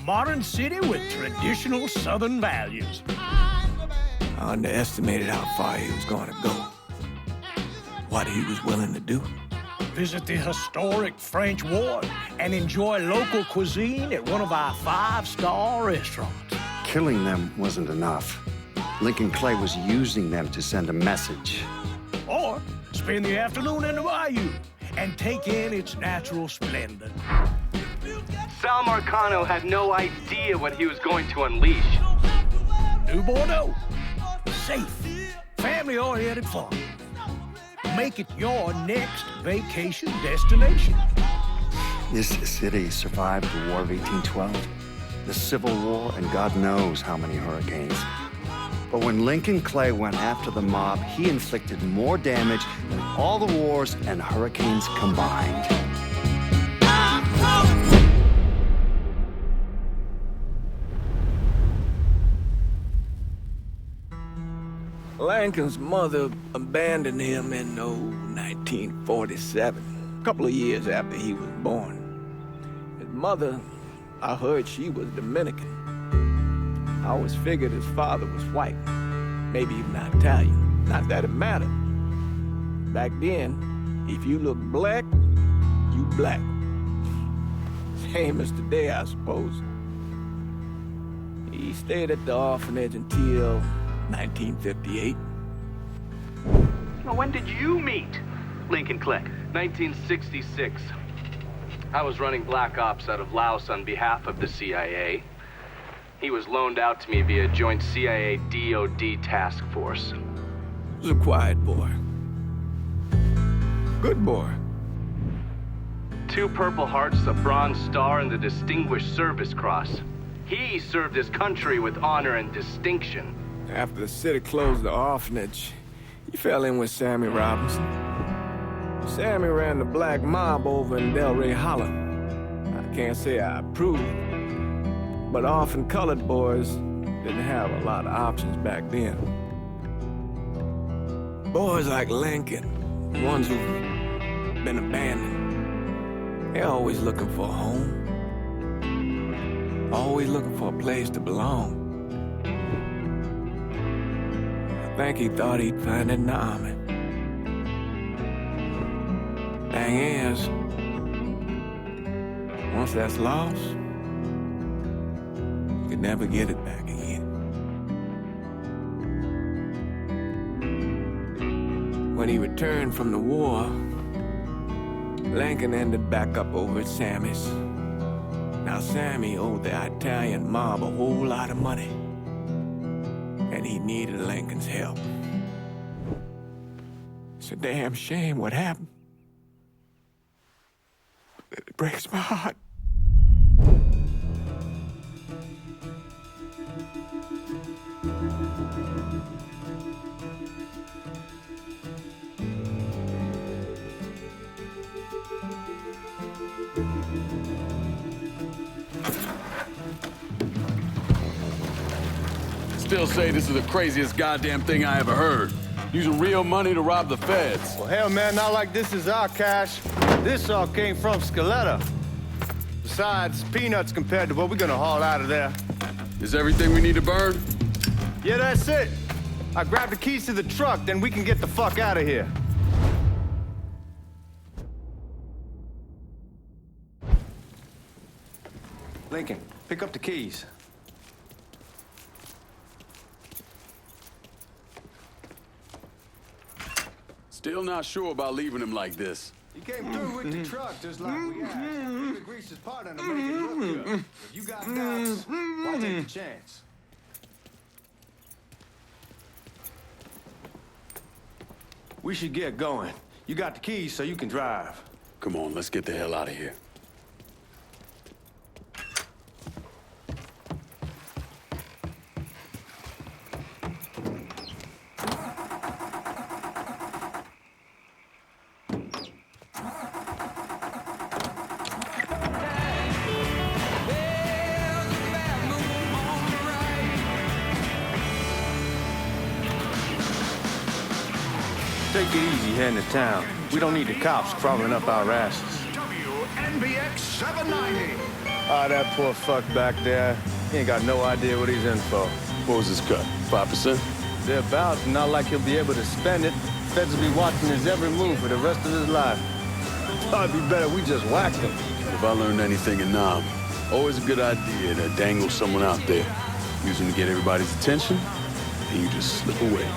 modern city with traditional Southern values. I underestimated how far he was going to go. What he was willing to do. Visit the historic French Ward and enjoy local cuisine at one of our 5-star restaurants. Killing them wasn't enough. Lincoln Clay was using them to send a message. Or spend the afternoon in the bayou and take in its natural splendor. Sal Marcano had no idea what he was going to unleash. New Bordeaux. Safe, family-oriented fun. Make it your next vacation destination. This city survived the War of 1812, the Civil War, and God knows how many hurricanes. But when Lincoln Clay went after the mob, he inflicted more damage than all the wars and hurricanes combined. Lincoln's mother abandoned him in 1947, a couple of years after he was born. His mother, I heard she was Dominican. I always figured his father was white, maybe even Italian. Not that it mattered. Back then, if you looked black, you black. Same as today, I suppose. He stayed at the orphanage until 1958. Well, when did you meet Lincoln Clay? 1966. I was running Black Ops out of Laos on behalf of the CIA. He was loaned out to me via joint CIA-DOD task force. He was a quiet boy. Good boy. 2 Purple Hearts, a Bronze Star, and the Distinguished Service Cross. He served his country with honor and distinction. After the city closed the orphanage, he fell in with Sammy Robinson. Sammy ran the black mob over in Delray Hollow. I can't say I approve, but orphan colored boys didn't have a lot of options back then. Boys like Lincoln, ones who've been abandoned, they're always looking for a home. Always looking for a place to belong. I think he thought he'd find it in the army. Thing is, once that's lost, you can never get it back again. When he returned from the war, Lincoln ended back up over at Sammy's. Now Sammy owed the Italian mob a whole lot of money, and he needed Lincoln's help. It's a damn shame what happened. It breaks my heart. Still say this is the craziest goddamn thing I ever heard. Using real money to rob the feds. Well, hell, man, not like this is our cash. This all came from Scaletta. Besides, peanuts compared to what we're gonna haul out of there. Is everything we need to burn? Yeah, that's it. I grabbed the keys to the truck, then we can get the fuck out of here. Lincoln, pick up the keys. Still not sure about leaving him like this. He came through with the truck just like we asked. We could grease his partner to make it look good. If you got doubts, why take the chance? We should get going. You got the keys so you can drive. Come on, let's get the hell out of here. Take it easy heading to town. We don't need the cops crawling up our asses. WNBX 790. Ah, that poor fuck back there. He ain't got no idea what he's in for. What was his cut? 5%? They're about, not like he'll be able to spend it. Feds will be watching his every move for the rest of his life. Probably be better we just whacked him. If I learned anything in Nam, always a good idea to dangle someone out there. Use them to get everybody's attention, and you just slip away.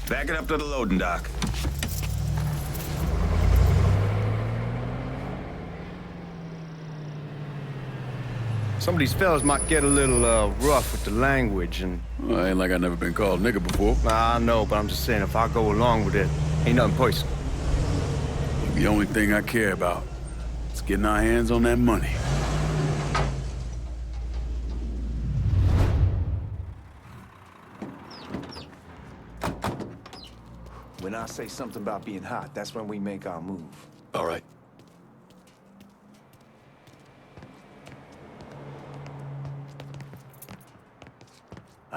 Back it up to the loading dock. Some of these fellas might get a little rough with the language, and Well, ain't like I never been called nigga before. I know, but I'm just saying if I go along with it, ain't nothing personal. The only thing I care about is getting our hands on that money. When I say something about being hot, that's when we make our move. All right.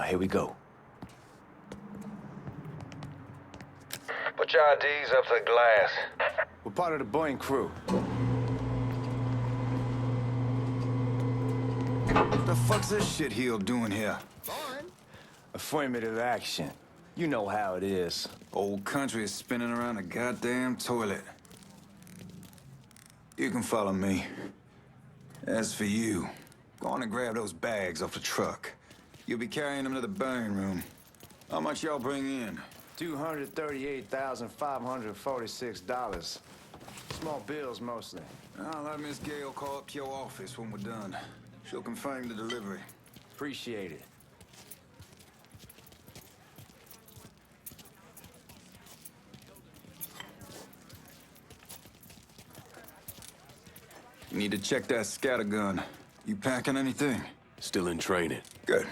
Here we go. Put your IDs up to the glass. We're part of the Boeing crew. What the fuck's this shitheel doing here? Affirmative action. You know how it is. Old country is spinning around a goddamn toilet. You can follow me. As for you, go on and grab those bags off the truck. You'll be carrying them to the burn room. How much y'all bring in? $238,546. Small bills mostly. I'll let Miss Gale call up to your office when we're done. She'll confirm the delivery. Appreciate it. You need to check that scattergun. You packing anything? Still in training. Good.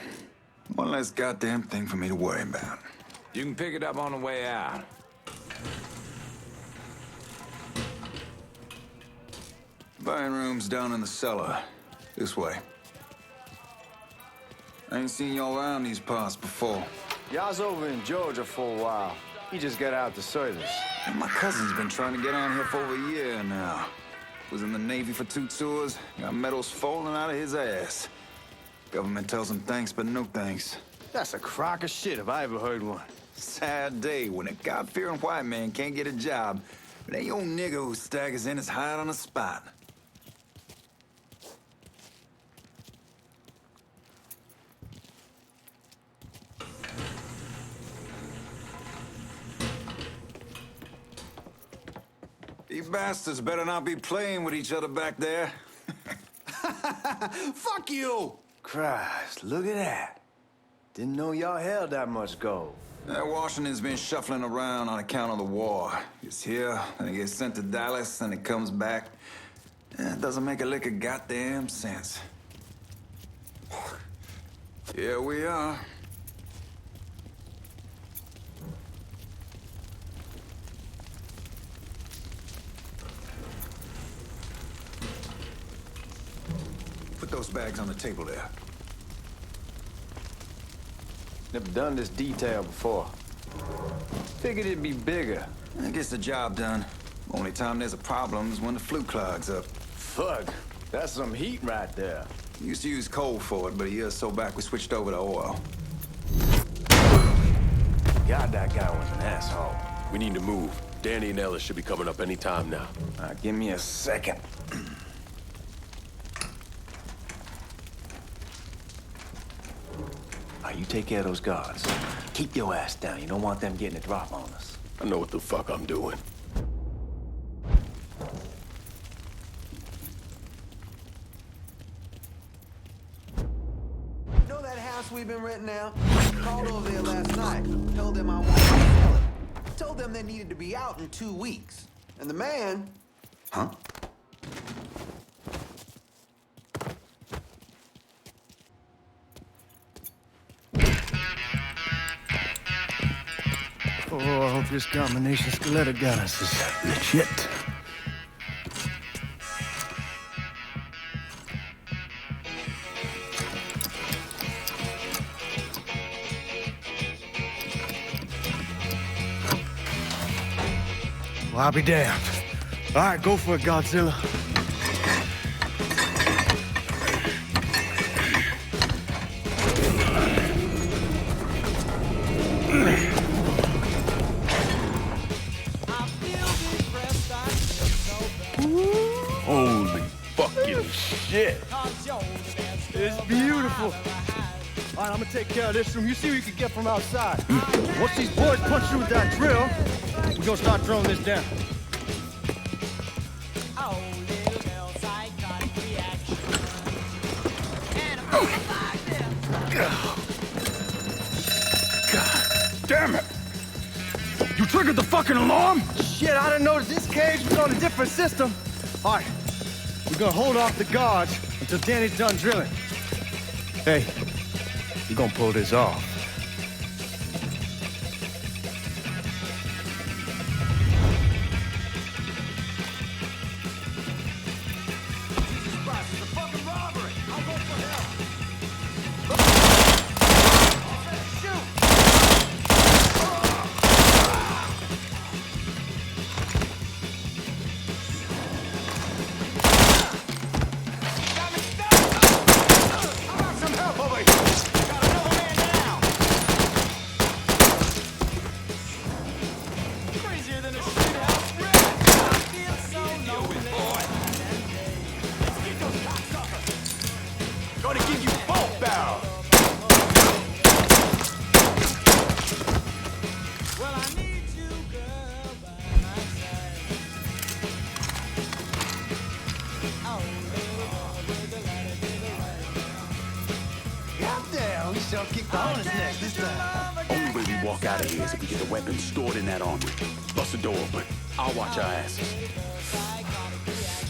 One less goddamn thing for me to worry about. You can pick it up on the way out. Burn room's down in the cellar. This way. I ain't seen y'all around these parts before. Y'all's over in Georgia for a while. He just got out the service. And my cousin's been trying to get down here for over a year now. Was in the Navy for 2 tours, got medals falling out of his ass. Government tells him thanks, but no thanks. That's a crock of shit if I ever heard one. Sad day when a God-fearing white man can't get a job, but ain't old nigga who staggers in his hide on the spot. You bastards better not be playing with each other back there. Fuck you! Christ, look at that. Didn't know y'all held that much gold. Washington's been shuffling around on account of the war. It's here, and it gets sent to Dallas, and it comes back. It doesn't make a lick of goddamn sense. Here we are. Put those bags on the table there. Never done this detail before. Figured it'd be bigger. It gets the job done. Only time there's a problem is when the flue clogs up. Fuck, that's some heat right there. Used to use coal for it, but a year or so back we switched over to oil. God, that guy was an asshole. We need to move. Danny and Ellis should be coming up any time now. Give me a second. You take care of those guards. Keep your ass down. You don't want them getting a drop on us. I know what the fuck I'm doing. You know that house we've been renting out? Called over there last night. Told them I wanted to sell it. Told them they needed to be out in 2 weeks. And the man... Huh? Oh, I hope this combination Skeletor got us is legit. Well, I'll be damned. All right, go for it, Godzilla. Holy fucking shit. It's beautiful. All right, I'm gonna take care of this room. You see what you can get from outside. Once these boys punch through with that drill, we're gonna start throwing this down. God damn it. You triggered the fucking alarm? Shit, I didn't notice this cage was on a different system. All right, we're gonna hold off the guards until Danny's done drilling. Hey, we're gonna pull this off. Only way we walk out of here is if we get the weapons stored in that armory. Bust the door open. I'll watch our asses.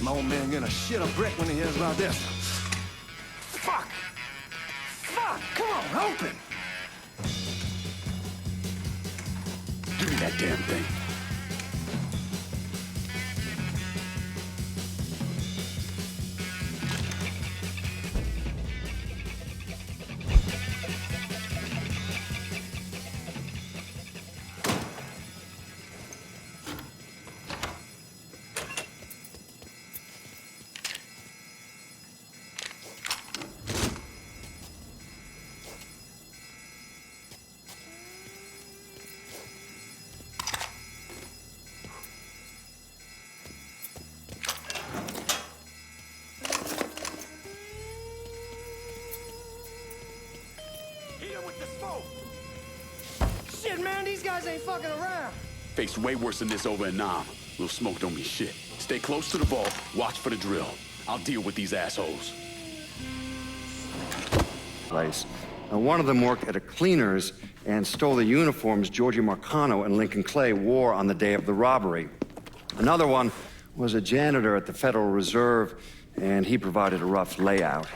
My old man gonna shit a brick when he hears about this. Fuck! Fuck! Come on, open! Give me that damn thing. Shit, man, these guys ain't fucking around. Faced way worse than this over in Nam. Little smoke don't mean shit. Stay close to the vault, watch for the drill. I'll deal with these assholes. Place. Now, one of them worked at a cleaner's and stole the uniforms Georgie Marcano and Lincoln Clay wore on the day of the robbery. Another one was a janitor at the Federal Reserve, and he provided a rough layout.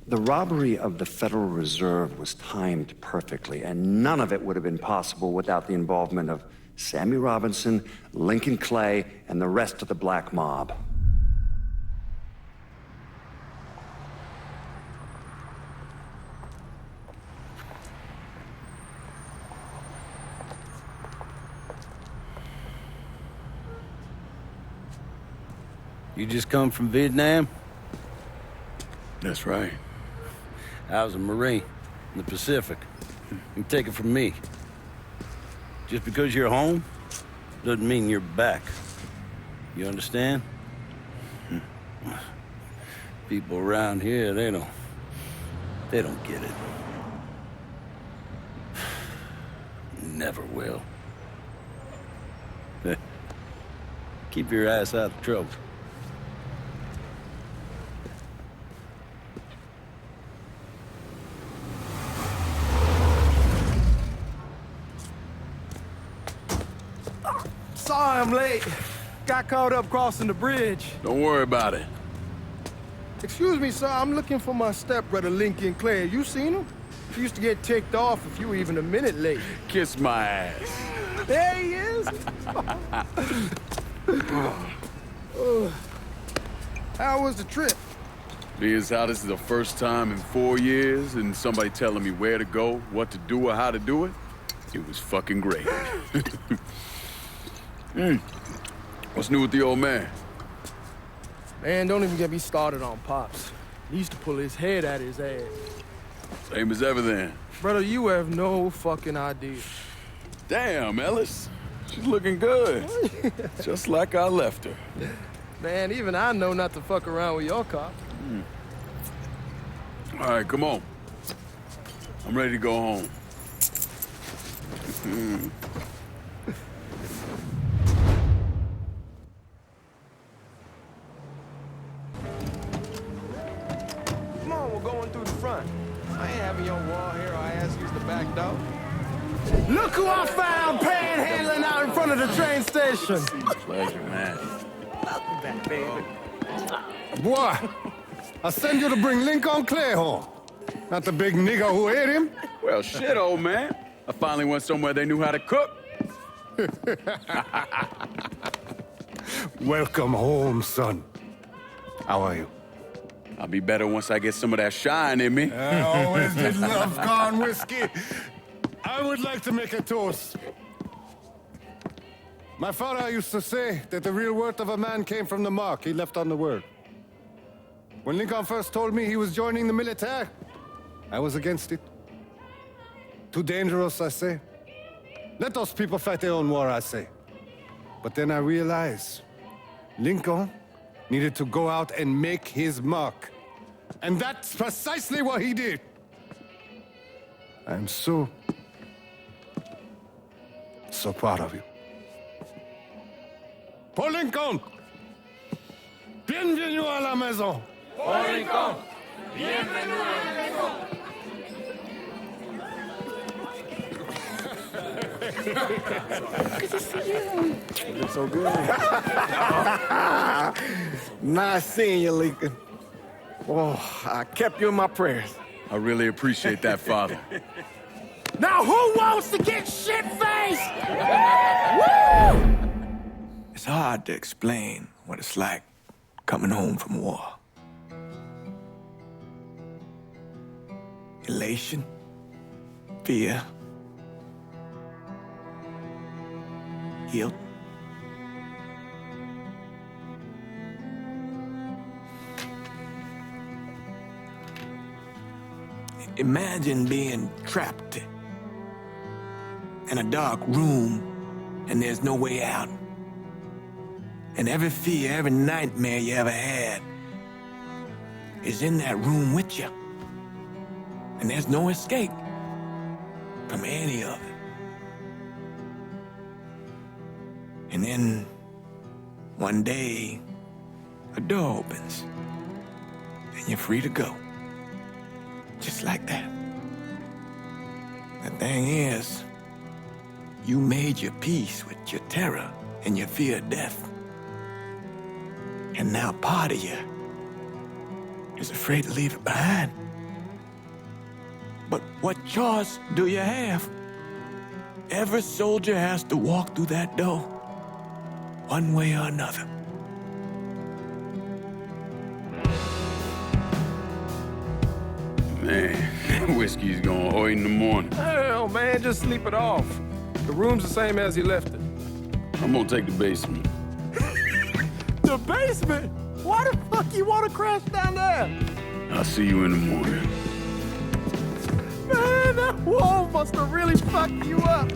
The robbery of the Federal Reserve was timed perfectly, and none of it would have been possible without the involvement of Sammy Robinson, Lincoln Clay, and the rest of the black mob. You just come from Vietnam? That's right. I was a Marine in the Pacific. You take it from me. Just because you're home doesn't mean you're back. You understand? People around here, they don't get it. Never will. Keep your ass out of trouble. Sorry I'm late. Got caught up crossing the bridge. Don't worry about it. Excuse me, sir. I'm looking for my stepbrother, Lincoln Clay. You seen him? He used to get ticked off if you were even a minute late. Kiss my ass. There he is. How was the trip? Being how this is the first time in 4 years and somebody telling me where to go, what to do, or how to do it, It was fucking great. What's new with the old man? Man, don't even get me started on Pops. He used to pull his head out his ass. Same as ever then. Brother, you have no fucking idea. Damn, Ellis. She's looking good. Just like I left her. Man, even I know not to fuck around with your cop. All right, come on. I'm ready to go home. Come on, we're going through the front. I ain't having your wall here or I ask use the back door. Look who I found panhandling out in front of the train station. Pleasure, man. Welcome back, baby. Boy, I send you to bring Lincoln Clay home. Not the big nigger who ate him. Well, shit, old man. I finally went somewhere they knew how to cook. Welcome home, son. How are you? I'll be better once I get some of that shine in me. I always did love corn whiskey. I would like to make a toast. My father used to say that the real worth of a man came from the mark he left on the world. When Lincoln first told me he was joining the military, I was against it. Too dangerous, I say. Let those people fight their own war, I say. But then I realized Lincoln needed to go out and make his mark. And that's precisely what he did. I'm so proud of you. Paul Lincoln! Bienvenue à la maison! Paul Lincoln, bienvenue à la maison. Good to see you. You look so good. Nice seeing you, Lincoln. Oh, I kept you in my prayers. I really appreciate that, Father. Now who wants to get shit-faced? It's hard to explain what it's like coming home from war. Elation, fear, guilt. Imagine being trapped in a dark room and there's no way out. And every fear, every nightmare you ever had is in that room with you. And there's no escape from any of it. And then one day, a door opens and you're free to go. Just like that. The thing is, you made your peace with your terror and your fear of death. And now part of you is afraid to leave it behind. But what choice do you have? Every soldier has to walk through that door, one way or another. Man, whiskey's gonna hoy in the morning. Hell, man, just sleep it off. The room's the same as you left it. I'm gonna take the basement. The basement? Why the fuck you want to crash down there? I'll see you in the morning. Man, that wall must have really fucked you up.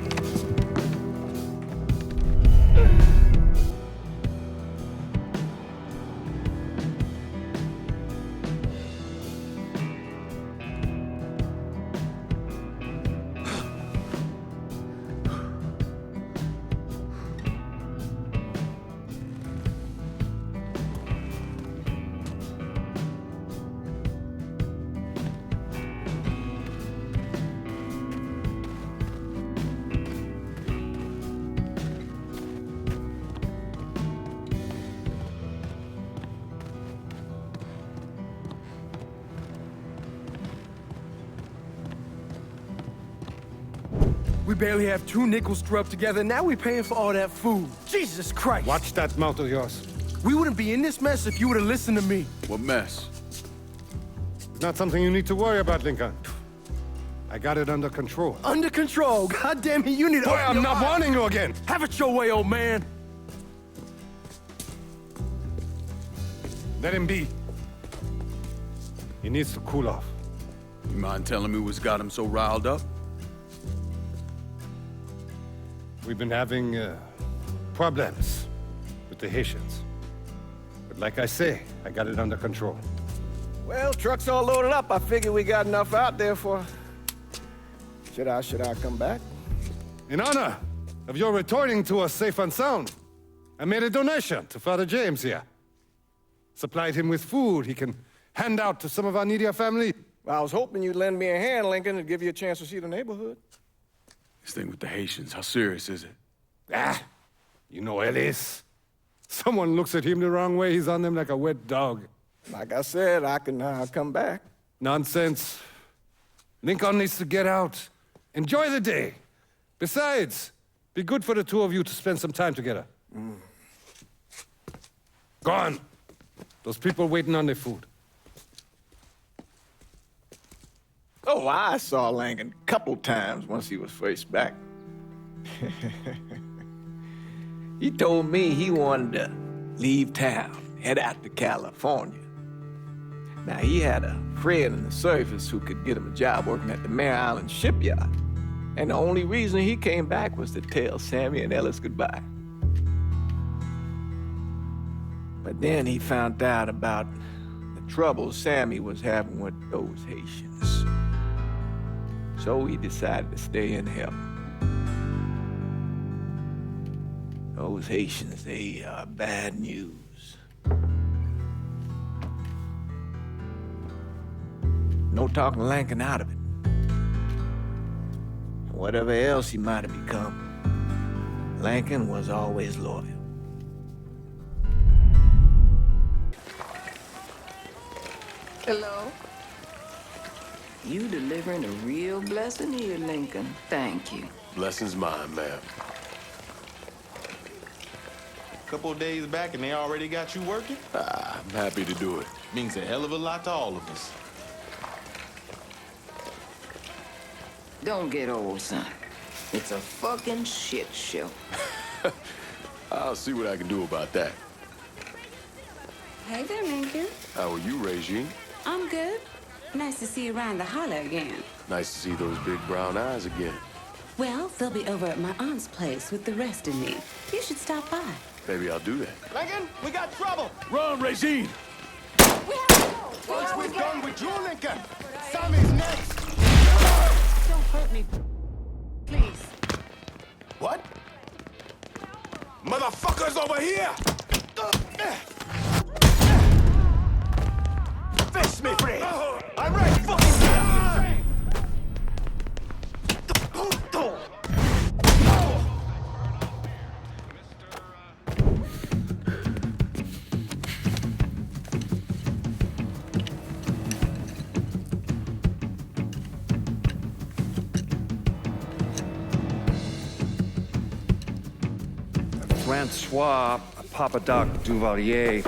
We barely have 2 nickels to rub together, now we're paying for all that food. Jesus Christ! Watch that mouth of yours. We wouldn't be in this mess if you would have listened to me. What mess? It's not something you need to worry about, Lincoln. I I got it under control. Under control? God damn it, you need to... Boy, I'm not warning you again! Have it your way, old man! Let him be. He needs to cool off. You mind telling me what's got him so riled up? We've been having problems with the Haitians. But like I say, I got it under control. Well, truck's all loaded up. I figure we got enough out there for... Should I come back? In honor of your returning to us safe and sound, I made a donation to Father James here. Supplied him with food he can hand out to some of our needier family. Well, I was hoping you'd lend me a hand, Lincoln, and give you a chance to see the neighborhood. This thing with the Haitians, how serious is it? Ah, you know Ellis. Someone looks at him the wrong way, he's on them like a wet dog. Like I said, I'll come back. Nonsense. Lincoln needs to get out. Enjoy the day. Besides, be good for the two of you to spend some time together. Go on. Those people waiting on their food. Oh, I saw Lincoln a couple times once he was first back. He told me he wanted to leave town, head out to California. Now, he had a friend in the service who could get him a job working at the Mare Island shipyard. And the only reason he came back was to tell Sammy and Ellis goodbye. But then he found out about the trouble Sammy was having with those Haitians. So he decided to stay and help. Those Haitians, they are bad news. No talking Lincoln out of it. Whatever else he might have become, Lincoln was always loyal. Hello? You delivering a real blessing here, Lincoln. Thank you. Blessing's mine, ma'am. Couple of days back and they already got you working? I'm happy to do it. Means a hell of a lot to all of us. Don't get old, son. It's a fucking shit show. I'll see what I can do about that. Hey there, Lincoln. How are you, Regine? I'm good. Nice to see you around the holler again. Nice to see those big brown eyes again. Well, they'll be over at my aunt's place with the rest of me. You should stop by. Maybe I'll do that. Lincoln, we got trouble! Run, Regine! Once we're done with you, Lincoln, Sammy's next! Don't hurt me, please. What? Motherfuckers over here! Fist me, Fred! I'm right fucking here! Francois Papadoc Duvalier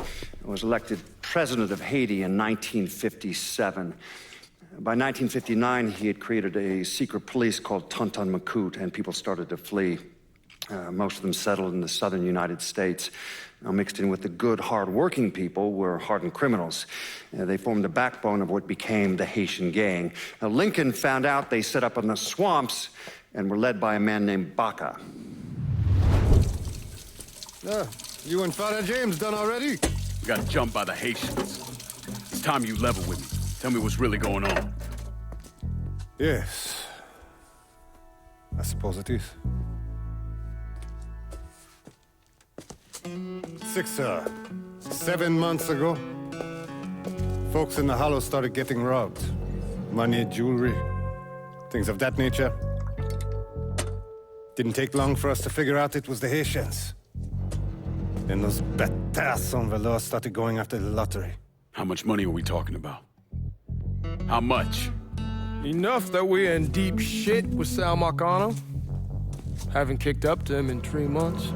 was elected president of Haiti in 1957. By 1959, he had created a secret police called Tonton Macoute, and people started to flee. Most of them settled in the southern United States. Now, mixed in with the good, hard-working people were hardened criminals. They formed the backbone of what became the Haitian gang. Now, Lincoln found out they set up in the swamps and were led by a man named Baca. You and Father James done already? We got jumped by the Haitians. It's time you level with me. Tell me what's really going on. Yes. I suppose it is. 7 months ago, folks in the Hollow started getting robbed. Money, jewelry, things of that nature. Didn't take long for us to figure out it was the Haitians. Then those bâtards on velours started going after the lottery. How much money are we talking about? How much? Enough that we're in deep shit with Sal Marcano. Haven't kicked up to him in 3 months.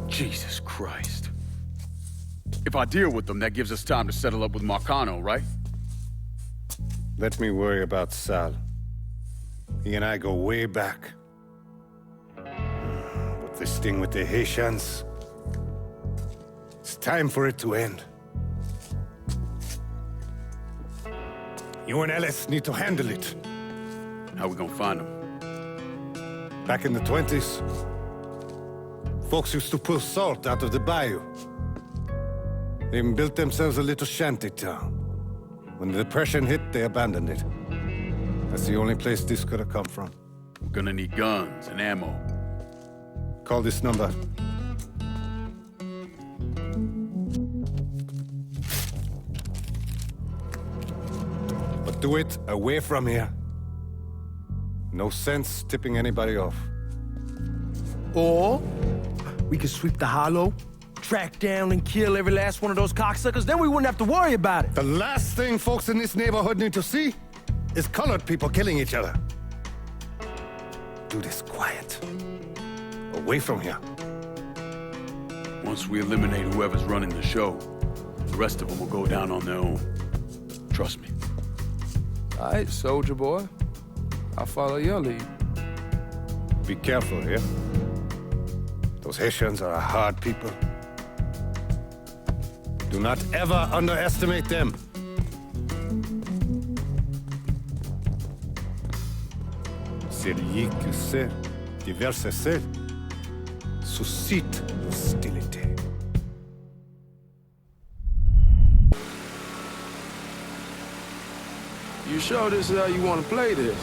Jesus Christ. If I deal with them, that gives us time to settle up with Marcano, right? Let me worry about Sal. He and I go way back. But this thing with the Haitians, it's time for it to end. You and Ellis need to handle it. How we gonna find him? Back in the 20s, folks used to pull salt out of the bayou. They even built themselves a little shanty town. When the Depression hit, they abandoned it. That's the only place this could have come from. We're gonna need guns and ammo. Call this number. But do it away from here. No sense tipping anybody off. Or we could sweep the hollow, track down and kill every last one of those cocksuckers, then we wouldn't have to worry about it. The last thing folks in this neighborhood need to see is colored people killing each other. Do this quiet. Away from here. Once we eliminate whoever's running the show, the rest of them will go down on their own. Trust me. All right, soldier boy. I'll follow your lead. Be careful here. Those Haitians are a hard people. Do not ever underestimate them. Celui qui sait diverser suscite hostilité. You sure this is how you want to play this?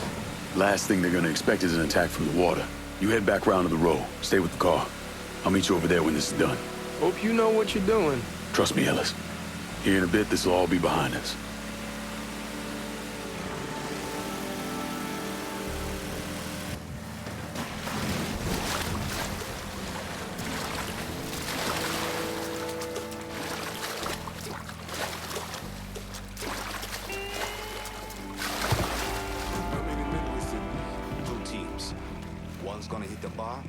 Last thing they're gonna expect is an attack from the water. You head back round to the row. Stay with the car. I'll meet you over there when this is done. Hope you know what you're doing. Trust me, Ellis. Here in a bit, this will all be behind us. Two teams. One's gonna hit the bar,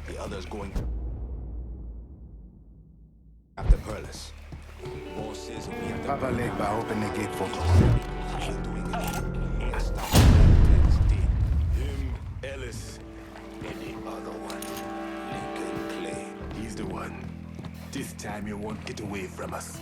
the other's going after Perlis. Boss says we have to Papa Lake by open the gate for him, Ellis, and the other one, Lincoln Clay. He's the one. This time you won't get away from us.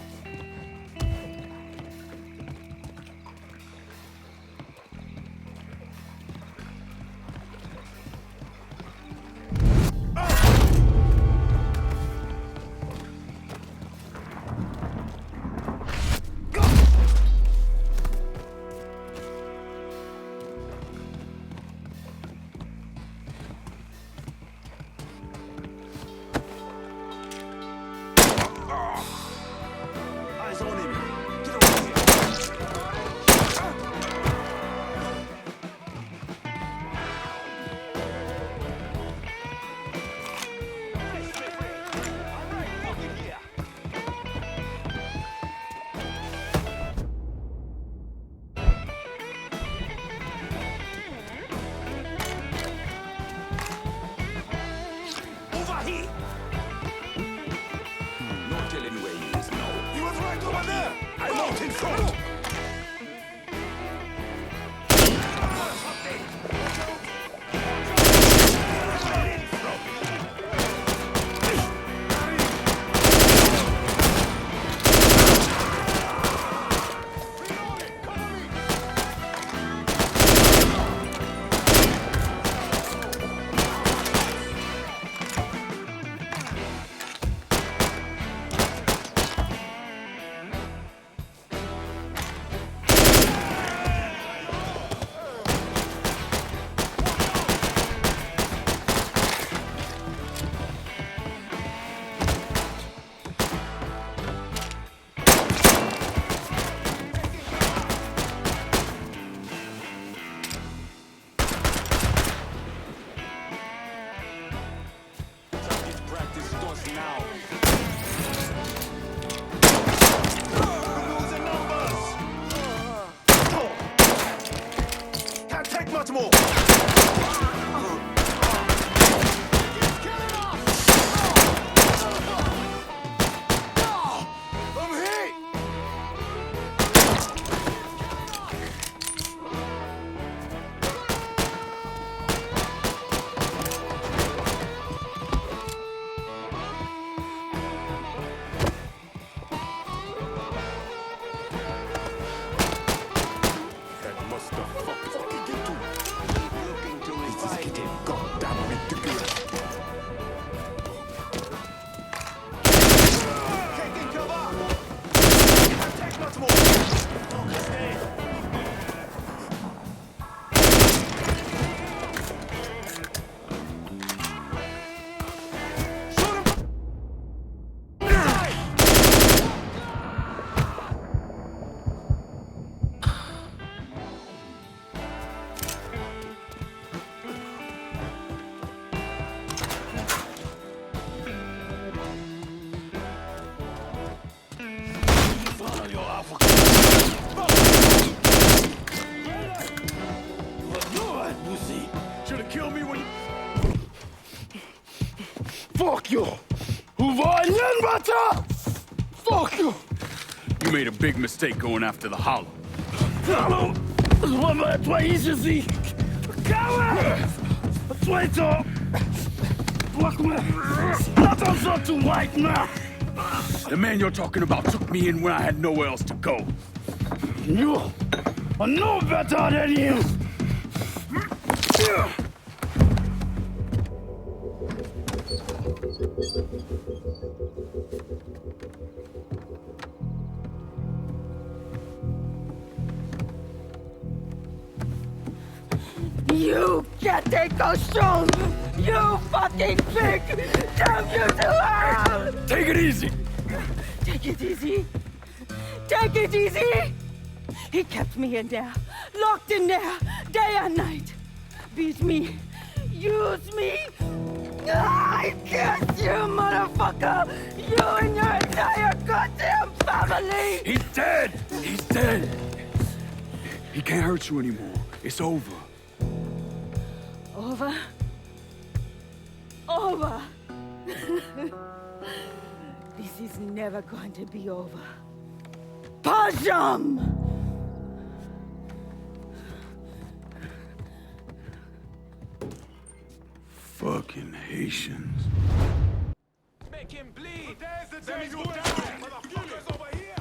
Fuck you! Fuck you! You made a big mistake going after the Hollow. Hollow! Twice Coward! Traitor! Not too white now! The man you're talking about took me in when I had nowhere else to go. You are no better than him! You can't take those shows! You fucking pig! Damn you to hell! Take it easy! Take it easy! Take it easy! He kept me in there, locked in there, day and night. Beat me, use me. I curse you, motherfucker! You and your entire goddamn family! He's dead! He's dead! He can't hurt you anymore. It's over. Over? Over! This is never going to be over. Pajam! Fucking Haitians. Make him bleed! There's the day you die! Motherfuckers over here!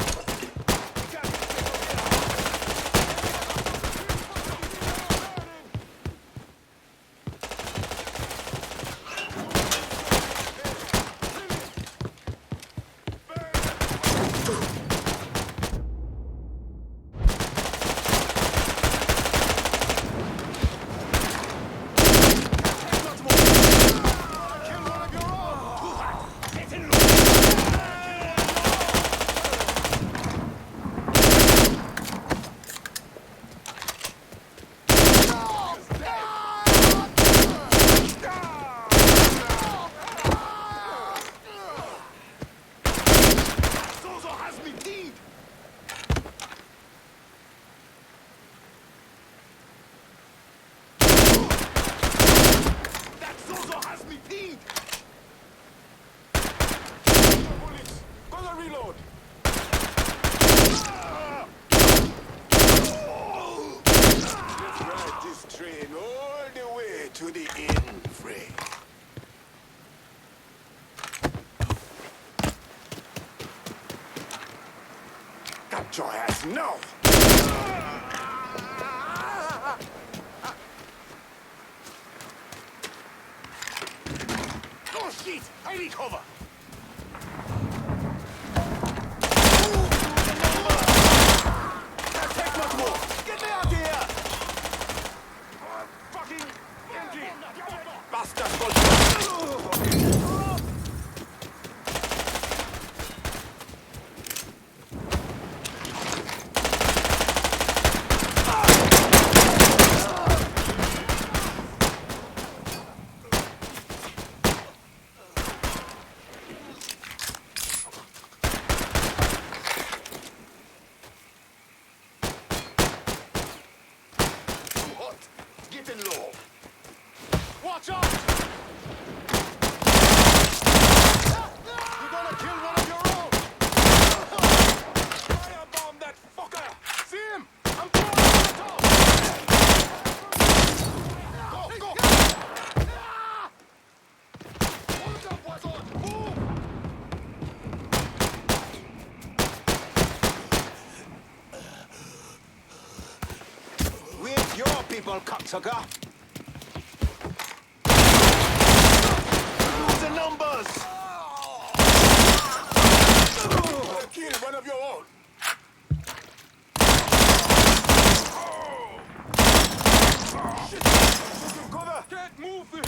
Got your ass, no! Oh shit! I need cover! Can't take much more! Get me out of here! Fucking engine! Bastard! Watch out! You're gonna kill one of your own! Firebomb that fucker! See him? I'm throwing him on top! Go, go! Hold up, what's on? Move! Where's your people, cocksucker? The numbers! Kill one of your own! Shit! Cover! Can't move this!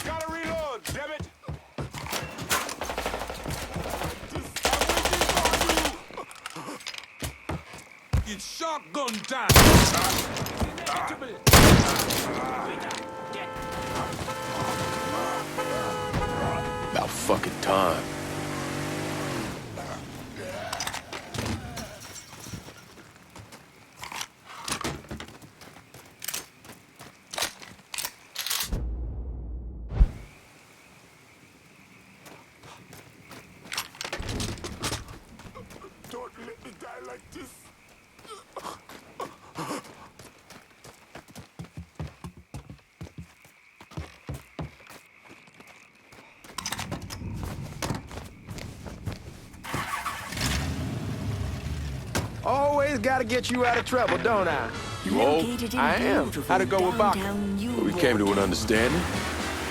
Gotta reload, damn it! It's shotgun time! About fucking time. Always gotta get you out of trouble, don't I? You old? I am. How'd it go with Baka? We came to an understanding.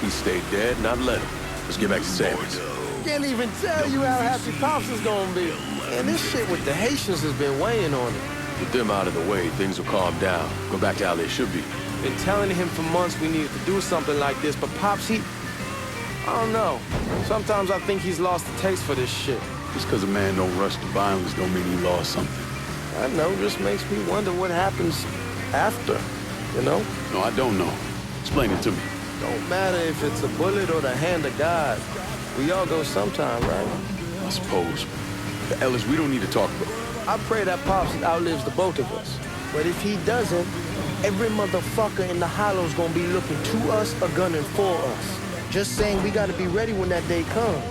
He stayed dead, and I've let him. Let's get back to Sammy's. Can't even tell you how happy Pops is gonna be. Man, this shit with the Haitians has been weighing on him. With them out of the way, things will calm down. Go back to how they should be. Been telling him for months we needed to do something like this, but Pops, I don't know. Sometimes I think he's lost the taste for this shit. Just because a man don't rush to violence don't mean he lost something. I know, just makes me wonder what happens after, you know? No, I don't know. Explain it to me. Don't matter if it's a bullet or the hand of God. We all go sometime, right? I suppose. But Ellis, we don't need to talk about it. I pray that Pops outlives the both of us. But if he doesn't, every motherfucker in the hollow's gonna be looking to us or gunning for us. Just saying we gotta be ready when that day comes.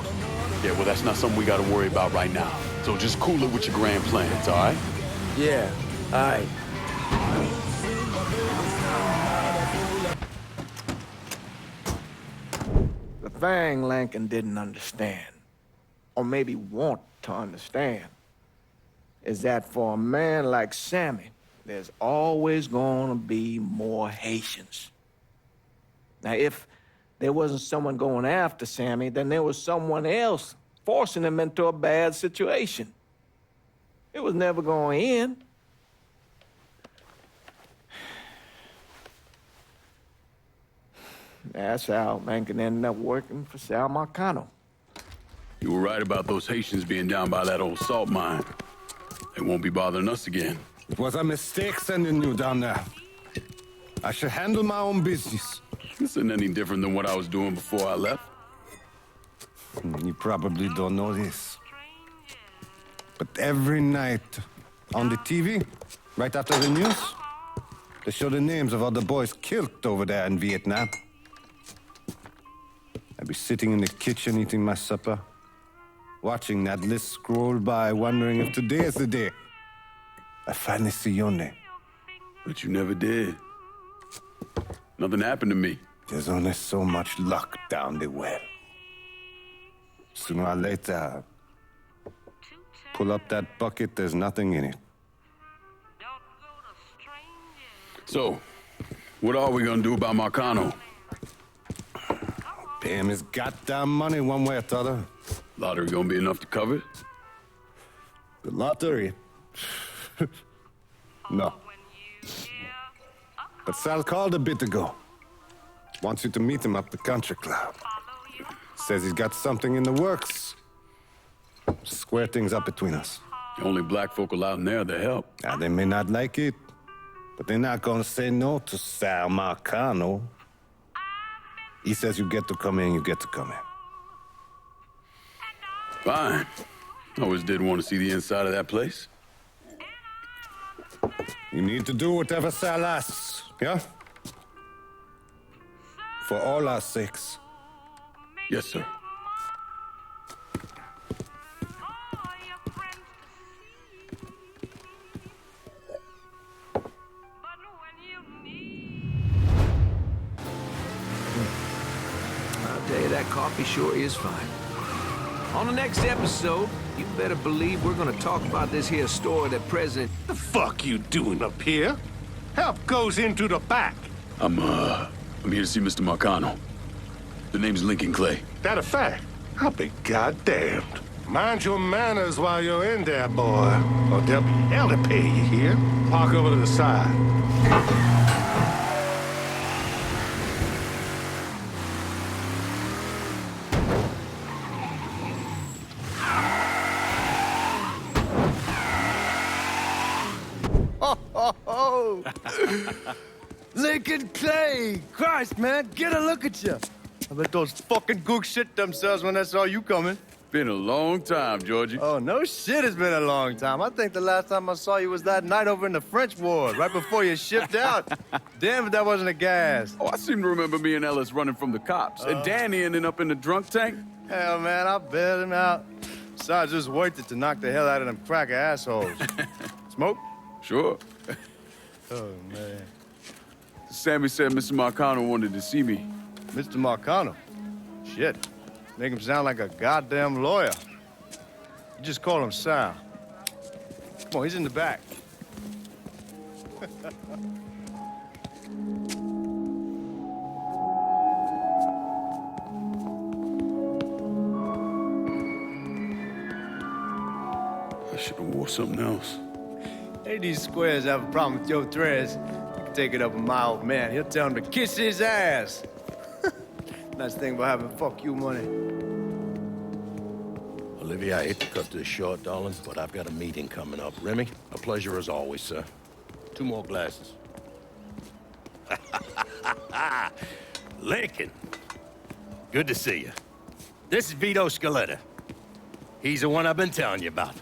Yeah, well, that's not something we gotta worry about right now. So just cool it with your grand plans, all right? Yeah, all right. The thing Lincoln didn't understand, or maybe want to understand, is that for a man like Sammy, there's always gonna be more Haitians. Now, if there wasn't someone going after Sammy, then there was someone else forcing him into a bad situation. It was never going to end. That's how Lincoln ended up working for Sal Marcano. You were right about those Haitians being down by that old salt mine. They won't be bothering us again. It was a mistake sending you down there. I should handle my own business. This isn't any different than what I was doing before I left. You probably don't know this. But every night on the TV, right after the news, they show the names of all the boys killed over there in Vietnam. I'd be sitting in the kitchen eating my supper, watching that list scroll by, wondering if today is the day I finally see your name. But you never did. Nothing happened to me. There's only so much luck down the well. Sooner or later, pull up that bucket, there's nothing in it. So, what are we gonna do about Marcano? Pay him his goddamn money one way or the other. Lottery gonna be enough to cover it? The lottery? No. But Sal called a bit ago. Wants you to meet him up the country club. Says he's got something in the works. Square things up between us. The only black folk allowed in there to help. Now, they may not like it, but they're not gonna say no to Sal Marcano. He says you get to come in, you get to come in. Fine. I always did want to see the inside of that place. You need to do whatever Sal asks, yeah? For all our sakes. Yes, sir. I'll tell you, that coffee sure is fine. On the next episode, you better believe we're gonna talk about this here store that President... The fuck you doing up here? Help goes into the back. I'm here to see Mr. Marcano. The name's Lincoln Clay. That a fact? I'll be goddamned. Mind your manners while you're in there, boy. Or there'll be hell to pay you here. Park over to the side. Oh, Lincoln Clay! Christ, man, get a look at you. I bet those fucking gooks shit themselves when they saw you coming. Been a long time, Georgie. Oh, no shit, it's been a long time. I think the last time I saw you was that night over in the French ward, right before you shipped out. Damn if that wasn't a gas. Oh, I seem to remember me and Ellis running from the cops. And Danny ending up in the drunk tank. Hell, man, I bailed him out. Besides, it was worth it to knock the hell out of them cracker assholes. Smoke? Sure. Oh, man. Sammy said Mr. Marcano wanted to see me. Mr. Marcano? Shit. Make him sound like a goddamn lawyer. You just call him Sal. Come on, he's in the back. I should have wore something else. Hey, these squares have a problem with your threads. You can take it up with my old man. He'll tell him to kiss his ass. Nice thing about having fuck you money. Olivia, I hate to cut this short, darling, but I've got a meeting coming up. Remy, a pleasure as always, sir. 2 more glasses. Lincoln. Good to see you. This is Vito Scaletta. He's the one I've been telling you about.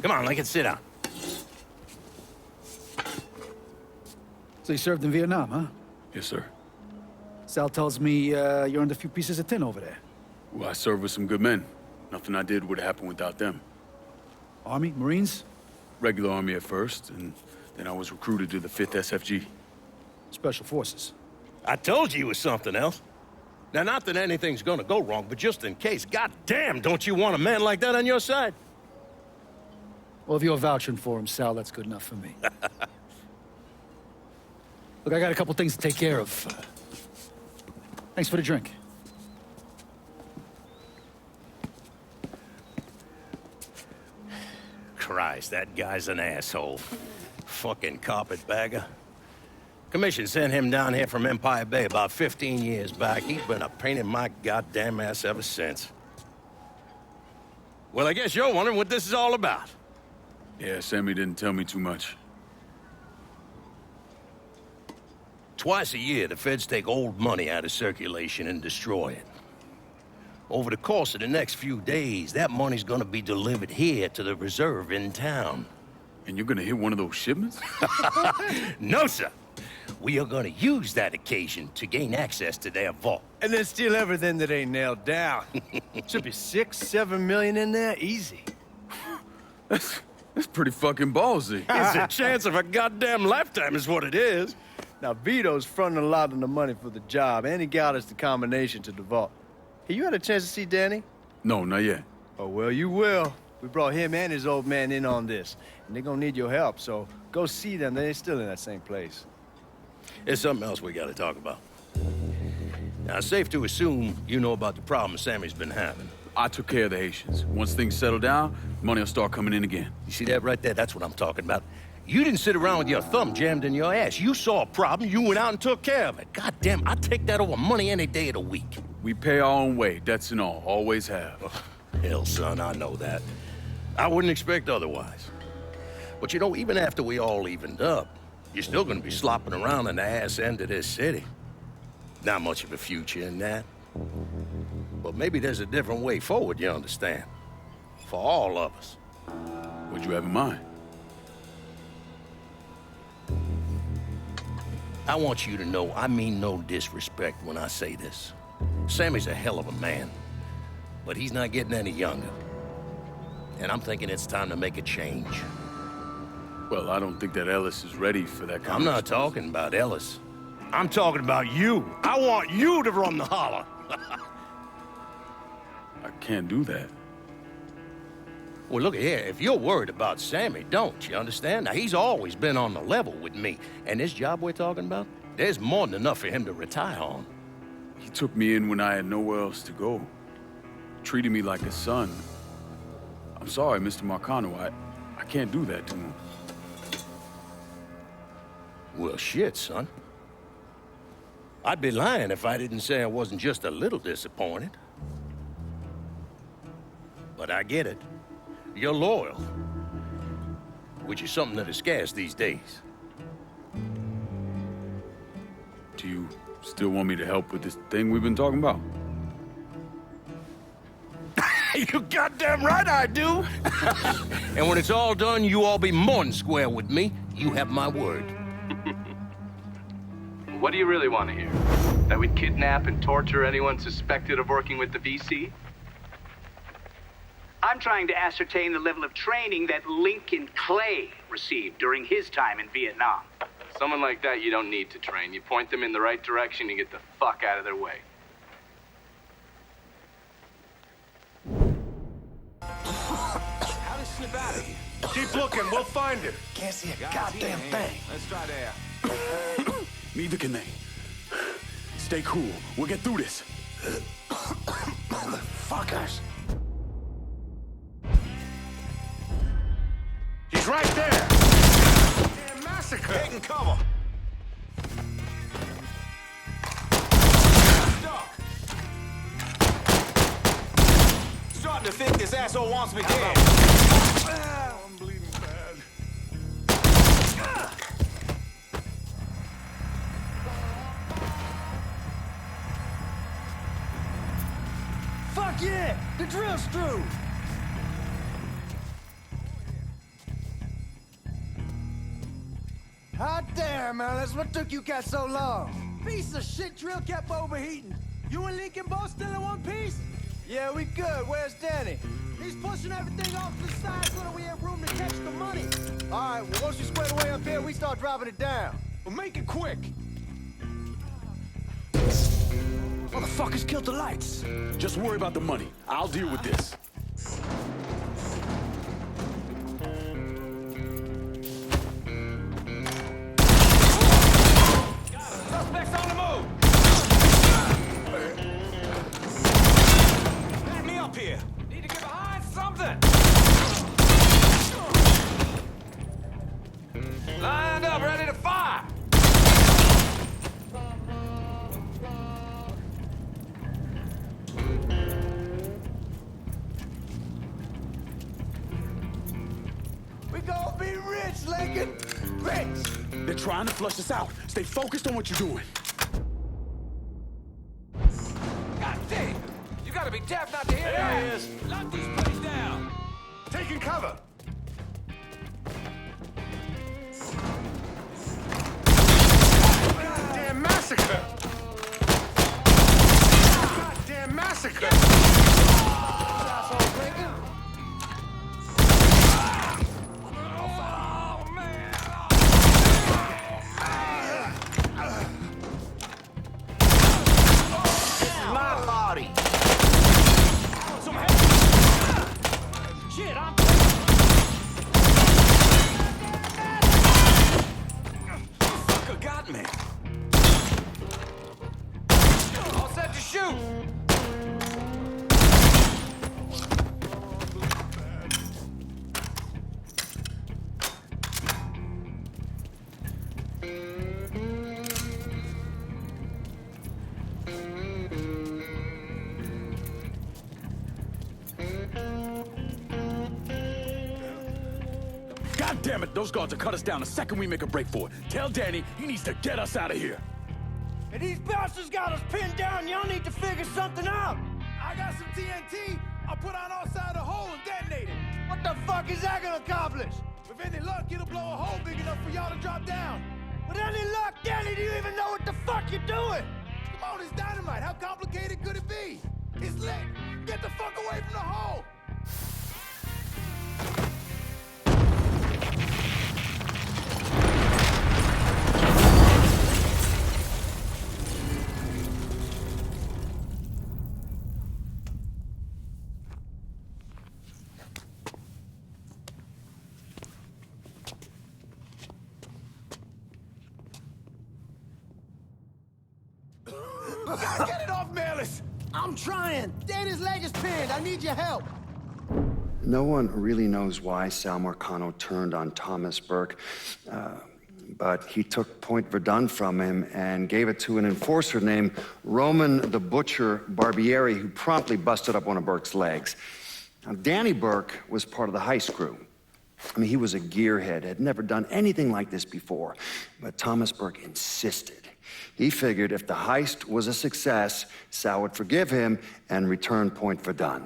Come on, Lincoln, sit down. So you served in Vietnam, huh? Yes, sir. Sal tells me you're under a few pieces of tin over there. Well, I served with some good men. Nothing I did would happen without them. Army? Marines? Regular Army at first, and then I was recruited to the 5th SFG. Special Forces. I told you it was something else. Now, not that anything's gonna go wrong, but just in case, goddamn, don't you want a man like that on your side? Well, if you're vouching for him, Sal, that's good enough for me. Look, I got a couple things to take care of. Thanks for the drink. Christ, that guy's an asshole. Fucking carpetbagger. Commission sent him down here from Empire Bay about 15 years back. He's been a pain in my goddamn ass ever since. Well, I guess you're wondering what this is all about. Yeah, Sammy didn't tell me too much. Twice a year, the feds take old money out of circulation and destroy it. Over the course of the next few days, that money's gonna be delivered here to the reserve in town. And you're gonna hit one of those shipments? No, sir. We are gonna use that occasion to gain access to their vault. And then steal everything that ain't nailed down. Should be 6, 7 million in there, easy. That's pretty fucking ballsy. It's a chance of a goddamn lifetime is what it is. Now, Vito's fronting a lot of the money for the job, and he got us the combination to the vault. Hey, you had a chance to see Danny? No, not yet. Oh, well, you will. We brought him and his old man in on this, and they're gonna need your help, so go see them. They're still in that same place. There's something else we gotta talk about. Now, it's safe to assume you know about the problem Sammy's been having. I took care of the Haitians. Once things settle down, money will start coming in again. You see that right there? That's what I'm talking about. You didn't sit around with your thumb jammed in your ass. You saw a problem, you went out and took care of it. God damn, I'd take that over money any day of the week. We pay our own way, debts and all. Always have. Oh, hell, son, I know that. I wouldn't expect otherwise. But you know, even after we all evened up, you're still gonna be slopping around in the ass end of this city. Not much of a future in that. But maybe there's a different way forward, you understand? For all of us. What'd you have in mind? I want you to know I mean no disrespect when I say this. Sammy's a hell of a man, but he's not getting any younger. And I'm thinking it's time to make a change. Well, I don't think that Ellis is ready for that kind I'm not talking about Ellis. I'm talking about you. I want you to run the holler. I can't do that. Well, look here, if you're worried about Sammy, don't, you understand? Now, he's always been on the level with me. And this job we're talking about, there's more than enough for him to retire on. He took me in when I had nowhere else to go. Treated me like a son. I'm sorry, Mr. Marcano. I can't do that to him. Well, shit, son. I'd be lying if I didn't say I wasn't just a little disappointed. But I get it. You're loyal. Which is something that is scarce these days. Do you still want me to help with this thing we've been talking about? You goddamn right I do! And when it's all done, you all be more than square with me. You have my word. What do you really want to hear? That we'd kidnap and torture anyone suspected of working with the VC? I'm trying to ascertain the level of training that Lincoln Clay received during his time in Vietnam. Someone like that you don't need to train. You point them in the right direction and get the fuck out of their way. How did he slip out of here? Keep looking, we'll find him. Can't see a goddamn thing. Let's try there. Neither can they. Stay cool. We'll get through this. Motherfuckers. He's right there. Damn massacre. Taking cover. Starting to think this asshole wants me dead. I'm bleeding bad. Fuck yeah! The drill's through! Hot damn, Alice. What took you guys so long? Piece of shit drill kept overheating. You and Lincoln both still in one piece? Yeah, we good. Where's Danny? He's pushing everything off to the side so that we have room to catch the money. All right, well, once you square away up here, we start dropping it down. Well, make it quick. Motherfuckers killed the lights. Just worry about the money. I'll deal with this. Suspects on the move. Back me up here. Need to get behind something. Lined up, ready to fire. We gonna be rich, Lincoln. Rich. They're trying to flush us out. Stay focused on what you're doing. God damn. You gotta be deaf not to hear that. There he is. Lock these plates down. Taking cover. Goddamn massacre. Goddamn massacre. Asshole, Lincoln. My body. Some shit, I'm fucker got me. All set to shoot. God damn it, those guards will cut us down the second we make a break for it. Tell Danny he needs to get us out of here. And these bastards got us pinned down. Y'all need to figure something out. I got some TNT. I'll put on outside the hole and detonate it. What the fuck is that gonna accomplish? With any luck, it'll blow a hole big enough for y'all to drop down. With any luck, Danny, do you even know what the fuck you're doing? Come on, it's dynamite. How complicated could it be? It's lit. Get the fuck away from the hole. Get it off, Melis! I'm trying. Danny's leg is pinned. I need your help. No one really knows why Sal Marcano turned on Thomas Burke, but he took Point Verdun from him and gave it to an enforcer named Roman the Butcher Barbieri, who promptly busted up one of Burke's legs. Now, Danny Burke was part of the heist crew. I mean, he was a gearhead, had never done anything like this before, but Thomas Burke insisted. He figured if the heist was a success, Sal would forgive him and return Point Verdun.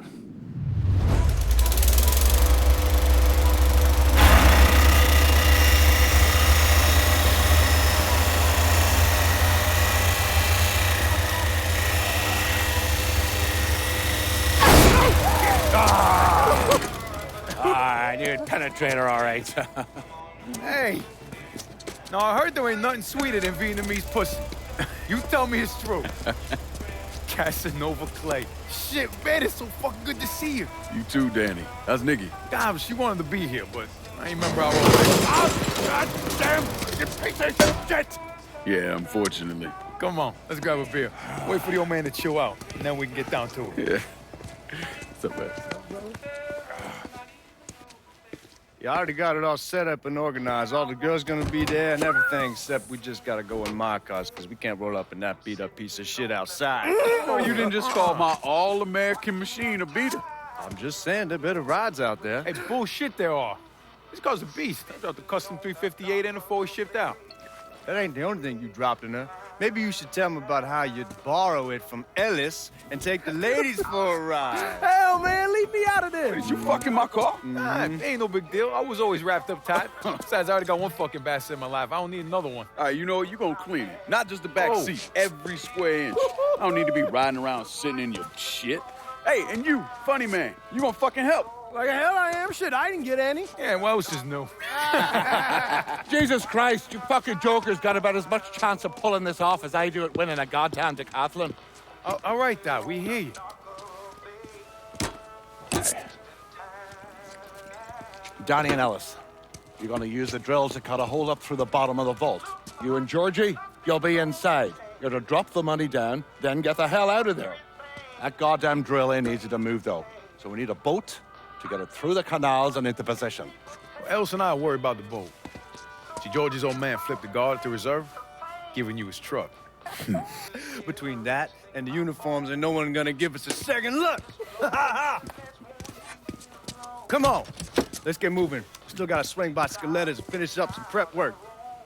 trainer, all right. Hey! No, I heard there ain't nothing sweeter than Vietnamese pussy. You tell me it's true. Casanova Clay. Shit, man, it's so fucking good to see you. You too, Danny. How's Nikki? God, she wanted to be here, but I ain't remember how old it is. Oh, God damn! You piece of shit! Yeah, unfortunately. Come on, let's grab a beer. Wait for the old man to chill out, and then we can get down to it. Yeah. What's up, man? You already got it all set up and organized. All the girls gonna be there and everything, except we just gotta go in my cars, because we can't roll up in that beat-up piece of shit outside. Oh, you didn't just call my all-American machine a beater. I'm just saying, there better rides out there. Hey, bullshit there are. This car's a beast. I dropped the custom 358 in before we shipped out. That ain't the only thing you dropped in her. Maybe you should tell me about how you'd borrow it from Ellis and take the ladies for a ride. Hell, man, leave me out of this. Did you fucking my car? Nah, ain't no big deal. I was always wrapped up tight. Besides, I already got one fucking bastard in my life. I don't need another one. All right, you know what? You gonna clean it. Not just the back seat, every square inch. I don't need to be riding around sitting in your shit. Hey, and you, funny man, you gonna fucking help. Like hell I am. Shit, I didn't get any. Yeah, what else is new? Jesus Christ, you fucking jokers got about as much chance of pulling this off as I do at winning a goddamn decathlon. All right, Doc, we hear you. Danny and Ellis, you're gonna use the drills to cut a hole up through the bottom of the vault. You and Georgie, you'll be inside. You're to drop the money down, then get the hell out of there. That goddamn drill ain't easy to move, though. So we need a boat to get it through the canals and into position. Well, Ellis and I are worried about the boat. See, George's old man flipped the guard at the reserve, giving you his truck. Between that and the uniforms, and no one gonna give us a second look. Come on, let's get moving. Still gotta swing by Skelettas and finish up some prep work.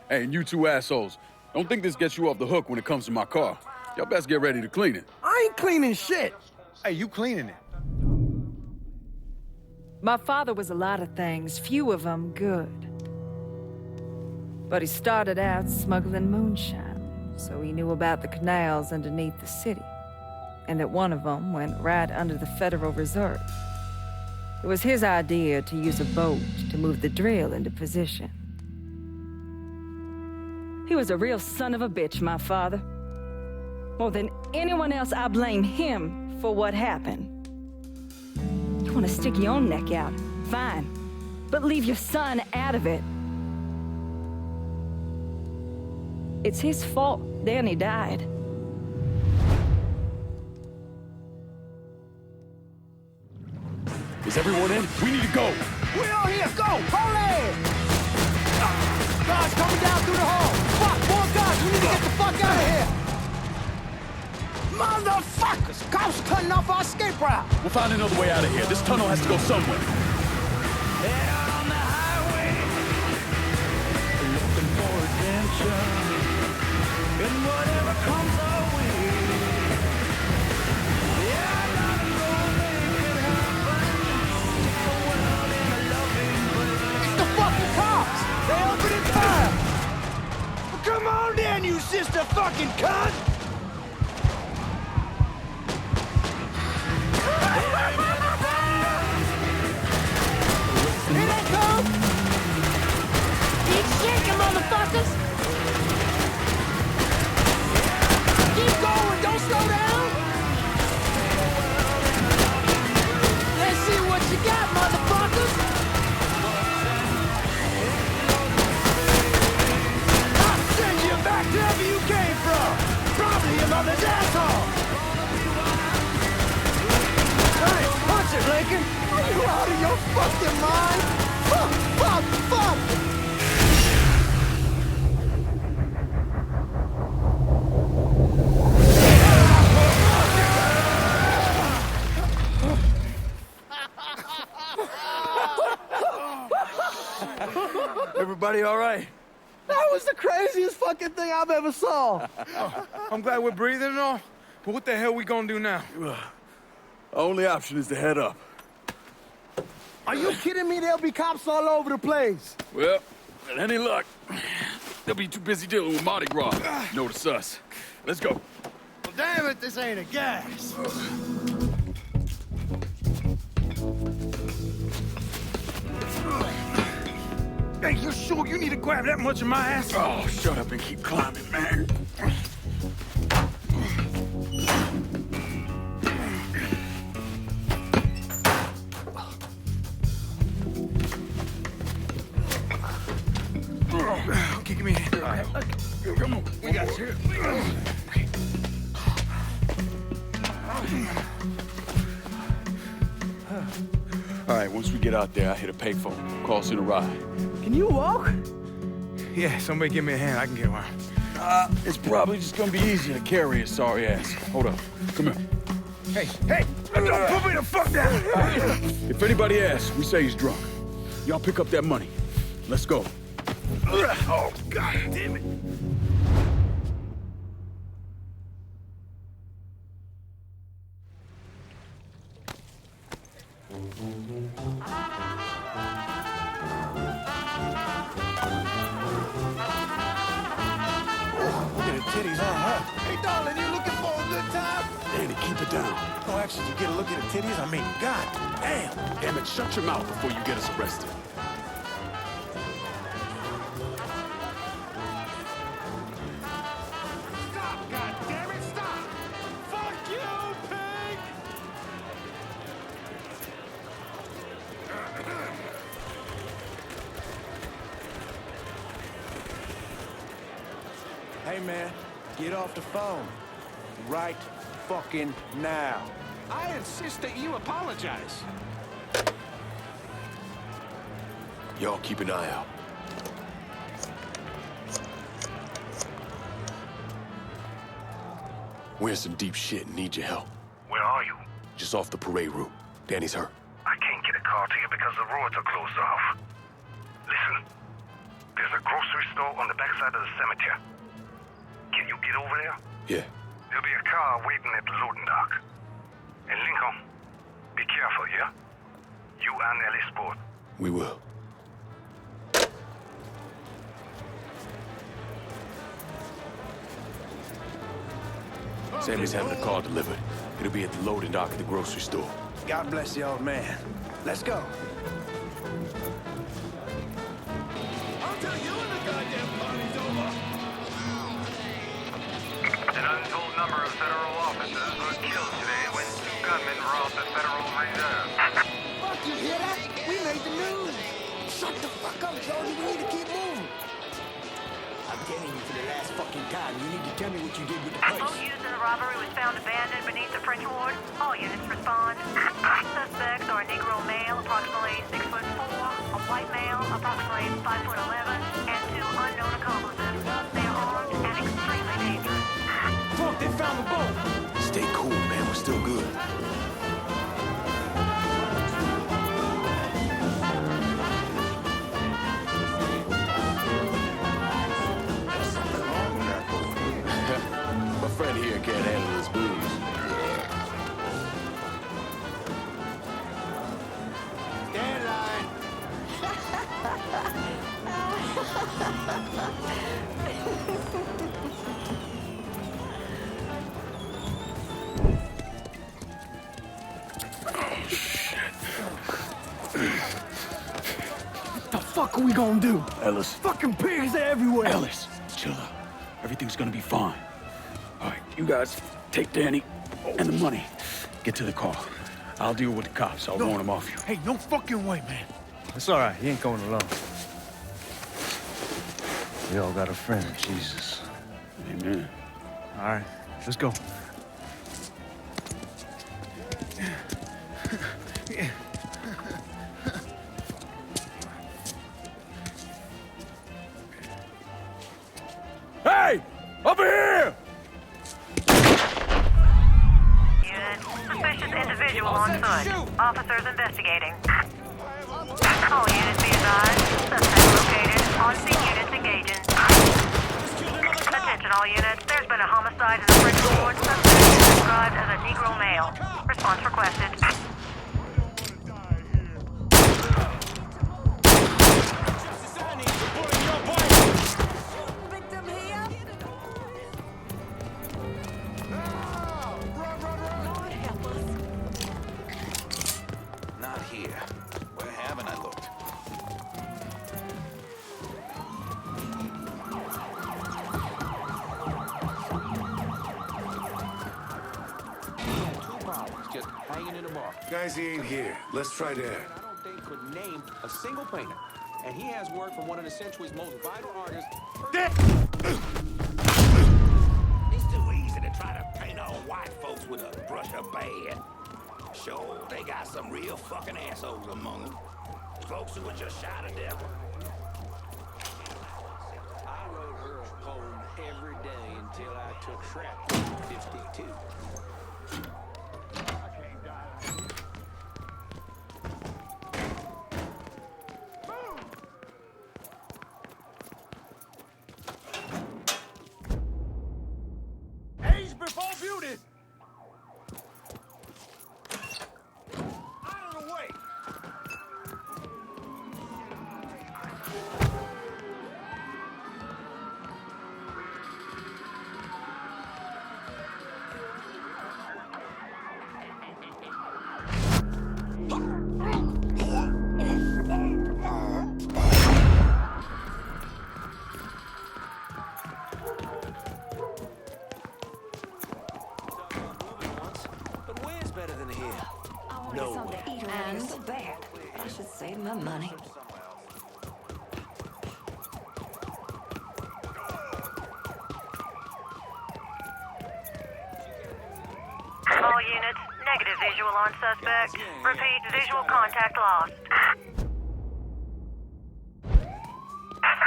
Hey, and you two assholes, don't think this gets you off the hook when it comes to my car. Y'all best get ready to clean it. I ain't cleaning shit. Hey, you cleaning it. My father was a lot of things, few of them good. But he started out smuggling moonshine, so he knew about the canals underneath the city, and that one of them went right under the Federal Reserve. It was his idea to use a boat to move the drill into position. He was a real son of a bitch, my father. More than anyone else, I blame him for what happened. You want to stick your own neck out? Fine. But leave your son out of it. It's his fault Danny died. Is everyone in? We need to go. We all here. Go. Hold it. Guards coming down through the hall. Fuck, more guards. We need to get the fuck out of here. Motherfuckers! Cops cutting off our escape route! We'll find another way out of here. This tunnel has to go somewhere. Out on the highway, looking for adventure, and whatever comes our way. Yeah, I gotta go make it happen. The world in a loving place. It's the fucking cops! They opened fire! Well, come on then, you sister fucking cunt! Here they come! Keep shaking, motherfuckers! Keep going, don't slow down! Let's see what you got, motherfuckers! I'll send you back to wherever you came from! Probably your mother's asshole! Hey, punch it, Lincoln! Are you out of your fucking mind? Fuck, fuck, fuck! Everybody all right? That was the craziest fucking thing I've ever saw. I'm glad we're breathing and all, but what the hell we gonna do now? Only option is to head up. Are you kidding me? There'll be cops all over the place. Well, with any luck, they'll be too busy dealing with Mardi Gras. Notice us. Let's go. Well, damn it, this ain't a gas. Hey, you sure you need to grab that much of my ass? Oh, shut up and keep climbing, man. Okay, give me a hand. Come on, we got you. All right, once we get out there, I hit a payphone. Call us in a ride. Can you walk? Yeah, somebody give me a hand. I can get around. It's probably just gonna be easier to carry his sorry ass. Hold up. Come here. Hey, don't put me the fuck down! If anybody asks, we say he's drunk. Y'all pick up that money. Let's go. Oh, God damn it. Look at the titties, huh? Hey, darling, you looking for a good time? Danny, keep it down. No, actually, you get a look at the titties? I mean, God damn. Damn it, shut your mouth before you get us arrested. Stop, God damn it, stop! Fuck you, pig! Hey, man, get off the phone. Right fucking now. I insist that you apologize. Y'all keep an eye out. We're in some deep shit and need your help. Where are you? Just off the parade route. Danny's hurt. I can't get a car to you because the roads are closed off. Listen, there's a grocery store on the backside of the cemetery. Can you get over there? Yeah. There'll be a car waiting at the loading dock. And Lincoln, be careful, yeah? You and Ellie Sport. We will. Sammy's having a car delivered. It'll be at the loading dock at the grocery store. God bless the old man. Let's go. I'll tell you when the goddamn party's over. An untold number of federal officers were killed today when 2 gunmen robbed the Federal Reserve. Fuck, you hear that? We made the news. Shut the fuck up, Jody. We need to keep moving. I'm getting you for the last fucking time. You need to tell me what you did with the A boat place. used in the robbery was found abandoned beneath the French Ward. All units respond. Suspects are a Negro male, approximately 6'4", a white male, approximately 5'11", and 2 unknown accomplices. They are armed and extremely dangerous. Fuck, they found the boat! Stay cool, man. We're still good. My friend here can't handle his booze. Stand line. What the fuck are we gonna do? Ellis. Fucking pigs are everywhere. Ellis, chill out. Everything's gonna be fine. All right, you guys take Danny and the money. Get to the car. I'll deal with the cops. I'll warn them off you. Hey, no fucking way, man. It's all right. He ain't going alone. We all got a friend, Jesus. Amen. All right, let's go. Hey! Over here! Unit, suspicious individual on foot. Officers investigating. All units be advised. Suspect located. On-scene units engaging. Attention all units. There's been a homicide in the French Ward. Suspect is described as a Negro male. Response requested. Not here. Where haven't I looked? painting tomorrow. Guys, he ain't here. Let's try there. I don't think could name a single painter. And he has work from one of the century's most vital artists. It's too easy to try to paint all white folks with a brush of bad. Sure, they got some real fucking assholes among them. Folks who are just shy to death. I wrote her a poem every day until I took shrapnel at 52. Age before beauty! Out of the way! But where's better than here? I wanted something to eat around here so bad. I should save my money. All units, negative visual on suspect. Repeat, visual contact lost.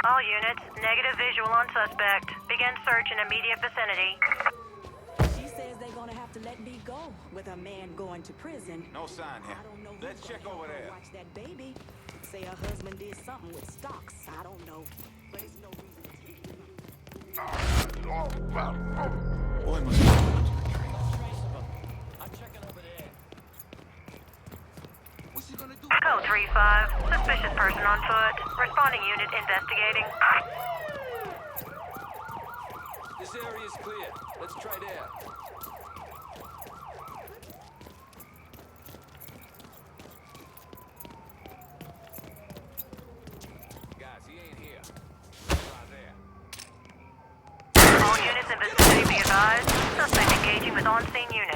All units, negative visual on suspect. Begin search in immediate vicinity. She says they're gonna have to let me go with a man going to prison. No sign here. Let's check over there. Watch that baby. Say her husband did something with stocks. I don't know. But it's no reason to take him. Boy, must be Code 3-5. Suspicious person on foot. Responding unit investigating. This area is clear. Let's try there. Guys, he ain't here. Try there. All units in vicinity be advised. Suspect engaging with on-scene units.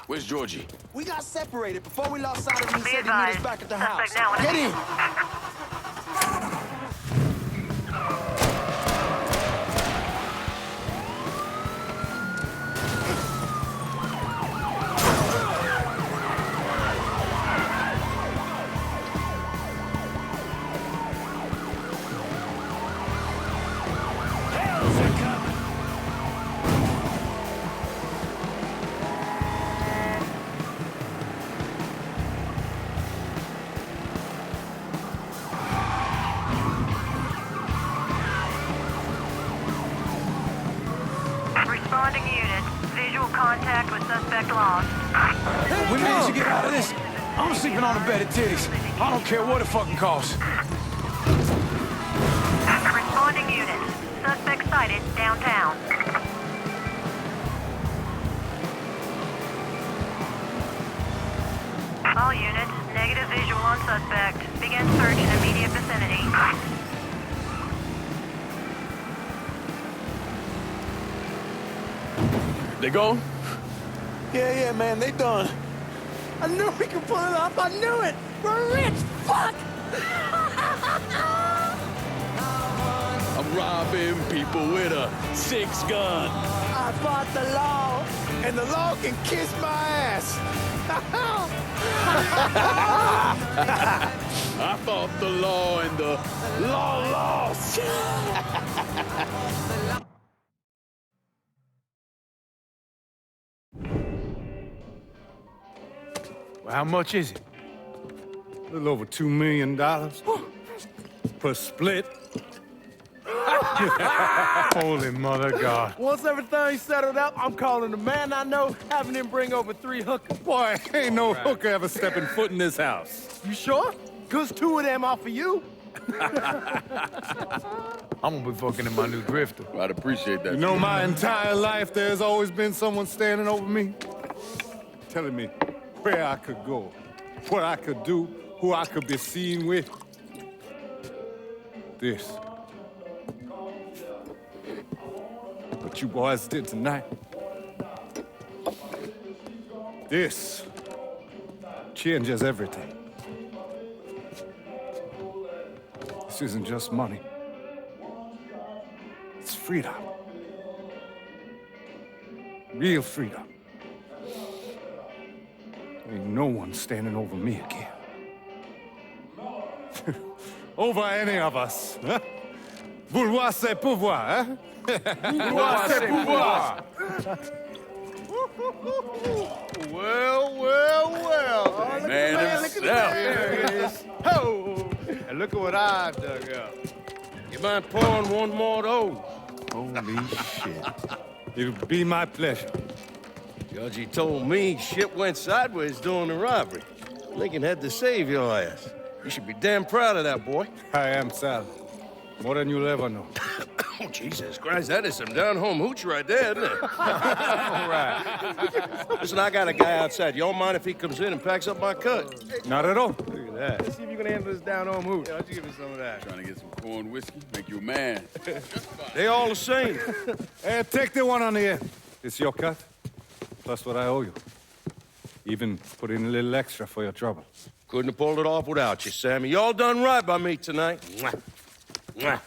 Where's Georgie? We got separated before we lost sight of him. He Be said he'd meet us advised. back at the Suspect house. now in Get in! Responding unit. Visual contact with suspect lost. We managed to get out of this. I'm sleeping on a bed of titties. I don't care what it fucking costs. Responding unit. Suspect sighted downtown. All units, negative visual on suspect. Begin search in immediate vicinity. They gone? Yeah, man, they done. I knew we could pull it off. I knew it. We're rich. Fuck. I'm robbing people with a 6-gun. I fought the law, and the law can kiss my ass. I fought the law and the law lost. Well, how much is it? A little over $2 million per split. Holy mother God. Once everything's settled up, I'm calling the man I know, having him bring over 3 hookers. Boy, ain't no hooker ever stepping foot in this house. You sure? 'Cause 2 of them are for you. I'm gonna be fucking in my new drifter. I'd appreciate that. You know, my entire life, there's always been someone standing over me, telling me where I could go, what I could do, who I could be seen with. This. What you boys did tonight, This changes everything. This isn't just money. It's freedom. Real freedom. Ain't no one standing over me again. Over any of us, huh? Vouloir c'est pouvoir, hein? Vouloir c'est pouvoir. Well. Man himself. There it is. Oh, and look at what I dug up. You mind pouring one more of those? Holy shit. It'll be my pleasure. Judge, told me shit went sideways during the robbery. Lincoln had to save your ass. You should be damn proud of that, boy. I am, Sal. More than you'll ever know. Oh, Jesus Christ, that is some down-home hooch right there, isn't it? All right. Listen, I got a guy outside. You don't mind if he comes in and packs up my cut? Not at all. Look at that. Let's see if you can handle this down-home hoot. Yeah, why don't you give me some of that? Trying to get some corn whiskey, make you a man. They all the same. Hey, take the one on the end. It's your cut, plus what I owe you. Even put in a little extra for your trouble. Couldn't have pulled it off without you, Sammy. You all done right by me tonight. Mwah. Mwah.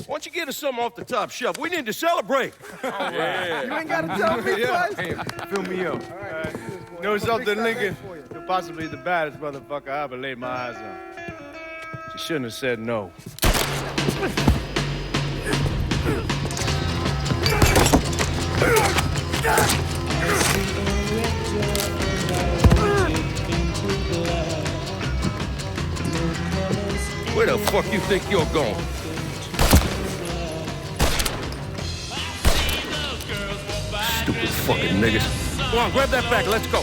Why don't you get us something off the top shelf? We need to celebrate. Yeah. You ain't gotta tell me twice. Hey, fill me up. All right. Know something, Lincoln? You're possibly the baddest motherfucker I ever laid my eyes on. She shouldn't have said no. Where the fuck you think you're going? Stupid fucking niggas. Come on, grab that bag. Let's go.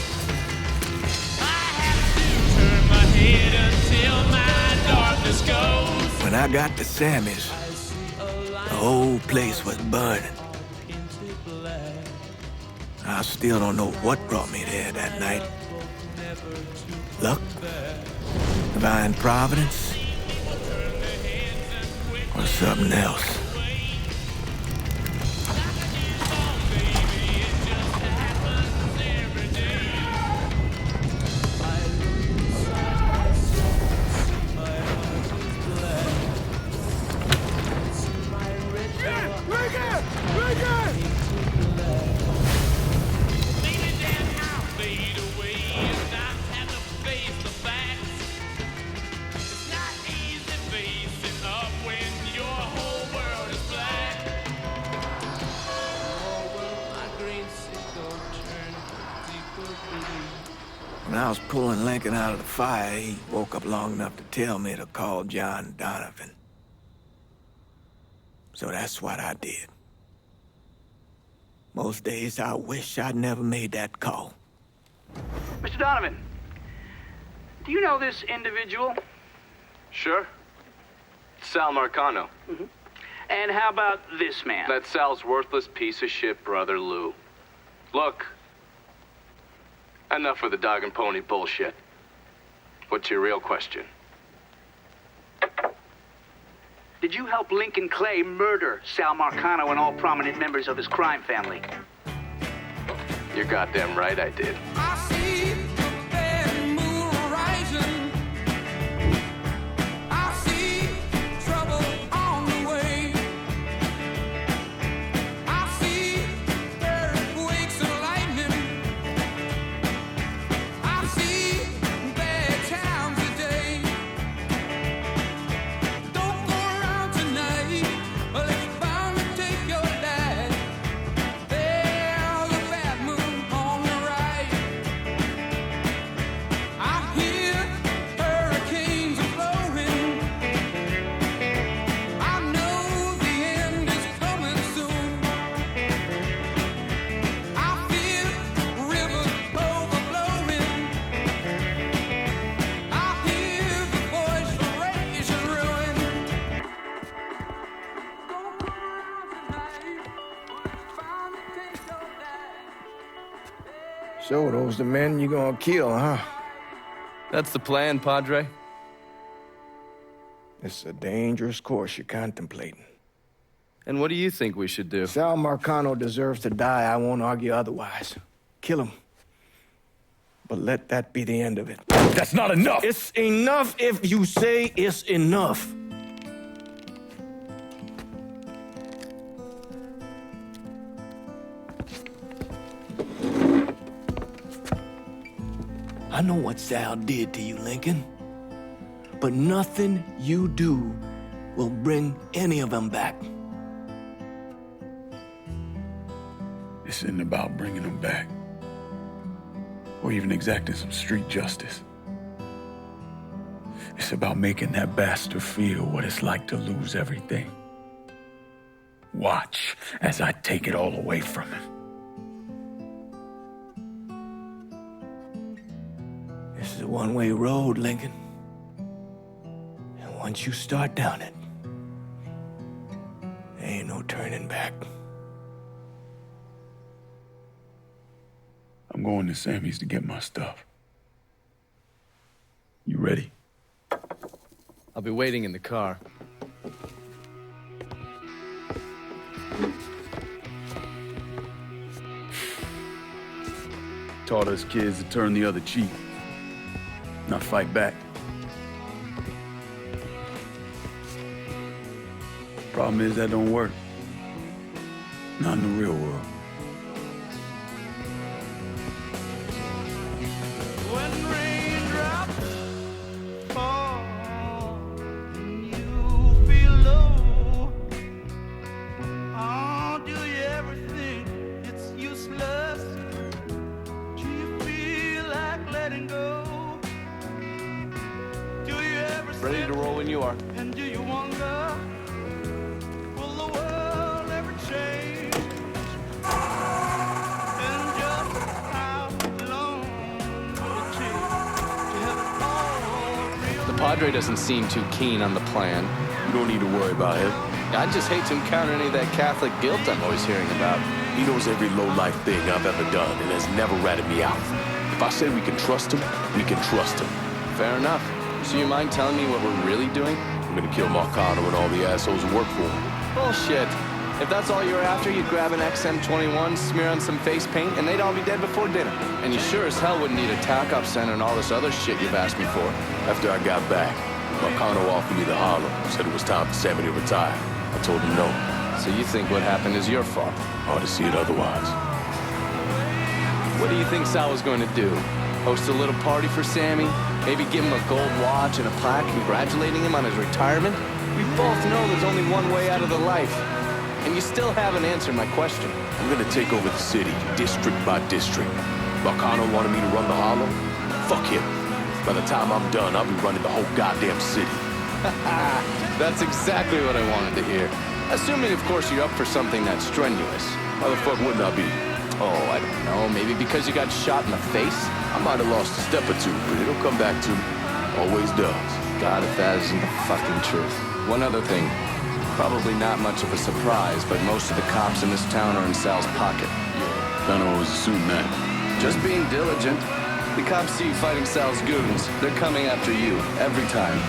When I got to Sammy's, the whole place was burning. I still don't know what brought me there that night. Luck? Divine providence? Or something else? When I was pulling Lincoln out of the fire, he woke up long enough to tell me to call John Donovan. So that's what I did. Most days I wish I'd never made that call. Mr. Donovan, do you know this individual? Sure. Sal Marcano. Mm-hmm. And how about this man? That's Sal's worthless piece of shit brother, Lou. Look, enough with the dog and pony bullshit. What's your real question? Did you help Lincoln Clay murder Sal Marcano and all prominent members of his crime family? You're goddamn right I did. So those the men you gonna kill, huh? That's the plan, Padre. It's a dangerous course you're contemplating. And what do you think we should do? Sal Marcano deserves to die. I won't argue otherwise. kill him. But let that be the end of it. That's not enough! It's enough if you say it's enough. I know what Sal did to you, Lincoln. But nothing you do will bring any of them back. This isn't about bringing them back. Or even exacting some street justice. It's about making that bastard feel what it's like to lose everything. Watch as I take it all away from him. This is a one-way road, Lincoln. And once you start down it, there ain't no turning back. I'm going to Sammy's to get my stuff. You ready? I'll be waiting in the car. Taught us kids to turn the other cheek, not fight back. Problem is that don't work. Not in the real world. Ready to roll when you are. And do you wonder, will the world ever change? And just how long will it take to have it all The Padre doesn't seem too keen on the plan. You don't need to worry about him. I just hate to encounter any of that Catholic guilt I'm always hearing about. He knows every low-life thing I've ever done and has never ratted me out. If I say we can trust him, we can trust him. Fair enough. So you mind telling me what we're really doing? I'm gonna kill Marcano and all the assholes who work for him. Bullshit. If that's all you're after, you'd grab an XM21, smear on some face paint, and they'd all be dead before dinner. And you sure as hell wouldn't need a TACOP center and all this other shit you've asked me for. After I got back, Marcano offered me the hollow, said it was time for Sammy to retire. I told him no. So you think what happened is your fault? Hard to see it otherwise. What do you think Sal was going to do? Host a little party for Sammy? Maybe give him a gold watch and a plaque congratulating him on his retirement? We both know there's only one way out of the life. And you still haven't answered my question. I'm gonna take over the city, district by district. Marcano wanted me to run the hollow? Fuck him. By the time I'm done, I'll be running the whole goddamn city. That's exactly what I wanted to hear. Assuming, of course, you're up for something that's strenuous. How the fuck wouldn't I be? Oh, I don't know. Maybe because you got shot in the face? I might have lost a step or two, but it'll come back to me. Always does. God, if that isn't the fucking truth. One other thing. Probably not much of a surprise, but most of the cops in this town are in Sal's pocket. Kinda always assumed that. Just being diligent. The cops see you fighting Sal's goons. They're coming after you, every time.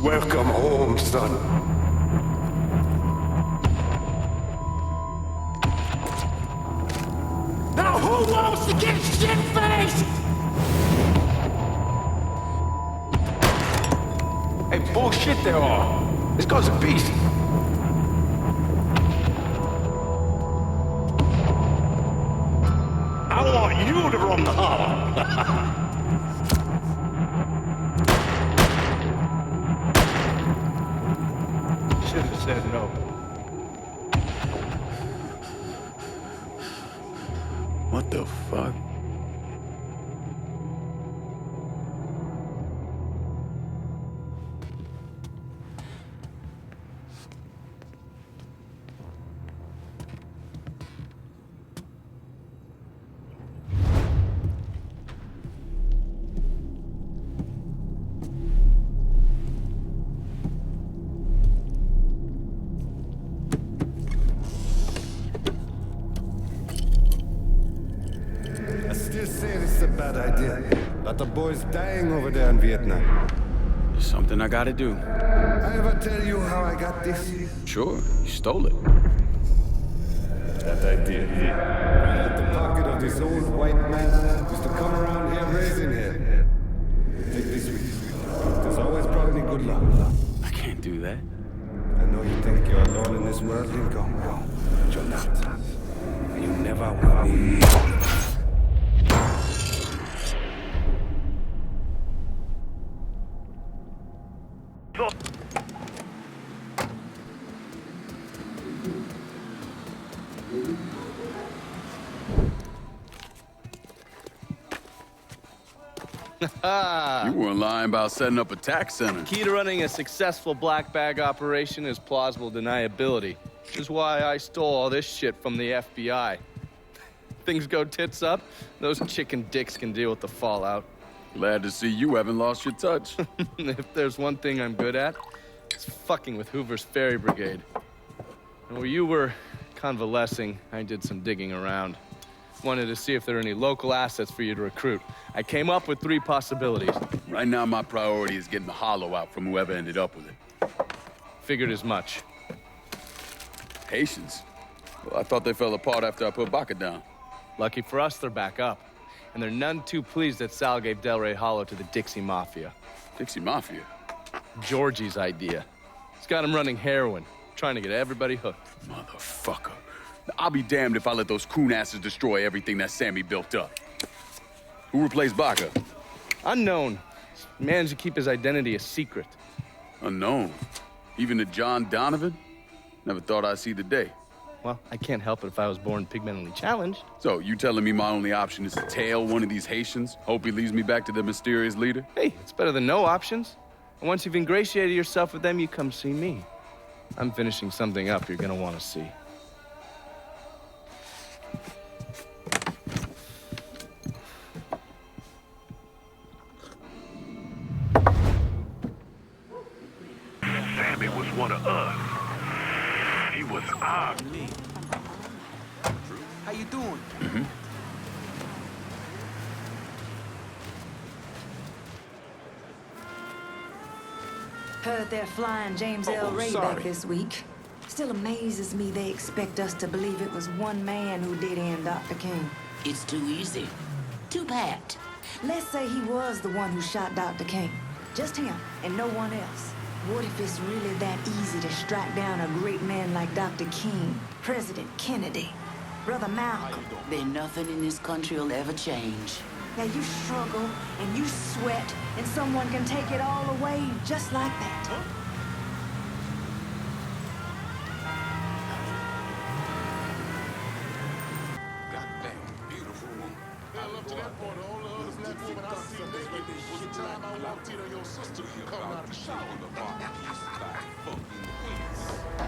Welcome home, son. Now who wants to get shit-faced? Hey, bullshit they are. This guy's a beast. I want you to run the hollow. Should have said no. What the fuck? Got the boys dying over there in Vietnam. It's something I gotta do. I ever tell you how I got this? Sure, you stole it. That I did. At the pocket of this old white man used to come around here raising hell. Take this with you. It's always brought me good luck. I can't do that. I know you think you're alone in this world, Lincoln. But you're not. You never will be. You weren't lying about setting up a tax center. Key to running a successful black bag operation is plausible deniability, which is why I stole all this shit from the FBI. Things go tits up, those chicken dicks can deal with the fallout. Glad to see you haven't lost your touch. If there's one thing I'm good at, it's fucking with Hoover's Ferry Brigade. And while you were convalescing, I did some digging around. Wanted to see if there are any local assets for you to recruit. I came up with 3 possibilities. Right now, my priority is getting the hollow out from whoever ended up with it. Figured as much. Haitians? Well, I thought they fell apart after I put Baca down. Lucky for us, they're back up. And they're none too pleased that Sal gave Delray Hollow to the Dixie Mafia. Dixie Mafia? Georgie's idea. He's got him running heroin, trying to get everybody hooked. Motherfucker. I'll be damned if I let those coon asses destroy everything that Sammy built up. Who replaced Baca? Unknown. Managed to keep his identity a secret. Unknown? Even to John Donovan? Never thought I'd see the day. Well, I can't help it if I was born pigmentally challenged. So, you telling me my only option is to tail one of these Haitians? Hope he leads me back to the mysterious leader? Hey, it's better than no options. And once you've ingratiated yourself with them, you come see me. I'm finishing something up you're gonna want to see. Sammy was one of us. He was our... How you doing? Heard they're flying James L. Ray back this week. Still amazes me they expect us to believe it was one man who did end Dr. King. It's too easy. Too bad. Let's say he was the one who shot Dr. King. Just him and no one else. What if it's really that easy to strike down a great man like Dr. King, President Kennedy, Brother Malcolm? Then nothing in this country will ever change. Now you struggle and you sweat and someone can take it all away just like that. Goddamn beautiful woman. I love to that point. All the other black women I see naked was the time I walked in on your sister coming out of the shower.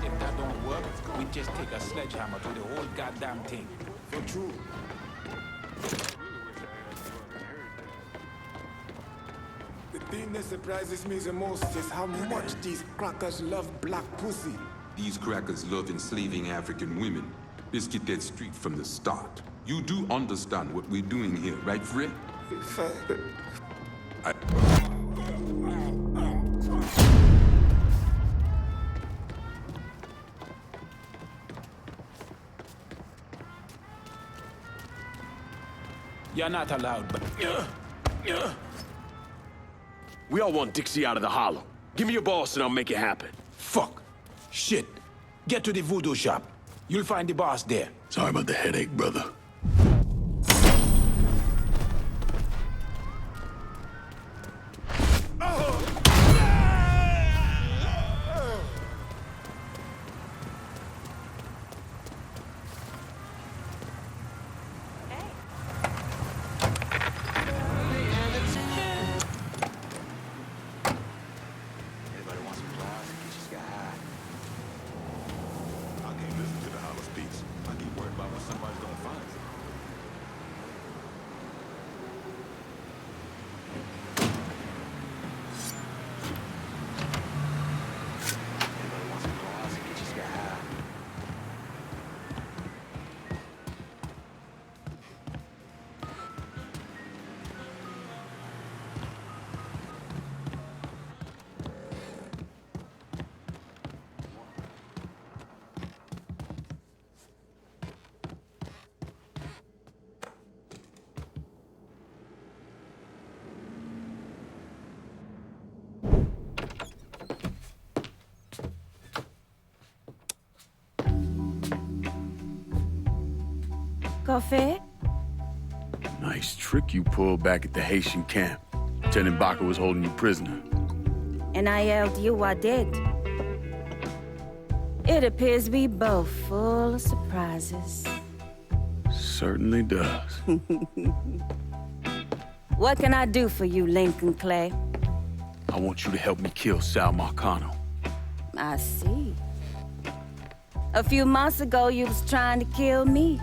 If that don't work, we just take a sledgehammer to the whole goddamn thing. For true. The thing that surprises me the most is how much these crackers love black pussy. These crackers love enslaving African women. Let's get that straight from the start. You do understand what we're doing here, right, Fred? You're not allowed, but... We all want Dixie out of the hollow. Give me your boss and I'll make it happen. Fuck. Shit. Get to the voodoo shop. You'll find the boss there. Sorry about the headache, brother. I can't listen to the hollow speaks. I get worried about what somebody's gonna find. Parfait? Nice trick you pulled back at the Haitian camp. Lieutenant Baca was holding you prisoner. And I yelled, you are dead. It appears we both full of surprises. Certainly does. What can I do for you, Lincoln Clay? I want you to help me kill Sal Marcano. I see. A few months ago, you was trying to kill me.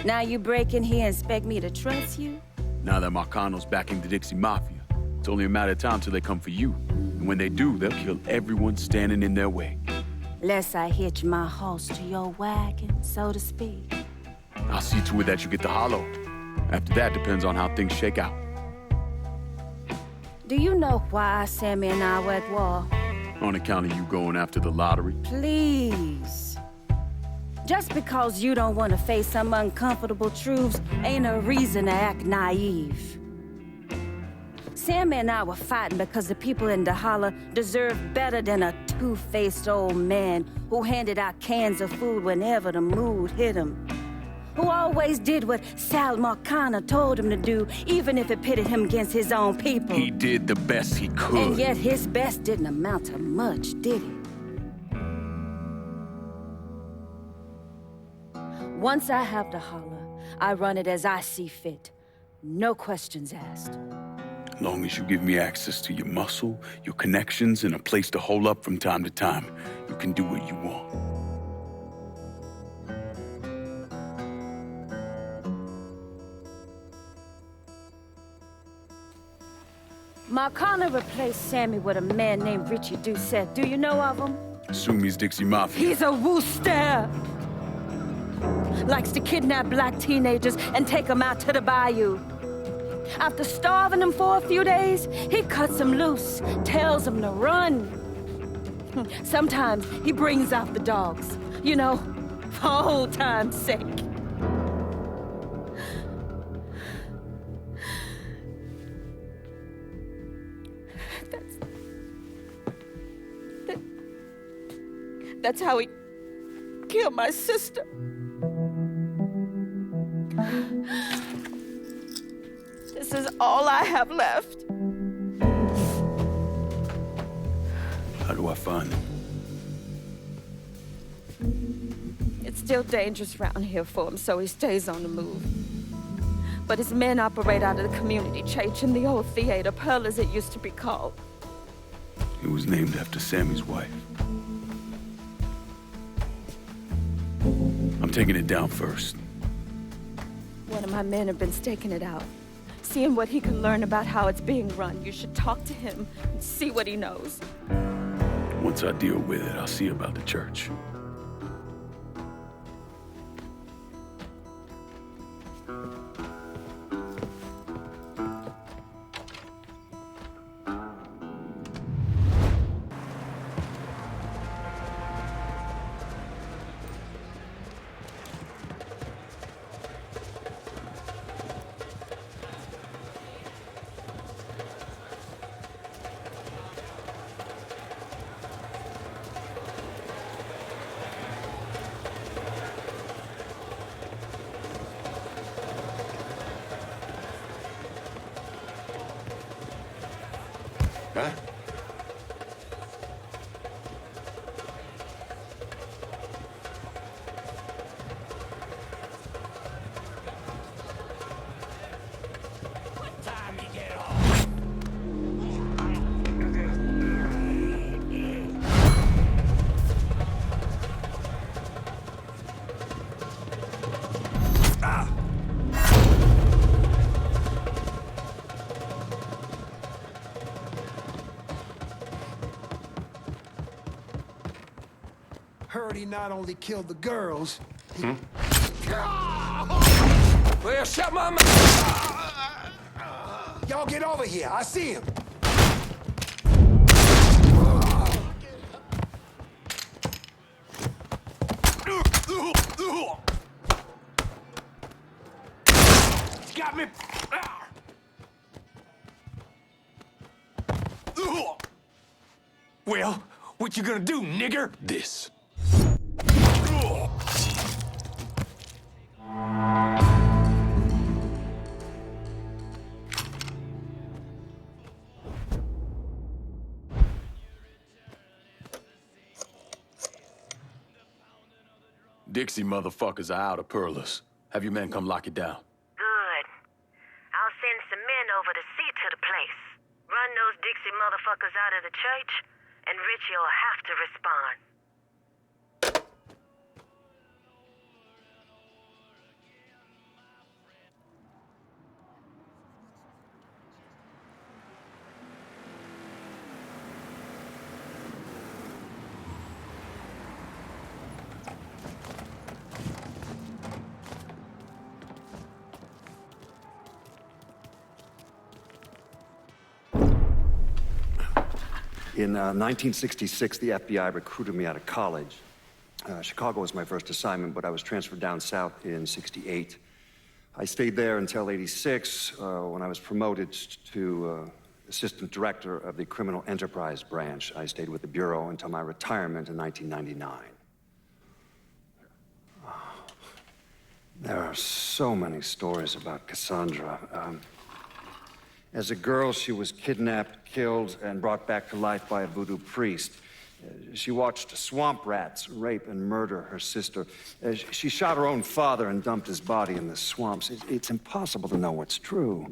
Now you break in here and expect me to trust you? Now that Marcano's backing the Dixie Mafia, it's only a matter of time till they come for you. And when they do, they'll kill everyone standing in their way. Lest I hitch my horse to your wagon, so to speak. I'll see to it that you get the hollow. After that, depends on how things shake out. Do you know why Sammy and I were at war? On account of you going after the lottery? Please. Just because you don't want to face some uncomfortable truths ain't a reason to act naive. Sammy and I were fighting because the people in the holler deserved better than a two-faced old man who handed out cans of food whenever the mood hit him. Who always did what Sal Marcano told him to do, even if it pitted him against his own people. He did the best he could. And yet his best didn't amount to much, did it? Once I have the holler, I run it as I see fit. No questions asked. As long as you give me access to your muscle, your connections, and a place to hole up from time to time, you can do what you want. Marcano replaced Sammy with a man named Richie Doucette. Do you know of him? Assume he's Dixie Mafia. He's a wooster! Likes to kidnap black teenagers and take them out to the bayou. After starving them for a few days, he cuts them loose, tells them to run. Sometimes he brings out the dogs, you know, for old time's sake. That's how he killed my sister. This is all I have left. How do I find him? It's still dangerous around here for him, so he stays on the move. But his men operate out of the community church in the old theater, Pearl as it used to be called. It was named after Sammy's wife. I'm taking it down first. One of my men have been staking it out. Seeing what he can learn about how it's being run. You should talk to him and see what he knows. Once I deal with it, I'll see about the church. Huh? What time you get off? Heard he not only killed the girls, he... Well, shut my mouth! Y'all get over here. I see him. He's got me. Well, what you gonna do, nigger? This. Dixie motherfuckers are out of Perlis. Have your men come lock it down. Good. I'll send some men over to see to the place. Run those Dixie motherfuckers out of the church, and Richie'll have to respond. In 1966, the FBI recruited me out of college. Chicago was my first assignment, but I was transferred down south in '68. I stayed there until '86, when I was promoted to assistant director of the Criminal Enterprise Branch. I stayed with the Bureau until my retirement in 1999. There are so many stories about Cassandra. As a girl, she was kidnapped, killed, and brought back to life by a voodoo priest. She watched swamp rats rape and murder her sister. She shot her own father and dumped his body in the swamps. It's impossible to know what's true.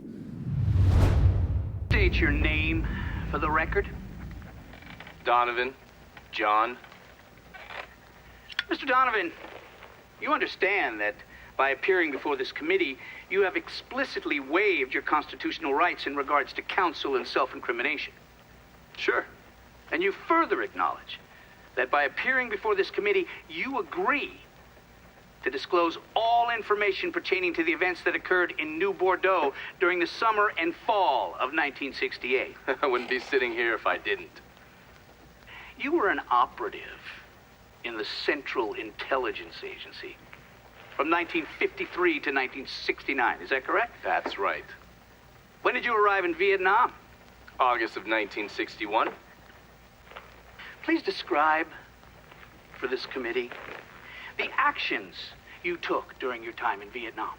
State your name for the record. Donovan. John. Mr. Donovan, you understand that by appearing before this committee, you have explicitly waived your constitutional rights in regards to counsel and self-incrimination. Sure. And you further acknowledge that by appearing before this committee, you agree to disclose all information pertaining to the events that occurred in New Bordeaux during the summer and fall of 1968. I wouldn't be sitting here if I didn't. You were an operative in the Central Intelligence Agency from 1953 to 1969, is that correct? That's right. When did you arrive in Vietnam? August of 1961. Please describe for this committee the actions you took during your time in Vietnam.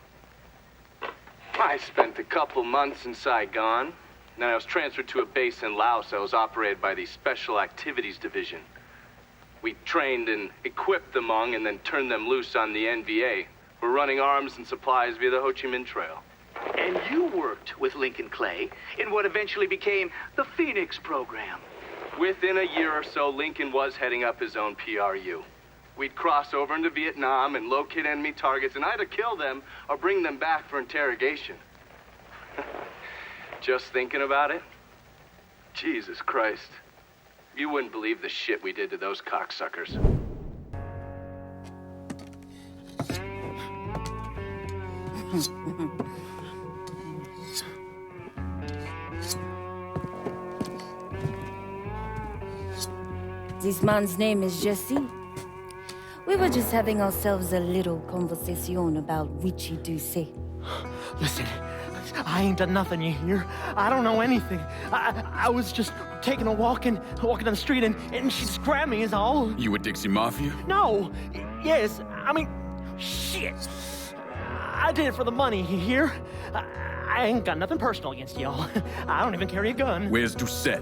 I spent a couple months in Saigon. Then I was transferred to a base in Laos that was operated by the Special Activities Division. We trained and equipped the Hmong and then turned them loose on the NVA. We're running arms and supplies via the Ho Chi Minh Trail. And you worked with Lincoln Clay in what eventually became the Phoenix program. Within a year or so, Lincoln was heading up his own PRU. We'd cross over into Vietnam and locate enemy targets and either kill them or bring them back for interrogation. Just thinking about it? Jesus Christ. You wouldn't believe the shit we did to those cocksuckers. This man's name is Jesse. We were just having ourselves a little conversation about Richie Doucet. Listen, I ain't done nothing, you hear? I don't know anything. I was just taking a walking down the street and she just grabbed me is all. You with Dixie Mafia? No. Yes, I mean, shit. I did it for the money, you hear? I ain't got nothing personal against y'all. I don't even carry a gun. Where's Doucet?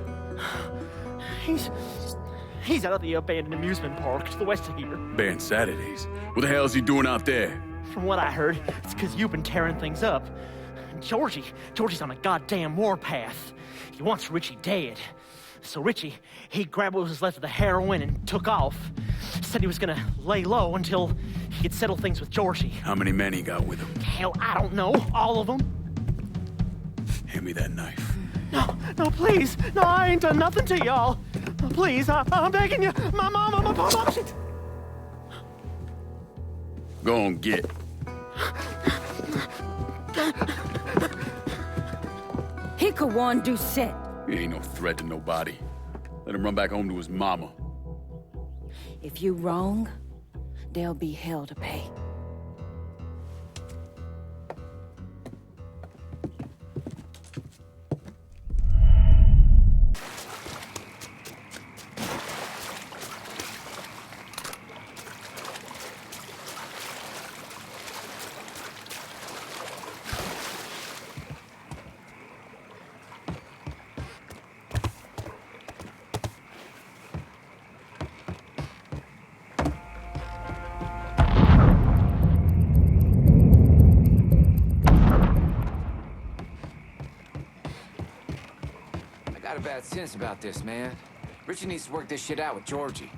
He's out at the abandoned amusement park to the west of here. Banned Saturdays. What the hell is he doing out there? From what I heard, it's because you've been tearing things up. Georgie's on a goddamn warpath. He wants Richie dead. So Richie, he grabbed what was left of the heroin and took off. Said he was gonna lay low until he could settle things with Georgie. How many men he got with him? Hell, I don't know. All of them. Hand me that knife. No, please. No, I ain't done nothing to y'all. Please, I'm begging you. My mom, shit. Go on, get. He could warn Doucet. He ain't no threat to nobody. Let him run back home to his mama. If you wrong, there'll be hell to pay. got a bad sense about this, man. Richie needs to work this shit out with Georgie.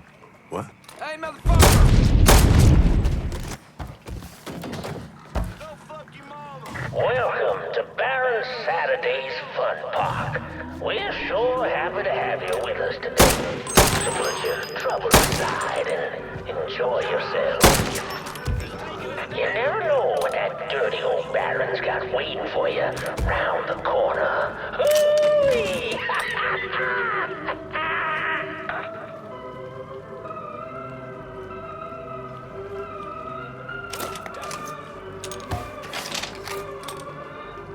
What? Hey, motherfucker! Welcome to Baron Saturday's Fun Park. We're sure happy to have you with us today. So put your troubles aside and enjoy yourself. You never know what that dirty old Baron's got waiting for you round the corner. Hooey!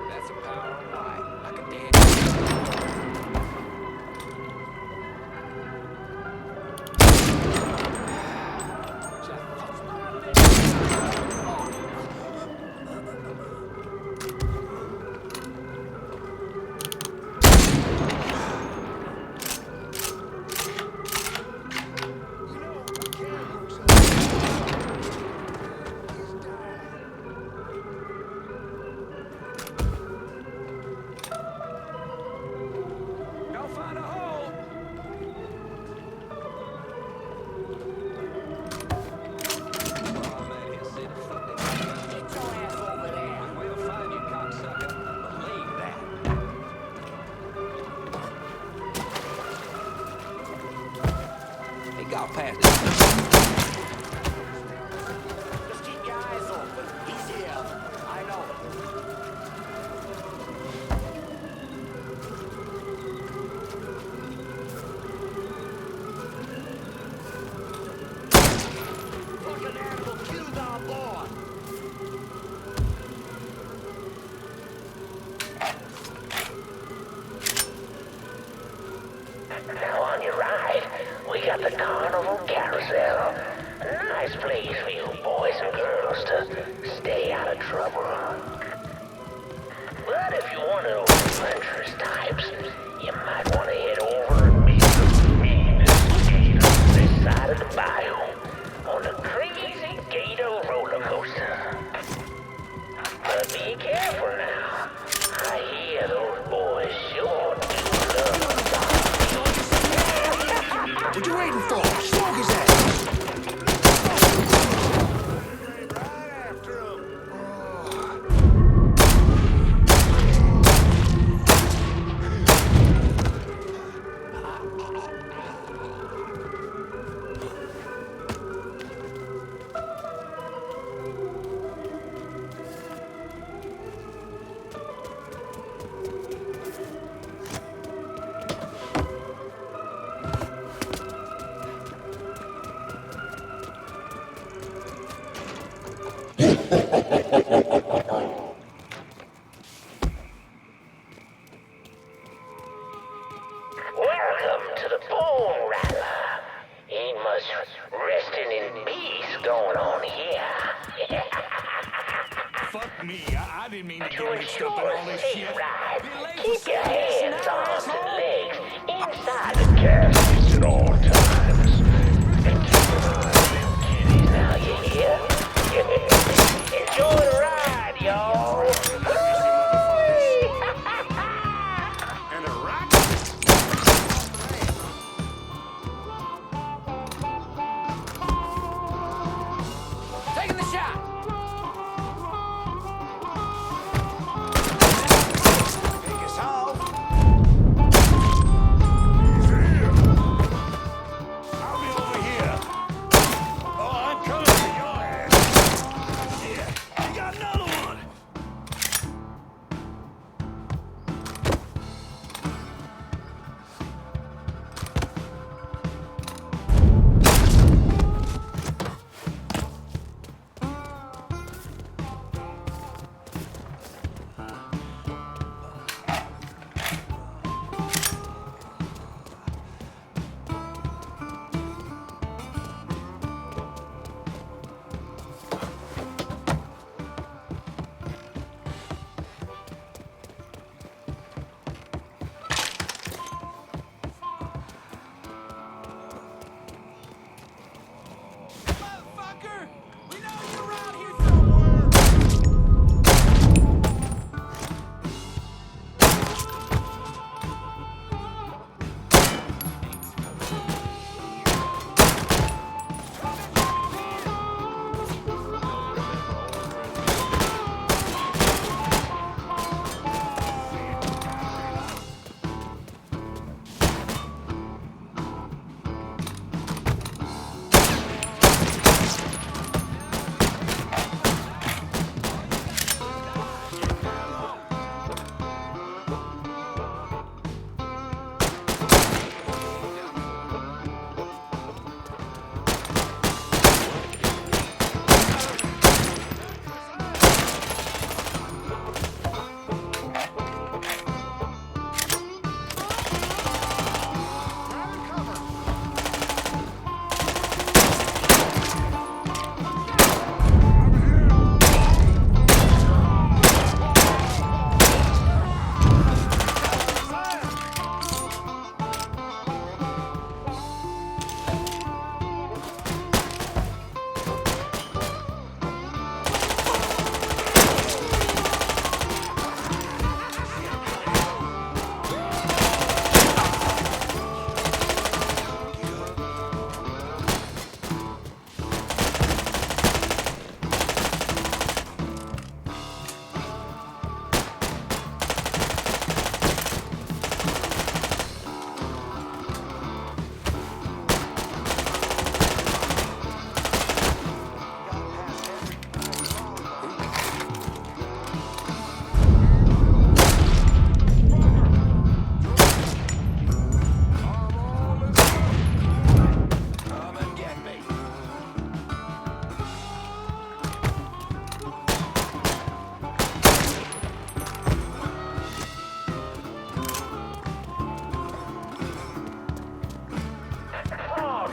That's a power of light. Like a damn... Go find a hole! They got past this. Just keep your eyes open. He's here. I know. Fucking animal killed our boy. Now on your right, we got the Carnival Carousel. A nice place for you boys and girls to stay out of trouble. But if you're one of those adventurous types, you might want to head over and meet the meanest gator on this side of the bayou on the Crazy Gator roller coaster. But be careful now. I hear those boys sure do love What you waiting for? Smoke his ass! Welcome to the Bone Rattler. Ain't much resting in peace going on here. Fuck me. I didn't mean to To get mixed up in ensure all a this safe shit. ride, keep your hands, arms, and legs inside the caskets at all times. And keep an eye on them kitties now, you hear? Enjoy the ride, y'all. And a rock? Taking the shot! Take us off. I'll be over here. Oh, I'm coming for your ass. Yeah, you got another one.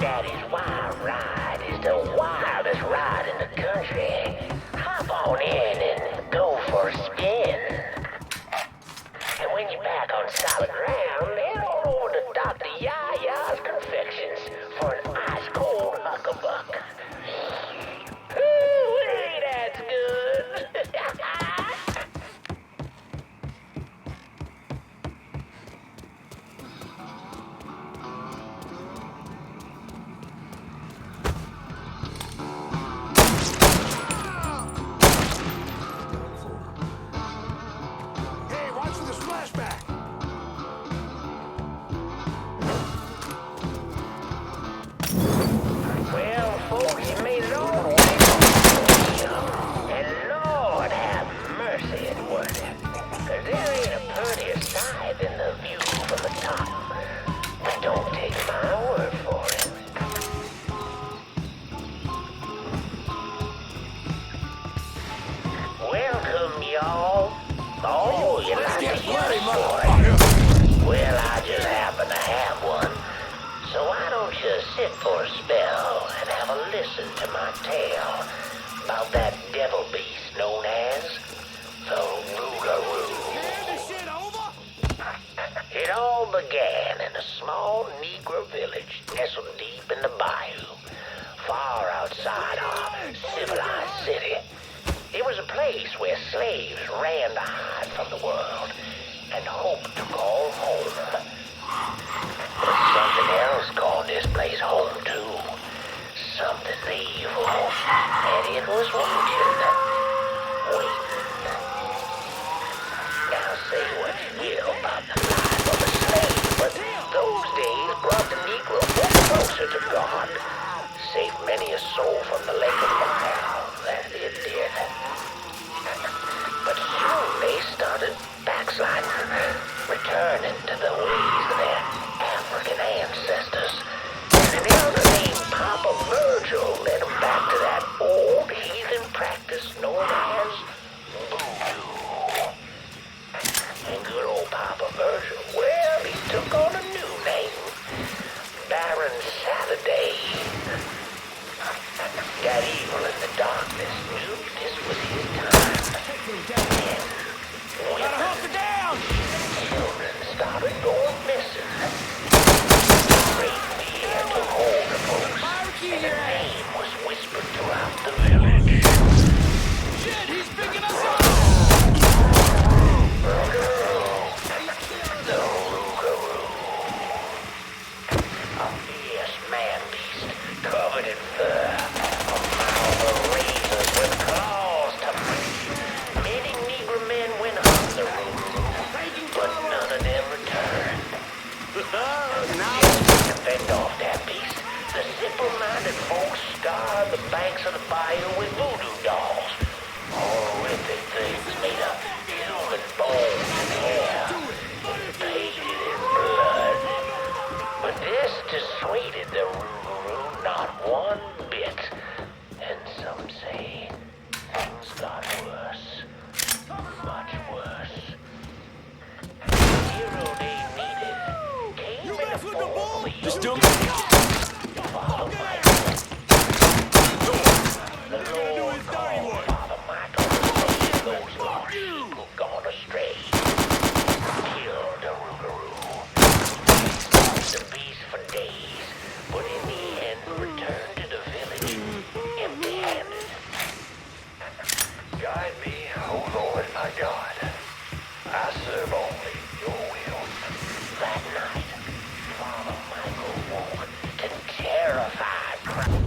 Daddy's Wild Ride is the wildest ride in the country. Hop on in and go for a spin. And when you're back on solid ground, head on over to Dr. Yaya's Confections for an ice-cold huckabuck. Ooh, that's good. Hey, watch for the splashback. Well, folks, you made it all the way from here. And Lord have mercy, it would. 'Cause there ain't a prettier sight than the view from the top. But don't take my word for it. Welcome, y'all. Oh, you like to hear a story? Well, I just happen to have one. So why don't you sit for a spell and have a listen to my tale about that devil beast known as the Rougarou. It all began in a small Negro village nestled deep in the bayou, far outside our civilized city. It was a place where slaves ran to hide from the world and hoped to call home. But something else called this place home too. Something evil. And it was watching. Waiting. Now say what you will about the life of a slave, but those days brought the Negro closer to God. Saved many a soul from the lake of fire. That it did. But soon they started backsliding, returning to the ways of their African ancestors. And an elder named Papa Virgil led them back to that old heathen practice known as voodoo. And good old Papa Virgil, well, he took on a new name, Baron Saturday. That evil in the darkness knew this was his time. And women, children started going missing. Great fear took hold of folks, and a name was whispered throughout the village. Shit, he's picking us up! The Rougarou. A fierce man-beast covered in fur, a mouth of razors with claws to match. Many Negro men went hunting the Rougarou, but none of them returned. Just to fend off that beast, the simple-minded folks scarred the banks of the bayou with voodoo dolls. Horrific things made of human bones and hair, painted in blood. But this dissuaded the Rougarou not one bit. And some say things got worse. Much worse. The hero they needed came in the form of a young Father Michael. The Lord called Father Michael to save those lost sheep who've gone astray. Killed the Rougarou. The beast for days, but in the end returned to the village empty-handed. Guide me, O Lord my God. I serve only your will. That night, Father Michael woke to terrified cries.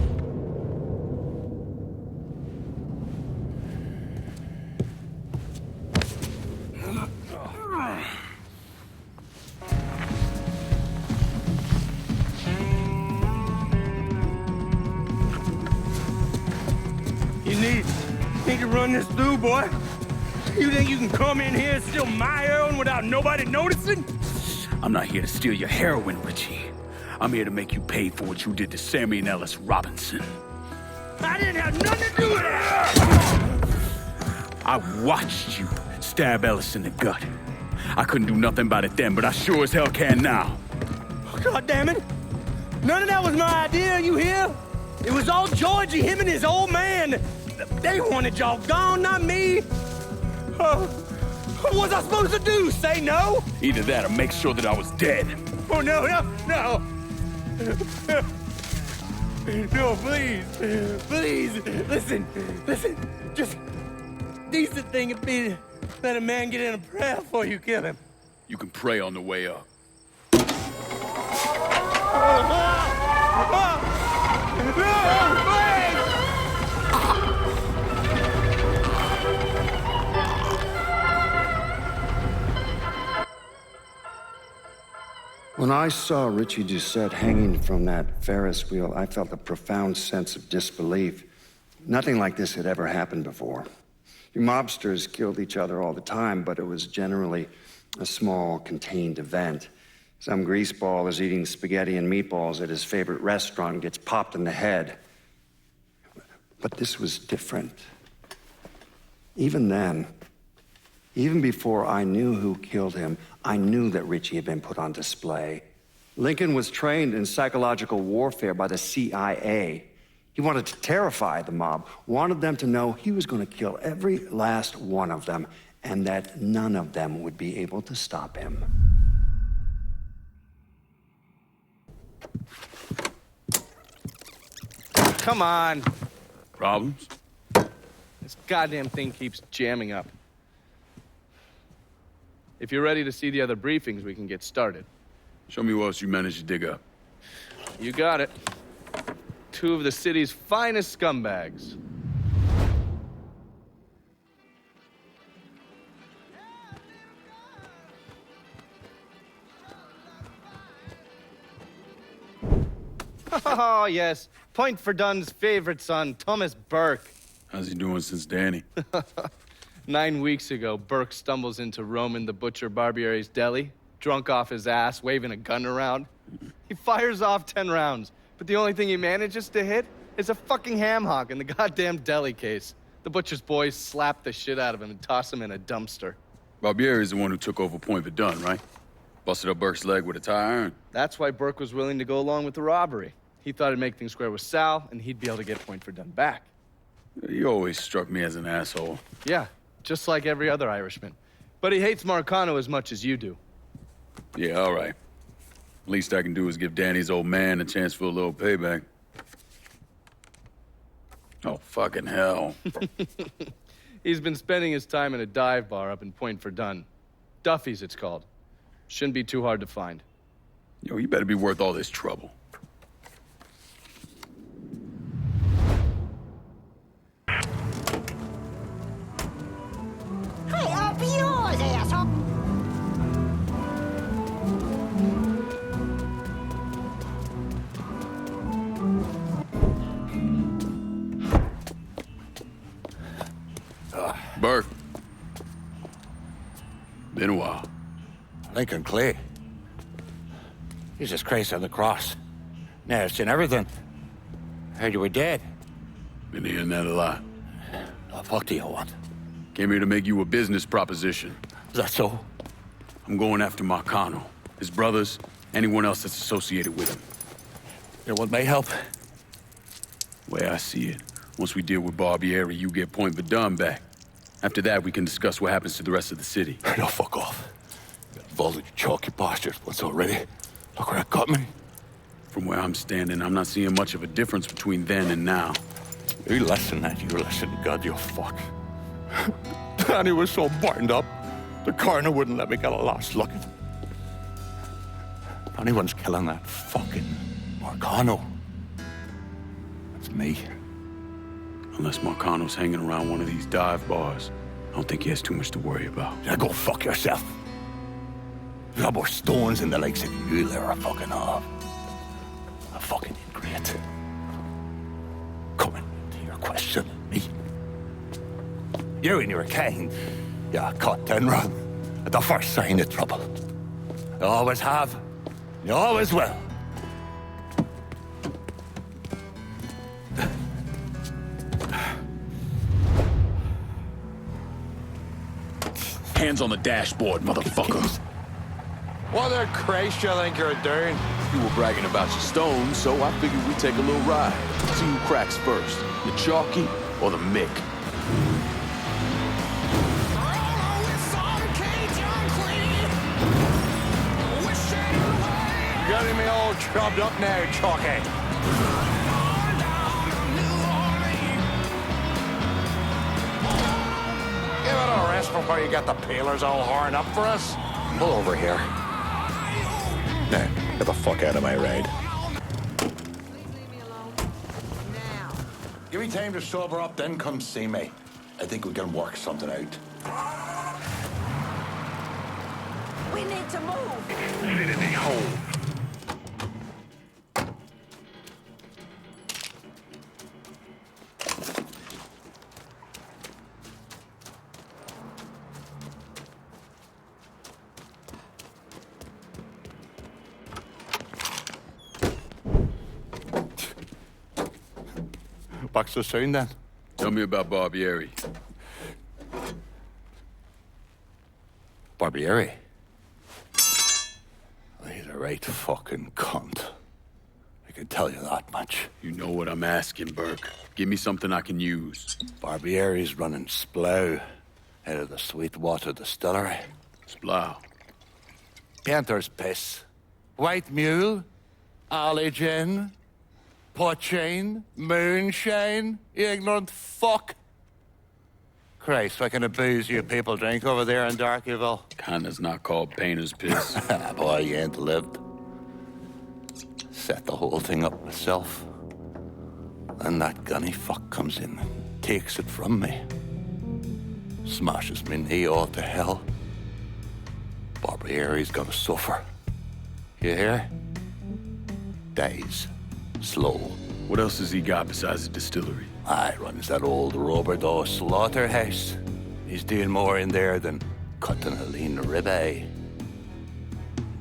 You need to run this through, boy. You think you can come in here and steal my heroin without nobody noticing? I'm not here to steal your heroin, Richie. I'm here to make you pay for what you did to Sammy and Ellis Robinson. I didn't have nothing to do with that! I watched you stab Ellis in the gut. I couldn't do nothing about it then, but I sure as hell can now. God damn it! None of that was my idea, you hear? It was all Georgie, him and his old man. They wanted y'all gone, not me. What was I supposed to do, say no? Either that or make sure that I was dead. Oh, no. No, please. Listen. Just decent thing would be to let a man get in a prayer before you kill him. You can pray on the way up. When I saw Richie Doucette hanging from that Ferris wheel, I felt a profound sense of disbelief. Nothing like this had ever happened before. You mobsters killed each other all the time, but it was generally a small, contained event. Some greaseball is eating spaghetti and meatballs at his favorite restaurant and gets popped in the head. But this was different. Even then, even before I knew who killed him, I knew that Richie had been put on display. Lincoln was trained in psychological warfare by the CIA. He wanted to terrify the mob, wanted them to know he was going to kill every last one of them, and that none of them would be able to stop him. Come on. Problems? This goddamn thing keeps jamming up. If you're ready to see the other briefings, we can get started. Show me what else you managed to dig up. You got it. 2 of the city's finest scumbags. Oh, yes. Point Verdun's favorite son, Thomas Burke. How's he doing since Danny? 9 weeks ago, Burke stumbles into Roman the Butcher Barbiere's deli, drunk off his ass, waving a gun around. He fires off 10 rounds, but the only thing he manages to hit is a fucking ham hock in the goddamn deli case. The butcher's boys slap the shit out of him and toss him in a dumpster. Barbiere's the one who took over Point Verdun, right? Busted up Burke's leg with a tire iron. That's why Burke was willing to go along with the robbery. He thought it'd make things square with Sal, and he'd be able to get Point Verdun back. You always struck me as an asshole. Yeah, just like every other Irishman. But he hates Marcano as much as you do. Yeah, all right. Least I can do is give Danny's old man a chance for a little payback. Oh, fucking hell. He's been spending his time in a dive bar up in Point Verdun. Duffy's, it's called. Shouldn't be too hard to find. Yo, you better be worth all this trouble. Hey, up yours, asshole! Burke. Been a while. Lincoln Clay. Jesus Christ on the cross. Now, seen everything. Heard you were dead. Been hearing that a lot. The fuck do you want? Came here to make you a business proposition. Is that so? I'm going after Marcano, his brothers, anyone else that's associated with him. You want my help? Way I see it, once we deal with Barbieri, you get Point Verdun back. After that, we can discuss what happens to the rest of the city. No, fuck off. Got involved in your chalky bastards once already. Look where that got me. From where I'm standing, I'm not seeing much of a difference between then and now. You listen, God, you fuck. Danny was so burned up, the coroner wouldn't let me get a last look at him. If anyone's killing that fucking Marcano, that's me. Unless Marcano's hanging around one of these dive bars, I don't think he has too much to worry about. Yeah, go fuck yourself. You got more stones in the lakes than you there are fucking off. A fucking ingrate. Coming to your question, me. You and your king, you caught 10 run at the first sign of trouble. You always have, you always will. Hands on the dashboard, motherfucker. What the Christ you think you're doing? You were bragging about your stones, so I figured we'd take a little ride. See who cracks first, the Chalky or the Mick. You got him all chopped up now, Chalky. Give it a rest before you get the peelers all horned up for us. Pull over here. Now, get the fuck out of my ride. Give me time to sober up, then come see me. I think we can work something out. We need to move. Sit in the hole. Back so soon, then? Tell me about Barbieri. Barbieri? He's a right fucking cunt. I can tell you that much. You know what I'm asking, Burke. Give me something I can use. Barbieri's running Splow out of the Sweetwater Distillery. Splow? Painter's piss. White mule. Alley gin. Poachine, moonshine, you ignorant fuck. Christ, what kind of booze you people drink over there in Darkyville? Kinda's not called painter's piss. Boy, you ain't lived. Set the whole thing up myself. Then that gunny fuck comes in and takes it from me. Smashes me knee all to hell. Barbieri's gonna suffer. You hear? Dies. Slow. What else has he got besides the distillery? Runs that old Robert O. slaughterhouse. He's doing more in there than cutting a lean ribeye.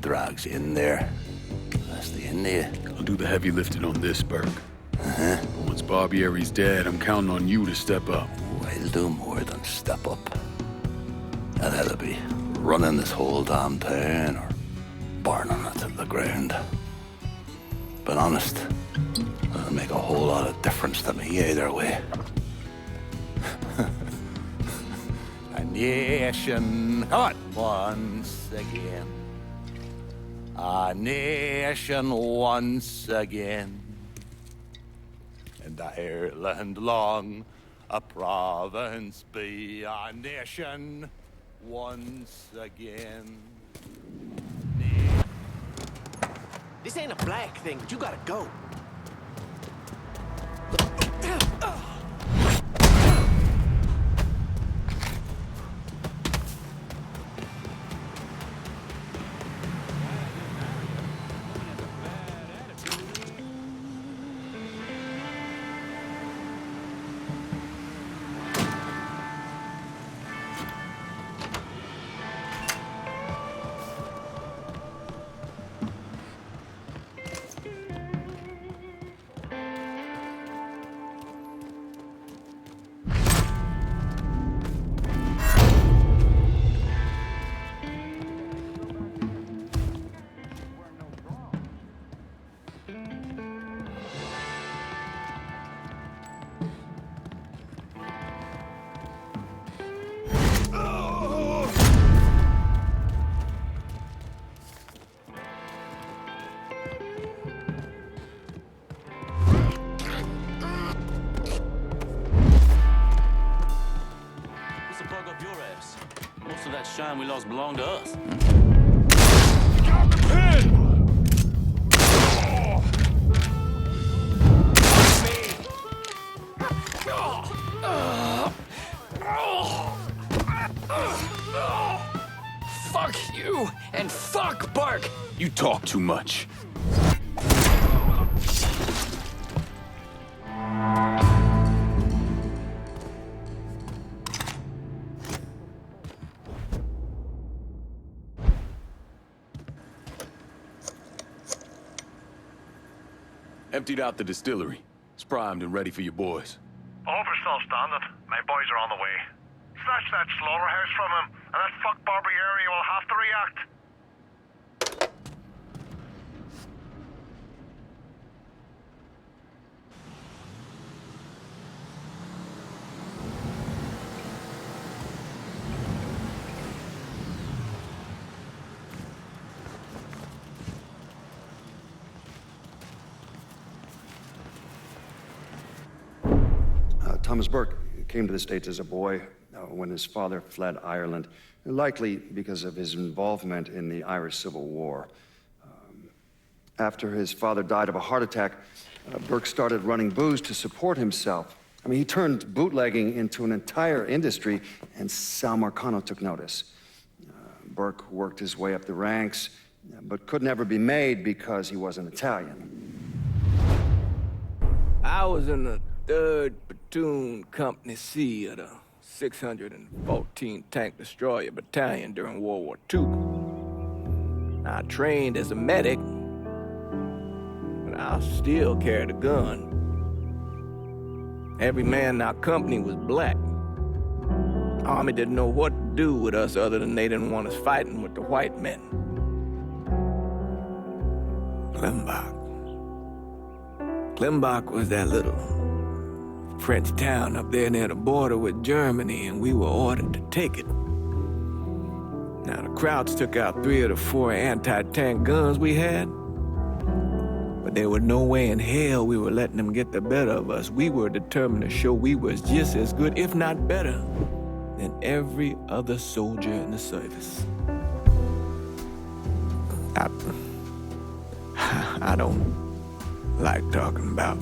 Drags in there. That's the India. I'll do the heavy lifting on this, Burke. But once Barbieri's dead, I'm counting on you to step up. I'll do more than step up. And that'll be running this whole damn town or burning it to the ground. But honest, it'll make a whole lot of difference to me either way. A nation, come on, once again. A nation once again. And Ireland long, a province be a nation once again. This ain't a black thing, but you gotta go. Most of that shine we lost belonged to us. Fuck you, and fuck Burke! You talk too much. Emptied out the distillery. It's primed and ready for your boys. Over's still standing. My boys are on the way. Snatch that slaughterhouse from him, and that fuck Barbieri will have to react. Thomas Burke came to the States as a boy when his father fled Ireland, likely because of his involvement in the Irish Civil War. After his father died of a heart attack, Burke started running booze to support himself. I mean, he turned bootlegging into an entire industry, and Sal Marcano took notice. Burke worked his way up the ranks, but could never be made because he wasn't Italian. I was in the 3rd Platoon Company C of the 614 Tank Destroyer Battalion during World War II. I trained as a medic, but I still carried a gun. Every man in our company was black. The Army didn't know what to do with us other than they didn't want us fighting with the white men. Klimbach was that little French town up there near the border with Germany, and we were ordered to take it. Now, the Krauts took out 3 of the 4 anti-tank guns we had, but there was no way in hell we were letting them get the better of us. We were determined to show we was just as good, if not better, than every other soldier in the service. I don't like talking about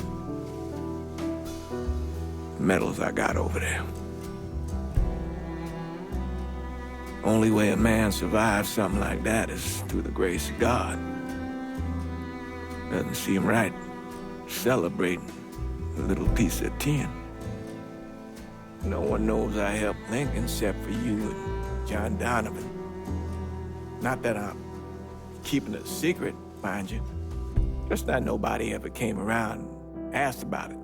medals I got over there. Only way a man survives something like that is through the grace of God. Doesn't seem right celebrating a little piece of tin. No one knows I helped Lincoln except for you and John Donovan. Not that I'm keeping it a secret, mind you. Just that nobody ever came around and asked about it.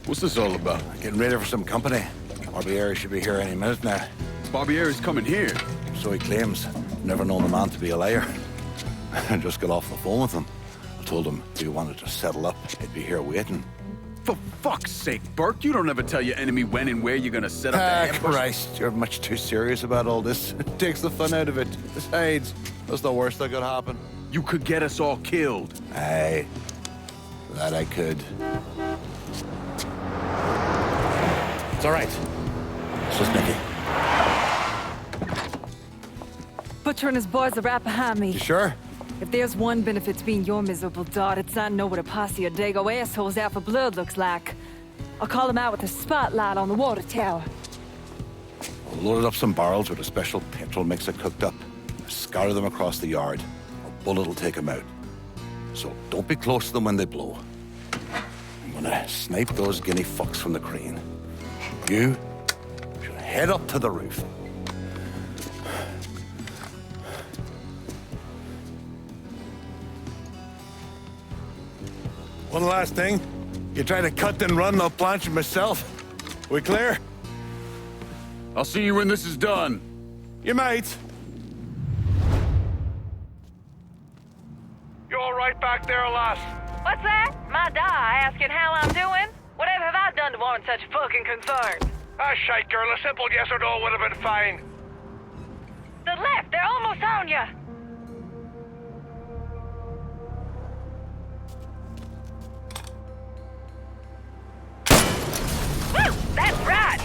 What's this all about? Getting ready for some company. Barbieri should be here any minute now. Barbieri's coming here. So he claims. Never known the man to be a liar. I just got off the phone with him. I told him if he wanted to settle up, he'd be here waiting. For fuck's sake, Burke, you don't ever tell your enemy when and where you're gonna set up the ambush. Christ, you're much too serious about all this. It takes the fun out of it. Besides, that's the worst that could happen. You could get us all killed. Aye, that I could. It's all right. It's just Nicky. Butcher and his boys are right behind me. You sure? If there's one benefit to being your miserable dot, it's not know what a posse of Dago assholes out for blood looks like. I'll call them out with a spotlight on the water tower. We'll load up some barrels with a special petrol mixer cooked up. Scatter them across the yard. A bullet will take them out. So don't be close to them when they blow. I'm gonna snipe those guinea fucks from the crane. You should head up to the roof. One last thing. You try to cut and run, I'll plant you myself. We clear? I'll see you when this is done. You might. You all right back there, lass? What's that? My die asking how I'm doing? Whatever have I done to warrant such fucking concern? Ah, shite, girl. A simple yes or no would have been fine. The left, they're almost on you. Woo! That's right.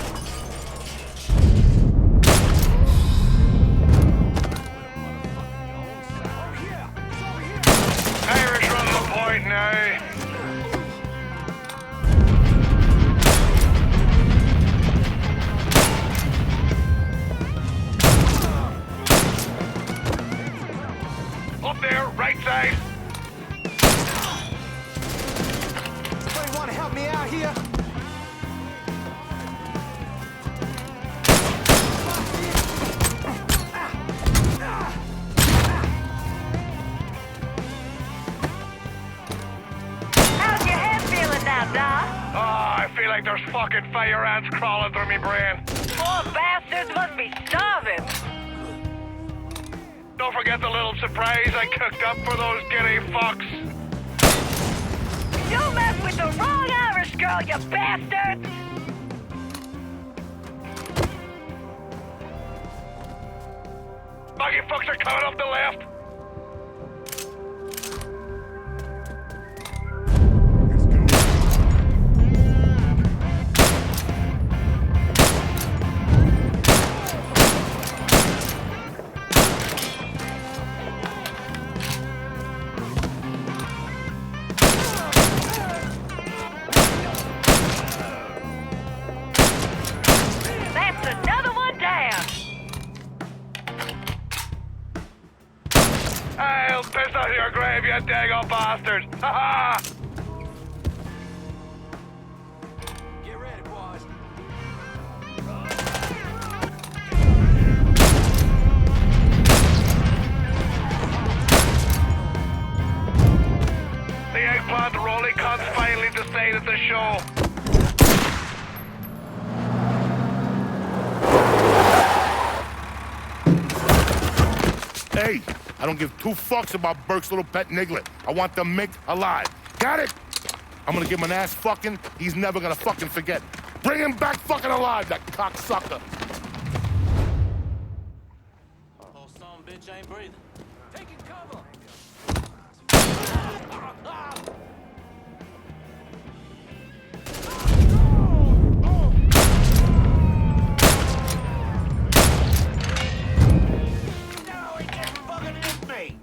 Irish run the point now. Up there, right side. Anybody want to help me out here? like there's fucking fire ants crawling through me brain. Poor bastards must be starving. Don't forget the little surprise I cooked up for those giddy fucks. You messed with the wrong Irish girl, you bastards! Buggy fucks are coming up the left. That's another one down! I'll piss out your grave, you dago bastard! Ha ha! Get ready, boys. The eggplant rolling cunts finally decided to show. Hey, I don't give two fucks about Burke's little pet Niglet. I want the Mick alive. Got it? I'm gonna give him an ass fucking he's never gonna fucking forget. Bring him back fucking alive, that cocksucker. Oh, some bitch ain't breathing. Taking cover. No, he just fucking hit me.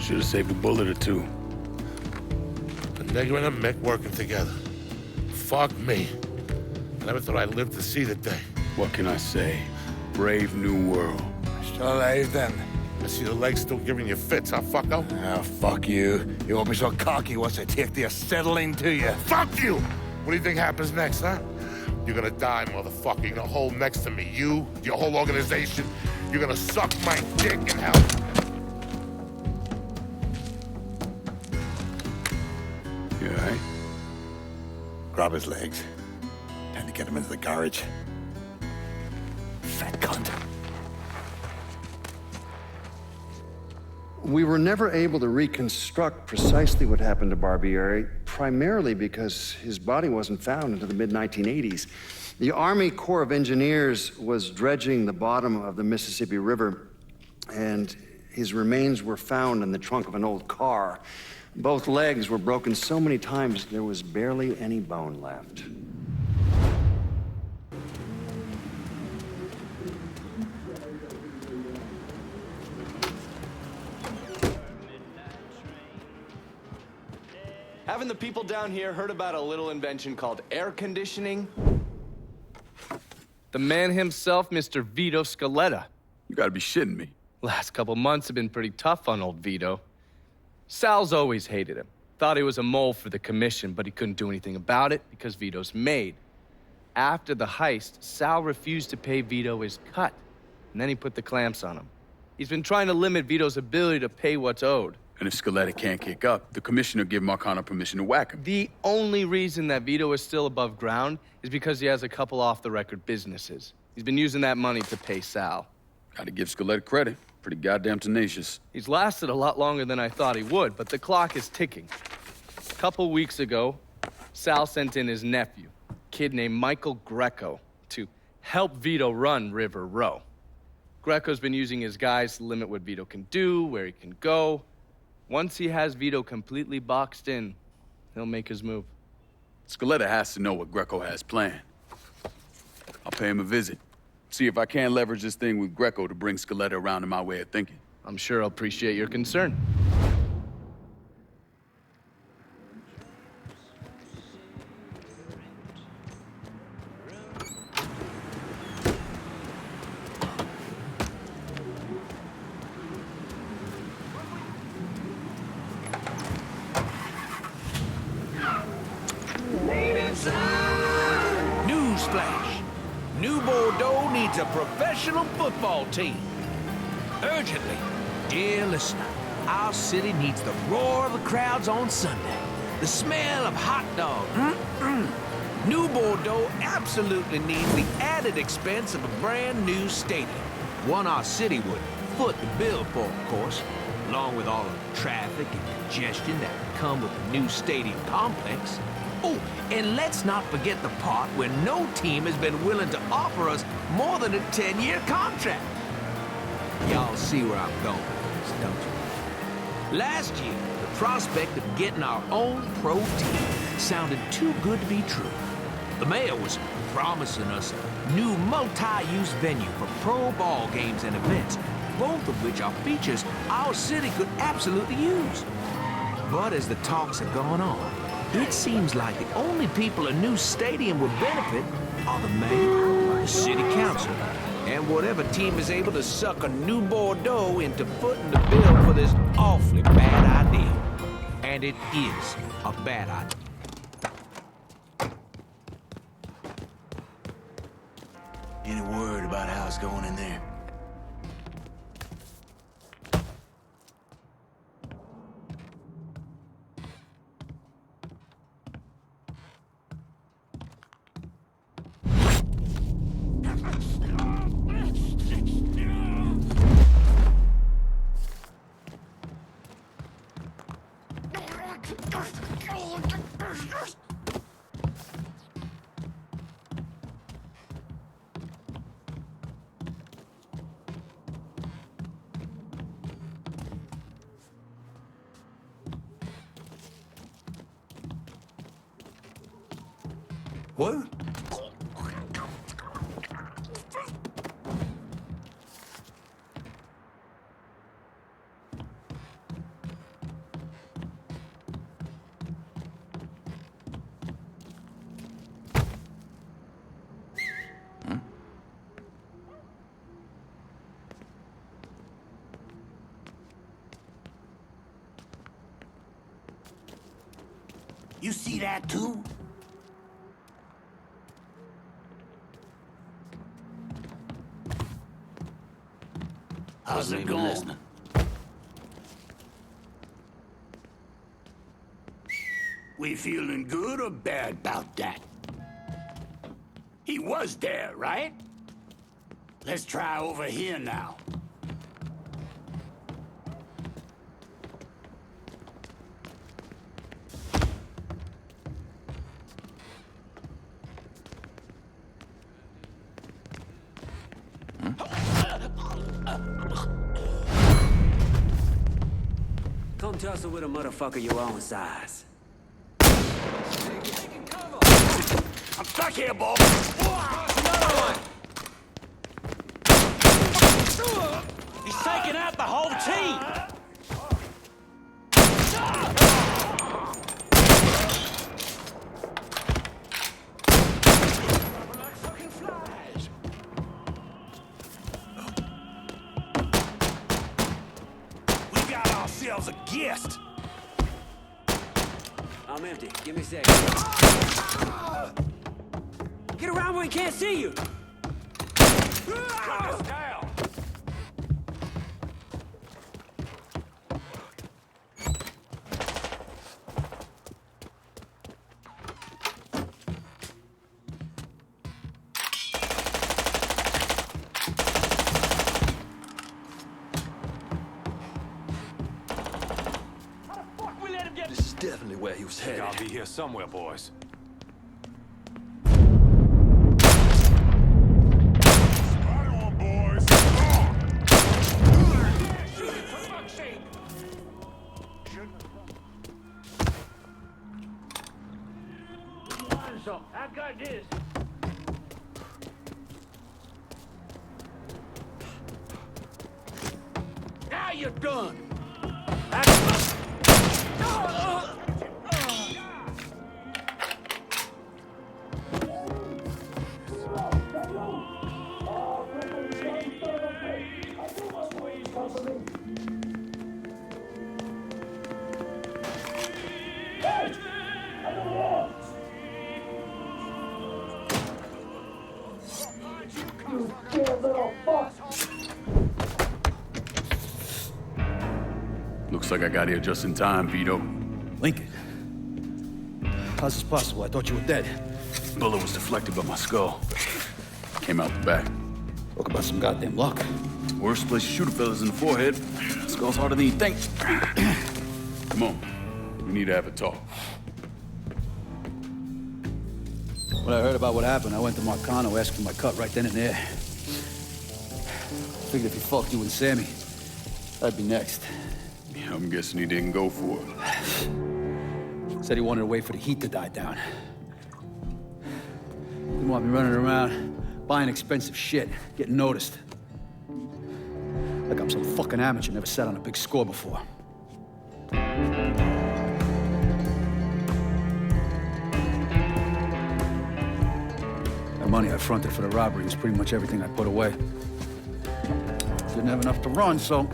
Should have saved a bullet or two. A nigger and a Mick working together. Fuck me. I never thought I'd live to see the day. What can I say? Brave new world. Still alive then? I see the legs still giving you fits, huh, fucko? Ah, fuck you. You won't be so cocky once I take the acetylene to you. Fuck you! What do you think happens next, huh? You're gonna die, motherfucker. You're gonna hold next to me. You, your whole organization. You're gonna suck my dick in hell. You all right? Grab his legs. Time to get him into the garage. Fat cunt. We were never able to reconstruct precisely what happened to Barbieri, primarily because his body wasn't found until the mid-1980s. The Army Corps of Engineers was dredging the bottom of the Mississippi River, and his remains were found in the trunk of an old car. Both legs were broken so many times there was barely any bone left. Haven't the people down here heard about a little invention called air conditioning? The man himself, Mr. Vito Scaletta. You gotta be shitting me. Last couple months have been pretty tough on old Vito. Sal's always hated him. Thought he was a mole for the commission, but he couldn't do anything about it because Vito's made. After the heist, Sal refused to pay Vito his cut, and then he put the clamps on him. He's been trying to limit Vito's ability to pay what's owed. And if Scaletta can't kick up, the commissioner give Marcano permission to whack him. The only reason that Vito is still above ground is because he has a couple off-the-record businesses. He's been using that money to pay Sal. Gotta give Scaletta credit. Pretty goddamn tenacious. He's lasted a lot longer than I thought he would, but the clock is ticking. A couple weeks ago, Sal sent in his nephew, a kid named Michael Greco, to help Vito run River Row. Greco's been using his guys to limit what Vito can do, where he can go. Once he has Vito completely boxed in, he'll make his move. Scaletta has to know what Greco has planned. I'll pay him a visit. See if I can't leverage this thing with Greco to bring Scaletta around to my way of thinking. I'm sure I'll appreciate your concern. Newsflash. New Bordeaux needs a professional football team. Urgently. Dear listener, our city needs the roar of the crowds on Sunday. The smell of hot dogs. New Bordeaux absolutely needs the added expense of a brand new stadium. One our city would foot the bill for, of course, along with all of the traffic and congestion that would come with the new stadium complex. Oh, and let's not forget the part where no team has been willing to offer us more than a 10-year contract. Y'all see where I'm going with this, don't you? Last year, the prospect of getting our own pro team sounded too good to be true. The mayor was promising us a new multi-use venue for pro ball games and events, both of which are features our city could absolutely use. But as the talks have gone on, it seems like the only people a new stadium would benefit are the mayor, the city council, and whatever team is able to suck a New Bordeaux into footing the bill for this awfully bad idea. And it is a bad idea. Any word about how it's going in there? What? You see that too? How's it going? We feeling good or bad about that? He was there, right? Let's try over here now. Come tussle with a motherfucker your own size. I'm stuck here, boy. Another one! He's taking out the whole team! A guest. I'm empty. Give me a sec. Get around where he can't see you. Cut us down. Definitely where he was headed. I'll be here somewhere, boys. is. Now you're done. Looks like I got here just in time, Vito. Lincoln. How's this possible? I thought you were dead. Bullet was deflected by my skull. Came out the back. Talk about some goddamn luck. Worst place to shoot a fella's in the forehead. Skull's harder than you think. Come on. We need to have a talk. When I heard about what happened, I went to Marcano, asked for my cut right then and there. Figured if he fucked you and Sammy, I'd be next. Yeah, I'm guessing he didn't go for it. Said he wanted to wait for the heat to die down. Didn't want me running around, buying expensive shit, getting noticed. Like I'm some fucking amateur, never sat on a big score before. The money I fronted for the robbery was pretty much everything I put away. Didn't have enough to run, so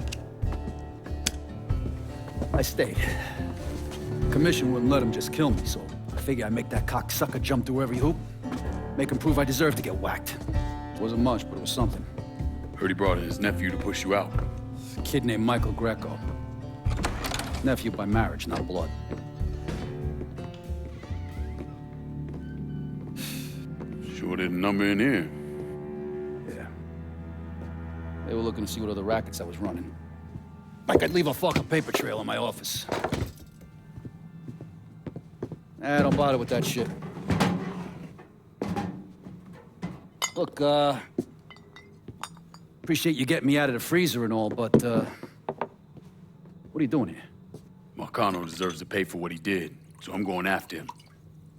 I stayed. Commission wouldn't let him just kill me, so I figured I'd make that cocksucker jump through every hoop. Make him prove I deserve to get whacked. It wasn't much, but it was something. Heard he brought in his nephew to push you out. A kid named Michael Greco. Nephew by marriage, not blood. Sure didn't number in here. Yeah. They were looking to see what other rackets I was running. Like I'd leave a fucking paper trail in my office. Don't bother with that shit. Look, appreciate you getting me out of the freezer and all, but, what are you doing here? Marcano deserves to pay for what he did, so I'm going after him.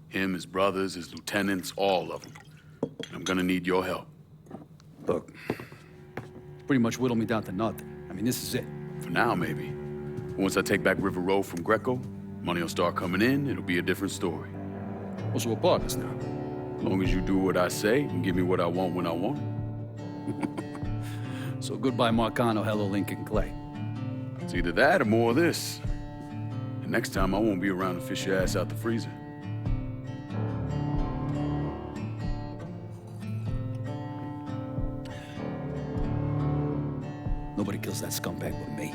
Him, his brothers, his lieutenants, all of them. And I'm gonna need your help. Look, pretty much whittled me down to nothing. I mean, this is it. For now, maybe. Once I take back River Road from Greco, money will start coming in, it'll be a different story. Well, so we're partners now. As long as you do what I say and give me what I want when I want it. So goodbye, Marcano, hello, Lincoln Clay. It's either that or more of this. And next time, I won't be around to fish your ass out the freezer. Nobody kills that scumbag but me.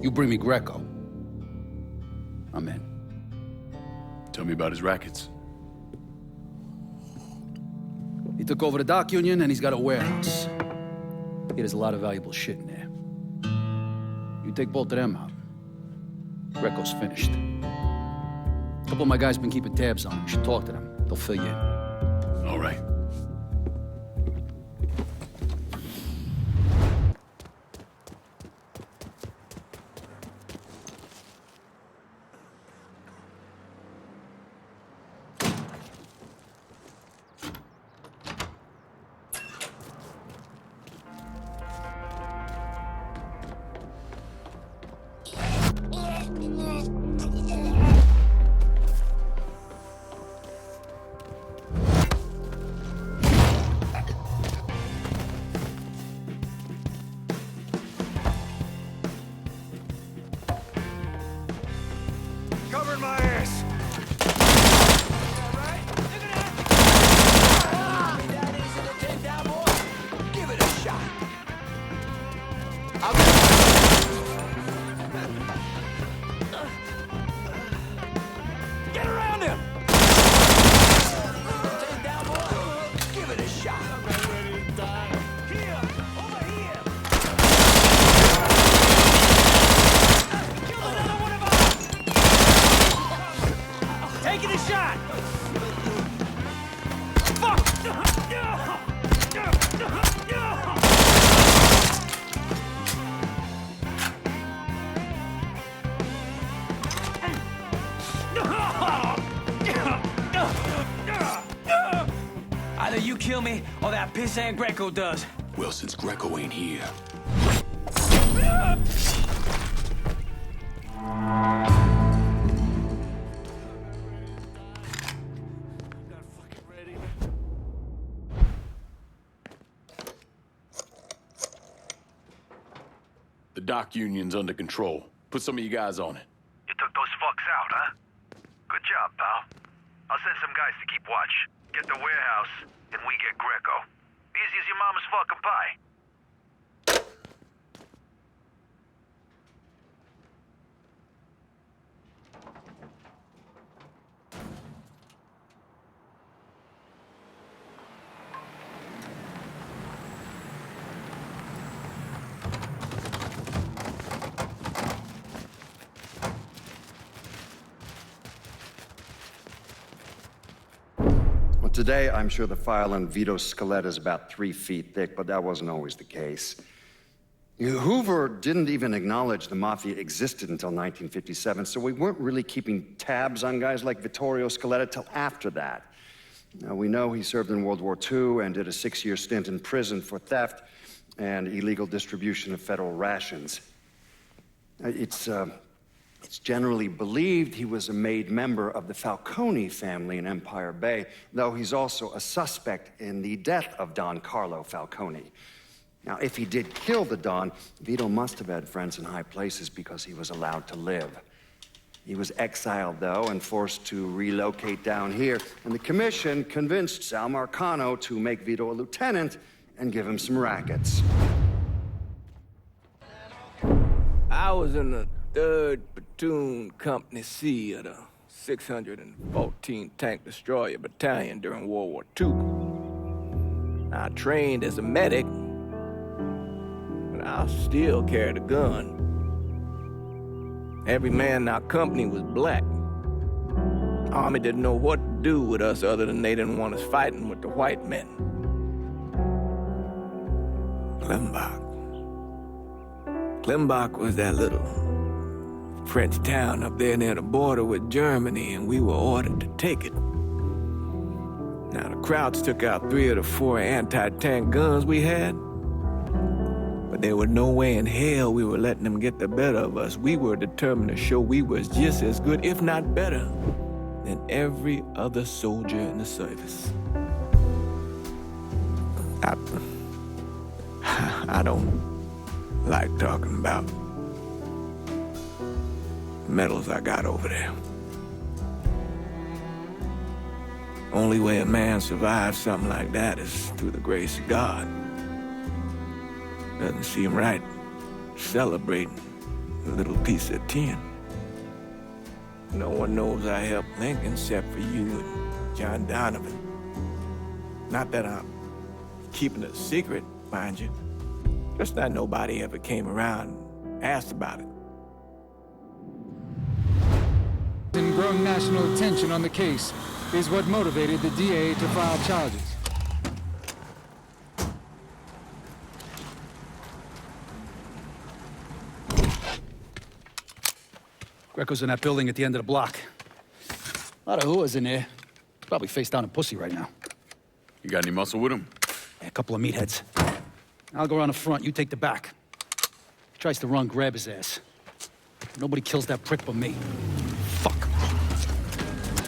You bring me Greco, I'm in. Tell me about his rackets. He took over the dock union and he's got a warehouse. There's a lot of valuable shit in there. You take both of them out, Greco's finished. A couple of my guys been keeping tabs on him. You should talk to them. They'll fill you in. All right. Covering my ass. Give it a shot. Get around him. Take down, boy. Give it a shot. Here, over here. Kill another one of us. Taking a shot. Fuck. kill me, or that pissant Greco does. Well, since Greco ain't here. The dock union's under control. Put some of you guys on it. You took those fucks out, huh? Good job, pal. I'll send some guys to keep watch. Get the warehouse, and we get Greco. Easy as your mama's fucking pie. Today, I'm sure the file on Vito's skeleton is about 3 feet thick, but that wasn't always the case. Hoover didn't even acknowledge the Mafia existed until 1957, so we weren't really keeping tabs on guys like Vittorio Scaletta till after that. Now, we know he served in World War II and did a 6-year stint in prison for theft and illegal distribution of federal rations. It's generally believed he was a made member of the Falcone family in Empire Bay, though he's also a suspect in the death of Don Carlo Falcone. Now, if he did kill the Don, Vito must have had friends in high places because he was allowed to live. He was exiled, though, and forced to relocate down here, and the commission convinced Sal Marcano to make Vito a lieutenant and give him some rackets. I was in the 3rd Platoon Company C of the 614 Tank Destroyer Battalion during World War II. I trained as a medic, but I still carried a gun. Every man in our company was black. The Army didn't know what to do with us other than they didn't want us fighting with the white men. Klimbach was that little French town up there near the border with Germany, and we were ordered to take it. Now, the Krauts took out 3 of the 4 anti-tank guns we had, but there was no way in hell we were letting them get the better of us. We were determined to show we was just as good, if not better, than every other soldier in the service. I don't like talking about medals I got over there. Only way a man survives something like that is through the grace of God. Doesn't seem right celebrating a little piece of tin. No one knows I helped Lincoln except for you and John Donovan. Not that I'm keeping it a secret, mind you. Just that nobody ever came around and asked about it. And growing national attention on the case is what motivated the DA to file charges. Greco's in that building at the end of the block. A lot of hooas in there. Probably face down a pussy right now. You got any muscle with him? Yeah, a couple of meatheads. I'll go around the front, you take the back. If he tries to run, grab his ass. Nobody kills that prick but me. Fuck.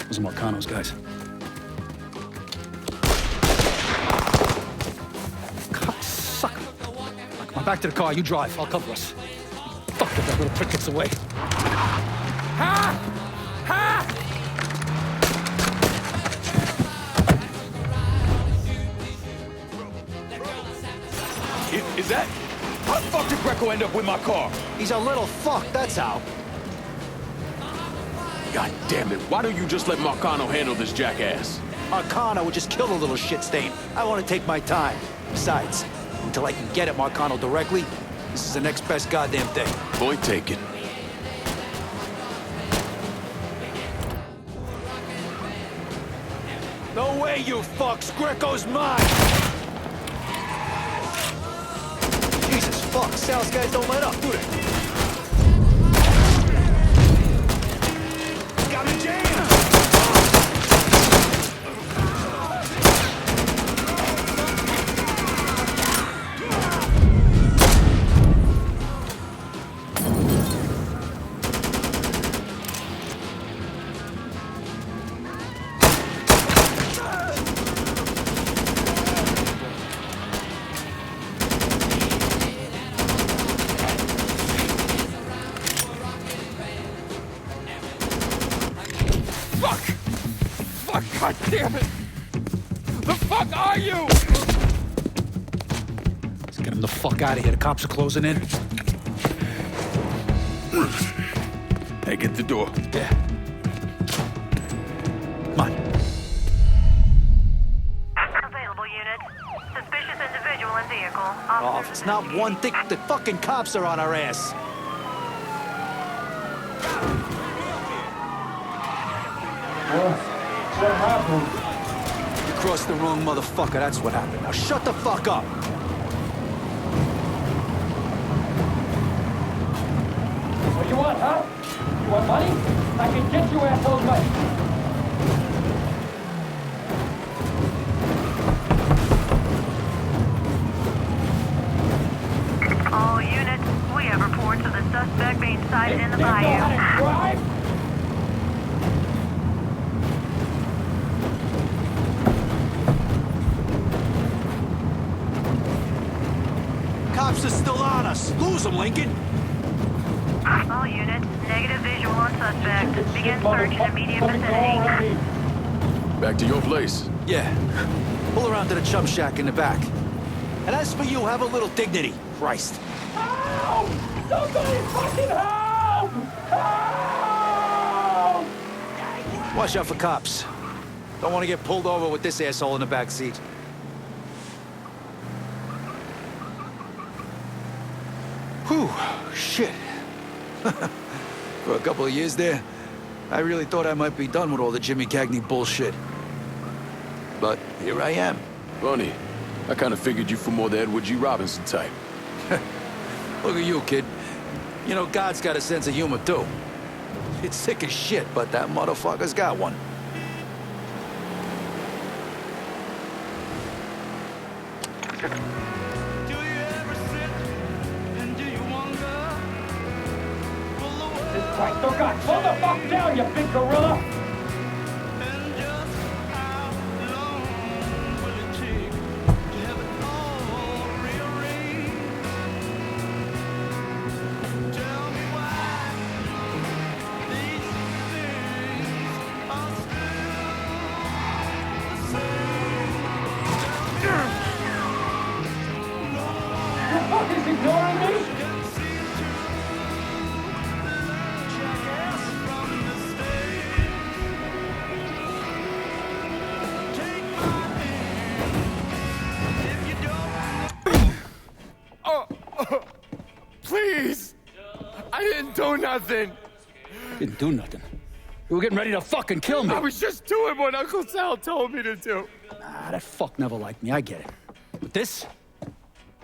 Those are Marcano's guys. Cocksucker. Come on, back to the car, you drive, I'll cover us. Fuck if that little prick gets away. Ha! Ha! Is that? How the fuck did Greco end up with my car? He's a little fuck, that's how. God damn it, why don't you just let Marcano handle this jackass? Marcano would just kill the little shit stain. I want to take my time. Besides, until I can get at Marcano directly, this is the next best goddamn thing. Point taken. No way, you fucks! Greco's mine! Jesus fuck, Sal's guys don't let up, do they? Got me jammed! God damn it! The fuck are you? Let's get him the fuck out of here. The cops are closing in. Hey, get the door. Yeah. Come on. Available unit. Suspicious individual in vehicle. Oh, if it's not one thing, the fucking cops are on our ass. What happened? You crossed the wrong motherfucker, that's what happened. Now shut the fuck up. What do you want, huh? You want money? I can get you assholes money. All units, we have reports of the suspect being sighted in the bayou. Cops are still on us. Lose them, Lincoln. All units, negative visual on suspect. Begin search in immediate vicinity. Back to your place. Yeah. Pull around to the chum shack in the back. And as for you, have a little dignity. Christ. Help! Somebody fucking help! Help! Watch out for cops. Don't want to get pulled over with this asshole in the back seat. Whew, shit. For a couple of years there, I really thought I might be done with all the Jimmy Cagney bullshit. But here I am. Funny. I kind of figured you for more the Edward G. Robinson type. Look at you, kid. You know, God's got a sense of humor, too. It's sick as shit, but that motherfucker's got one. Christ, oh God, slow the fuck down, you big gorilla! The fuck is ignoring me? Please! I didn't do nothing! Didn't do nothing. You were getting ready to fucking kill me. I was just doing what Uncle Sal told me to do. Nah, that fuck never liked me. I get it. But this?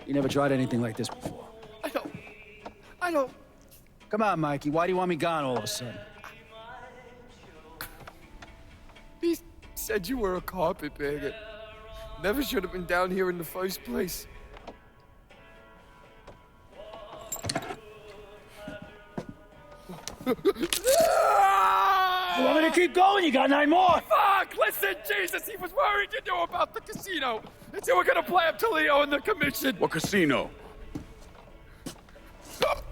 You never tried anything like this before. I don't... Come on, Mikey. Why do you want me gone all of a sudden? He said you were a carpetbagger. Never should have been down here in the first place. You want me to keep going? You got 9 more! Fuck! Listen, Jesus, he was worried you knew about the casino. And you were gonna play up to Leo in the commission. What casino?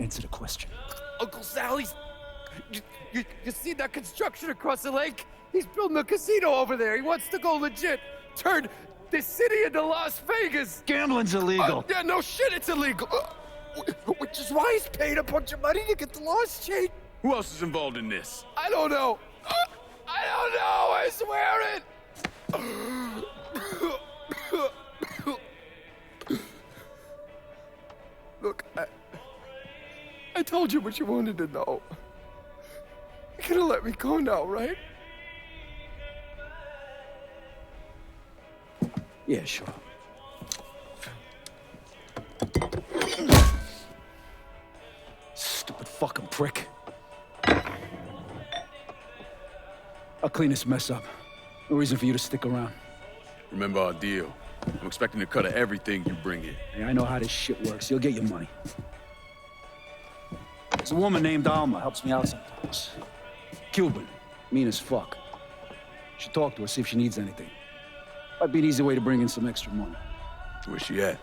Answer the question. Uncle Sally's... You see that construction across the lake? He's building a casino over there. He wants to go legit. Turn this city into Las Vegas. Gambling's illegal. Yeah, no shit, it's illegal. Which is why he's paid a bunch of money to get the laws changed. Who else is involved in this? I don't know. I don't know, I swear it. Look, I told you what you wanted to know. You're gonna let me go now, right? Yeah, sure. Stupid fucking prick. I'll clean this mess up. No reason for you to stick around. Remember our deal. I'm expecting a cut of everything you bring in. Hey, I know how this shit works. You'll get your money. There's a woman named Alma, helps me out sometimes. Cuban, mean as fuck. Should talk to her, see if she needs anything. Might be an easy way to bring in some extra money. Where's she at?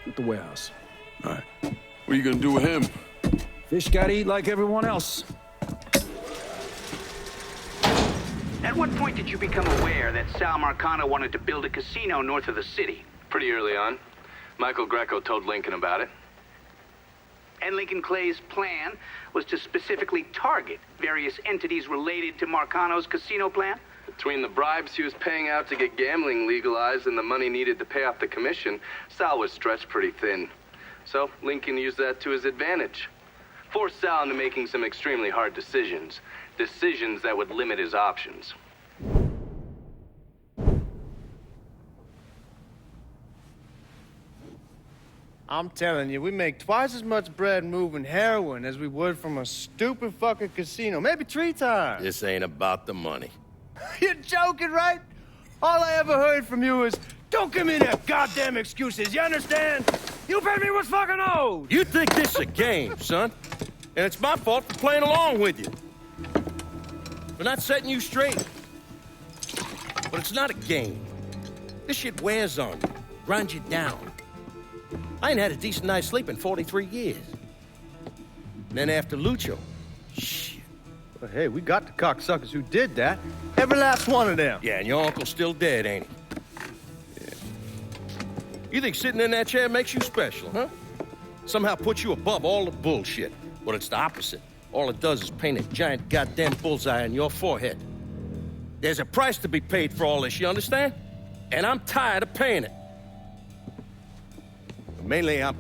At the warehouse. All right. What are you gonna do with him? Fish gotta eat like everyone else. At what point did you become aware that Sal Marcano wanted to build a casino north of the city? Pretty early on. Michael Greco told Lincoln about it. And Lincoln Clay's plan was to specifically target various entities related to Marcano's casino plan? Between the bribes he was paying out to get gambling legalized and the money needed to pay off the commission, Sal was stretched pretty thin. So Lincoln used that to his advantage. Forced Sal into making some extremely hard decisions. Decisions that would limit his options. I'm telling you, we make twice as much bread moving heroin as we would from a stupid fucking casino. Maybe 3 times. This ain't about the money. You're joking, right? All I ever heard from you is, don't give me that goddamn excuses, you understand? You pay me what's fucking owed! You think this is a game, son? And it's my fault for playing along with you. For not setting you straight. But it's not a game. This shit wears on you, grinds you down. I ain't had a decent night's sleep in 43 years. And then after Lucho, shit. Well, hey, we got the cocksuckers who did that. Every last one of them. Yeah, and your uncle's still dead, ain't he? Yeah. You think sitting in that chair makes you special, huh? Somehow puts you above all the bullshit. Well, it's the opposite. All it does is paint a giant goddamn bullseye on your forehead. There's a price to be paid for all this, you understand? And I'm tired of paying it. Mainly, I'm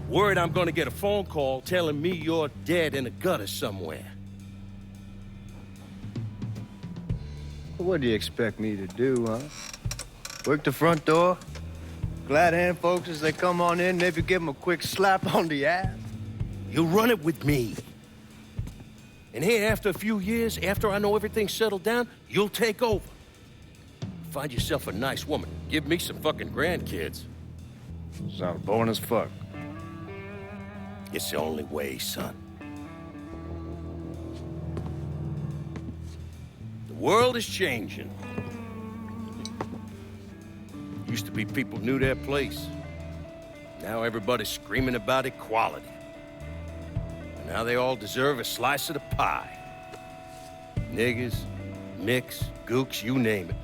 worried I'm gonna get a phone call telling me you're dead in a gutter somewhere. What do you expect me to do, huh? Work the front door? Glad hand folks as they come on in, maybe give them a quick slap on the ass? You run it with me. And here, after a few years, after I know everything's settled down, you'll take over. Find yourself a nice woman. Give me some fucking grandkids. Sounds boring as fuck. It's the only way, son. The world is changing. Used to be people knew their place. Now everybody's screaming about equality. Now they all deserve a slice of the pie. Niggers, nicks, gooks, you name it.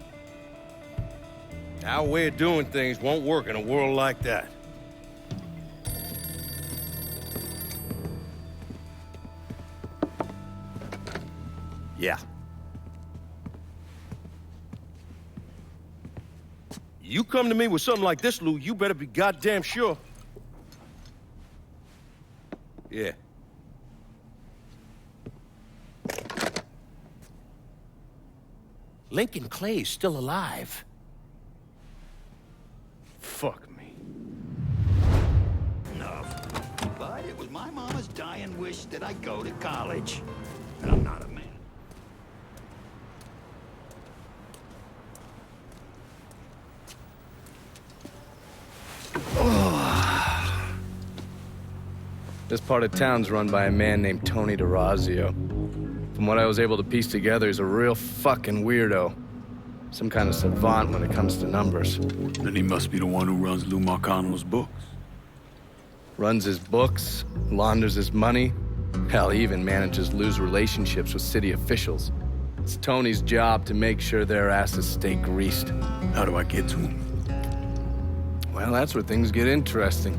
Our way of doing things won't work in a world like that. Yeah. You come to me with something like this, Lou, you better be goddamn sure. Yeah. Lincoln Clay is still alive. Fuck me. No. But it was my mama's dying wish that I go to college. And I'm not a man. This part of town's run by a man named Tony DeRazio. From what I was able to piece together, he's a real fucking weirdo. Some kind of savant when it comes to numbers. Then he must be the one who runs Lou Marcano's books. Runs his books, launders his money. Hell, he even manages Lou's relationships with city officials. It's Tony's job to make sure their asses stay greased. How do I get to him? Well, that's where things get interesting.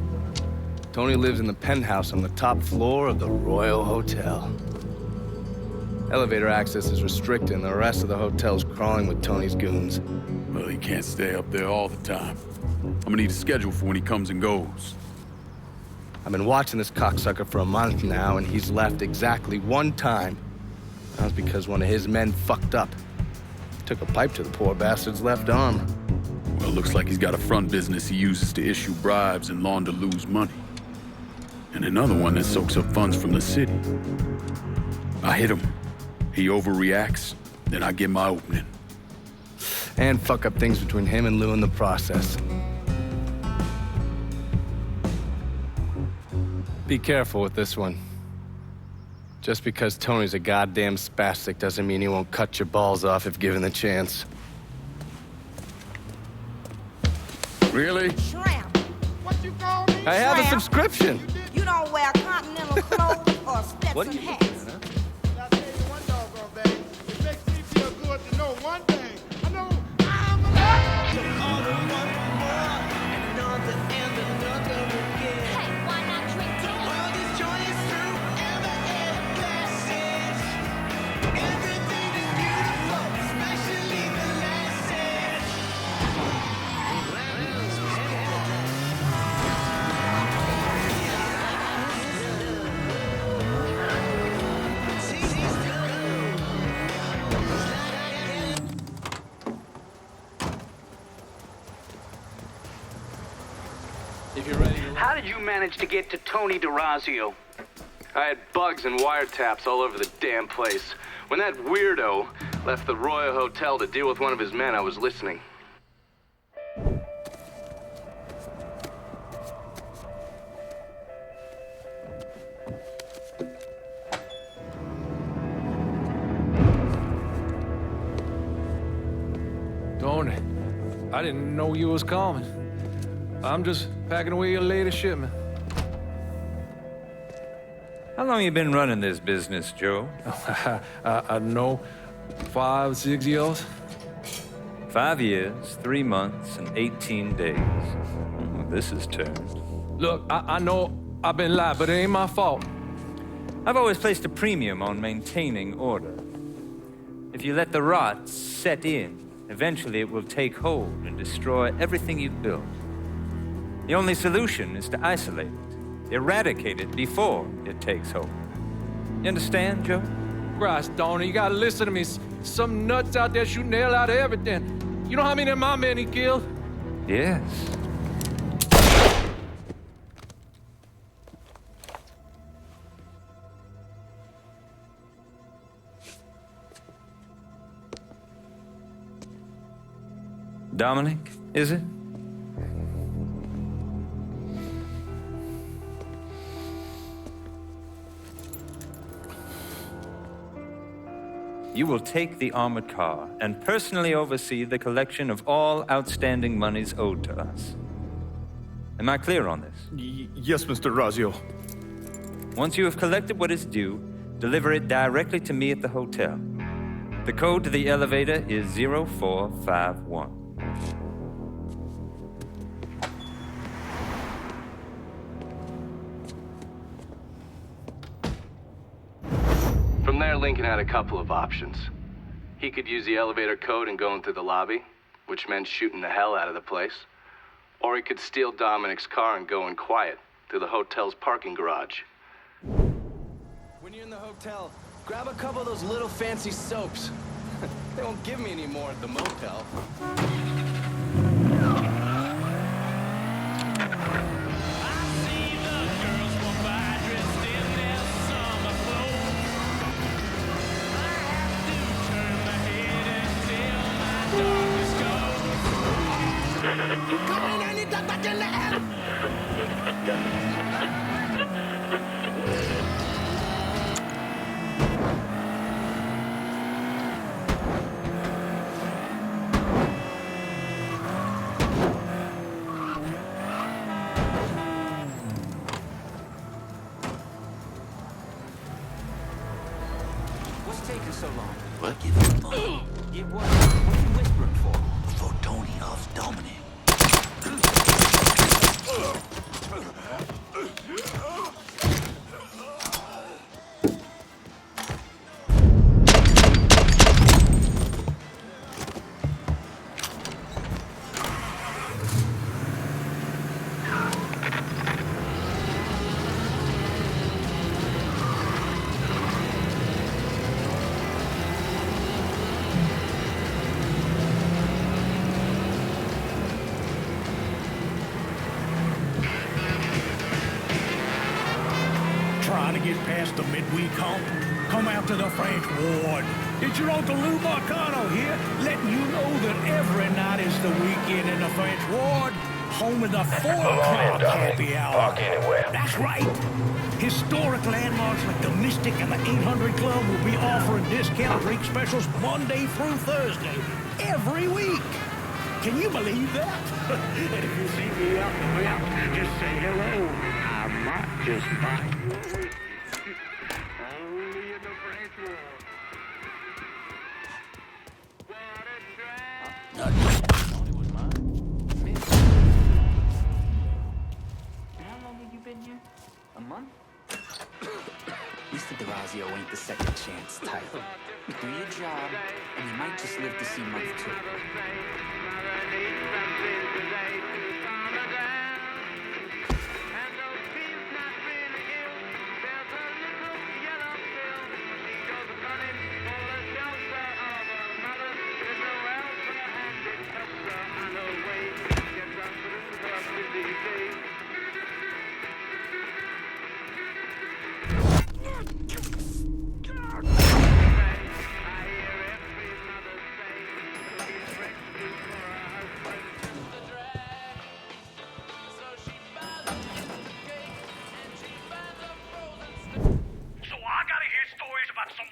Tony lives in the penthouse on the top floor of the Royal Hotel. Elevator access is restricted and the rest of the hotel's crawling with Tony's goons. Well, he can't stay up there all the time. I'm gonna need a schedule for when he comes and goes. I've been watching this cocksucker for a month now, and he's left exactly one time. That was because one of his men fucked up. Took a pipe to the poor bastard's left arm. Well, looks like he's got a front business he uses to issue bribes and launder Lou's money. And another one that soaks up funds from the city. I hit him. He overreacts, then I get my opening. And fuck up things between him and Lou in the process. Be careful with this one. Just because Tony's a goddamn spastic doesn't mean he won't cut your balls off if given the chance. Really? Shrimp. What you call me? I have a subscription. You don't wear continental clothes or Stetson hats. I'll tell you one doggone thing. It makes me feel good to know one thing. I know I'm alive. Hey, why not drink tea? Well, this joint is through, and the air gases. Everything is beautiful, especially the lasses. If you're ready to... How did you manage to get to Tony DeRazio? I had bugs and wiretaps all over the damn place. When that weirdo left the Royal Hotel to deal with one of his men, I was listening. Tony, I didn't know you was coming. I'm just packing away your latest shipment. How long you been running this business, Joe? I know 5, 6 years. 5 years, 3 months, and 18 days. Well, this is turned. Look, I know I've been lied, but it ain't my fault. I've always placed a premium on maintaining order. If you let the rot set in, eventually it will take hold and destroy everything you've built. The only solution is to isolate it, eradicate it before it takes hold. You understand, Joe? Christ, Tony, you gotta listen to me. Some nuts out there shooting the hell out of everything. You know how many of my men he killed? Yes. Dominic, is it? You will take the armored car and personally oversee the collection of all outstanding monies owed to us. Am I clear on this? Yes, Mr. Razio. Once you have collected what is due, deliver it directly to me at the hotel. The code to the elevator is 0451. From there, Lincoln had a couple of options. He could use the elevator code and go into the lobby, which meant shooting the hell out of the place. Or he could steal Dominic's car and go in quiet through the hotel's parking garage. When you're in the hotel, grab a couple of those little fancy soaps. They won't give me any more at the motel. Come in, I need that back in the air. What's taking so long? What? Give him money. Get what? What are you whispering for? Before Tony offs Dominic. Trying to get past the midweek hump? Come out to the French Ward. It's your Uncle Lou Marcano here, letting you know that every night is the weekend in the French Ward, home of the 4 o'clock happy hour. Park anywhere. That's right. Historic landmarks like the Mystic and the 800 Club will be offering discount drink specials Monday through Thursday, every week. Can you believe that? And if you see me out and about, just say hello. I might just buy you a whiskey. Only in the French Ward. been here? A month? Mr. Durazio ain't the second chance type. Do your job, and you might just live to see month 2.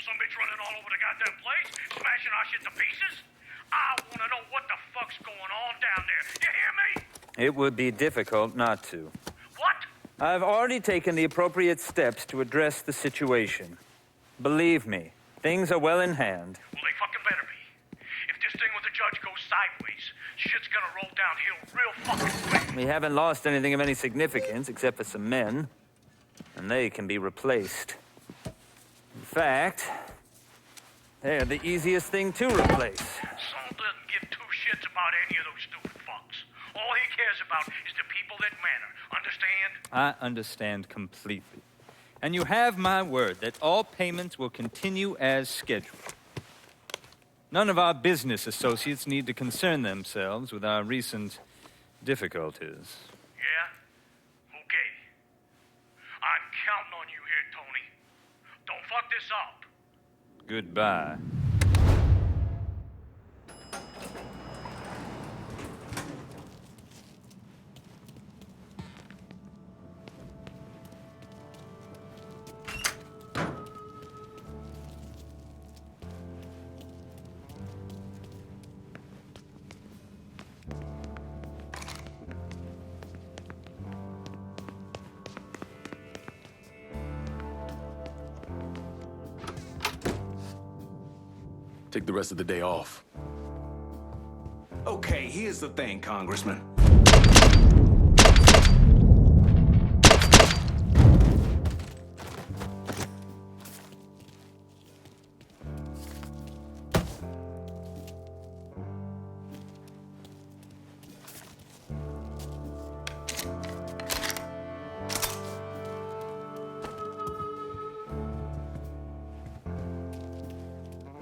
Some bitch running all over the goddamn place, smashing our shit to pieces. I want to know what the fuck's going on down there. You hear me? It would be difficult not to. What? I've already taken the appropriate steps to address the situation. Believe me, things are well in hand. Well, they fucking better be. If this thing with the judge goes sideways, shit's gonna roll downhill real fucking quick. We haven't lost anything of any significance except for some men, and they can be replaced. In fact, they're the easiest thing to replace. Saul doesn't give two shits about any of those stupid fucks. All he cares about is the people that matter. Understand? I understand completely. And you have my word that all payments will continue as scheduled. None of our business associates need to concern themselves with our recent difficulties. Yeah? Okay. I'm counting on you here, Tony. Don't fuck this up. Goodbye. Take the rest of the day off. Okay, here's the thing, Congressman.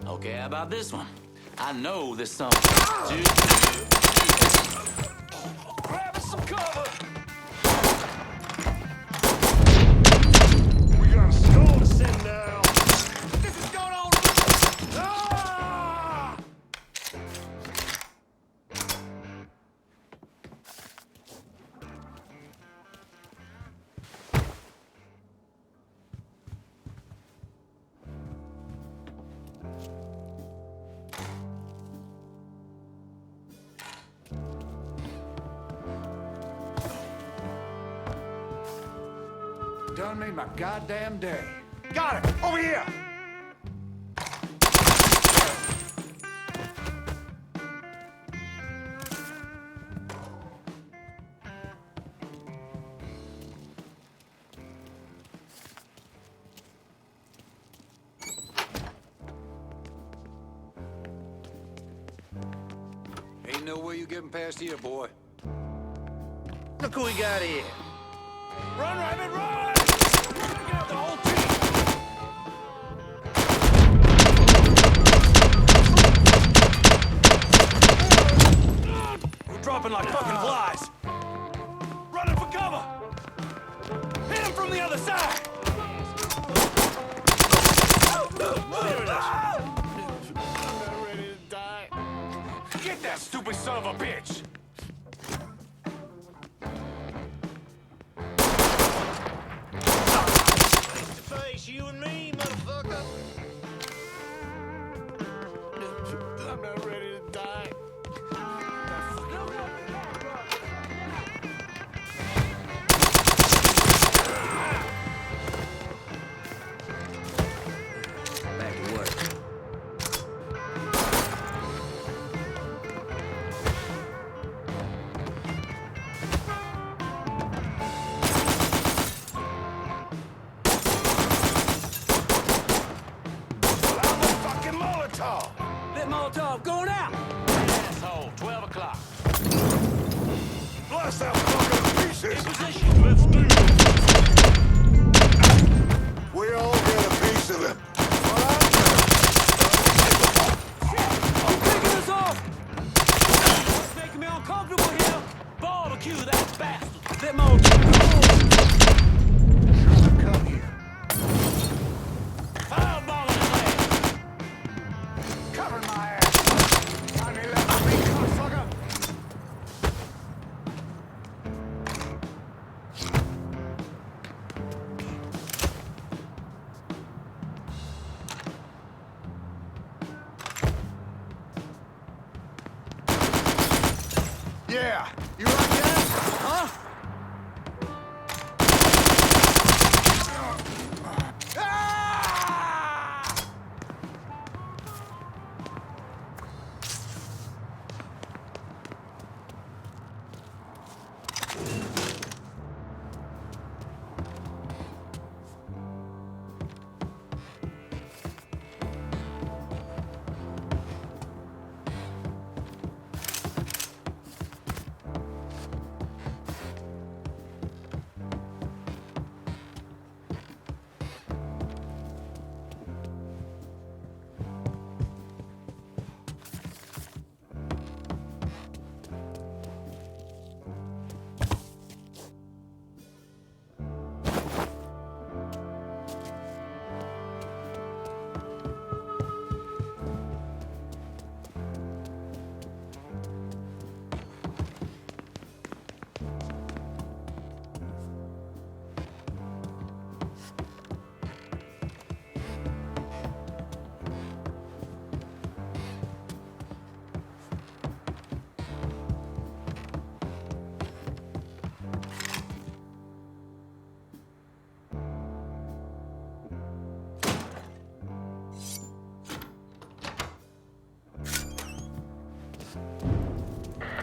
Okay, how about this one? I know this song. Grab some cover! We got a storm to send now. This is going on! Ah! Done made my goddamn day. Got it! Over here! Ain't no way you getting past here, boy. Look who we got here. Run, Rabbit, run! Get out the whole team! We're dropping like fucking flies. Running for cover! Hit him from the other side! There it is. I'm ready to die. Get that stupid son of a bitch! Face you and me, motherfucker. I'm not ready to die. Back to work. We all get a piece of him. Taking us off! What's making me uncomfortable here? Barbecue that bastard! Bit more. Come here. Fireball in his leg! Cover my ass. Got any left for me, cocksucker? Yeah, you like that? Huh?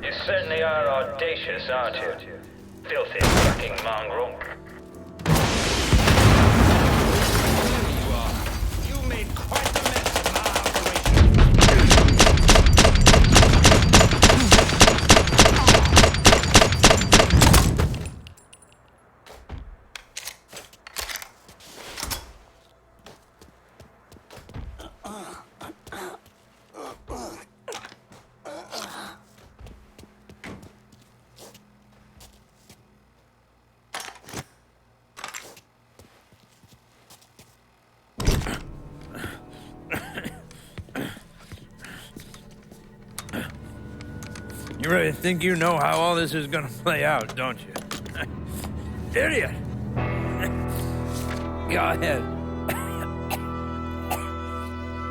You certainly are audacious, aren't you? Filthy fucking mongrel. You made quite the mess of my You really think you know how all this is gonna play out, don't you? Idiot! Go ahead.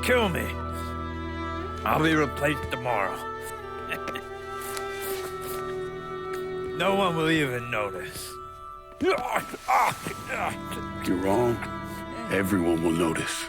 Kill me. I'll be replaced tomorrow. No one will even notice. You're wrong. Everyone will notice.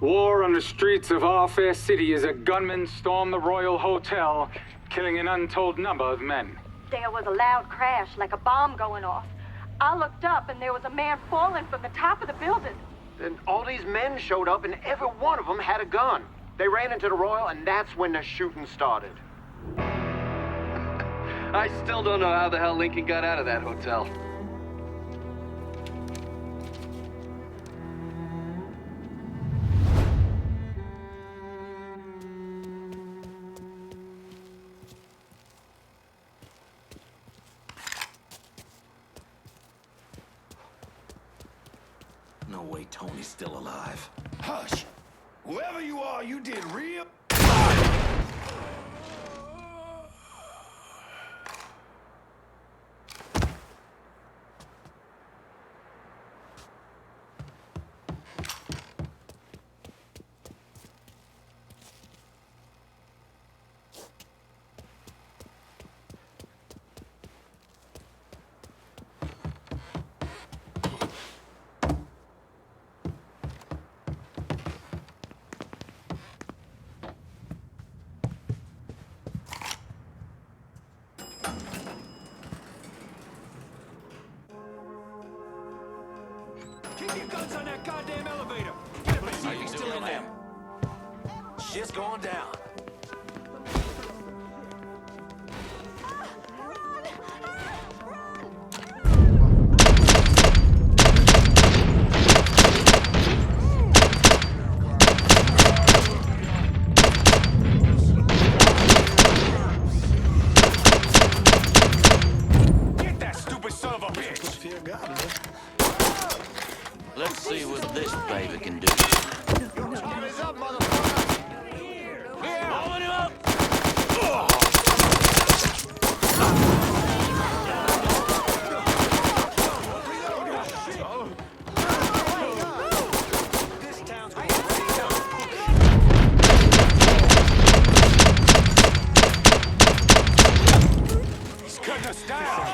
War on the streets of our fair city as a gunman stormed the Royal Hotel, killing an untold number of men. There was a loud crash, like a bomb going off. I looked up and there was a man falling from the top of the building. Then all these men showed up and every one of them had a gun. They ran into the Royal and that's when the shooting started. I still don't know how the hell Lincoln got out of that hotel. No way Tony's still alive. Hush! Whoever you are, you did real... Keep your guns on that goddamn elevator. Get him, see if he's still in there. Shit's going down. Get that stupid son of a bitch. Let's see what this baby can do. Blowing him up. He's cutting us down.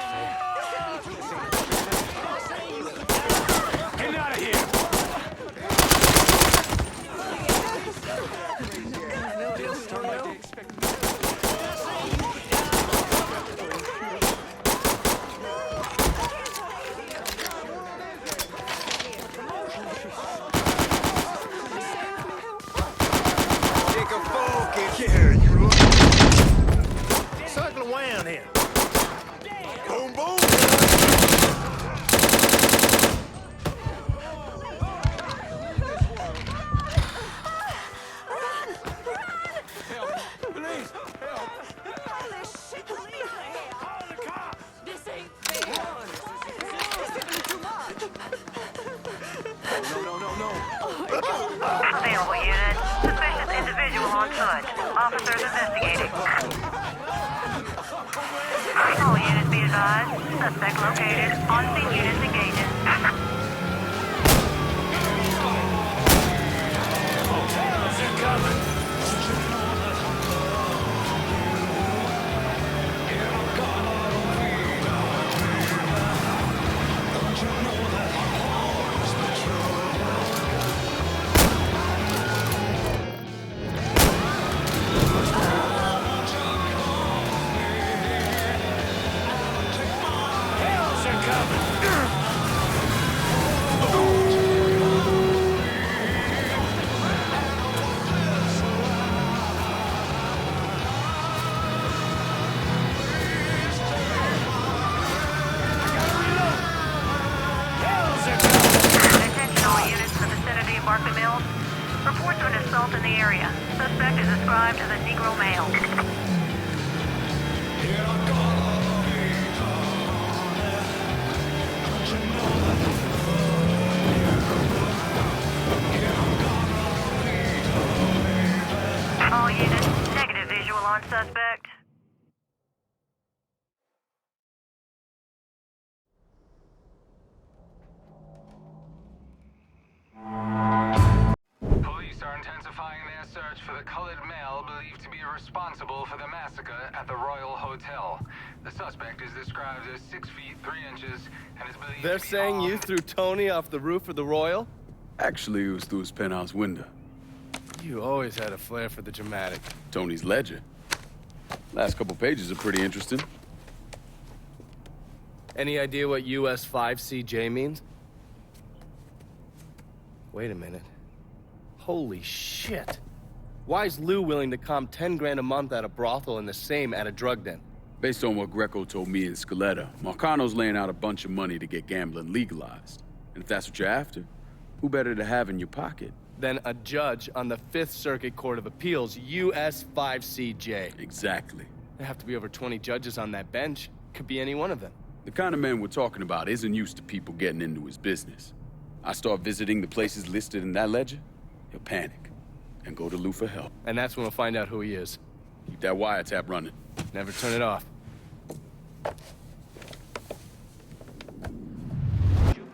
Get out of here. Take a focus here, you look. Circle around here. Boom, boom. Please, help. Holy shit, please, Call the cops. this ain't fair. This is too much. Available unit. Suspicious individual on foot. Officers investigating. All units be advised. Suspect located. On-scene units engaging. They're coming. Hells are coming. Hells are coming. Attention all units in the vicinity of Barkley Mills. Reports of an assault in the area. Suspect is described as a Negro male. All units, negative visual on suspect. Police are intensifying their search for the colored male believed to be responsible for the massacre at the Royal Hotel. The suspect is described as 6 feet 3 inches and is believed They're to be saying you armed. threw Tony off the roof of the Royal? Actually, it was through his penthouse window. You always had a flair for the dramatic. Tony's ledger. Last couple pages are pretty interesting. Any idea what US 5CJ means? Wait a minute. Holy shit. Why is Lou willing to comp 10 grand a month at a brothel and the same at a drug den? Based on what Greco told me and Scaletta, Marcano's laying out a bunch of money to get gambling legalized. And if that's what you're after, who better to have in your pocket? Then a judge on the 5th Circuit Court of Appeals, US 5CJ. Exactly. There have to be over 20 judges on that bench. Could be any one of them. The kind of man we're talking about isn't used to people getting into his business. I start visiting the places listed in that ledger, he'll panic and go to Lou for help. And that's when we'll find out who he is. Keep that wiretap running. Never turn it off.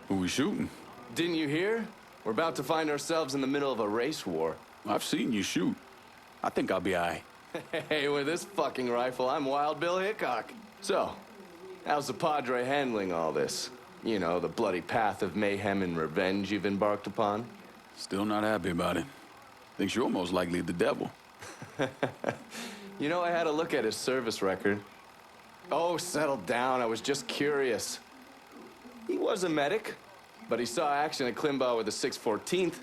Who we shooting? Didn't you hear? We're about to find ourselves in the middle of a race war. I've seen you shoot. I think I'll be all right. Hey, with this fucking rifle, I'm Wild Bill Hickok. So, how's the Padre handling all this? You know, the bloody path of mayhem and revenge you've embarked upon? Still not happy about it. Thinks you're almost likely the devil. You know, I had a look at his service record. Oh, settle down. I was just curious. He was a medic. but he saw action at Klimbaugh with the 614th.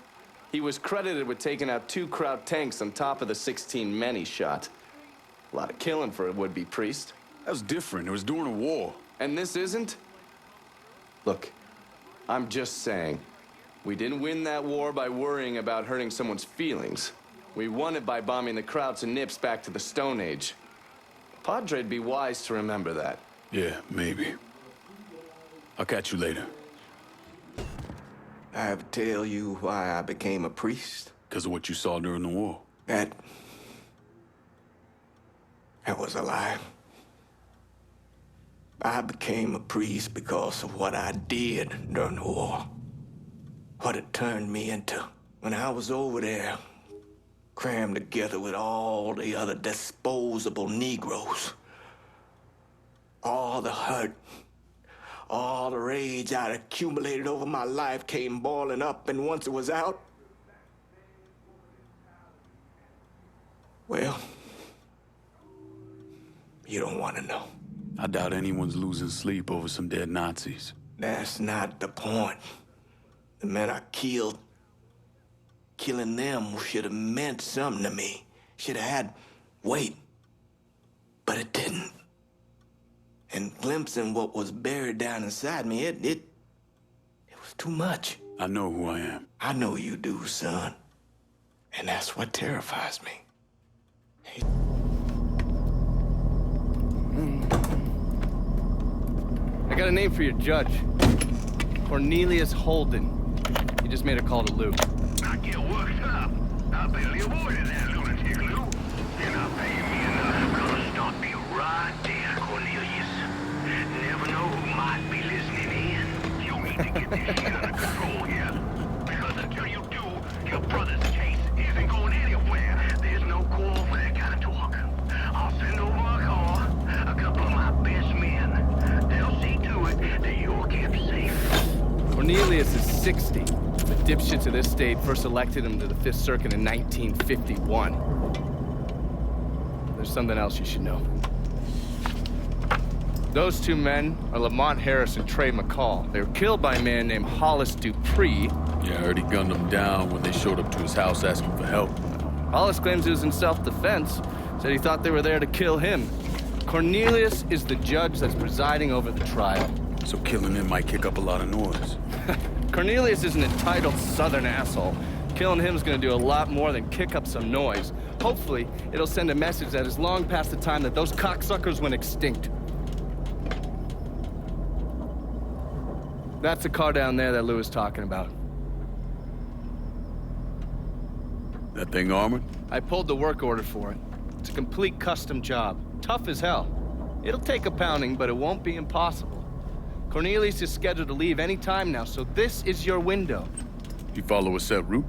He was credited with taking out 2 Kraut tanks on top of the 16 men he shot. A lot of killing for a would-be priest. That was different. It was during a war. And this isn't? Look, I'm just saying, we didn't win that war by worrying about hurting someone's feelings. We won it by bombing the Krauts and Nips back to the Stone Age. Padre'd be wise to remember that. Yeah, maybe. I'll catch you later. I have to tell you why I became a priest. Because of what you saw during the war. That was a lie. I became a priest because of what I did during the war. What it turned me into when I was over there, crammed together with all the other disposable Negroes. All the hurt, all the rage I'd accumulated over my life came boiling up, and once it was out, well, you don't want to know. I doubt anyone's losing sleep over some dead Nazis. That's not the point. The men I killed, killing them should have meant something to me. Should have had weight. But it didn't. And glimpsing what was buried down inside me, it was too much. I know who I am. I know you do, son. And that's what terrifies me. I got a name for your judge. Cornelius Holden. He just made a call to Lou. I get worked up. I barely avoided that lunatic, Lou. And I pay me enough. Gonna stop you right there, Cornelius. Never know who might be listening in. You need to get this shit under control here. Because until you do, your brother's case isn't going anywhere. There's no call for that kind of talk. I'll send over a car, a couple of my best men. They'll see to it that you're kept safe. Cornelius is 60. The dipshits of this state first elected him to the 5th Circuit in 1951. There's something else you should know. Those 2 men are Lamont Harris and Trey McCall. They were killed by a man named Hollis Dupree. Yeah, I heard he gunned them down when they showed up to his house asking for help. Hollis claims he was in self-defense. Said he thought they were there to kill him. Cornelius is the judge that's presiding over the trial. So killing him might kick up a lot of noise. Cornelius is an entitled southern asshole. Killing him is gonna do a lot more than kick up some noise. Hopefully, it'll send a message that is long past the time that those cocksuckers went extinct. That's the car down there that Lou was talking about. That thing armored? I pulled the work order for it. It's a complete custom job. Tough as hell. It'll take a pounding, but it won't be impossible. Cornelius is scheduled to leave any time now, so this is your window. You follow a set route?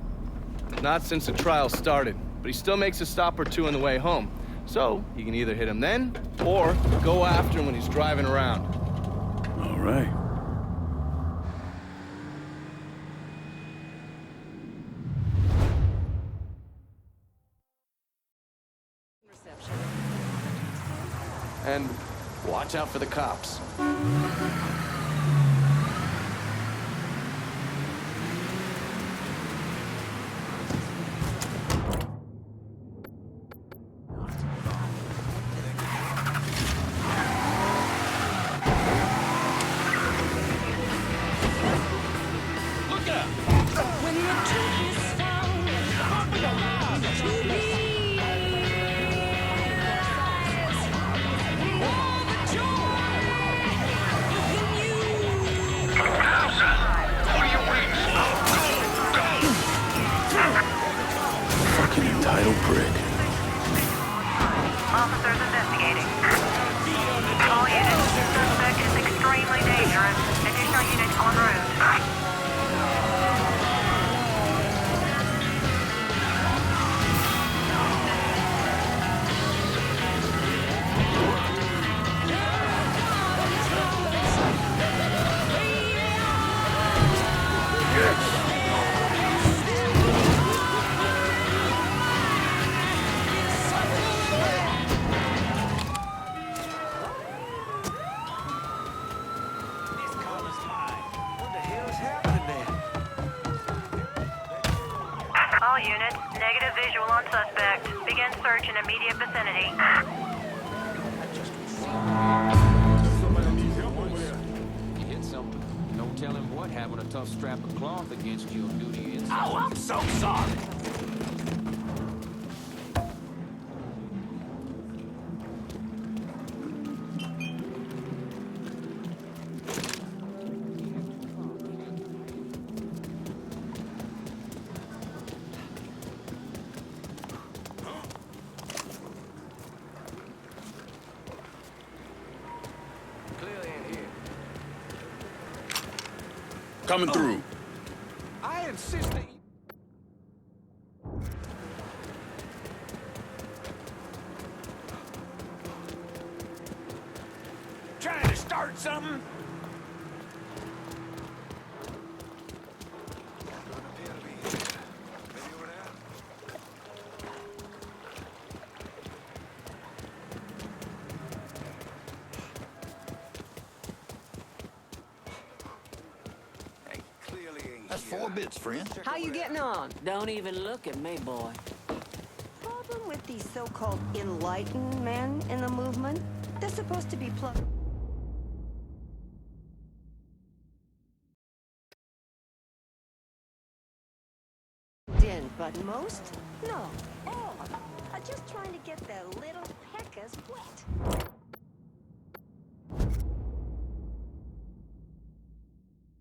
Not since the trial started, but he still makes a stop or 2 on the way home. So, you can either hit him then, or go after him when he's driving around. All right. And watch out for the cops. Entitled prick. Officers investigating. All units, suspect is extremely dangerous. Additional units en route. unit. Negative visual on suspect. Begin search in immediate vicinity. You hit something. No telling what having a tough strap of cloth against you will do to you. Oh, I'm so sorry. Coming through. I insist that you... Trying to start something? That's 4 bits, friend. How you getting on? Don't even look at me, boy. Problem with these so-called enlightened men in the movement? They're supposed to be plugged in, but most? No, all are just trying to get their little peckers wet.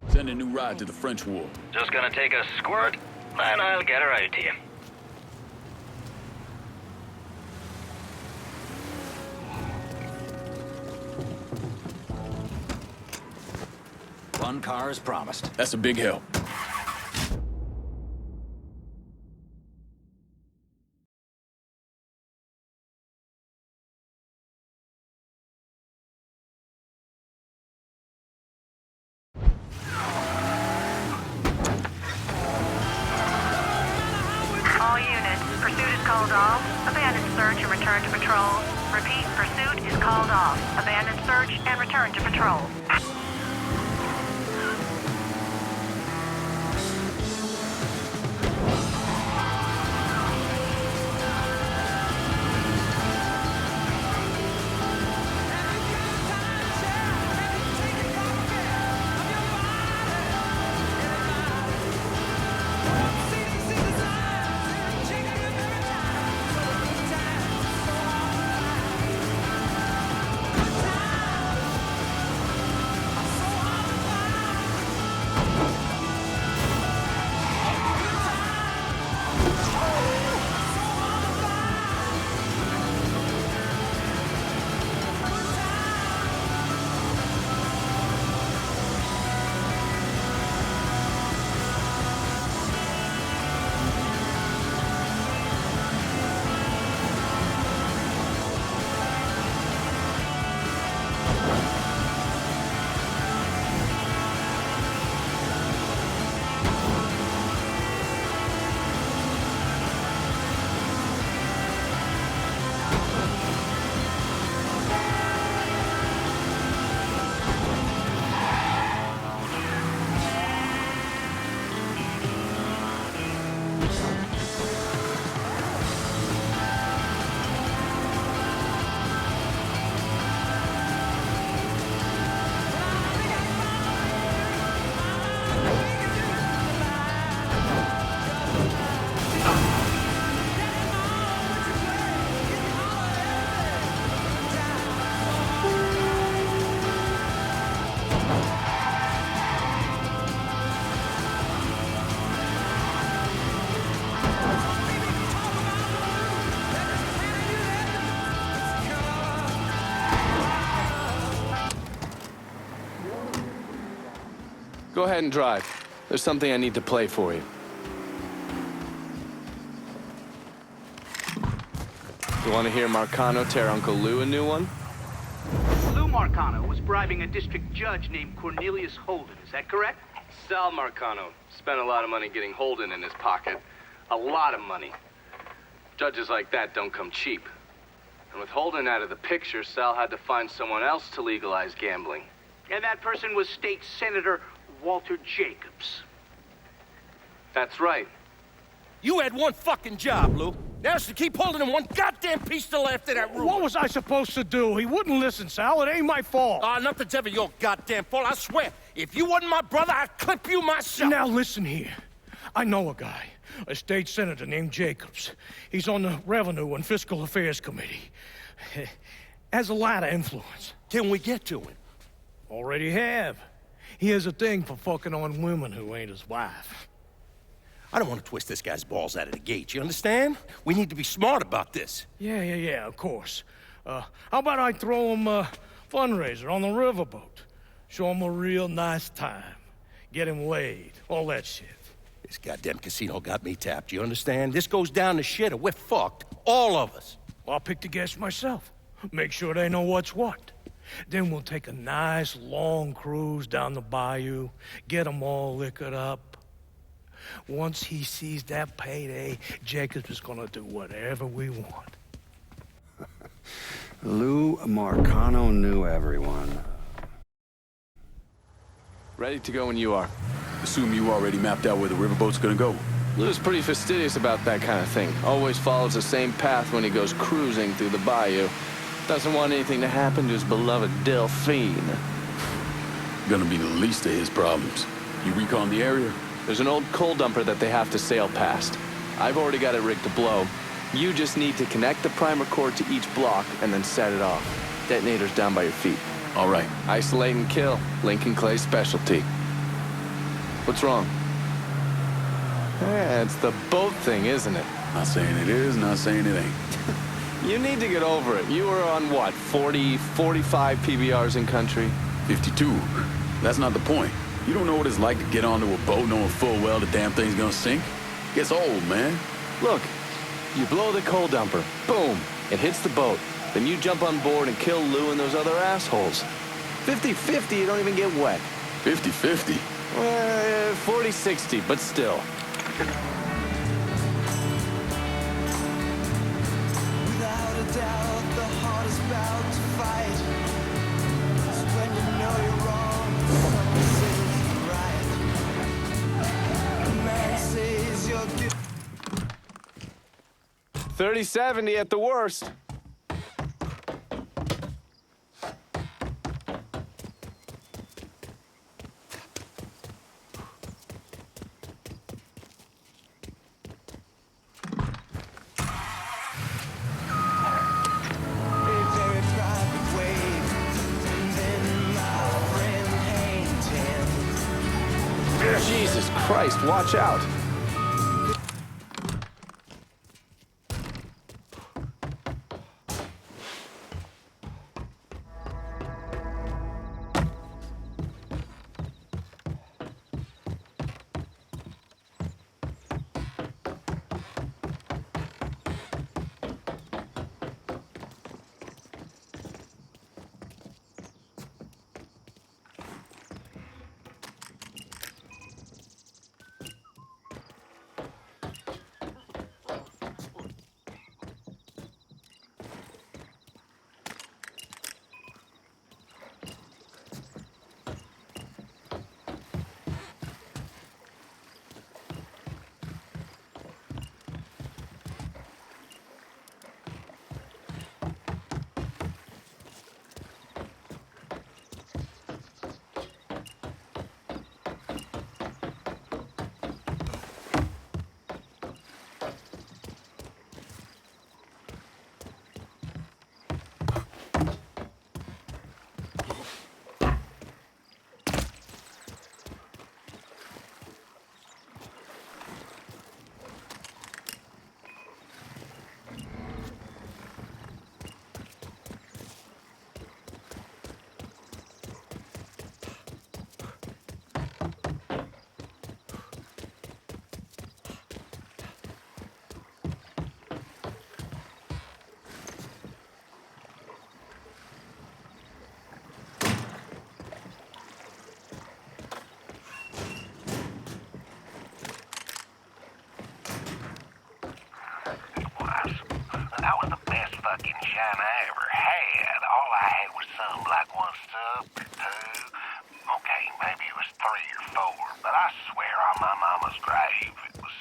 Send a new ride to the French War. Just gonna take a squirt, and I'll get her out to you. One car as promised. That's a big help. All units, pursuit is called off. Abandon search and return to patrol. Repeat, pursuit is called off. Abandon search and return to patrol. Go ahead and drive. There's something I need to play for you. You want to hear Marcano tear Uncle Lou a new one? Lou Marcano was bribing a district judge named Cornelius Holden. Is that correct? Sal Marcano spent a lot of money getting Holden in his pocket. A lot of money. Judges like that don't come cheap. And with Holden out of the picture, Sal had to find someone else to legalize gambling. And that person was State Senator Walter Jacobs. That's right. You had one fucking job, Lou. That's to keep holding him one goddamn piece to left of that room. What was I supposed to do? He wouldn't listen, Sal. It ain't my fault. Nothing's ever your goddamn fault, I swear. If you wasn't my brother, I'd clip you myself. Now listen here. I know a guy, a state senator named Jacobs. He's on the Revenue and Fiscal Affairs Committee. Has a lot of influence. Can we get to him? Already have. He has a thing for fucking on women who ain't his wife. I don't want to twist this guy's balls out of the gate, you understand? We need to be smart about this. Yeah, of course. How about I throw him a fundraiser on the riverboat? Show him a real nice time. Get him laid. All that shit. This goddamn casino got me tapped, you understand? This goes down the shitter. We're fucked. All of us. I'll pick the guests myself. Make sure they know what's what. Then we'll take a nice long cruise down the bayou, get them all liquored up. Once he sees that payday, Jacobs is gonna do whatever we want. Lou Marcano knew everyone. Ready to go when you are. Assume you already mapped out where the riverboat's gonna go. Lou's pretty fastidious about that kind of thing. Always follows the same path when he goes cruising through the bayou. Doesn't want anything to happen to his beloved Delphine. Gonna be the least of his problems. You recon the area? There's an old coal dumper that they have to sail past. I've already got it rigged to blow. You just need to connect the primer cord to each block and then set it off. Detonator's down by your feet. All right. Isolate and kill. Lincoln Clay's specialty. What's wrong? Yeah, it's the boat thing, isn't it? Not saying it is, not saying it ain't. You need to get over it. You were on what, 40, 45 PBRs in country? 52. That's not the point. You don't know what it's like to get onto a boat knowing full well the damn thing's gonna sink. Gets old, man. Look, you blow the coal dumper. Boom. It hits the boat. Then you jump on board and kill Lou and those other assholes. 50-50, you don't even get wet. 50-50? 40-60, but still. Without a doubt, the heart is bound to fight. It's when you know you're wrong, someone says you're right. A man says you're good. 30-70 at the worst. Jesus Christ, watch out. That was the best fucking shine I ever had. All I had was some like one sup or two. Okay, maybe it was 3 or 4, but I swear on my mama's grave it was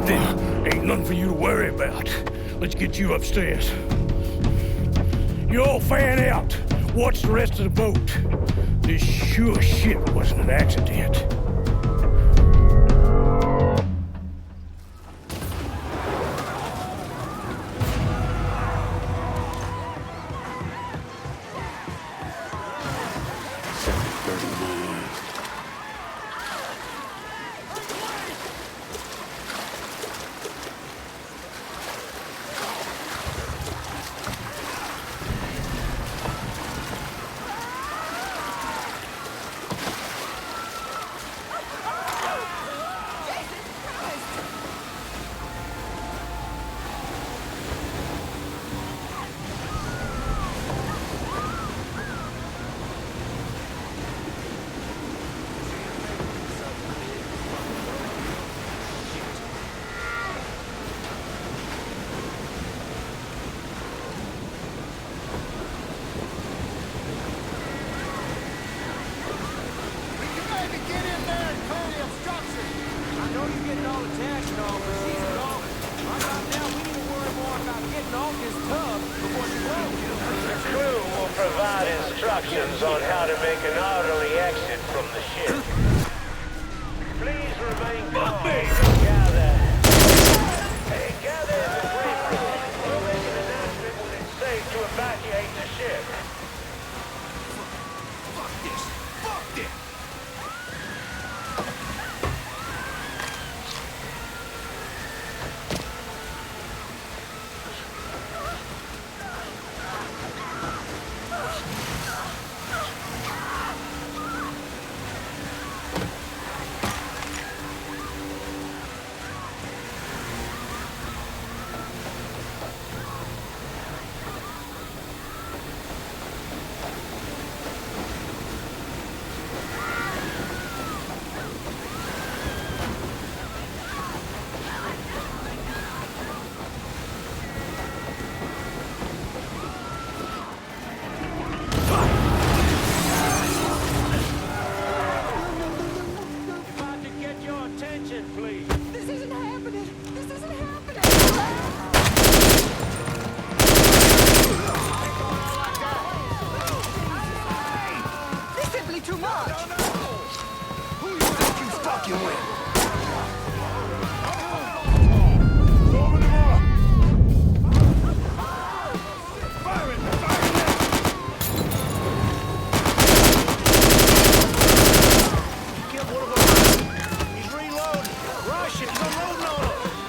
Then ain't nothing for you to worry about. Let's get you upstairs. You all fan out. Watch the rest of the boat. This sure shit wasn't an accident. Instructions on how to make an orderly exit from the ship. Please remain calm and gather in the brief room. We'll make an announcement when it's safe to evacuate the ship. Fuck this! Fuck this! He's reloading! Rush it! He's unloading on him!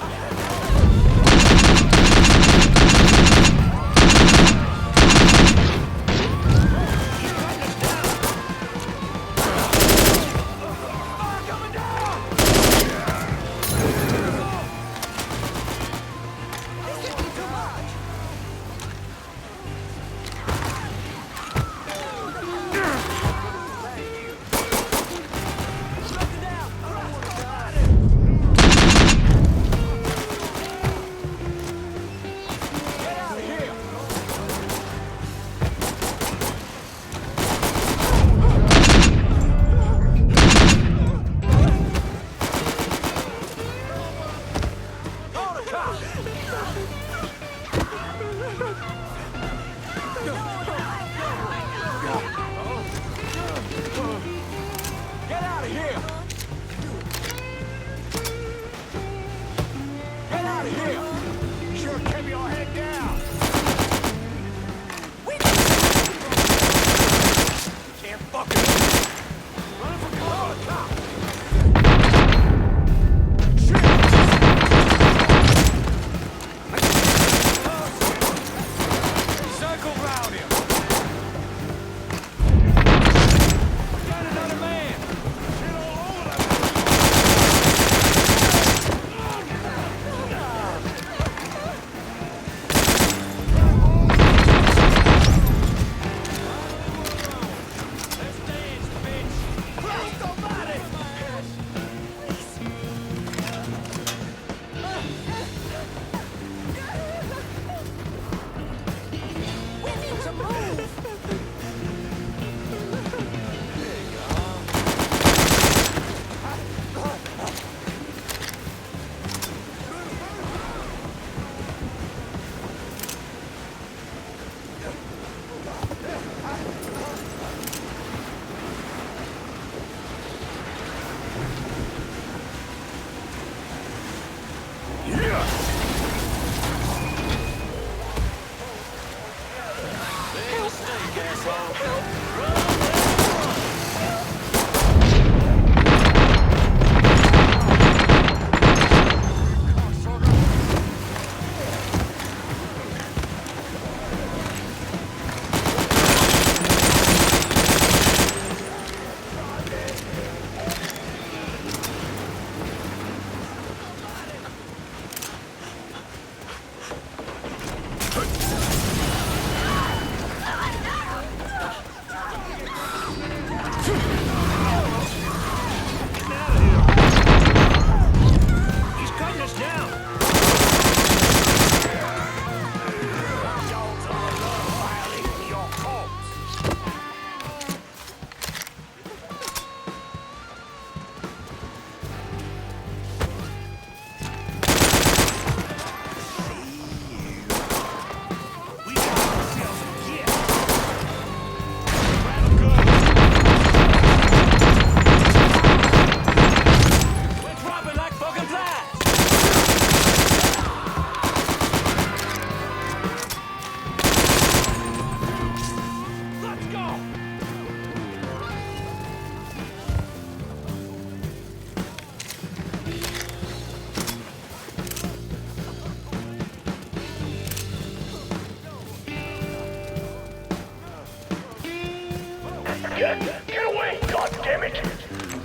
Get away, goddammit!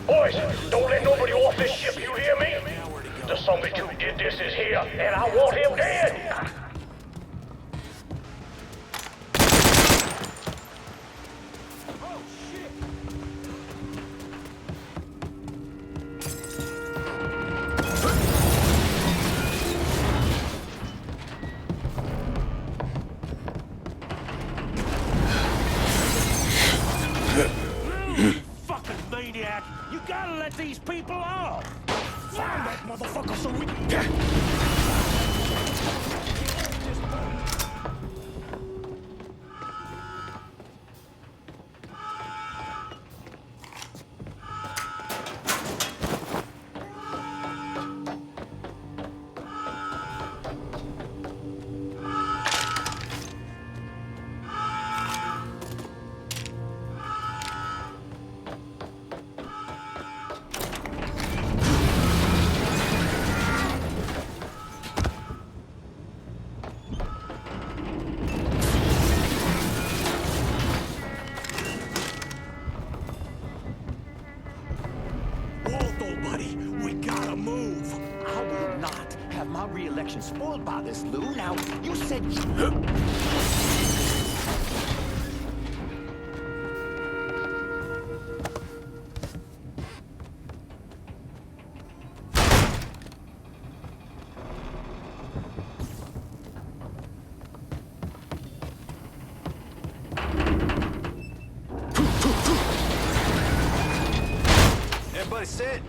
Boys, don't let nobody off this ship, you hear me? The son of a bitch who did this is here, and I want him dead! Fucking maniac! You gotta let these people off! Find that motherfucker so we can... My re-election spoiled by this, Lou. Now, you said... Everybody sit.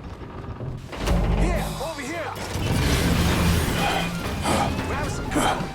Here, over here. Grab some cover.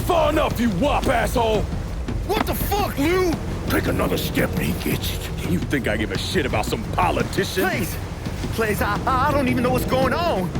far enough, you wop asshole! What the fuck, Lou? Take another step and he gets it. You think I give a shit about some politician? Please, I don't even know what's going on.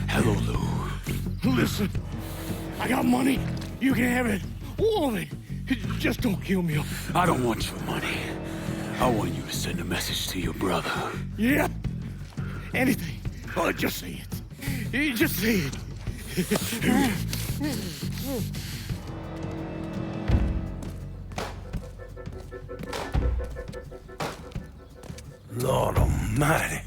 Hello, Lou. Listen, I got money. You can have it. All of it. Just don't kill me. I don't want your money. I want you to send a message to your brother. Yeah. Anything. Oh, just say it. Just say it. Lord Almighty.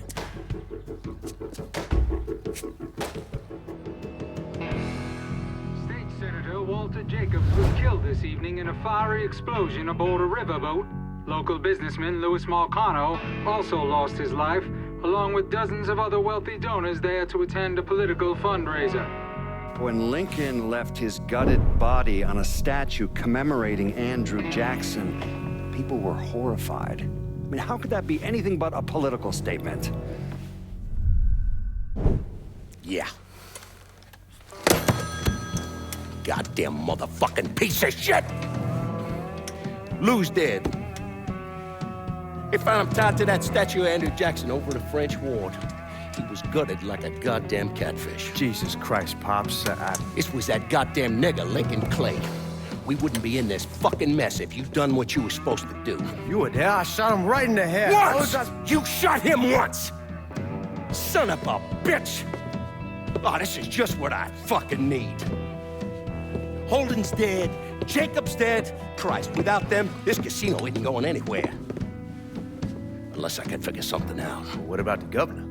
State Senator Walter Jacobs was killed this evening in a fiery explosion aboard a riverboat. Local businessman Louis Marcano also lost his life, along with dozens of other wealthy donors there to attend a political fundraiser. When Lincoln left his gutted body on a statue commemorating Andrew Jackson, people were horrified. I mean, how could that be anything but a political statement? Yeah. Goddamn motherfucking piece of shit! Lou's dead. They found him tied to that statue of Andrew Jackson over in the French Ward. He was gutted like a goddamn catfish. Jesus Christ, Pops. This was that goddamn nigger, Lincoln Clay. We wouldn't be in this fucking mess if you'd done what you were supposed to do. You were there. I shot him right in the head. Once! You shot him once! Son of a bitch! Oh, this is just what I fucking need. Holden's dead. Jacob's dead. Christ, without them, this casino isn't going anywhere. Unless I can figure something out. What about the governor?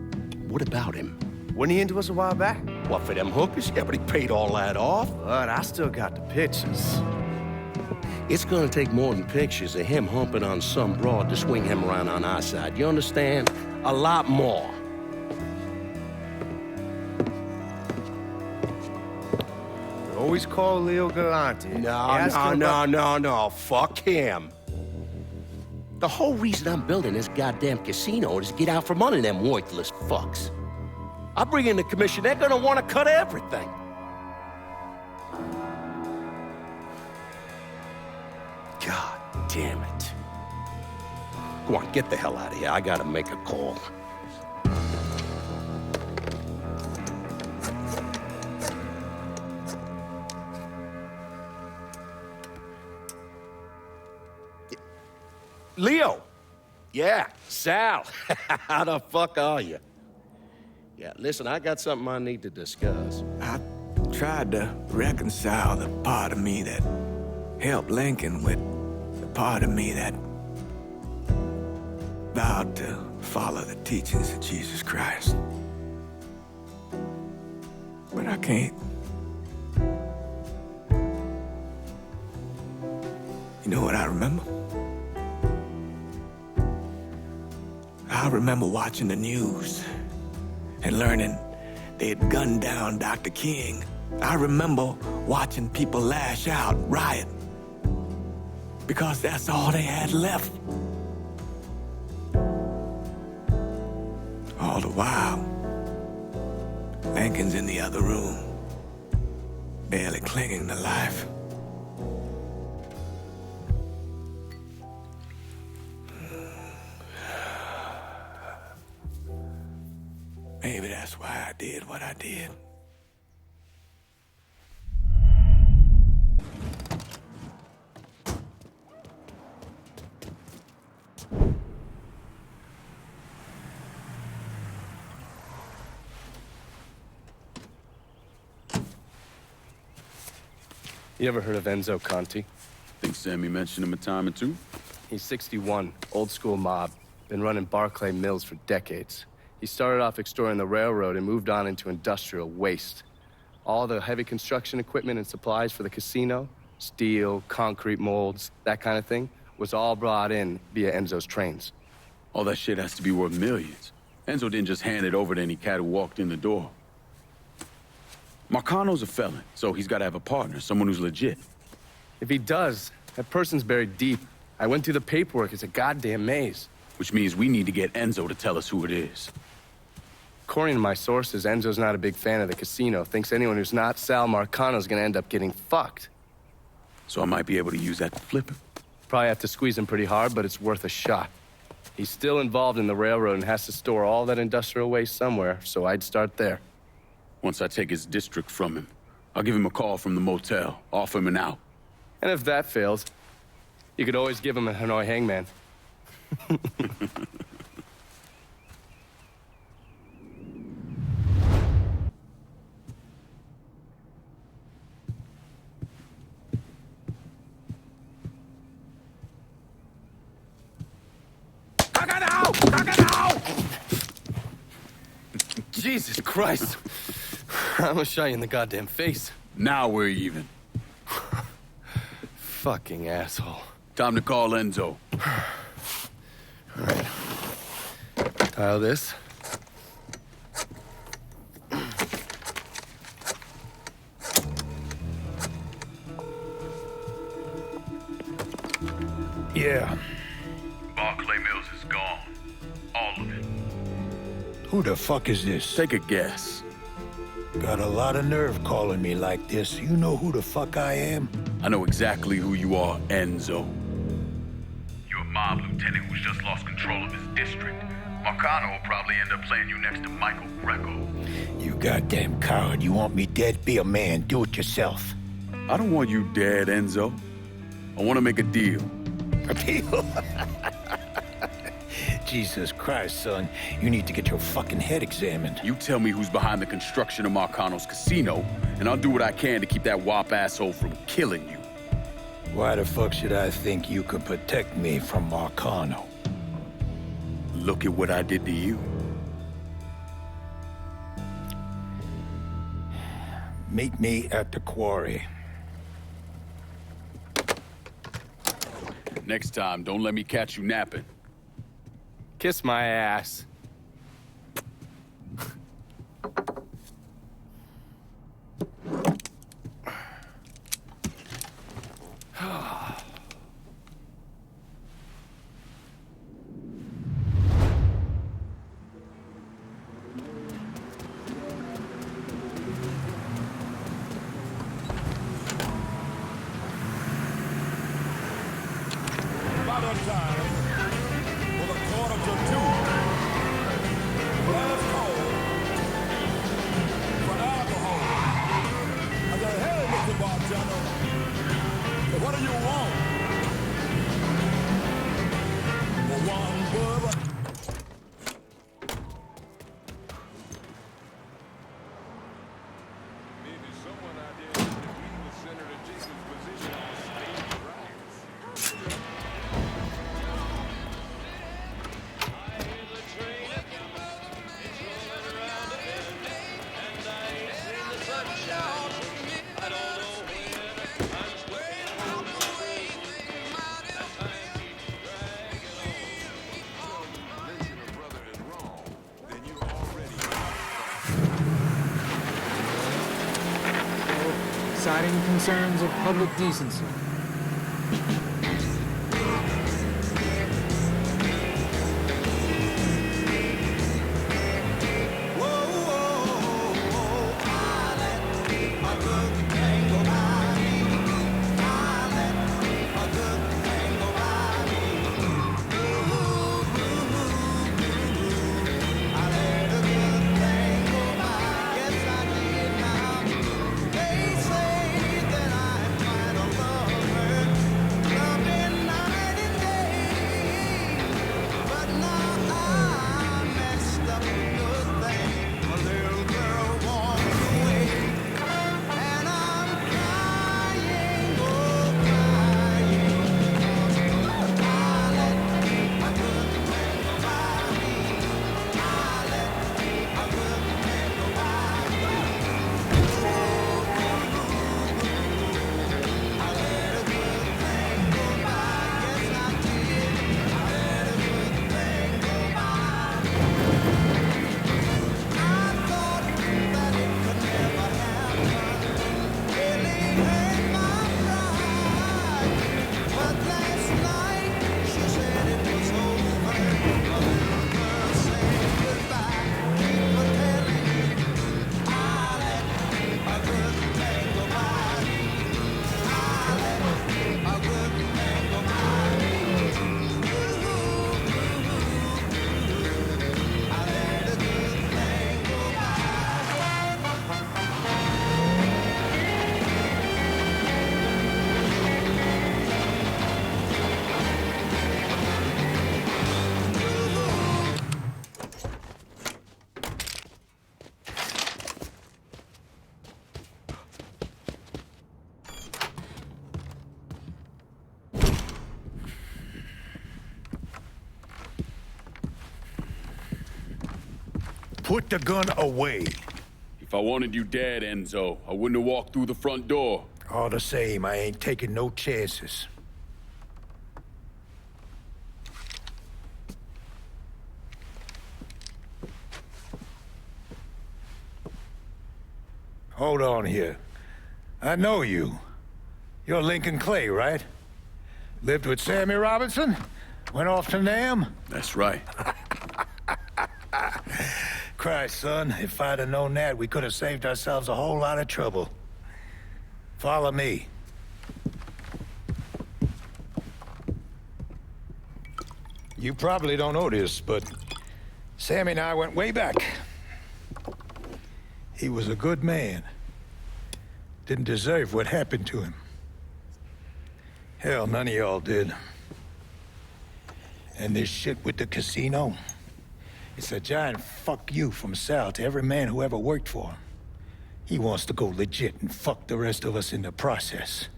What about him? Wasn't he into us a while back? What, for them hookers? Yeah, but he paid all that off. But I still got the pictures. It's gonna take more than pictures of him humping on some broad to swing him around on our side. You understand? A lot more. Always call Leo Galante. No. Fuck him. The whole reason I'm building this goddamn casino is to get out from under them worthless fucks. I bring in the commission, they're gonna want to cut everything. God damn it. Go on, get the hell out of here. I gotta make a call. Leo! Yeah, Sal. How the fuck are you? Yeah, listen, I got something I need to discuss. I tried to reconcile the part of me that helped Lincoln with the part of me that vowed to follow the teachings of Jesus Christ. But I can't. You know what I remember? I remember watching the news and learning they had gunned down Dr. King. I remember watching people lash out, riot, because that's all they had left. All the while, Lincoln's in the other room, barely clinging to life. Maybe that's why I did what I did. You ever heard of Enzo Conti? Think Sammy mentioned him a time or two? He's 61, old school mob. Been running Barclay Mills for decades. He started off extorting the railroad and moved on into industrial waste. All the heavy construction equipment and supplies for the casino, steel, concrete molds, that kind of thing, was all brought in via Enzo's trains. All that shit has to be worth millions. Enzo didn't just hand it over to any cat who walked in the door. Marcano's a felon, so he's got to have a partner, someone who's legit. If he does, that person's buried deep. I went through the paperwork. It's a goddamn maze. Which means we need to get Enzo to tell us who it is. According to my sources, Enzo's not a big fan of the casino. Thinks anyone who's not Sal Marcano's gonna end up getting fucked. So I might be able to use that to flip him. Probably have to squeeze him pretty hard, but it's worth a shot. He's still involved in the railroad and has to store all that industrial waste somewhere, so I'd start there. Once I take his district from him, I'll give him a call from the motel, offer him an out. And if that fails, you could always give him a Hanoi hangman. Jesus Christ. I almost shot you in the goddamn face. Now we're even. Fucking asshole. Time to call Enzo. All right. Dial this. Yeah. Barclay Mills is gone. All of it. Who the fuck is this? Take a guess. Got a lot of nerve calling me like this. You know who the fuck I am? I know exactly who you are, Enzo. You're a mob lieutenant who's just lost control of his district. Marcano will probably end up playing you next to Michael Greco. You goddamn coward. You want me dead? Be a man. Do it yourself. I don't want you dead, Enzo. I want to make a deal. A deal? Jesus Christ, son. You need to get your fucking head examined. You tell me who's behind the construction of Marcano's casino, and I'll do what I can to keep that wop asshole from killing you. Why the fuck should I think you could protect me from Marcano? Look at what I did to you. Meet me at the quarry. Next time, don't let me catch you napping. Kiss my ass. Citing concerns of public decency. Put the gun away. If I wanted you dead, Enzo, I wouldn't have walked through the front door. All the same, I ain't taking no chances. Hold on here. I know you. You're Lincoln Clay, right? Lived with Sammy Robinson? Went off to Nam? That's right. Christ, son, if I'd have known that, we could have saved ourselves a whole lot of trouble. Follow me. You probably don't know this, but Sammy and I went way back. He was a good man. Didn't deserve what happened to him. Hell, none of y'all did. And this shit with the casino, it's a giant fuck you from Sal to every man who ever worked for him. He wants to go legit and fuck the rest of us in the process.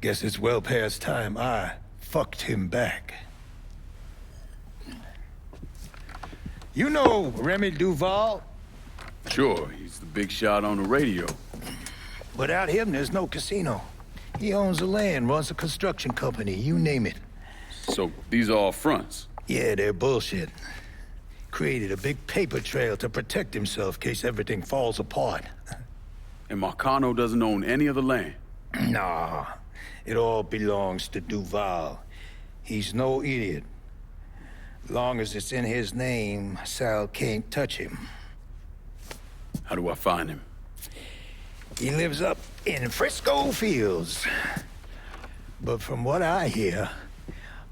Guess it's well past time I fucked him back. You know Remy Duval? Sure, he's the big shot on the radio. Without him, there's no casino. He owns the land, runs a construction company, you name it. So, these are all fronts? Yeah, they're bullshit. Created a big paper trail to protect himself in case everything falls apart. And Marcano doesn't own any of the land? Nah, it all belongs to Duval. He's no idiot. Long as it's in his name, Sal can't touch him. How do I find him? He lives up in Frisco Fields. But from what I hear,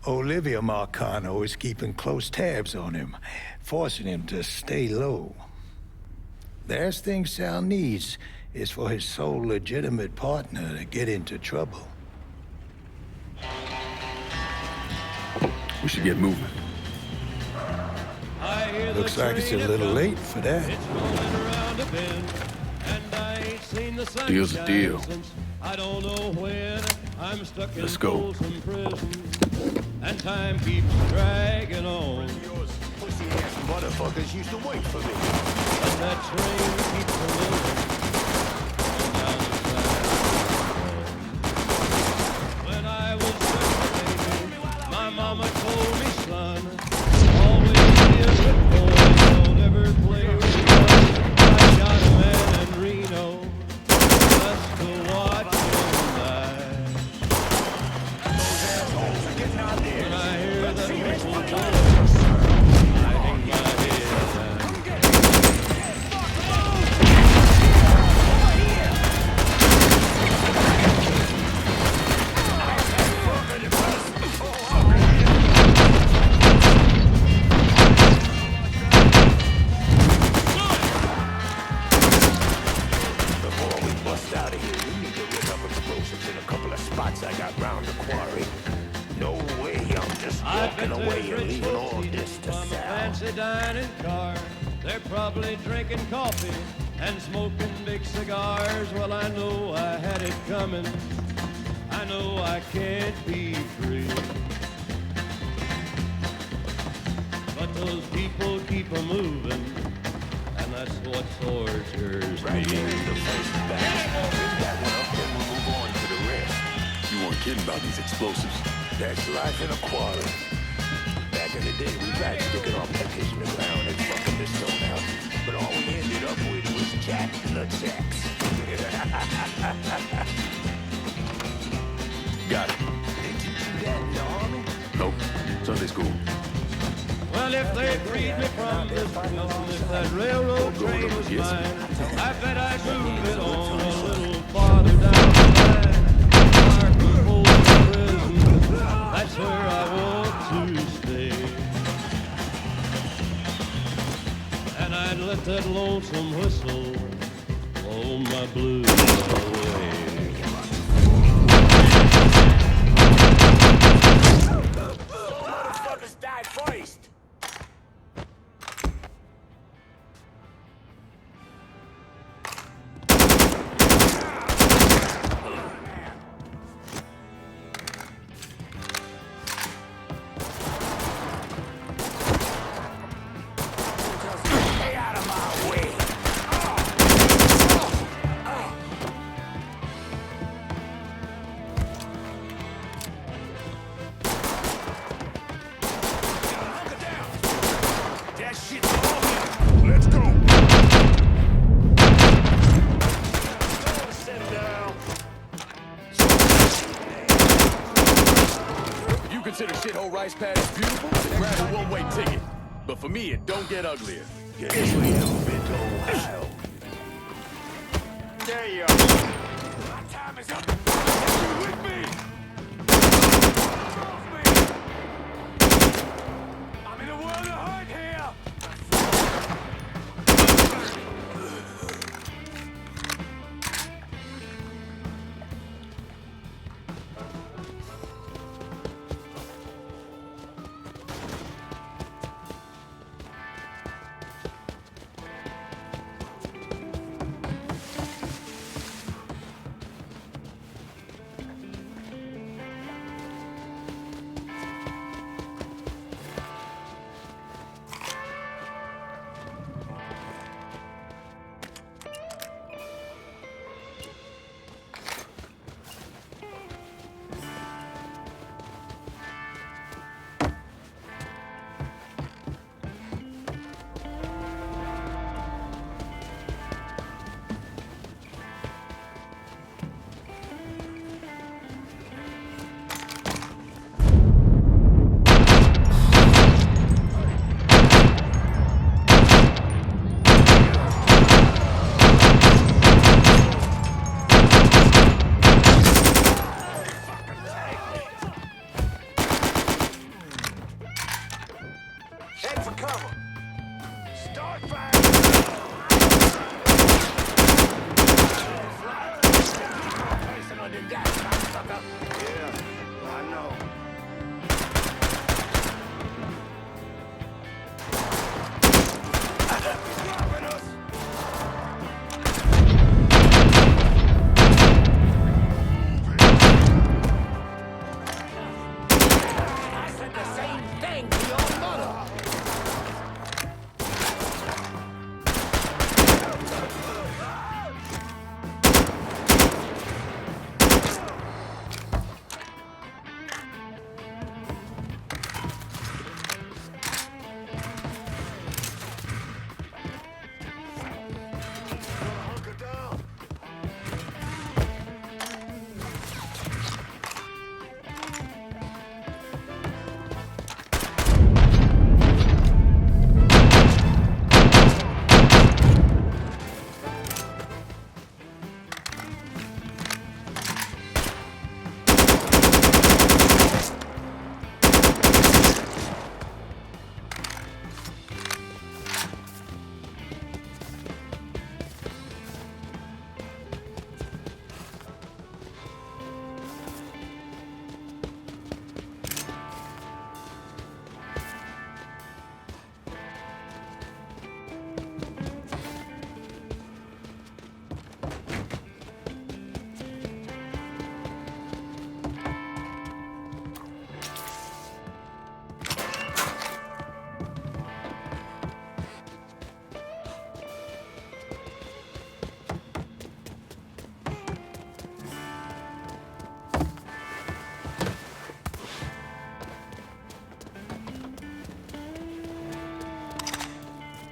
Olivia Marcano is keeping close tabs on him, forcing him to stay low. The last thing Sal needs is for his sole legitimate partner to get into trouble. We should get moving. Looks like it's a little late for that. Deal's a deal. Let's go. And time keeps dragging on. Pussy-ass motherfuckers used to wait for me. And that train keeps moving. Down the track. When I was just a baby, my mama told me, son, always be a good boy, don't ever play with guns. I got a man in Reno, just to watch him die. When I hear that whistle blow, I hang my head down. Before we bust out of here, we need to rig up explosives in a couple of spots I got round the quarry. No way I'm just walking away and leaving all this to Sal. Fancy dining car. They're probably drinking coffee and smoking big cigars. Well, I know I had it coming. I know I can't be free. But those people keep a moving, and that's what tortures me. Right here is the first batch. Bring that one up, then we'll move on to the rest. You weren't kidding about these explosives. That's life in a quarry. Back in the day, we tried sticking our package in the ground and fucking the stone out. But all we ended up with was jack nutsacks. Got it. They teach you that in the army? Nope. Sunday school. Well, if they freed me from this prison, if that railroad train was mine, I bet I'd move it on a little farther down the line. Our people's prison, that's where I want to stay. And I'd let that lonesome whistle blow my blues away. Motherfuckers die first! shithole rice paddy's beautiful, then grab a one-way ticket. But for me, it don't get uglier. Guess we haven't been to Ohio. There you are. My time is up. You with me? I'm in a world of hurt here. Head for cover. Start fire. On your gas, sucker. Yeah, I know. Dropping us. I said the same thing to your mother.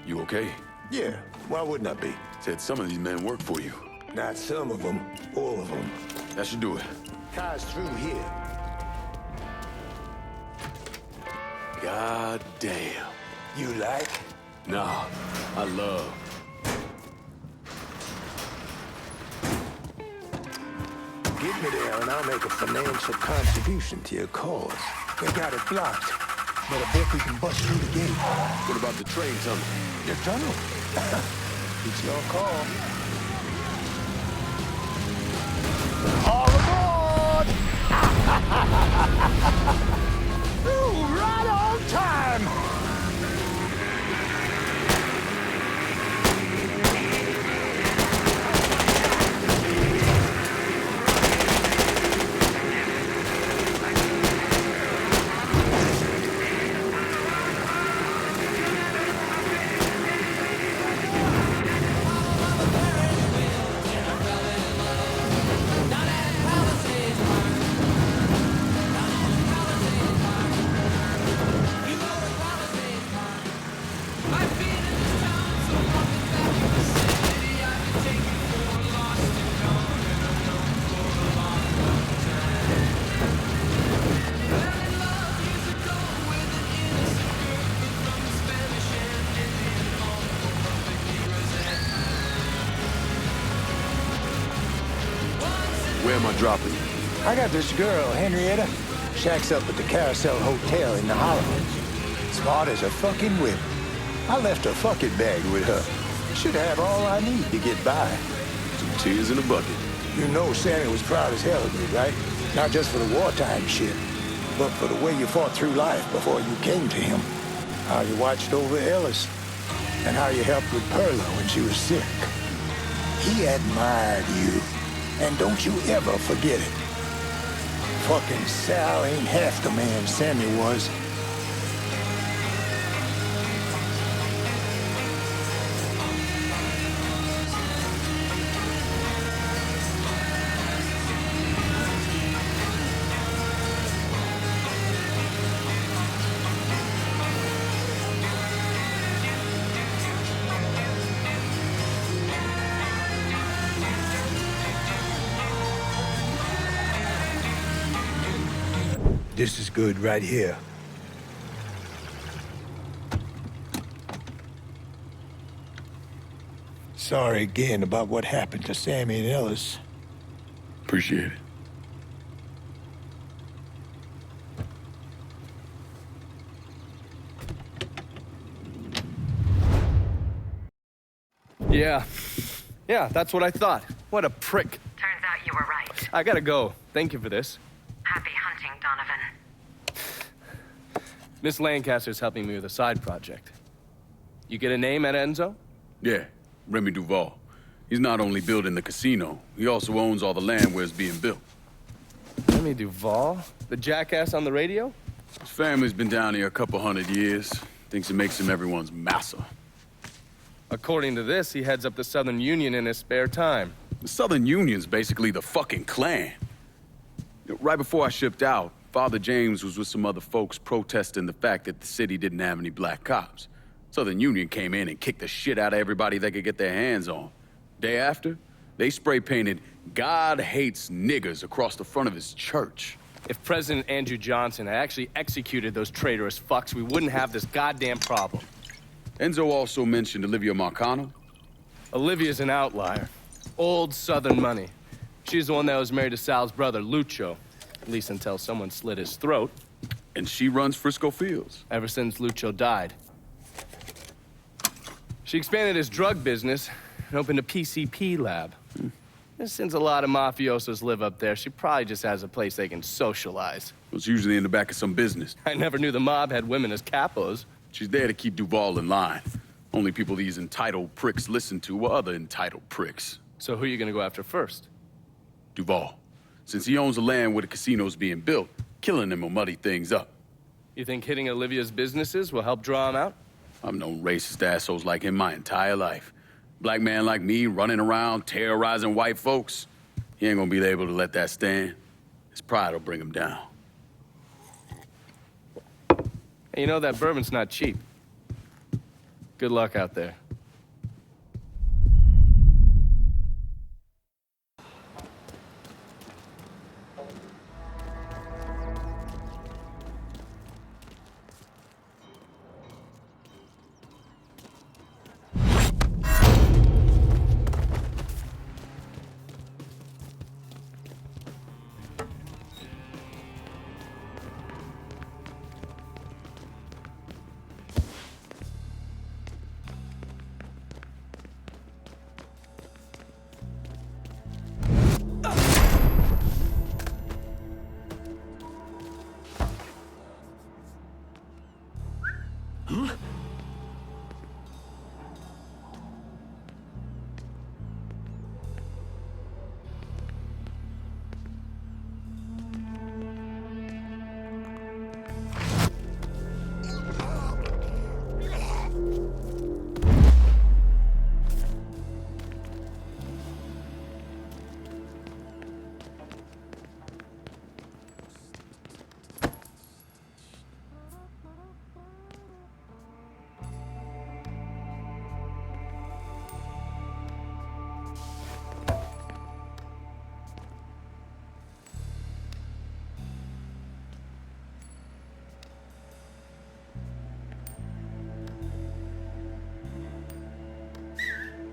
You okay? Yeah, why wouldn't I be? Said some of these men work for you. Not some of them, all of them. That should do it. Car's through here. God damn. You like? Nah, I love. Get me there and I'll make a financial contribution to your cause. They got it blocked, but I bet we can bust through the gate. What about the train tunnel? The tunnel? It's your call. All aboard! Ooh, right on time! Where am I dropping you? I got this girl, Henrietta. Shacks up at the Carousel Hotel in the Hollows. Smart as a fucking whip. I left a fucking bag with her. Should have all I need to get by. Some tears in a bucket. You know Sammy was proud as hell of me, right? Not just for the wartime shit, but for the way you fought through life before you came to him. How you watched over Ellis, and how you helped with Perla when she was sick. He admired you, and don't you ever forget it. Fucking Sal ain't half the man Sammy was. This is good right here. Sorry again about what happened to Sammy and Ellis. Appreciate it. Yeah, that's what I thought. What a prick. Turns out you were right. I gotta go. Thank you for this. Happy hunting, Donovan. Miss Lancaster's helping me with a side project. You get a name at Enzo? Yeah, Remy Duval. He's not only building the casino, he also owns all the land where it's being built. Remy Duval? The jackass on the radio? His family's been down here a couple 100 years. Thinks it makes him everyone's massa. According to this, he heads up the Southern Union in his spare time. The Southern Union's basically the fucking Klan. Right before I shipped out, Father James was with some other folks protesting the fact that the city didn't have any black cops. Southern Union came in and kicked the shit out of everybody they could get their hands on. Day after, they spray-painted "God hates niggers" across the front of his church. If President Andrew Johnson had actually executed those traitorous fucks, we wouldn't have this goddamn problem. Enzo also mentioned Olivia Marcano. Olivia's an outlier. Old Southern money. She's the one that was married to Sal's brother, Lucho. At least until someone slit his throat. And she runs Frisco Fields. Ever since Lucho died. She expanded his drug business and opened a PCP lab. Since a lot of mafiosos live up there, she probably just has a place they can socialize. It's usually in the back of some business. I never knew the mob had women as capos. She's there to keep Duval in line. Only people these entitled pricks listen to were other entitled pricks. So who are you gonna go after first? Duval. Since he owns the land where the casino's being built, killing him will muddy things up. You think hitting Olivia's businesses will help draw him out? I've known racist assholes like him my entire life. Black man like me running around terrorizing white folks. He ain't gonna be able to let that stand. His pride will bring him down. Hey, you know that bourbon's not cheap. Good luck out there.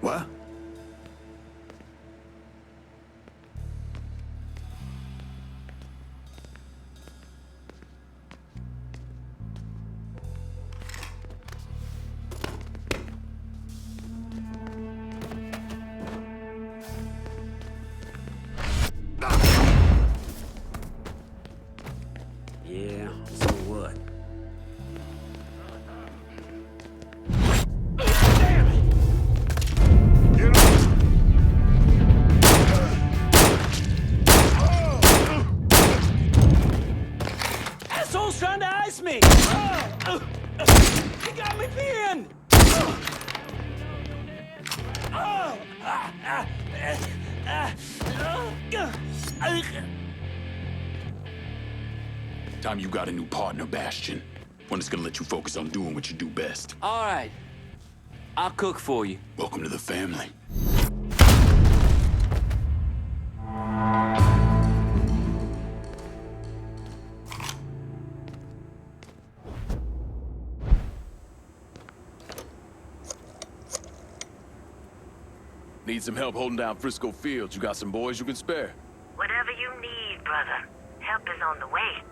What? Time you got a new partner, Bastion. One that's gonna let you focus on doing what you do best. All right. I'll cook for you. Welcome to the family. Need some help holding down Frisco Fields? You got some boys you can spare? Whatever you need, brother. Help is on the way.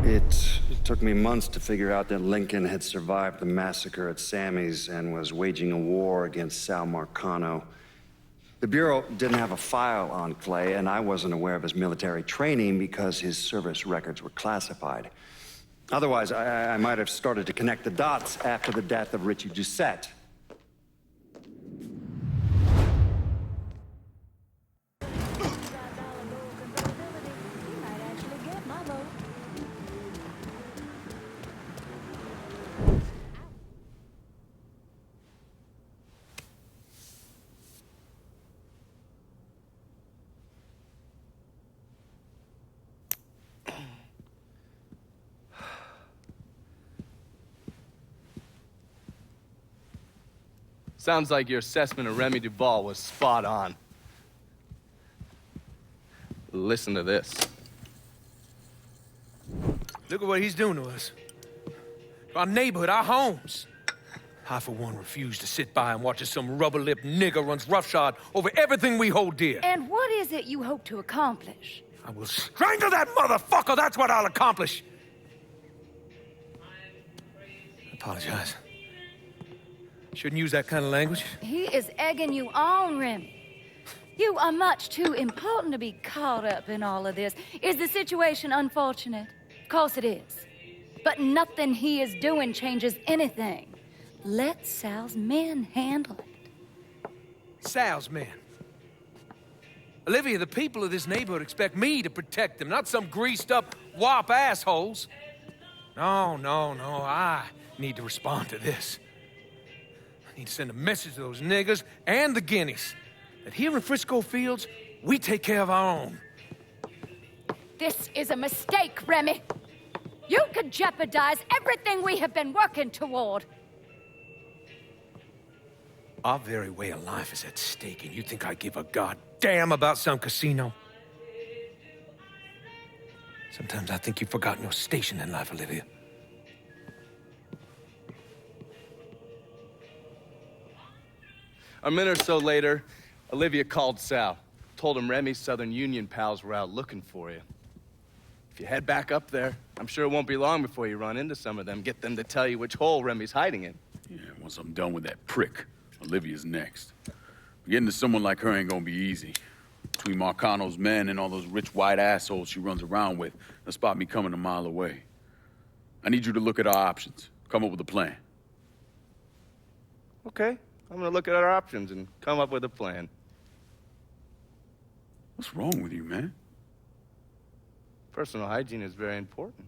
It took me months to figure out that Lincoln had survived the massacre at Sammy's and was waging a war against Sal Marcano. The Bureau didn't have a file on Clay, and I wasn't aware of his military training because his service records were classified. Otherwise, I might have started to connect the dots after the death of Richie Doucette. Sounds like your assessment of Remy Duval was spot on. Listen to this. Look at what he's doing to us. Our neighborhood, our homes. I, for one, refuse to sit by and watch as some rubber-lipped nigger runs roughshod over everything we hold dear. And what is it you hope to accomplish? I will strangle that motherfucker! That's what I'll accomplish! I apologize. Shouldn't use that kind of language. He is egging you on, Remy. You are much too important to be caught up in all of this. Is the situation unfortunate? Of course it is. But nothing he is doing changes anything. Let Sal's men handle it. Sal's men? Olivia, the people of this neighborhood expect me to protect them, not some greased-up wop assholes. No, I need to respond to this. I need to send a message to those niggas and the guineas that here in Frisco Fields, we take care of our own. This is a mistake, Remy. You could jeopardize everything we have been working toward. Our very way of life is at stake, and you think I give a goddamn about some casino? Sometimes I think you've forgotten your station in life, Olivia. A minute or so later, Olivia called Sal. Told him Remy's Southern Union pals were out looking for you. If you head back up there, I'm sure it won't be long before you run into some of them. Get them to tell you which hole Remy's hiding in. Yeah, once I'm done with that prick, Olivia's next. Getting to someone like her ain't gonna be easy. Between Marcano's men and all those rich white assholes she runs around with, they'll spot me coming a mile away. I need you to look at our options. Come up with a plan. Okay, I'm gonna look at our options and come up with a plan. What's wrong with you, man? Personal hygiene is very important.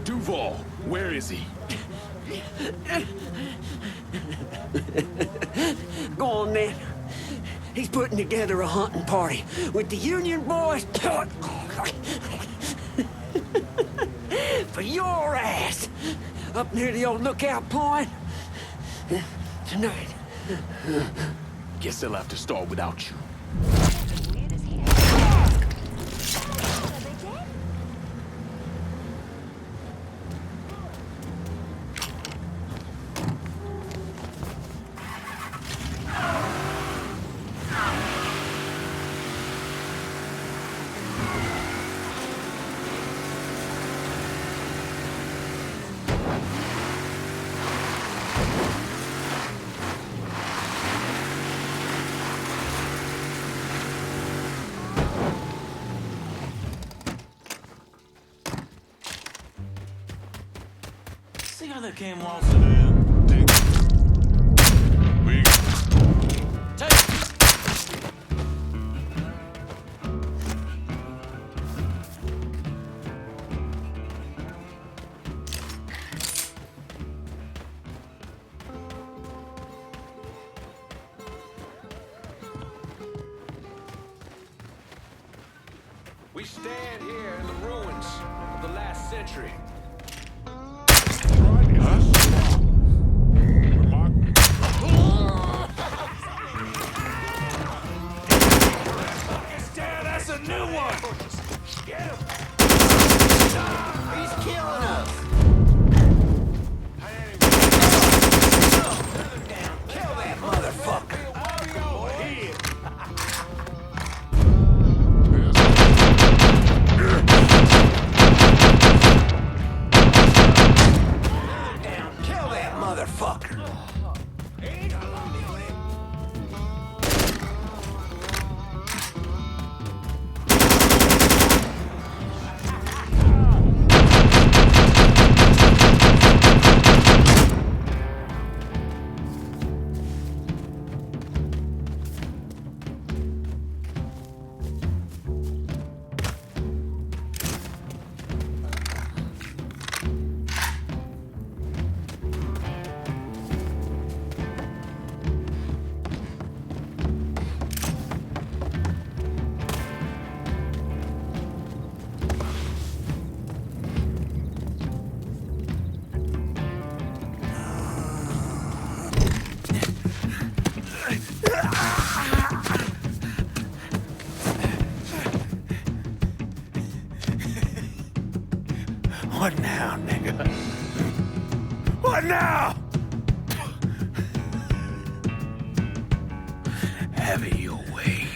Duval, where is he? Go on, then. He's putting together a hunting party with the Union boys. for your ass up near the old lookout point tonight. Guess they'll have to start without you. See how they came waltzing in? We stand here in the ruins of the last century. That's a new one! Get him! He's killing us! Kill that motherfucker! Kill that motherfucker! What now, nigga? What now? Have it your way.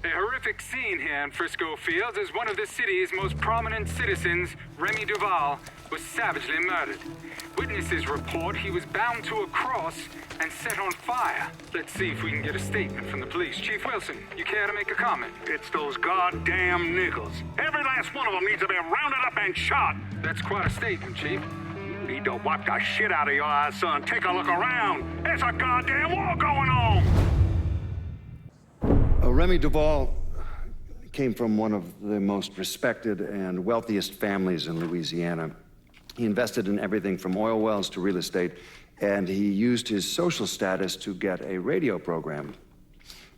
A horrific scene here in Frisco Fields as one of the city's most prominent citizens, Remy Duval, was savagely murdered. Witnesses report he was bound to a cross and set on fire. Let's see if we can get a statement from the police. Chief Wilson, you care to make a comment? It's those goddamn niggles. Every last one of them needs to be rounded up and shot. That's quite a statement, Chief. Need to wipe the shit out of your eyes, son. Take a look around. There's a goddamn war going on. Remy Duval came from one of the most respected and wealthiest families in Louisiana. He invested in everything from oil wells to real estate, and he used his social status to get a radio program.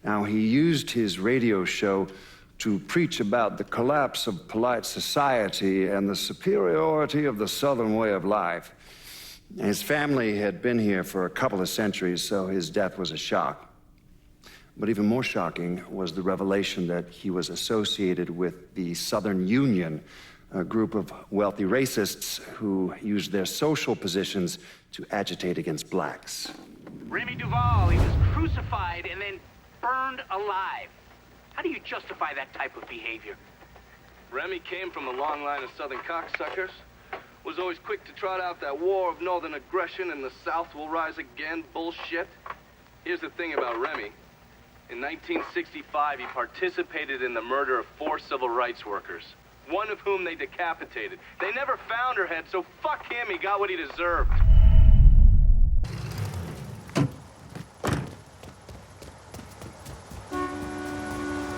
Now, he used his radio show to preach about the collapse of polite society and the superiority of the Southern way of life. His family had been here for a couple of centuries, so his death was a shock. But even more shocking was the revelation that he was associated with the Southern Union, a group of wealthy racists who used their social positions to agitate against blacks. Remy Duval, he was crucified and then burned alive. How do you justify that type of behavior? Remy came from a long line of Southern cocksuckers. Was always quick to trot out that war of northern aggression and the South will rise again bullshit. Here's the thing about Remy. In 1965, he participated in the murder of 4 civil rights workers, one of whom they decapitated. They never found her head, so fuck him, he got what he deserved.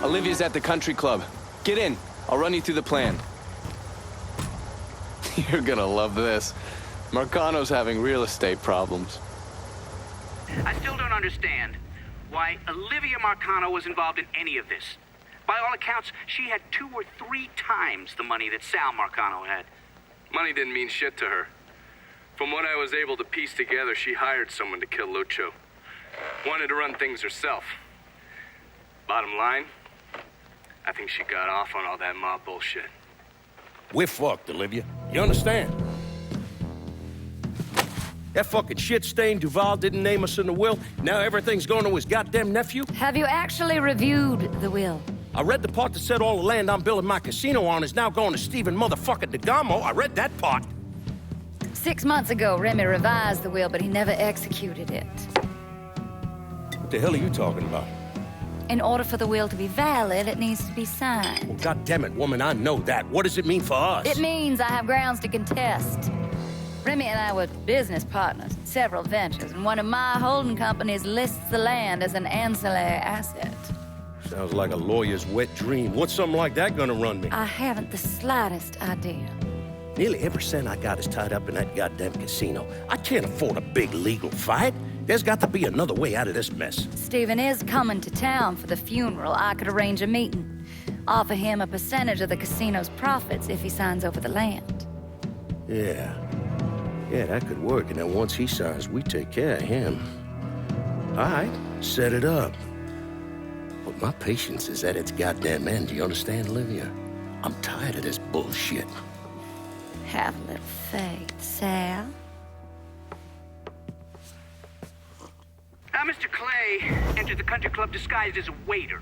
Olivia's at the country club. Get in. I'll run you through the plan. You're gonna love this. Marcano's having real estate problems. I still don't understand. why Olivia Marcano was involved in any of this. By all accounts, she had 2 or 3 times the money that Sal Marcano had. Money didn't mean shit to her. From what I was able to piece together, she hired someone to kill Lucho. Wanted to run things herself. Bottom line, I think she got off on all that mob bullshit. We're fucked, Olivia. You understand? That fucking shit-stained Duval didn't name us in the will. Now everything's going to his goddamn nephew? Have you actually reviewed the will? I read the part that said all the land I'm building my casino on is now going to Stephen motherfucking DeGamo. I read that part. 6 months ago, Remy revised the will, but he never executed it. What the hell are you talking about? In order for the will to be valid, it needs to be signed. Well, goddammit, woman, I know that. What does it mean for us? It means I have grounds to contest. Remy and I were business partners in several ventures, and one of my holding companies lists the land as an ancillary asset. Sounds like a lawyer's wet dream. What's something like that gonna run me? I haven't the slightest idea. Nearly every cent I got is tied up in that goddamn casino. I can't afford a big legal fight. There's got to be another way out of this mess. Stephen is coming to town for the funeral. I could arrange a meeting. Offer him a percentage of the casino's profits if he signs over the land. Yeah, that could work. And then once he signs, we take care of him. All right, set it up. But my patience is at its goddamn end. Do you understand, Olivia? I'm tired of this bullshit. Have a little faith, Sal. Mr. Clay entered the country club disguised as a waiter.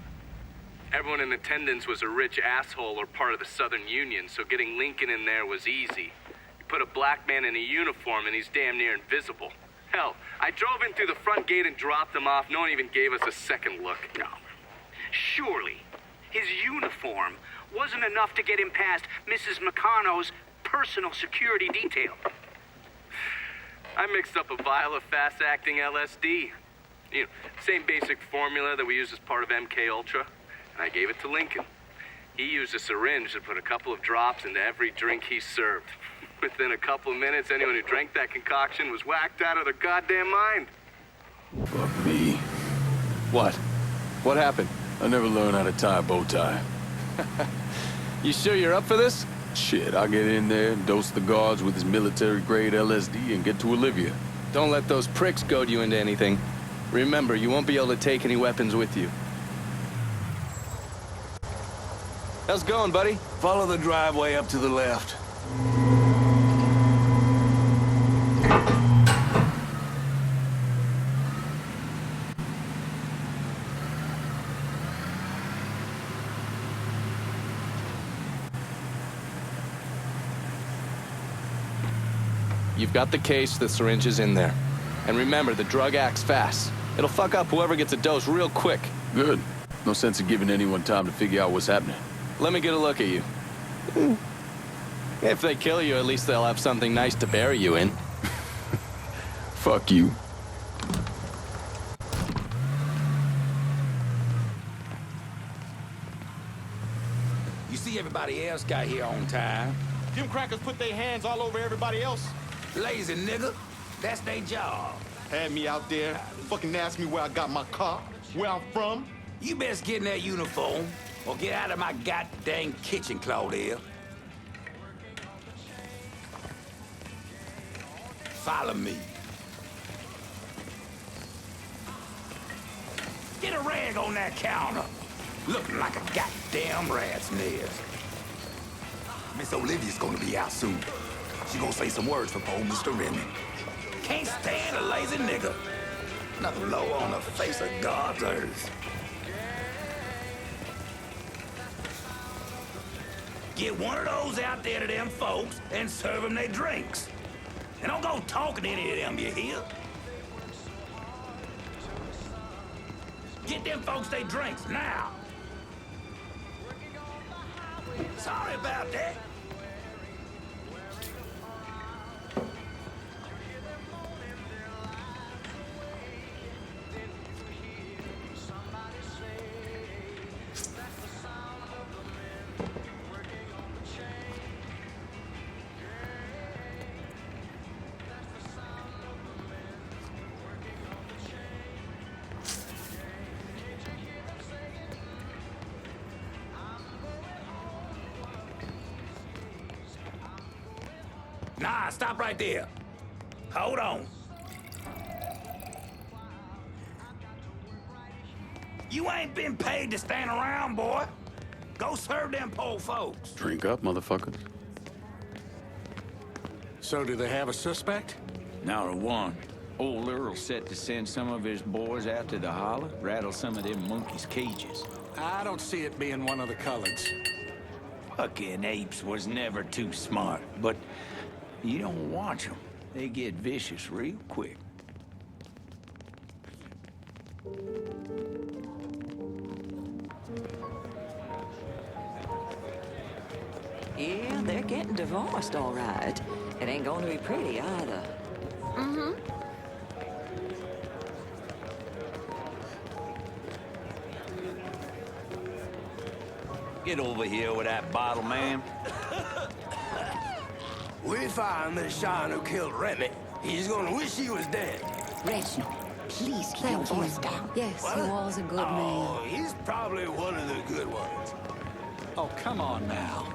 Everyone in attendance was a rich asshole or part of the Southern Union, so getting Lincoln in there was easy. You put a black man in a uniform and he's damn near invisible. Hell, I drove in through the front gate and dropped him off. No one even gave us a second look. No. Surely, his uniform wasn't enough to get him past Mrs. Marcano's personal security detail. I mixed up a vial of fast-acting LSD. You know, same basic formula that we use as part of MK Ultra. And I gave it to Lincoln. He used a syringe to put a couple of drops into every drink he served. Within a couple of minutes, anyone who drank that concoction was whacked out of their goddamn mind. Fuck me. What? What happened? I never learned how to tie a bow tie. You sure you're up for this? Shit, I'll get in there, dose the guards with his military-grade LSD, and get to Olivia. Don't let those pricks goad you into anything. Remember, you won't be able to take any weapons with you. How's it going, buddy? Follow the driveway up to the left. You've got the case, the syringe is in there. And remember, the drug acts fast. It'll fuck up whoever gets a dose real quick. Good. No sense of giving anyone time to figure out what's happening. Let me get a look at you. If they kill you, at least they'll have something nice to bury you in. Fuck you. You see everybody else got here on time. Them crackers put their hands all over everybody else. Lazy nigga. That's their job. Had me out there, fucking asked me where I got my car, where I'm from. You best get in that uniform, or get out of my goddamn kitchen, Claudia. Follow me. Get a rag on that counter. Looking like a goddamn rat's nest. Miss Olivia's gonna be out soon. She gonna say some words for old Mr. Remy. Can't stand a lazy nigga. Nothing low on the face of God's earth. Get one of those out there to them folks and serve them their drinks. And don't go talking to any of them, you hear? Get them folks their drinks now. Sorry about that. Nah, stop right there. Hold on. You ain't been paid to stand around, boy. Go serve them poor folks. Drink up, motherfuckers. So do they have a suspect? Not a one. Old Earl set to send some of his boys out to the holler, rattle some of them monkeys' cages. I don't see it being one of the coloreds. Fucking apes was never too smart, but you don't watch them. They get vicious real quick. Yeah, they're getting divorced, all right. It ain't going to be pretty either. Mm-hmm. Get over here with that bottle, ma'am. We found the Sean who killed Remy. He's gonna wish he was dead. Reginald, please keep your voice down. Yes, he was a good man. Oh, he's probably one of the good ones. Oh, come on now.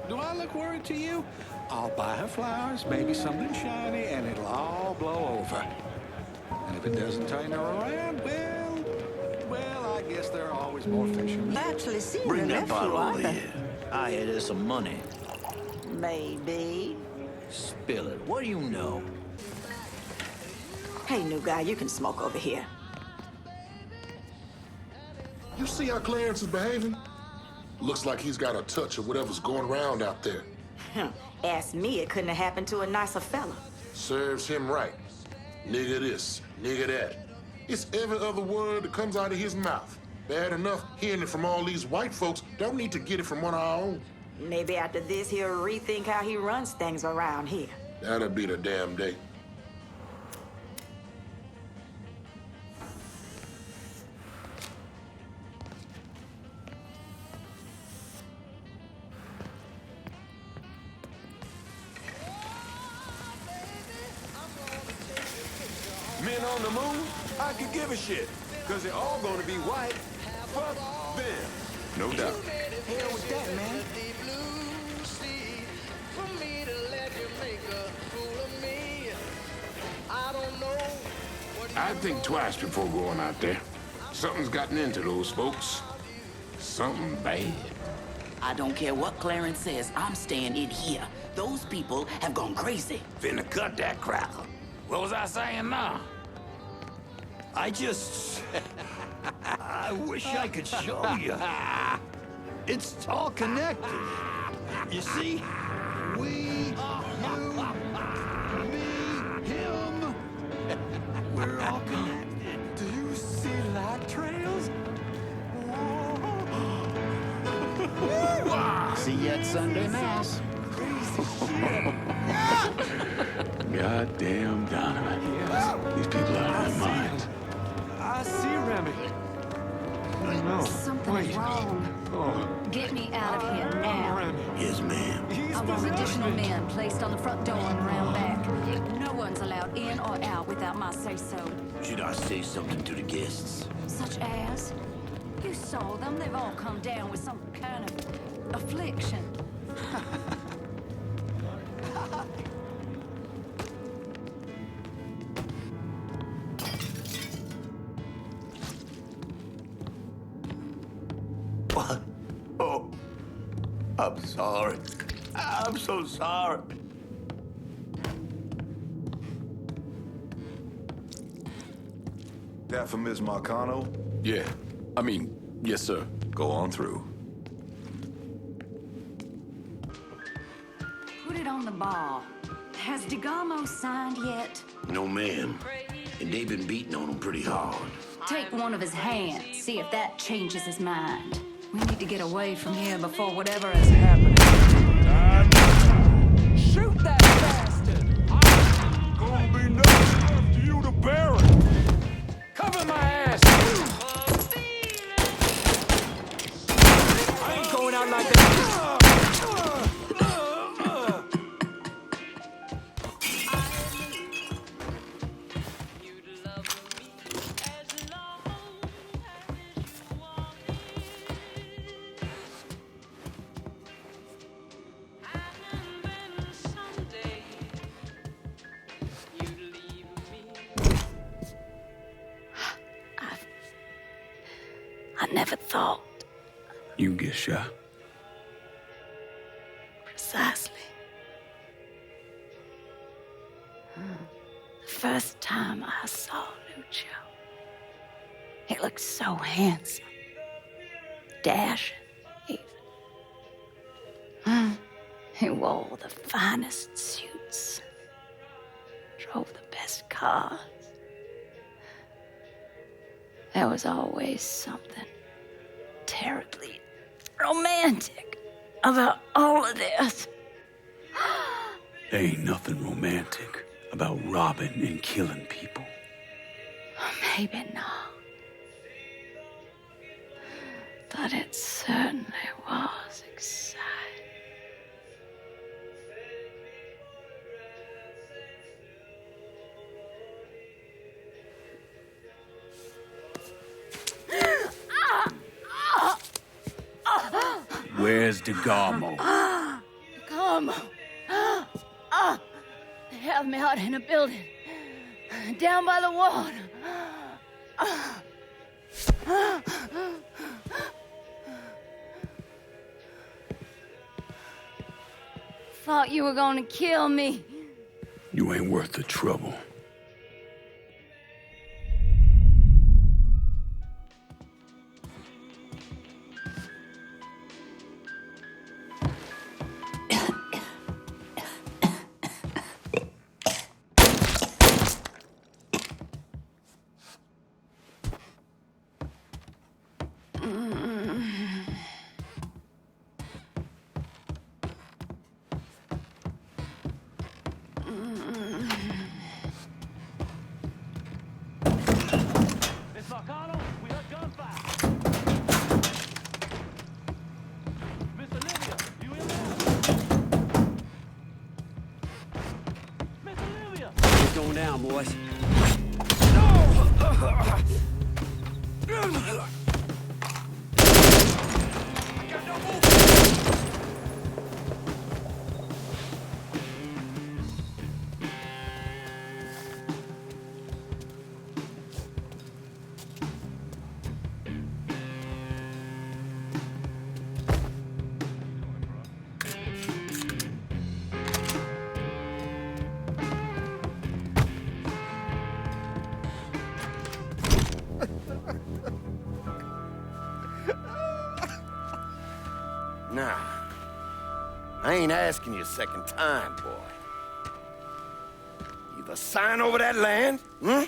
Do I look worried to you? I'll buy her flowers, maybe something shiny, and it'll all blow over. And if it doesn't turn her around, well, I guess there are always more fishermen. Actually, see Bring your that nephew, bottle over either. here. I hear there's some money. Maybe. Spill it. What do you know? Hey, new guy, you can smoke over here. You see how Clarence is behaving? Looks like he's got a touch of whatever's going around out there. Ask me, it couldn't have happened to a nicer fella. Serves him right. Nigga this, nigga that. It's every other word that comes out of his mouth. Bad enough hearing it from all these white folks. Don't need to get it from one of our own. Maybe after this, he'll rethink how he runs things around here. That'll be the damn day. Men on the moon, I could give a shit. Cause they're all gonna be white. Fuck them. No doubt. Hell with that, man. I'd think twice before going out there. Something's gotten into those folks. Something bad. I don't care what Clarence says, I'm staying in here. Those people have gone crazy. Finna cut that crackle. What was I saying now? I wish I could show you. It's all connected. You see? We, you, me, him. We're all connected. Do you see light trails? See you at Sunday Mass. Goddamn Donovan. These people are out of their minds. I see Remy. No. Something's wrong. Get me out of here now. Yes, ma'am. I want additional men placed on the front door and around back. No one's allowed in or out without my say-so. Should I say something to the guests? Such as? You saw them. They've all come down with some kind of affliction. What? Oh, I'm sorry. I'm so sorry. That for Miss Marcano? Yeah. Yes, sir. Go on through. Put it on the ball. Has DeGamo signed yet? No, ma'am. And they've been beating on him pretty hard. Take one of his hands. See if that changes his mind. We need to get away from here before whatever has happened. Shoot that bastard! Gonna be nothing after you to bury. Cover my ass! I ain't going out like that. never thought. You get shot. Precisely. The first time I saw Lucio, he looked so handsome, dashing, even. He wore the finest suits, drove the best cars. There was always something terribly romantic about all of this. There ain't nothing romantic about robbing and killing people. Maybe not. But it certainly was exciting. Where's DeGarmo? Come. They have me out in a building. Down by the water. Thought you were gonna kill me. You ain't worth the trouble. Going down, boys. Nah. I ain't asking you a second time, boy. Either sign over that land, I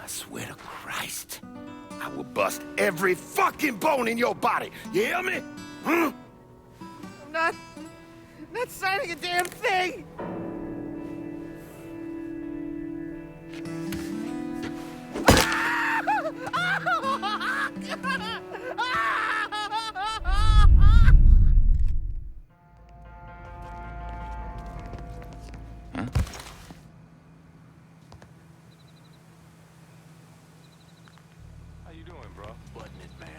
swear to Christ, I will bust every fucking bone in your body. You hear me? I'm not signing a damn thing! How you doing, bro? Button it, man.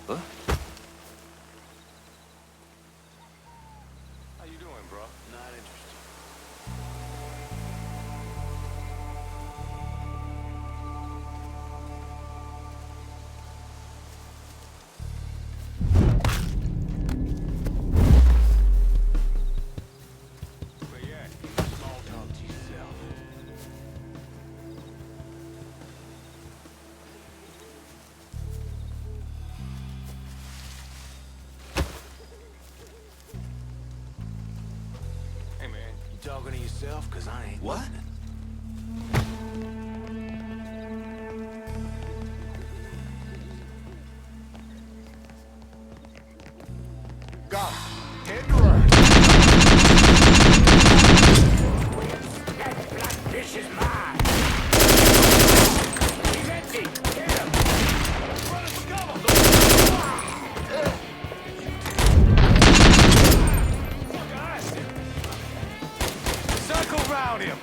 Huh? How you doing, bro? Not interested. Where you at? Small talk to yourself. Hey, man, you talking to yourself? Cause I ain't. What? Got it. Head to right. That black fish is mine. He's empty. Get him. Running for cover. him!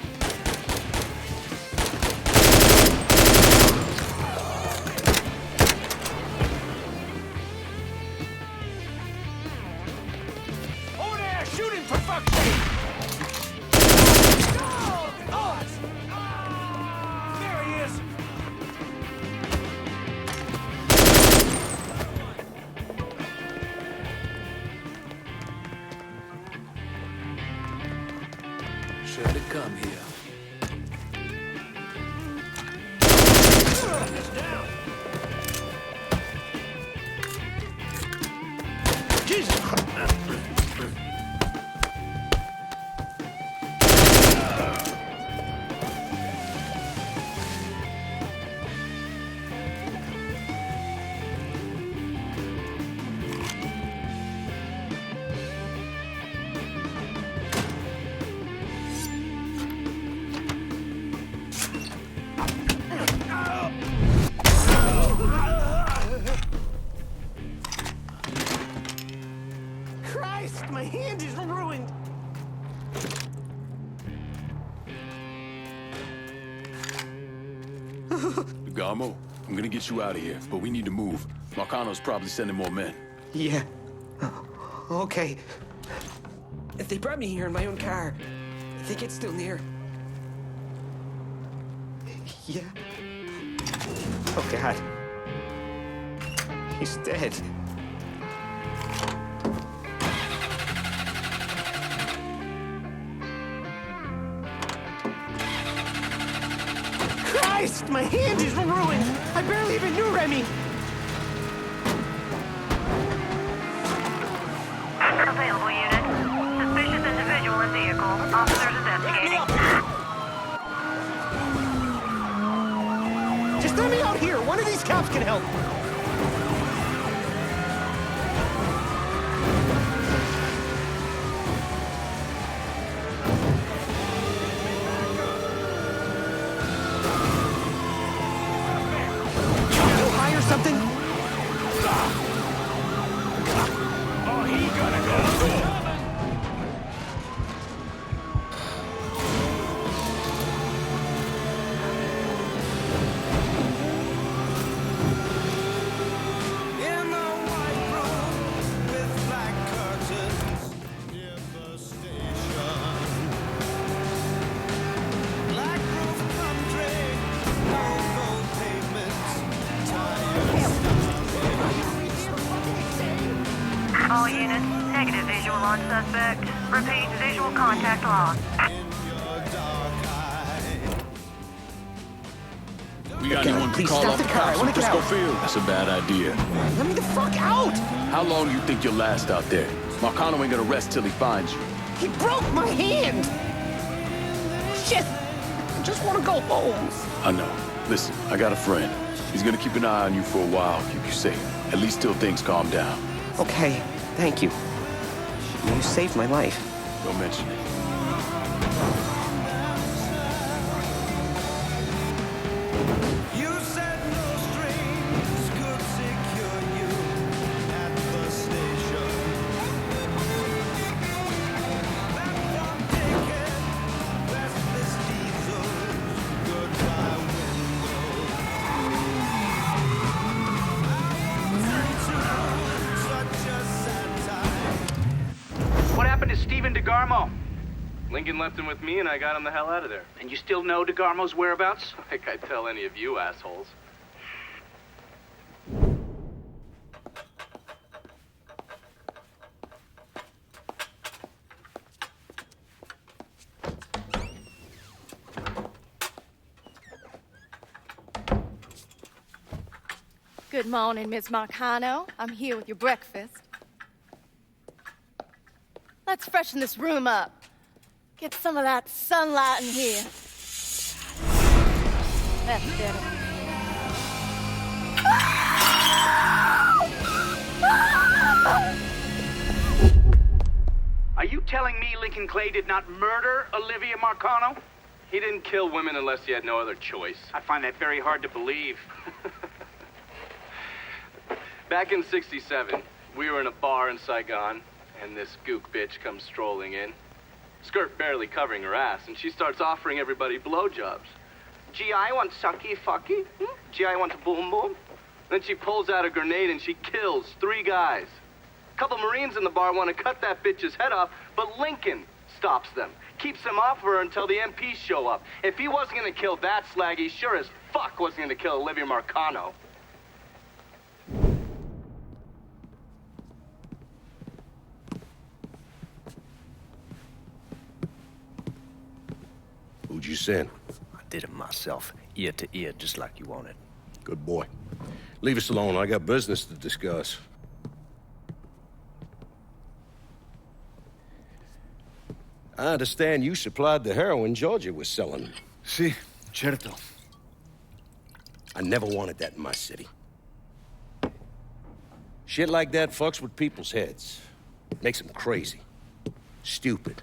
Over there! Shoot him for fuck's sake! There he is! Should have come here. Jesus Christ! Christ, my hand is ruined. Garmo, I'm gonna get you out of here, but we need to move. Marcano's probably sending more men. Yeah. Okay. They brought me here in my own car. I think it's still near. Yeah. Oh, God. He's dead. Christ, my hand is ruined. I barely even knew Remy. Available unit. Suspicious individual in vehicle. Officers investigating. Just let me out here. One of these cops can help. Something? Oh, he gonna go. In the white room with black curtains near the station. Black roof country, no gold pavements, tired. All units, negative visual on suspect. Repeat, visual contact lost. We got anyone to call off the cops in Frisco Field? That's a bad idea. Let me the fuck out! How long do you think you'll last out there? Marcano ain't gonna rest till he finds you. He broke my hand! Shit! I just want to go home. I know. Listen, I got a friend. He's gonna keep an eye on you for a while, keep you safe. At least till things calm down. Okay, thank you. You saved my life. Don't mention it. You said no strings could secure you at the station. Platform ticket, restless diesels, goodbye window. Such a sad time. What happened to Stephen DeGarmo? Lincoln left him with me, and I got him the hell out of there. And you still know DeGarmo's whereabouts? Like I'd tell any of you assholes. Good morning, Miss Marcano. I'm here with your breakfast. Let's freshen this room up. Get some of that sunlight in here. That's better. Are you telling me Lincoln Clay did not murder Olivia Marcano? He didn't kill women unless he had no other choice. I find that very hard to believe. Back in '67, we were in a bar in Saigon, and this gook bitch comes strolling in. skirt barely covering her ass, and she starts offering everybody blowjobs. Gee, I want sucky fucky. Gee, I want boom boom. Then she pulls out a grenade and she kills 3 guys. A couple Marines in the bar want to cut that bitch's head off, but Lincoln stops them. Keeps them off her until the MPs show up. If he wasn't going to kill that slag, he sure as fuck wasn't going to kill Olivia Marcano. Who'd you send? I did it myself, ear to ear, just like you wanted. Good boy. Leave us alone. I got business to discuss. I understand you supplied the heroin Georgia was selling. Si, certo. I never wanted that in my city. Shit like that fucks with people's heads. Makes them crazy. Stupid.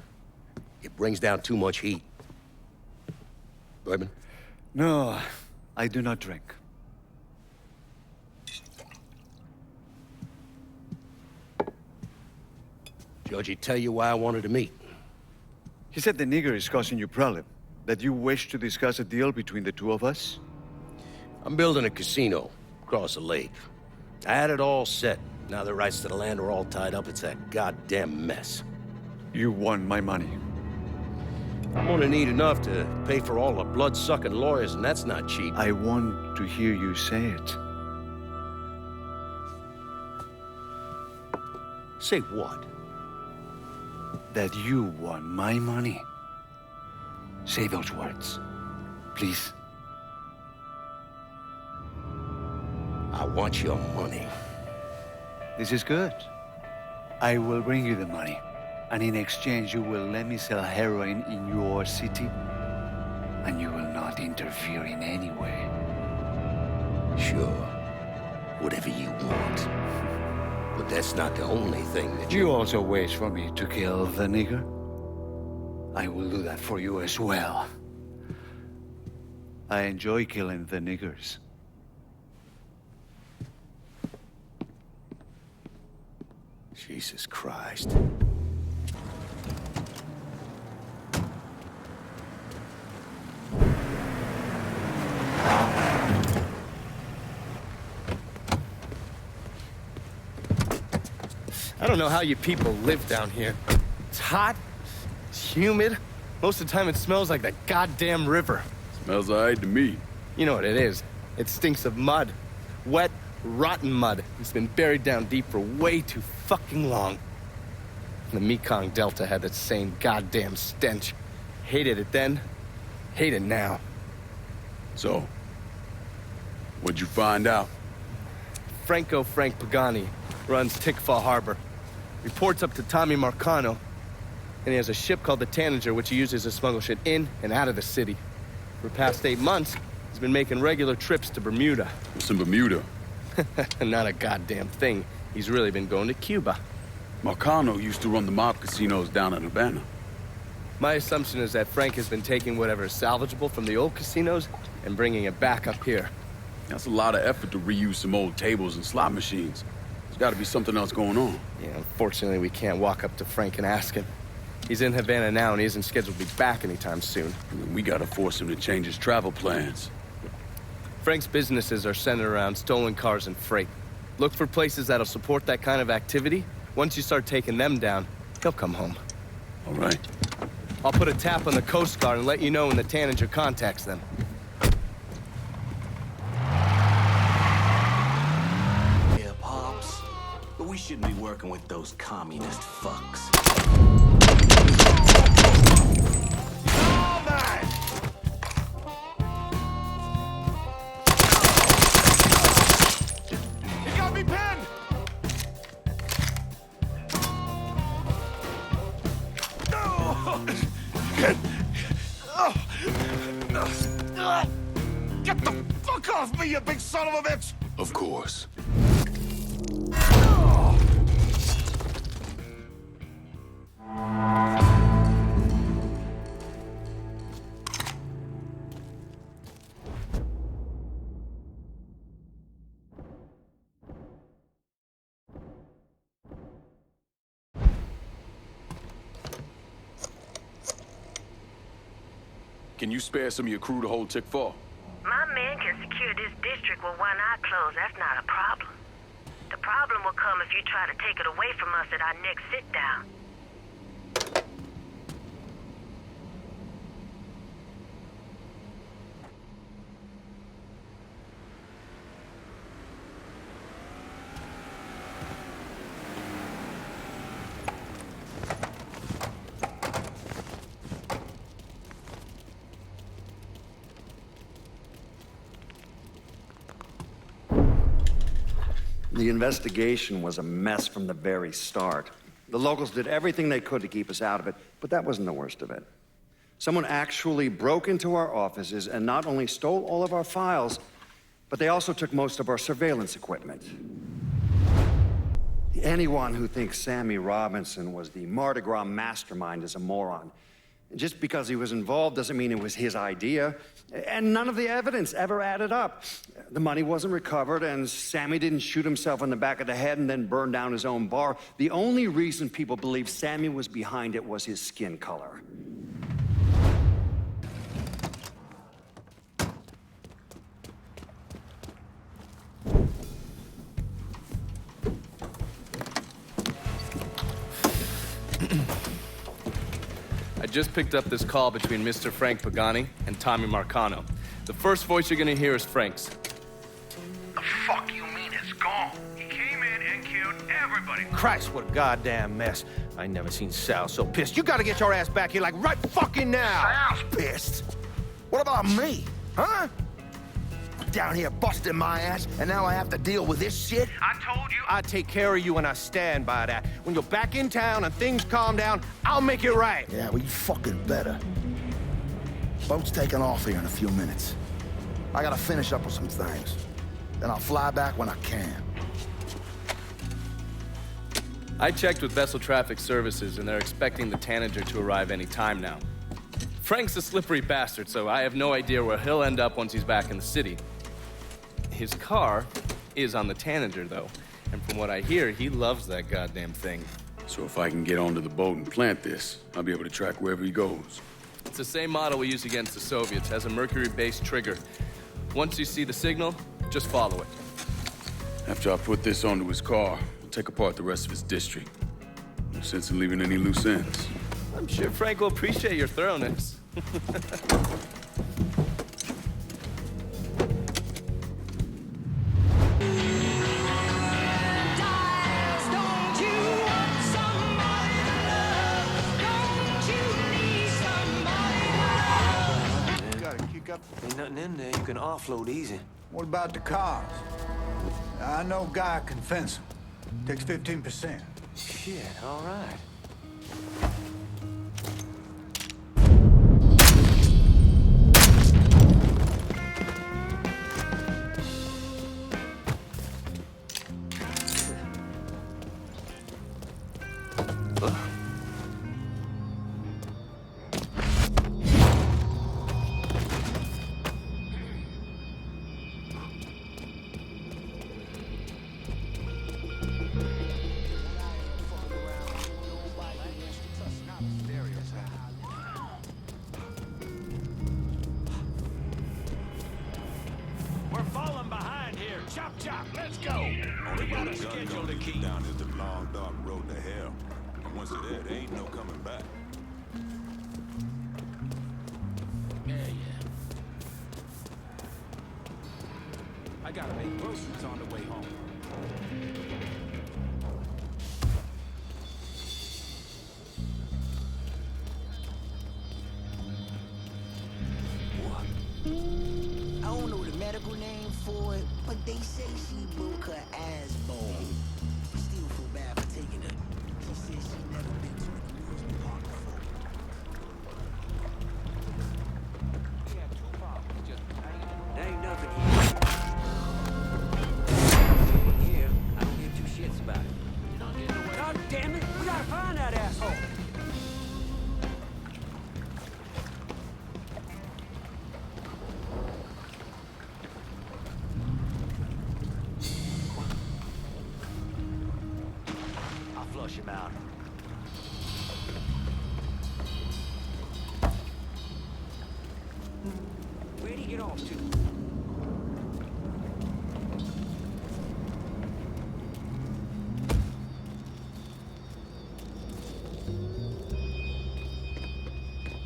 It brings down too much heat. Bourbon? No, I do not drink. Georgie tell you why I wanted to meet? He said the nigger is causing you problem. That you wish to discuss a deal between the two of us? I'm building a casino across the lake. I had it all set. Now the rights to the land are all tied up. It's a goddamn mess. You want my money. I'm gonna need enough to pay for all the blood-sucking lawyers, and that's not cheap. I want to hear you say it. Say what? That you want my money. Say those words, please. I want your money. This is good. I will bring you the money. And in exchange, you will let me sell heroin in your city. And you will not interfere in any way. Sure. Whatever you want. But that's not the only thing that you also wish for me to kill the nigger? I will do that for you as well. I enjoy killing the niggers. Jesus Christ. I don't know how you people live down here. It's hot, it's humid. Most of the time it smells like that goddamn river. Smells all right to me. You know what it is. It stinks of mud. Wet, rotten mud. It's been buried down deep for way too fucking long. The Mekong Delta had that same goddamn stench. Hated it then, hate it now. So, what'd you find out? Frank Pagani runs Tikfa Harbor. Reports up to Tommy Marcano, and he has a ship called the Tanager, which he uses to smuggle shit in and out of the city. For the past 8 months, he's been making regular trips to Bermuda. What's in Bermuda? Not a goddamn thing. He's really been going to Cuba. Marcano used to run the mob casinos down in Havana. My assumption is that Frank has been taking whatever is salvageable from the old casinos and bringing it back up here. That's a lot of effort to reuse some old tables and slot machines. There's got to be something else going on. Yeah, unfortunately, we can't walk up to Frank and ask him. He's in Havana now, and he isn't scheduled to be back anytime soon. We gotta force him to change his travel plans. Frank's businesses are centered around stolen cars and freight. Look for places that'll support that kind of activity. Once you start taking them down, he'll come home. All right. I'll put a tap on the Coast Guard and let you know when the Tanager contacts them. Yeah, Pops. But we shouldn't be working with those communist fucks. He got me pinned! Get the fuck off me, you big son of a bitch! Of course. Can you spare some of your crew to hold Tick 4? My men can secure this district with one eye closed. That's not a problem. The problem will come if you try to take it away from us at our next sit-down. The investigation was a mess from the very start. The locals did everything they could to keep us out of it, but that wasn't the worst of it. Someone actually broke into our offices and not only stole all of our files, but they also took most of our surveillance equipment. Anyone who thinks Sammy Robinson was the Mardi Gras mastermind is a moron. Just because he was involved doesn't mean it was his idea. And none of the evidence ever added up. The money wasn't recovered, and Sammy didn't shoot himself in the back of the head and then burn down his own bar. The only reason people believe Sammy was behind it was his skin color. I just picked up this call between Mr. Frank Pagani and Tommy Marcano. The first voice you're gonna hear is Frank's. The fuck you mean it's gone? He came in and killed everybody. Christ, what a goddamn mess. I ain't never seen Sal so pissed. You gotta get your ass back here like right fucking now. Sal's pissed? What about me? Huh? I'm down here busting my ass, and now I have to deal with this shit? I told you I'd take care of you, and I stand by that. When you're back in town and things calm down, I'll make it right. Yeah, well, you fucking better. Boat's taking off here in a few minutes. I gotta finish up with some things. Then I'll fly back when I can. I checked with Vessel Traffic Services, and they're expecting the Tanager to arrive any time now. Frank's a slippery bastard, so I have no idea where he'll end up once he's back in the city. His car is on the Tanager, though, and from what I hear, he loves that goddamn thing. So if I can get onto the boat and plant this, I'll be able to track wherever he goes. It's the same model we used against the Soviets, has a mercury-based trigger. Once you see the signal, just follow it. After I put this onto his car, we'll take apart the rest of his district. No sense in leaving any loose ends. I'm sure Frank will appreciate your thoroughness. Ain't nothing in there you can offload easy. What about the cars? I know a guy can fence them. Takes 15%. Shit, all right. Chop, chop, let's go! We got a schedule to keep. Down is the long, dark road to hell. And once you're there, there ain't no coming back. I gotta make groceries on the way home. I don't know the medical name for it, but they say she broke her ass bone. Still feel bad for taking her. She said she never been to an amusement park before. There ain't nothing here. I don't give two shits about it. God damn it! We gotta find that asshole! I'll flush him out. off to?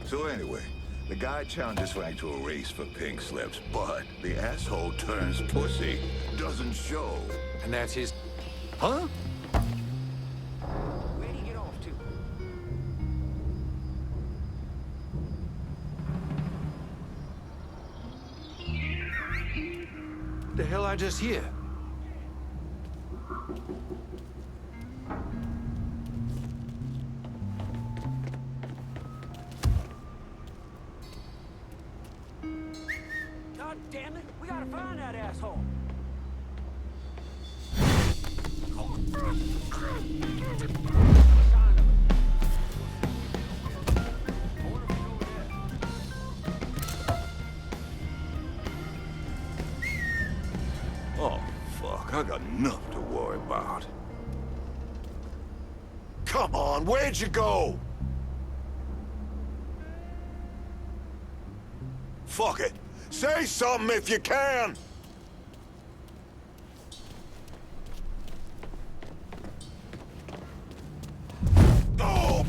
So anyway, the guy challenges Frank to a race for pink slips, but the asshole turns pussy, doesn't show. And that's his... Huh? Where'd he get off to? The hell I just hear? God damn it! We gotta find that asshole! Oh, fuck. I got enough to worry about. Come on, where'd you go? Fuck it. Say something if you can! Oh!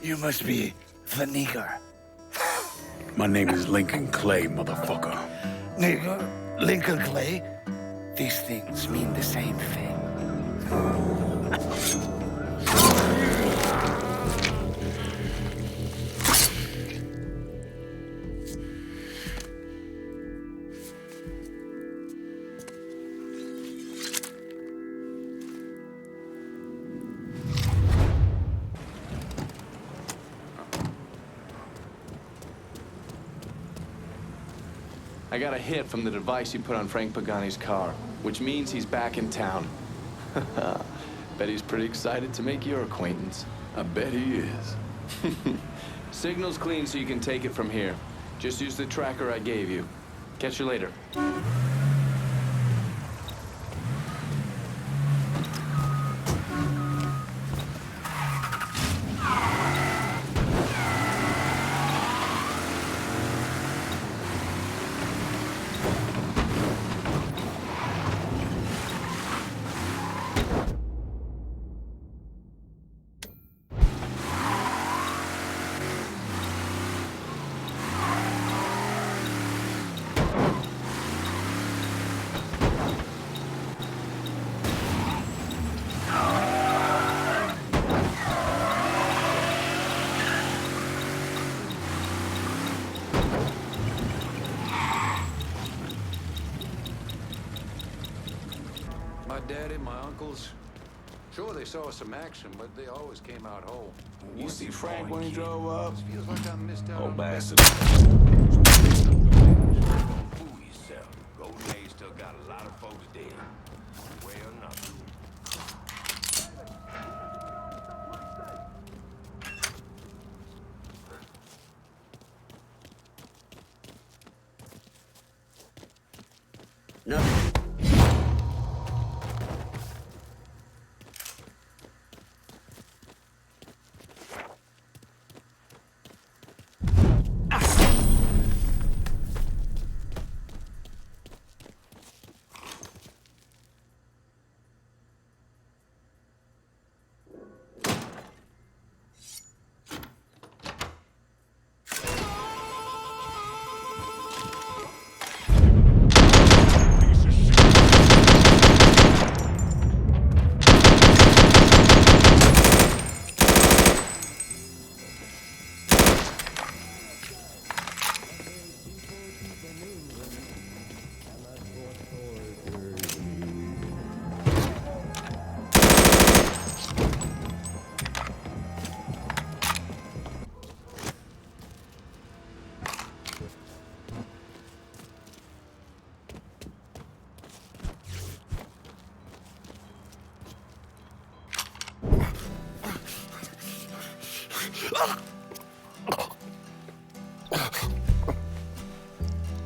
You must be the nigger. My name is Lincoln Clay, motherfucker. Nigger? Lincoln Clay? These things mean the same thing. I got a hit from the device you put on Frank Pagani's car, which means he's back in town. Bet he's pretty excited to make your acquaintance. I bet he is. Signal's clean so you can take it from here. Just use the tracker I gave you. Catch you later. My daddy, my uncles, sure they saw some action, but they always came out whole. You see Frank when he drove up? Feels like I missed out Oh, on bastard. Fool yourself. Golden Age still got a lot of folks dead. One way or another. Nothing.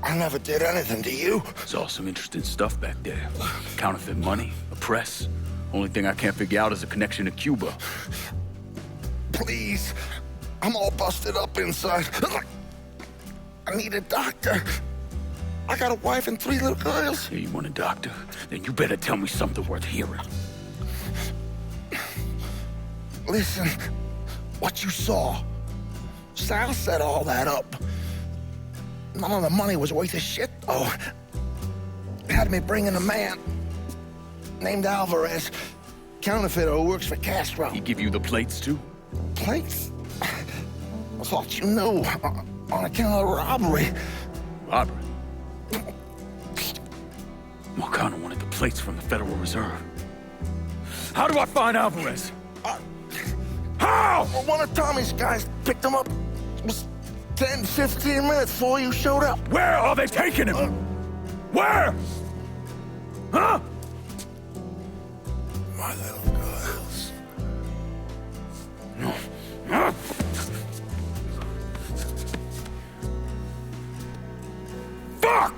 I never did anything to you. Saw some interesting stuff back there. Counterfeit money, a press. Only thing I can't figure out is a connection to Cuba. Please. I'm all busted up inside. I need a doctor. I got a wife and 3 little girls. Yeah, you want a doctor? Then you better tell me something worth hearing. Listen, what you saw. Sal set all that up. None of the money was worth a shit, though. Had me bring in a man named Alvarez, counterfeiter who works for Castro. He give you the plates, too? Plates? I thought you knew. On account of the robbery. Robbery? Marcano wanted the plates from the Federal Reserve. How do I find Alvarez? How? Well, one of Tommy's guys picked him up. It was 10, 15 minutes before you showed up. Where are they taking him? Where? Huh? My little girls. No. Huh? Fuck!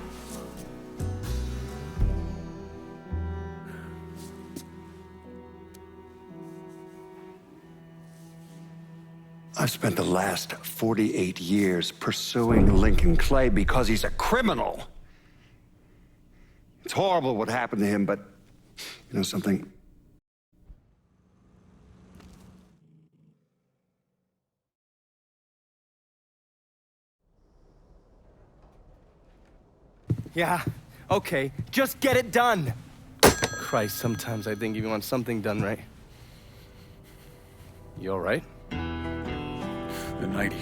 I've spent the last 48 years pursuing Lincoln Clay because he's a criminal. It's horrible what happened to him, but you know something? Yeah, okay. Just get it done. Christ, sometimes I think if you want something done right. You all right? The night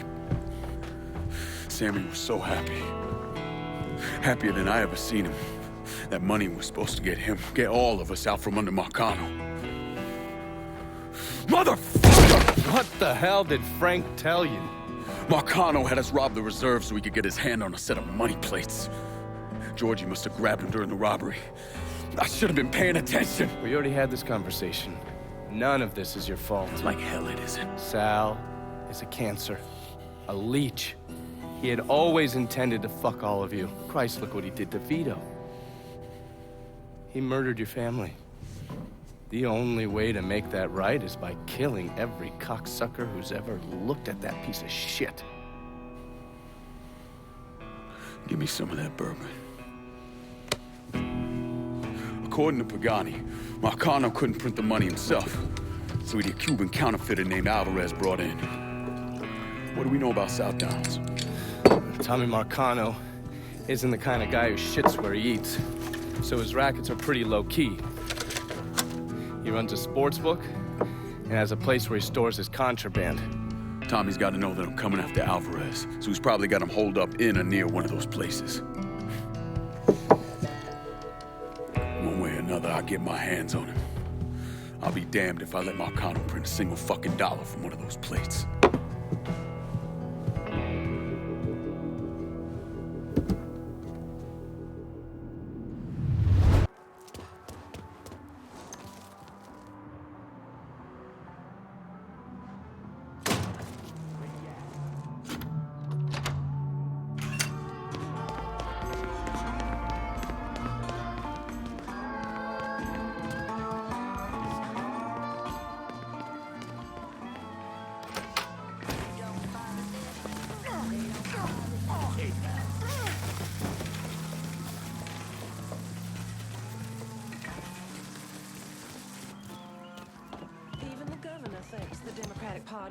Sammy was so happy. Happier than I ever seen him. That money was supposed to get him, get all of us out from under Marcano. Motherfucker! What the hell did Frank tell you? Marcano had us rob the reserve so he could get his hand on a set of money plates. Georgie must have grabbed him during the robbery. I should have been paying attention. We already had this conversation. None of this is your fault. Like hell it isn't. Sal is a cancer. A leech. He had always intended to fuck all of you. Christ, look what he did to Vito. He murdered your family. The only way to make that right is by killing every cocksucker who's ever looked at that piece of shit. Give me some of that bourbon. According to Pagani, Marcano couldn't print the money himself, so he had a Cuban counterfeiter named Alvarez brought in. What do we know about South Downs? Tommy Marcano isn't the kind of guy who shits where he eats, so his rackets are pretty low-key. He runs a sports book and has a place where he stores his contraband. Tommy's got to know that I'm coming after Alvarez, so he's probably got him holed up in or near one of those places. One way or another, I'll get my hands on him. I'll be damned if I let Marcano print a single fucking dollar from one of those plates.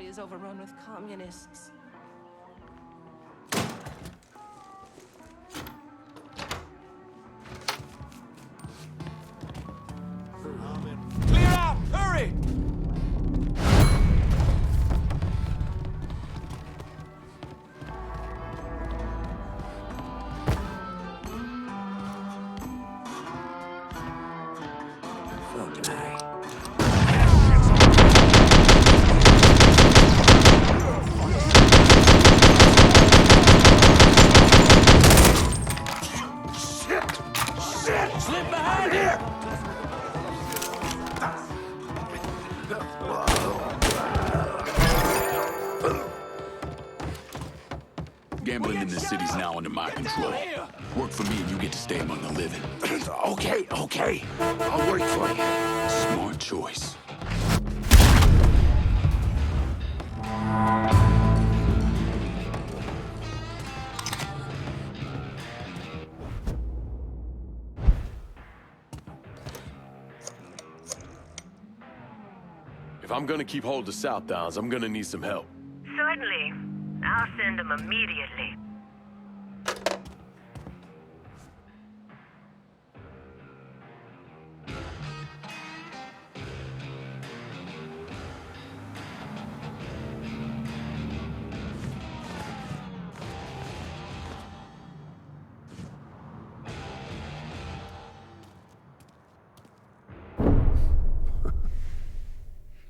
is overrun with communists. Clear out! Hurry! Slip behind here! Gambling in this city's now under my control. Work for me and you get to stay among the living. Okay. I'll work for you. Smart choice. If I'm gonna keep hold of Southdowns, I'm gonna need some help. Certainly. I'll send them immediately.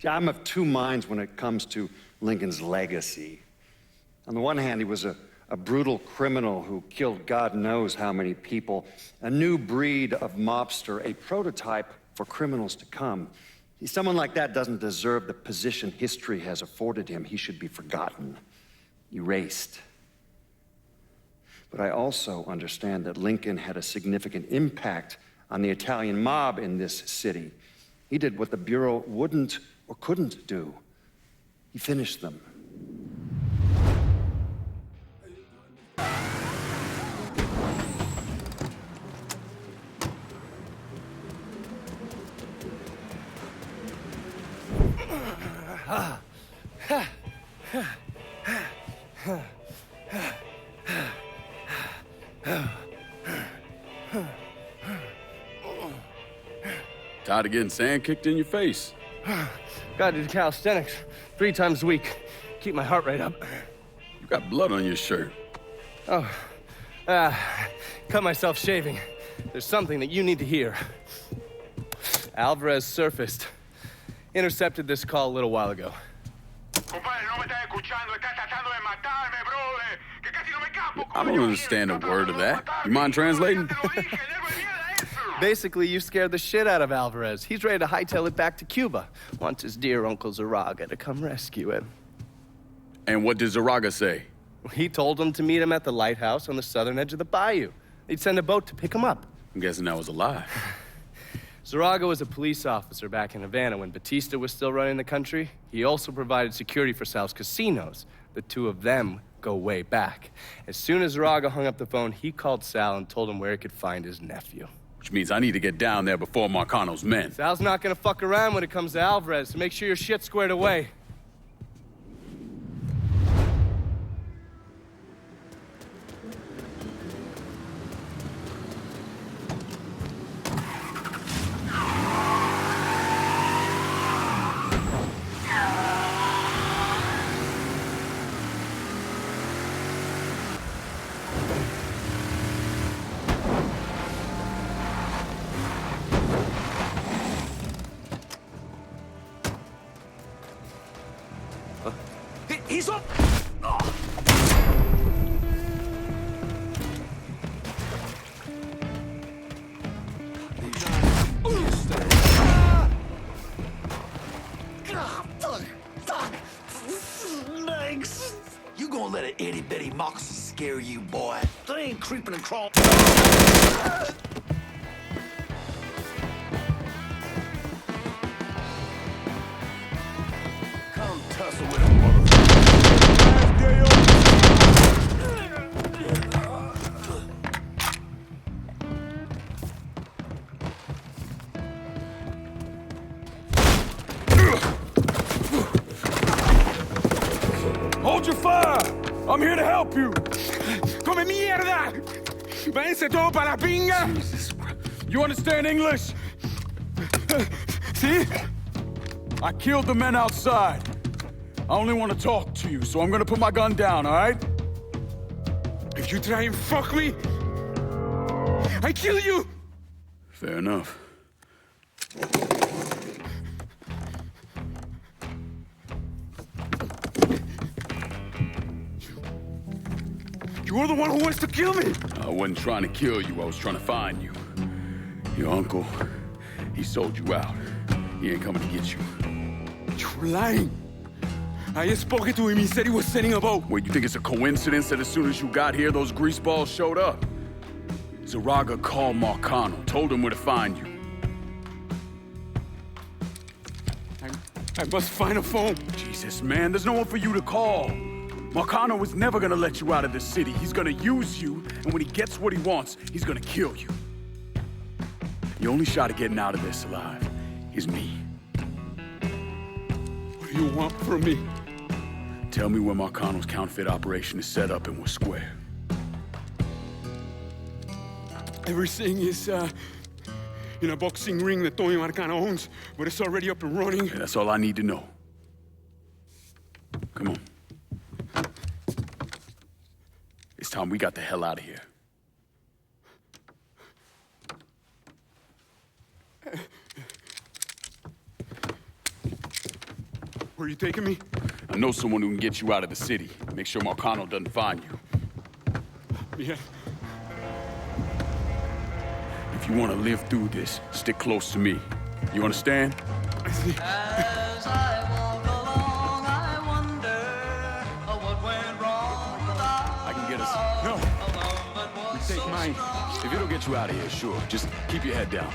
I'm of two minds when it comes to Lincoln's legacy. On the one hand, he was a brutal criminal who killed God knows how many people, a new breed of mobster, a prototype for criminals to come. Someone like that doesn't deserve the position history has afforded him. He should be forgotten, erased. But I also understand that Lincoln had a significant impact on the Italian mob in this city. He did what the Bureau wouldn't or couldn't do. He finished them. Tired of getting sand kicked in your face? Gotta do calisthenics 3 times a week. Keep my heart rate up. You got blood on your shirt. Oh, cut myself shaving. There's something that you need to hear. Alvarez surfaced. Intercepted this call a little while ago. I don't understand a word of that. You mind translating? Basically, you scared the shit out of Alvarez. He's ready to hightail it back to Cuba. Wants his dear Uncle Zaraga to come rescue him. And what did Zaraga say? He told him to meet him at the lighthouse on the southern edge of the bayou. They'd send a boat to pick him up. I'm guessing that was a lie. Zaraga was a police officer back in Havana when Batista was still running the country. He also provided security for Sal's casinos. The two of them go way back. As soon as Zaraga hung up the phone, he called Sal and told him where he could find his nephew. Which means I need to get down there before Marcano's men. Sal's not gonna fuck around when it comes to Alvarez, so make sure your shit's squared away. He's up! Thanks. You gonna let an itty-bitty moccasin scare you, boy? They ain't creeping and crawling. Come tussle with him, mother. to help you. ¡Come mierda! ¡Váyanse todo para la pinga! You understand English? See? I killed the men outside. I only want to talk to you, so I'm gonna put my gun down, all right? If you try and fuck me, I kill you! Fair enough. You're the one who wants to kill me! I wasn't trying to kill you, I was trying to find you. Your uncle, he sold you out. He ain't coming to get you. You're lying. I just spoke to him, he said he was sending a boat. Wait, you think it's a coincidence that as soon as you got here, those greaseballs showed up? Zaraga called Marcano, told him where to find you. I must find a phone. Jesus, man, there's no one for you to call. Marcano was never gonna let you out of this city. He's gonna use you, and when he gets what he wants, he's gonna kill you. The only shot at getting out of this alive is me. What do you want from me? Tell me where Marcano's counterfeit operation is set up and we're square. Everything is, in a boxing ring that Tony Marcano owns, but it's already up and running. Yeah, that's all I need to know. Come on. It's time we got the hell out of here. Where are you taking me? I know someone who can get you out of the city. Make sure Marcano doesn't find you. Yeah. If you want to live through this, stick close to me. You understand? As I walk along, I wonder what went wrong without I can get us. No. You take mine. If it'll get you out of here, sure. Just keep your head down.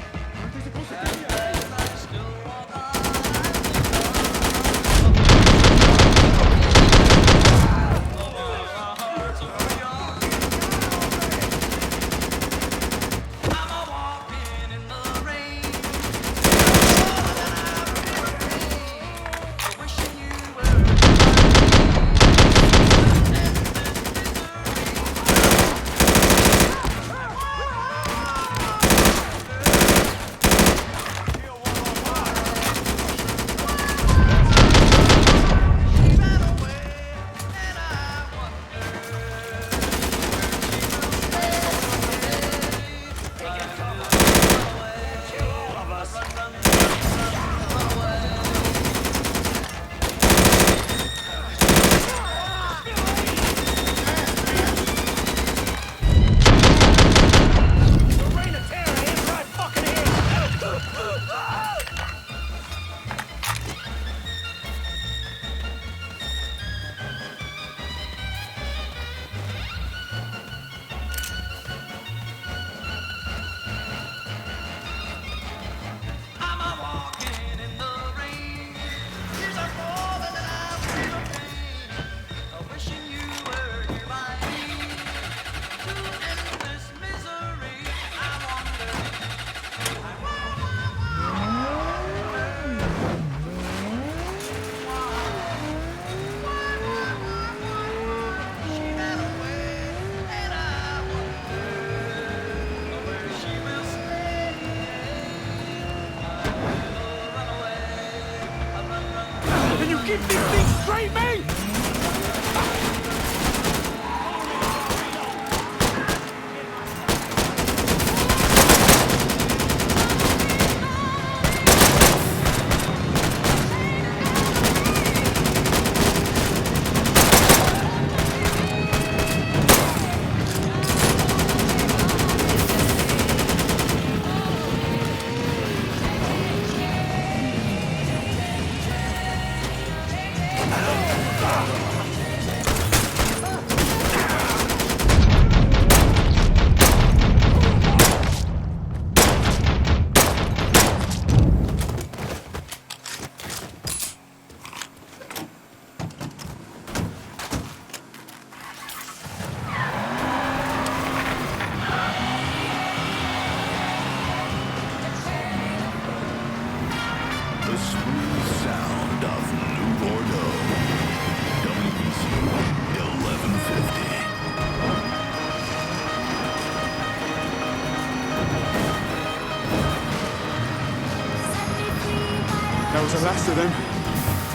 the last of them.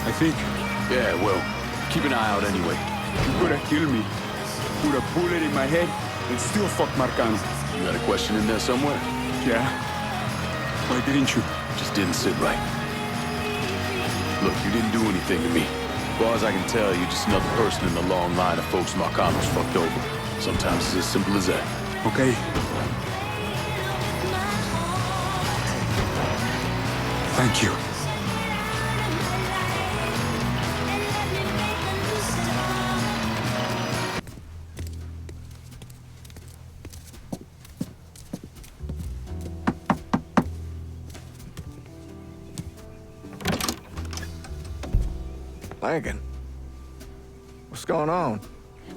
I think. Yeah, well, keep an eye out anyway. You could have killed me. Put a bullet in my head and still fuck Marcano. You got a question in there somewhere? Yeah. Why didn't you? Just didn't sit right. Look, you didn't do anything to me. As far as I can tell, you're just another person in the long line of folks Marcano's fucked over. Sometimes it's as simple as that. Okay. Thank you. Lincoln, what's going on?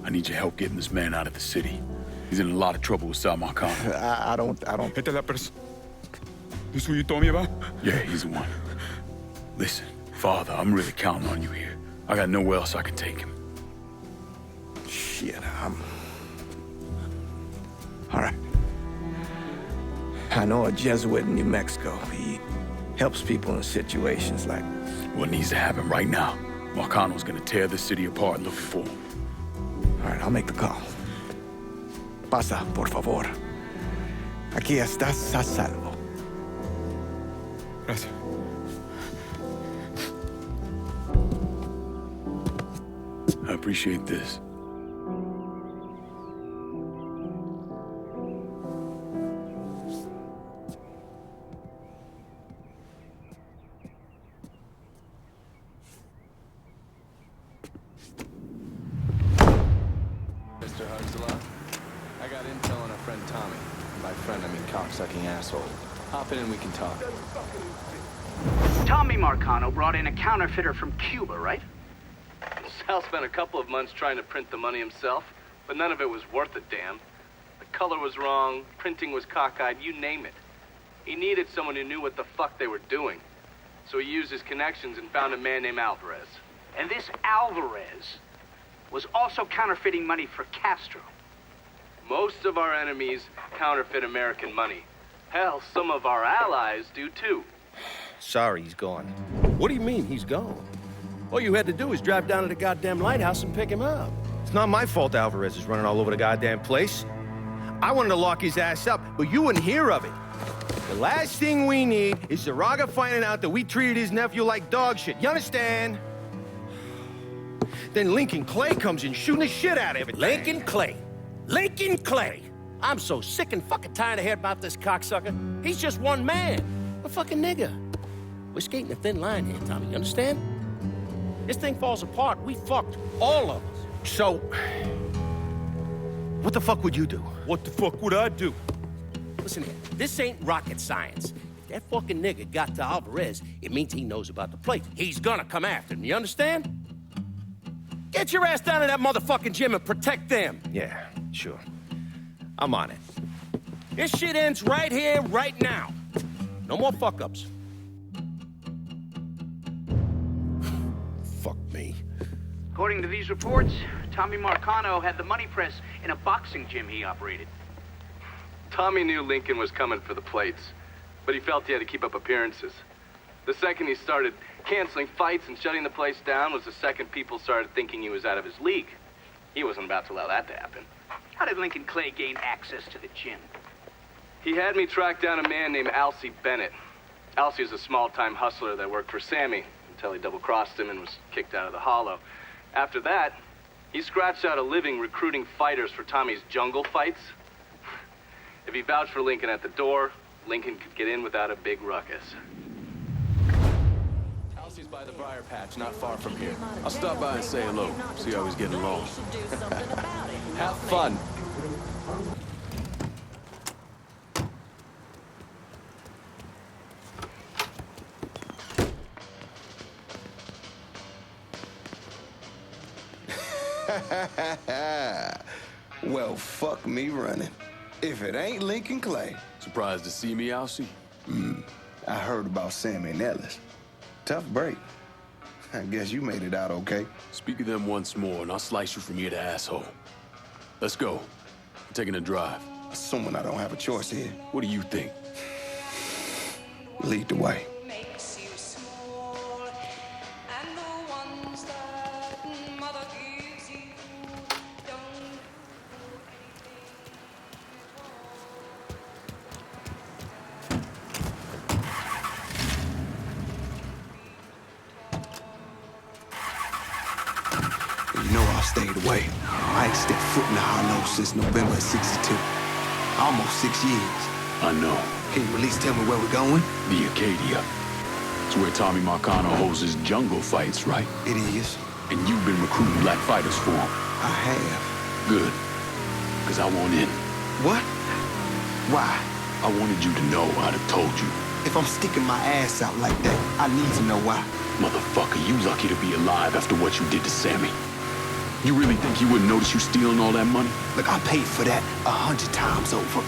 I need your help getting this man out of the city. He's in a lot of trouble with Sal Marcano. I don't... This who you told me about? Yeah, he's the one. Listen, Father, I'm really counting on you here. I got nowhere else I can take him. Shit, all right. I know a Jesuit in New Mexico. He helps people in situations like... What needs to happen right now? Marcano's gonna tear this city apart looking for him. All right, I'll make the call. Pasa, por favor. Aquí estás a salvo. Gracias. I appreciate this. Mr. Huxela, I got intel on our friend Tommy. By friend, I mean cocksucking asshole. Hop in and we can talk. Tommy Marcano brought in a counterfeiter from Cuba, right? Sal spent a couple of months trying to print the money himself, but none of it was worth a damn. The color was wrong, printing was cockeyed, you name it. He needed someone who knew what the fuck they were doing. So he used his connections and found a man named Alvarez. And this Alvarez was also counterfeiting money for Castro. Most of our enemies counterfeit American money. Hell, some of our allies do too. Sorry, he's gone. What do you mean, he's gone? All you had to do was drive down to the goddamn lighthouse and pick him up. It's not my fault Alvarez is running all over the goddamn place. I wanted to lock his ass up, but you wouldn't hear of it. The last thing we need is Zaraga finding out that we treated his nephew like dog shit. You understand? Then Lincoln Clay comes in shooting the shit out of everything. Lincoln Clay. Lincoln Clay. I'm so sick and fucking tired of hearing about this cocksucker. He's just one man. A fucking nigger. We're skating a thin line here, Tommy. You understand? This thing falls apart. We fucked. All of us. So, what the fuck would you do? What the fuck would I do? Listen here. This ain't rocket science. If that fucking nigga got to Alvarez, it means he knows about the place. He's gonna come after him. You understand? Get your ass down to that motherfucking gym and protect them. Yeah, sure. I'm on it. This shit ends right here, right now. No more fuck-ups. Fuck me. According to these reports, Tommy Marcano had the money press in a boxing gym he operated. Tommy knew Lincoln was coming for the plates, but he felt he had to keep up appearances. The second he started canceling fights and shutting the place down was the second people started thinking he was out of his league. He wasn't about to allow that to happen. How did Lincoln Clay gain access to the gym? He had me track down a man named Alcee Bennett. Alcee is a small-time hustler that worked for Sammy until he double-crossed him and was kicked out of the Hollow. After that, he scratched out a living recruiting fighters for Tommy's jungle fights. If he vouched for Lincoln at the door, Lincoln could get in without a big ruckus. Alcee's by the briar patch, not far from here. I'll stop by and say hello, see how he's getting along. Have fun. Well, fuck me running. If it ain't Lincoln Clay. Surprised to see me, Alcee? I heard about Sammy and Ellis. Tough break. I guess you made it out okay. Speak of them once more, and I'll slice you from ear to asshole. Let's go. I'm taking a drive. Assuming I don't have a choice here. What do you think? Lead the way. ain't stepped foot in the hollow since November of '62. Almost 6 years. I know. Can you at least tell me where we're going? The Acadia. It's where Tommy Marcano holds his jungle fights, right? It is. And you've been recruiting black fighters for him. I have. Good. Because I want in. What? Why? I wanted you to know I'd have told you. If I'm sticking my ass out like that, I need to know why. Motherfucker, you lucky to be alive after what you did to Sammy. You really think he wouldn't notice you stealing all that money? Look, I paid for that 100 times over.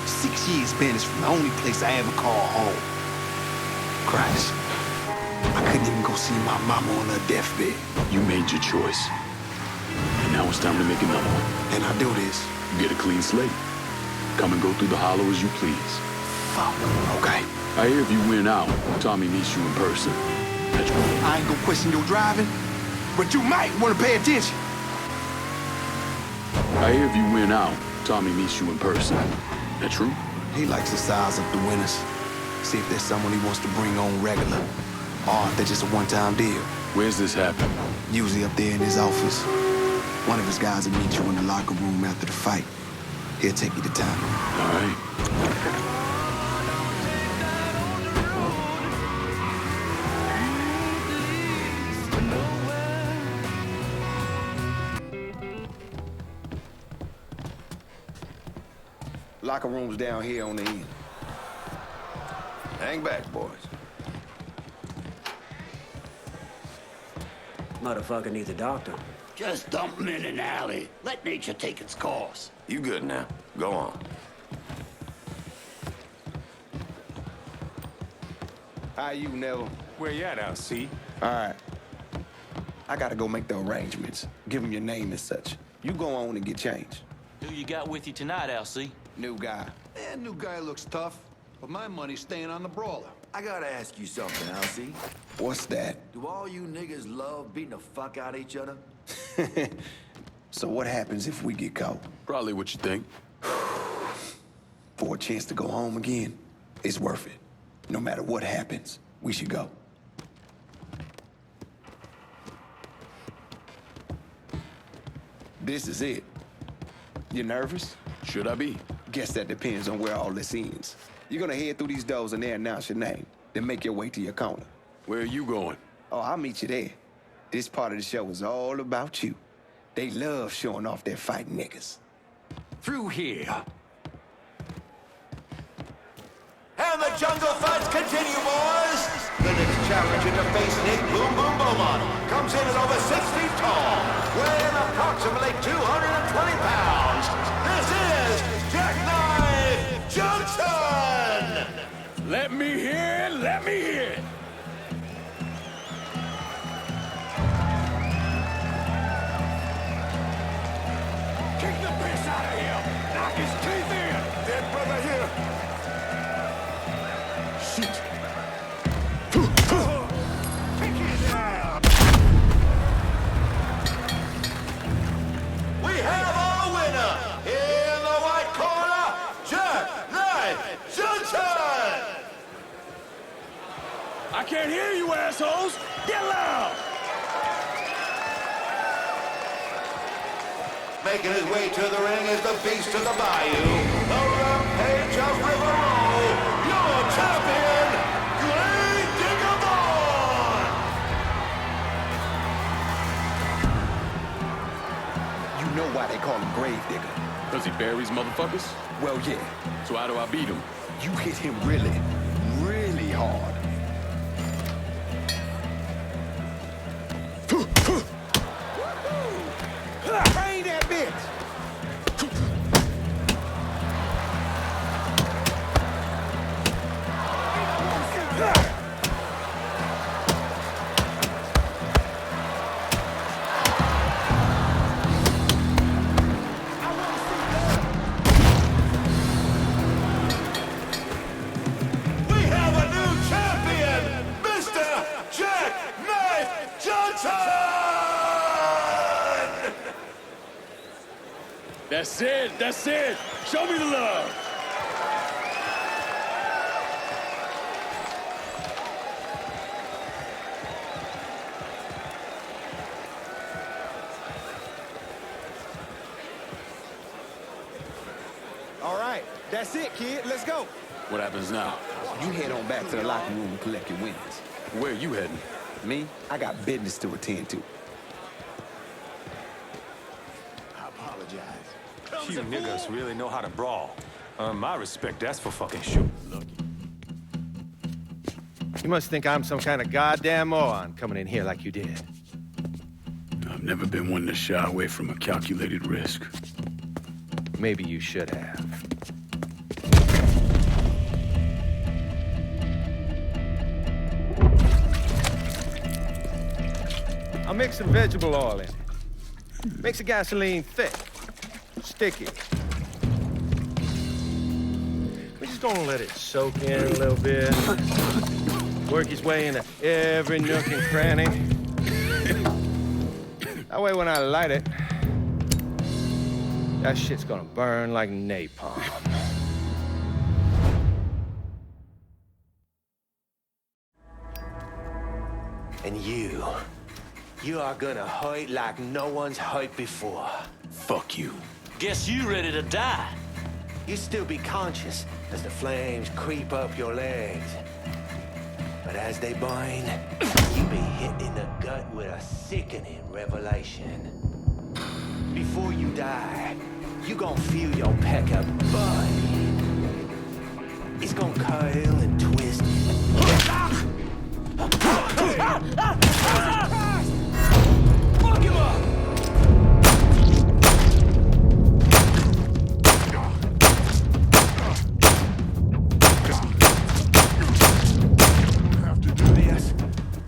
6 years banished from the only place I ever call home. Christ. I couldn't even go see my mama on her deathbed. You made your choice. And now it's time to make another one. And I do this. You get a clean slate. Come and go through the hollow as you please. Fuck. Okay. I hear if you win out, Tommy meets you in person. That's right. I ain't gonna question your driving, but you might want to pay attention. I hear if you win out, Tommy meets you in person. That true? He likes to size up the winners. See if there's someone he wants to bring on regular. Or if they're just a one-time deal. Where's this happen? Usually up there in his office. One of his guys will meet you in the locker room after the fight. He'll take you to town. All right. Locker room's down here on the end. Hang back, boys. Motherfucker needs a doctor. Just dump him in an alley. Let nature take its course. You good now. Go on. How you, Neville? Where you at, LC? All right. I gotta go make the arrangements. Give him your name and such. You go on and get changed. Who you got with you tonight, LC? New guy. That new guy looks tough, but my money's staying on the brawler. I gotta ask you something, Elsie. What's that? Do all you niggas love beating the fuck out of each other? So what happens if we get caught? Probably what you think. For a chance to go home again, it's worth it. No matter what happens, we should go. This is it. You nervous? Should I be? Guess that depends on where all this ends. You're gonna head through these doors and they announce your name, then make your way to your corner. Where are you going? Oh, I'll meet you there. This part of the show is all about you. They love showing off their fighting niggas. Through here. And the jungle fights continue, boys! The next challenger to face Nick Boom Boom Beaumont comes in at over 6 feet tall, weighing approximately 220 pounds. This is Jackknife Johnson! Let me hear it, let me hear it! Kick the piss out of him! Knock his teeth in! Dead brother here! Shoot! Kick his ass! We have our winner! In the white corner, Jackknife Johnson! I can't hear you, assholes! Get loud! Making his way to the ring is the beast of the bayou, the rampage of River Row, your champion, Grave Digger Vaughn! You know why they call him Grave Digger. Because he buries motherfuckers? Well, yeah. So how do I beat him? You hit him really, really hard. Train that bitch! We have a new champion, Mr. Jackknife Johnson! That's it, that's it! Show me the love! All right, that's it, kid. Let's go. What happens now? You head on back to the locker room and collect your winnings. Where are you heading? Me? I got business to attend to. I apologize. You niggas really know how to brawl. My respect, that's for fucking sure. You must think I'm some kind of goddamn moron coming in here like you did. I've never been one to shy away from a calculated risk. Maybe you should have. I'll mix some vegetable oil in it. Makes the gasoline thick, sticky. We're just gonna let it soak in a little bit. Work his way into every nook and cranny. That way when I light it, that shit's gonna burn like napalm. And you are gonna hurt like no one's hurt before. Fuck you. Guess you ready to die. You still be conscious as the flames creep up your legs. But as they burn, you be hit in the gut with a sickening revelation. Before you die, you gon' feel your pecker bud. It's gonna curl and twist. Fuck him up!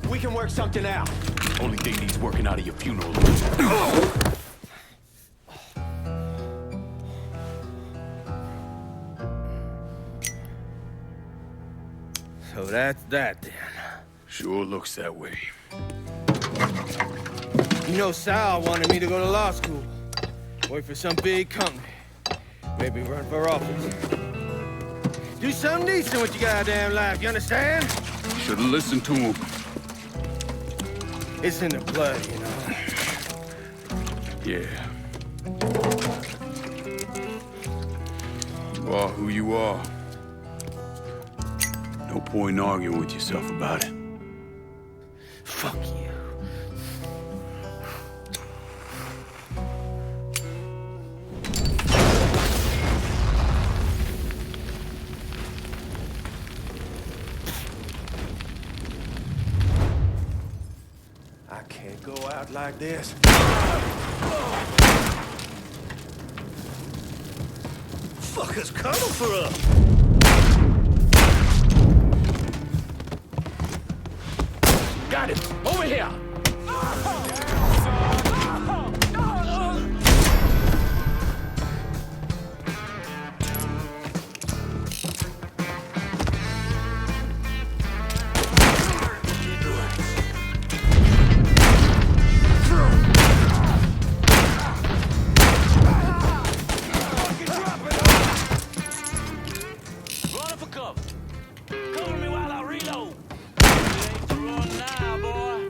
We can work something out. Only thing needs working out of your funeral. So that's that then. Sure looks that way. You know, Sal wanted me to go to law school. Work for some big company. Maybe run for office. Do something decent with your goddamn life, you understand? Should've listened to him. It's in the blood, you know. Yeah. You are who you are. No point in arguing with yourself about it. Fuck you. I can't go out like this. Fuckers coming for us. Got it! Over here! Running for cover. Cover me while I reload. You ain't to run now, boy.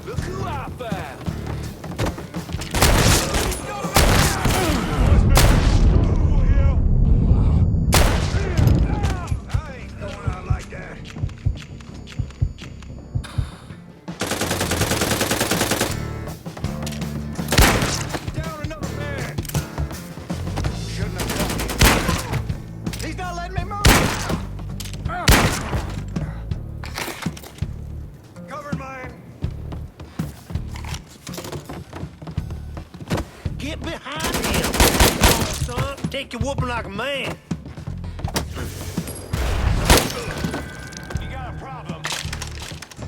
Look who I found. I ain't going out like that. Down another man. Shouldn't have done. He's not letting me move. Covered mine. Get behind him. Come on, son. Take your whooping like a man. You got a problem.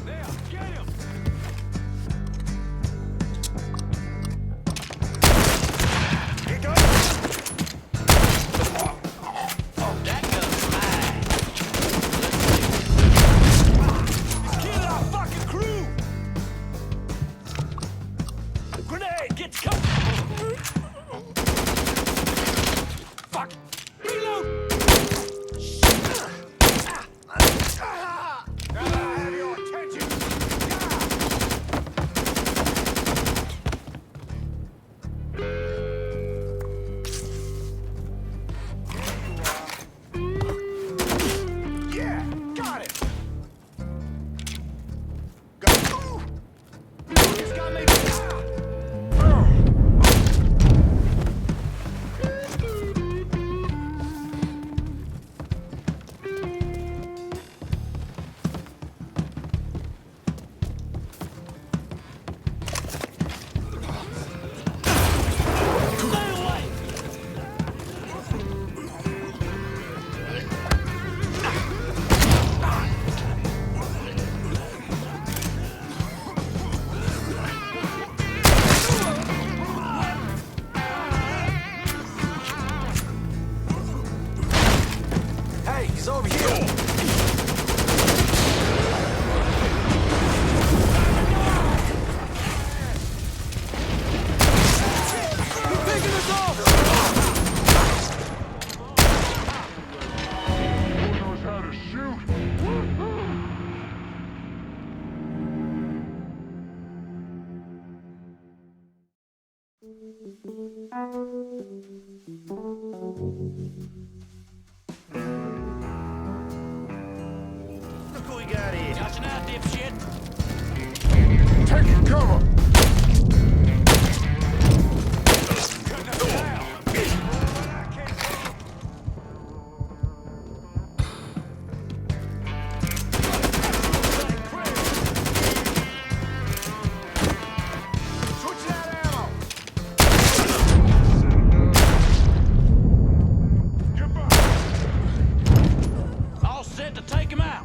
There, get him. He got Fuck! Reload! Hey, he's over here. Look who we got here. Touching out, dipshit. Taking cover! All set to take him out.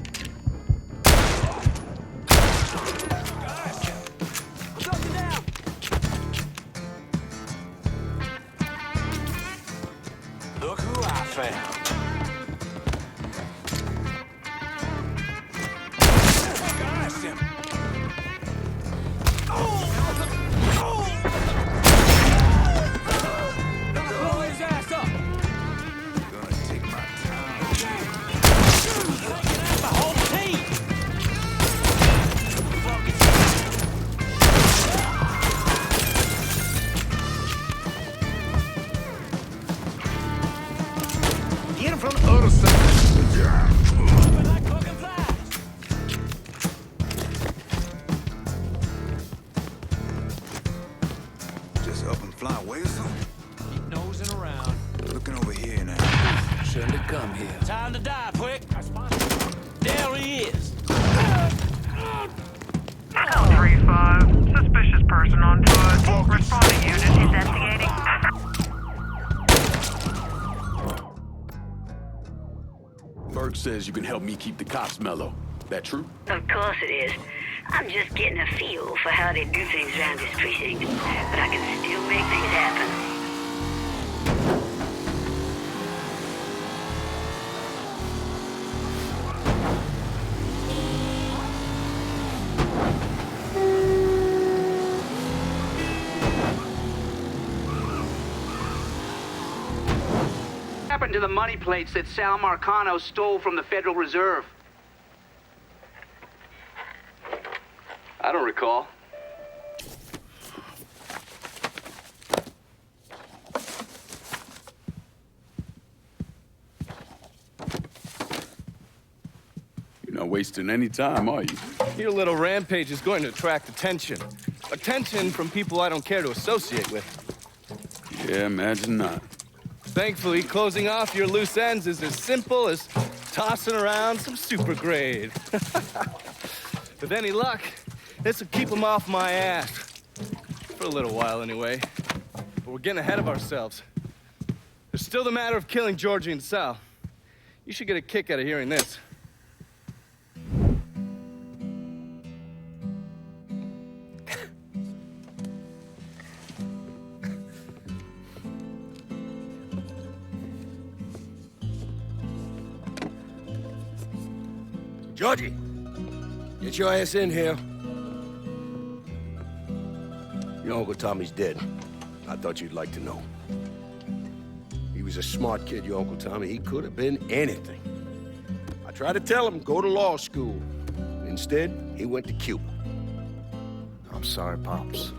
Something down. Look who I found. Blast him. Gonna blow his ass up. Gonna take my time. Taking out the whole team. Get him from the other side. Like fucking flies. Just up and fly away or something? Keep nosing around. Looking over here now. Shouldn't have come here. Time to die, quick. There he is. Echo 3-5. Suspicious person on foot. Responding unit investigating. Berg says you can help me keep the cops mellow. That true? Of course it is. I'm just getting a feel for how they do things around this precinct. But I can still make things happen. What happened to the money plates that Sal Marcano stole from the Federal Reserve? I don't recall. You're not wasting any time, are you? Your little rampage is going to attract attention. Attention from people I don't care to associate with. Yeah, imagine not. Thankfully, closing off your loose ends is as simple as tossing around some super grade. With any luck, this will keep them off my ass. For a little while, anyway. But we're getting ahead of ourselves. There's still the matter of killing Georgie and Sal. You should get a kick out of hearing this. Georgie, get your ass in here. Your Uncle Tommy's dead. I thought you'd like to know. He was was a smart kid, your Uncle Tommy. He could have been anything. I tried to tell him, go to law school. Instead, he went to Cuba. I'm sorry, Pops.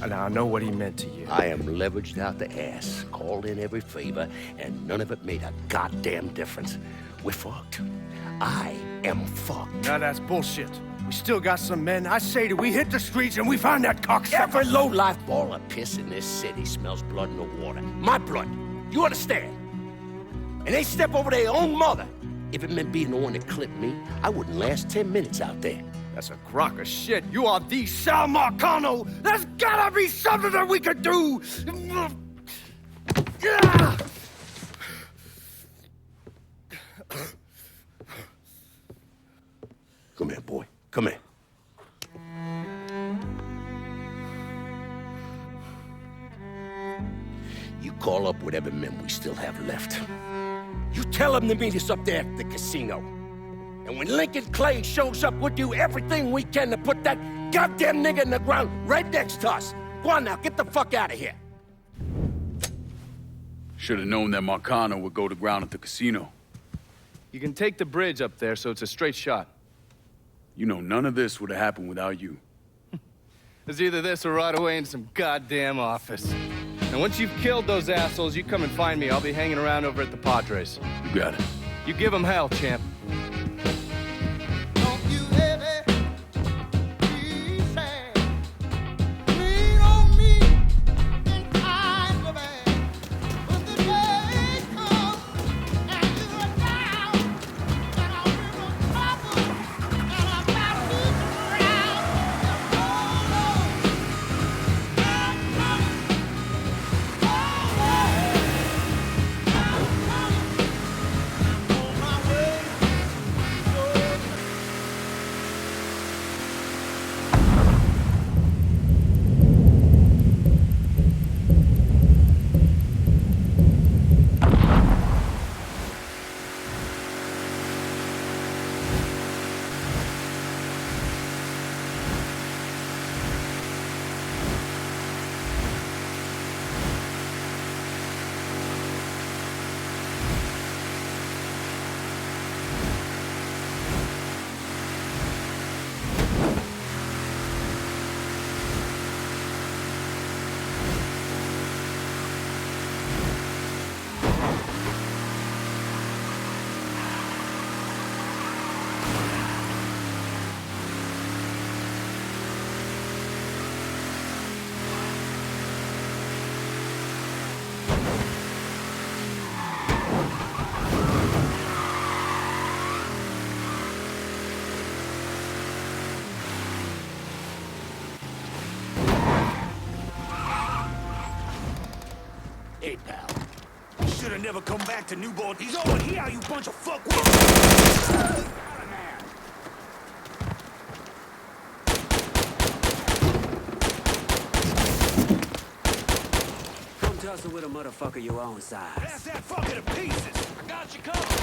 And I know what he meant to you. I am leveraged out the ass, called in every favor, and none of it made a goddamn difference. We're fucked. I am fucked. Now that's bullshit. We still got some men. I say that we hit the streets and we find that cocksucker. Every low-life ball of piss in this city smells blood in the water. My blood. You understand? And they step over their own mother. If it meant being the one that clipped me, I wouldn't last 10 minutes out there. That's a crock of shit. You are the Sal Marcano. There's gotta be something that we could do. Come here, boy. Come here. You call up whatever men we still have left. You tell them to meet us up there at the casino. And when Lincoln Clay shows up, we'll do everything we can to put that goddamn nigga in the ground right next to us. Go on now, get the fuck out of here. Should have known that Marcano would go to ground at the casino. You can take the bridge up there, so it's a straight shot. You know, none of this would have happened without you. It's either this or right away in some goddamn office. And once you've killed those assholes, you come and find me. I'll be hanging around over at the Padres. You got it. You give them hell, champ. Hey, pal. You should have never come back to Newport. He's over here, you bunch of fuckwits! Come tussle with a motherfucker your own size. Pass that fucker to pieces! I got you covered!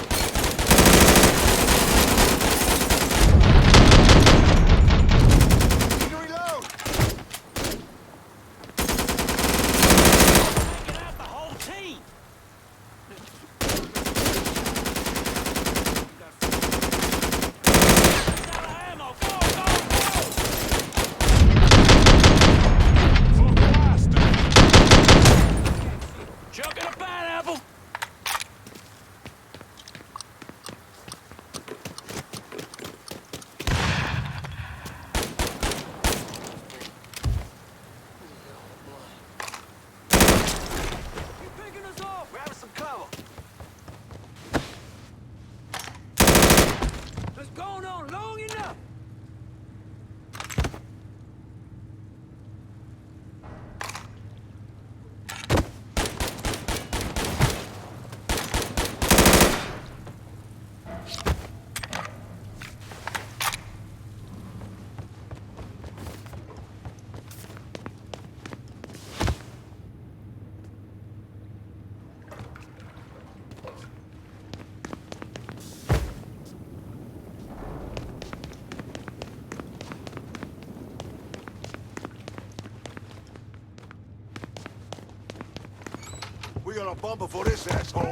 got a bumper for this asshole.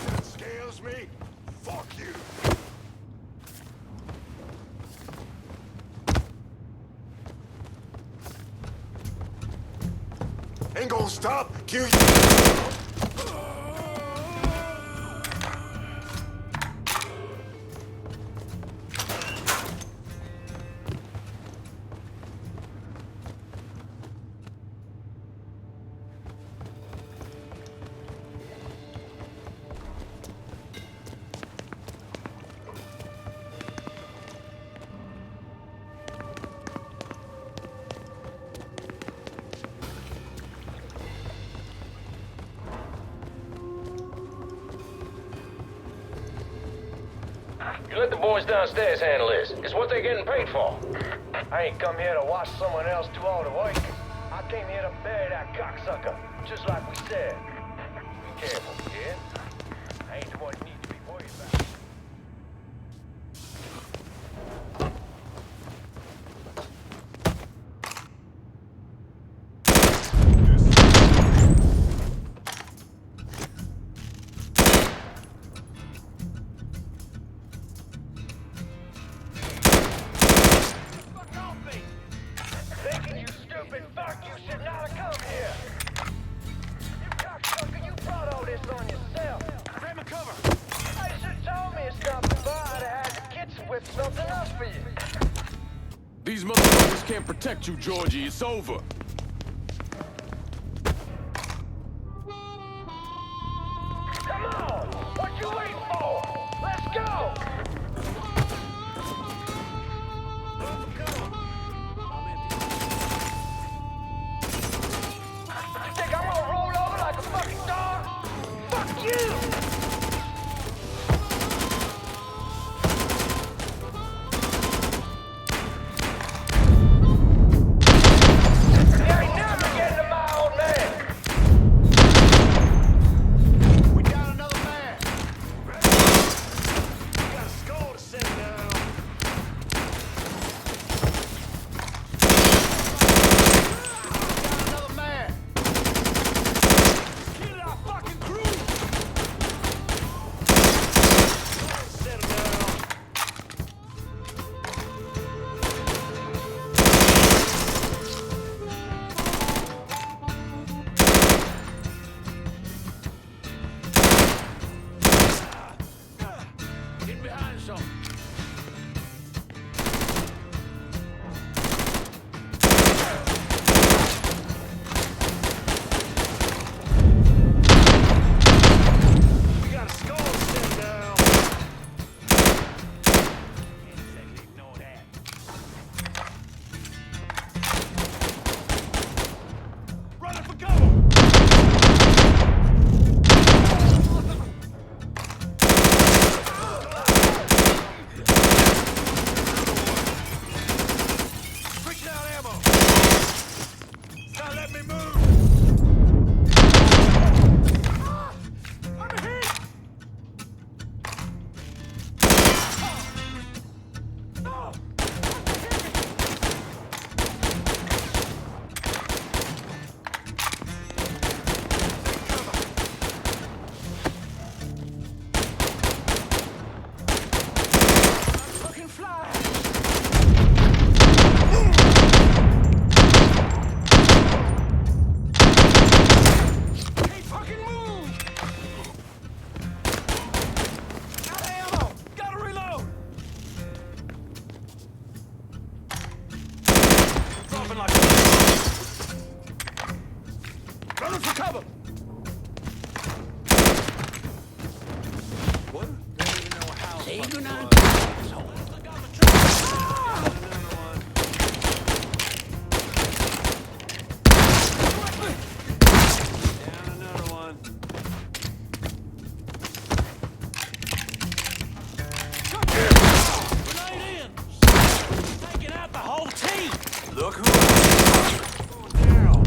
That scares me. Fuck you. Ain't gonna stop. Kill you. You let the boys downstairs handle this. It's what they're getting paid for. I ain't come here to watch someone else do all the work. I came here to bury that cocksucker, just like we said. Be careful, yeah? I ain't the one you need to be worried about. Thinking you stupid fuck, you should not have come here. You cocksucker, you brought all this on yourself. Grab my cover. You should have told me it's nothing, but I'd have had the kids whip something else for you. These motherfuckers can't protect you, Georgie. It's over. Come on! What you waiting for? Let's go! You think I'm gonna roll over like a fucking dog? Fuck you! There ain't nothing getting to my old man! We got another man. We got a skull to set down. Got another man. Kill our fucking crew. Settle down. Get behind something. We got a skull to set down. Can't exactly ignore that. Running for cover. Reaching out ammo. Now let me move. I'm hit. No. Fucking fly. Can't fucking move! Got ammo! Gotta reload! Dropping like running for cover! What? Don't even know how. Say goodnight. Down another one. Grenade in! Taking out the whole team! Look who... Down.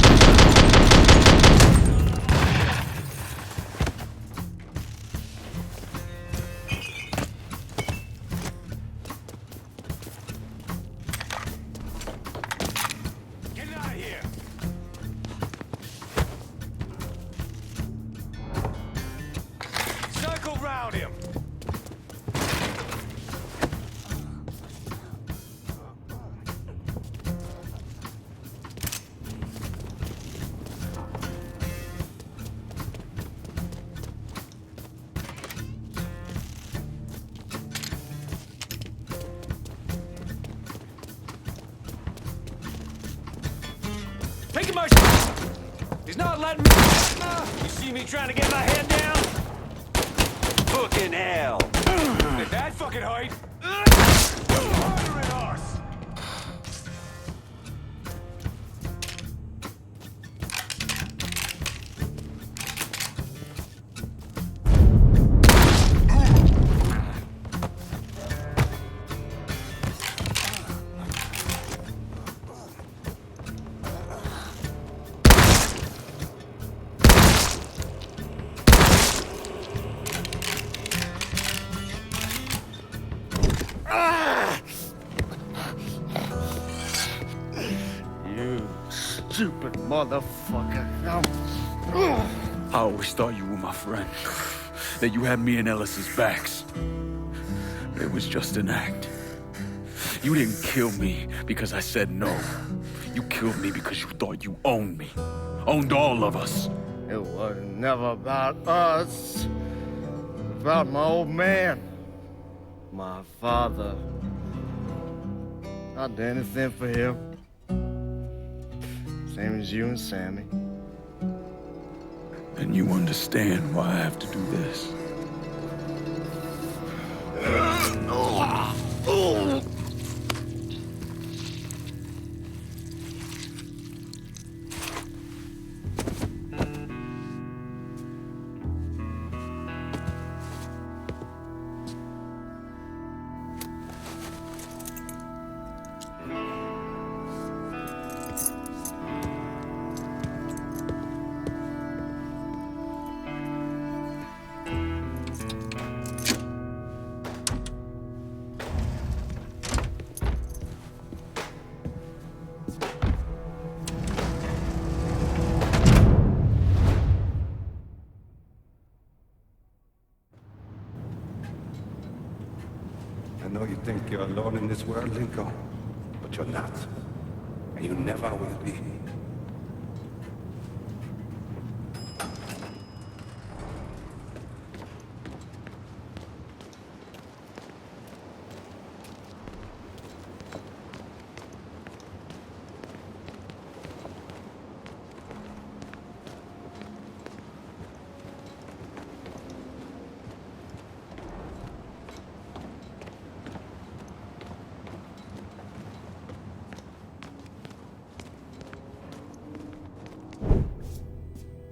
my He's not letting me. You see me trying to get my head down? Fucking hell. At that fucking height. Murdering us. Stupid motherfucker. I always thought you were my friend. That you had me and Ellis's backs. It was just an act. You didn't kill me because I said no. You killed me because you thought you owned me. Owned all of us. It was never about us. It was about my old man. My father. I'd do anything for him. Same as you and Sammy. And you understand why I have to do this. I know you think you're alone in this world, Lincoln, but you're not. And you never will be.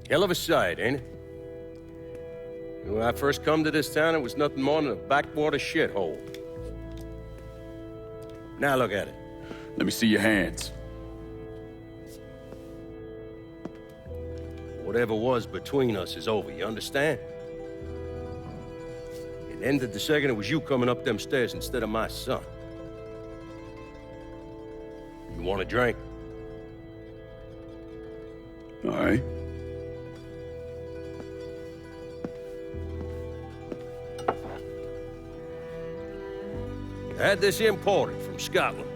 Hell of a sight, ain't it? When I first come to this town, it was nothing more than a backwater shithole. Now look at it. Let me see your hands. Whatever was between us is over, you understand? It ended the second it was you coming up them stairs instead of my son. You want a drink? All right. I had this imported from Scotland.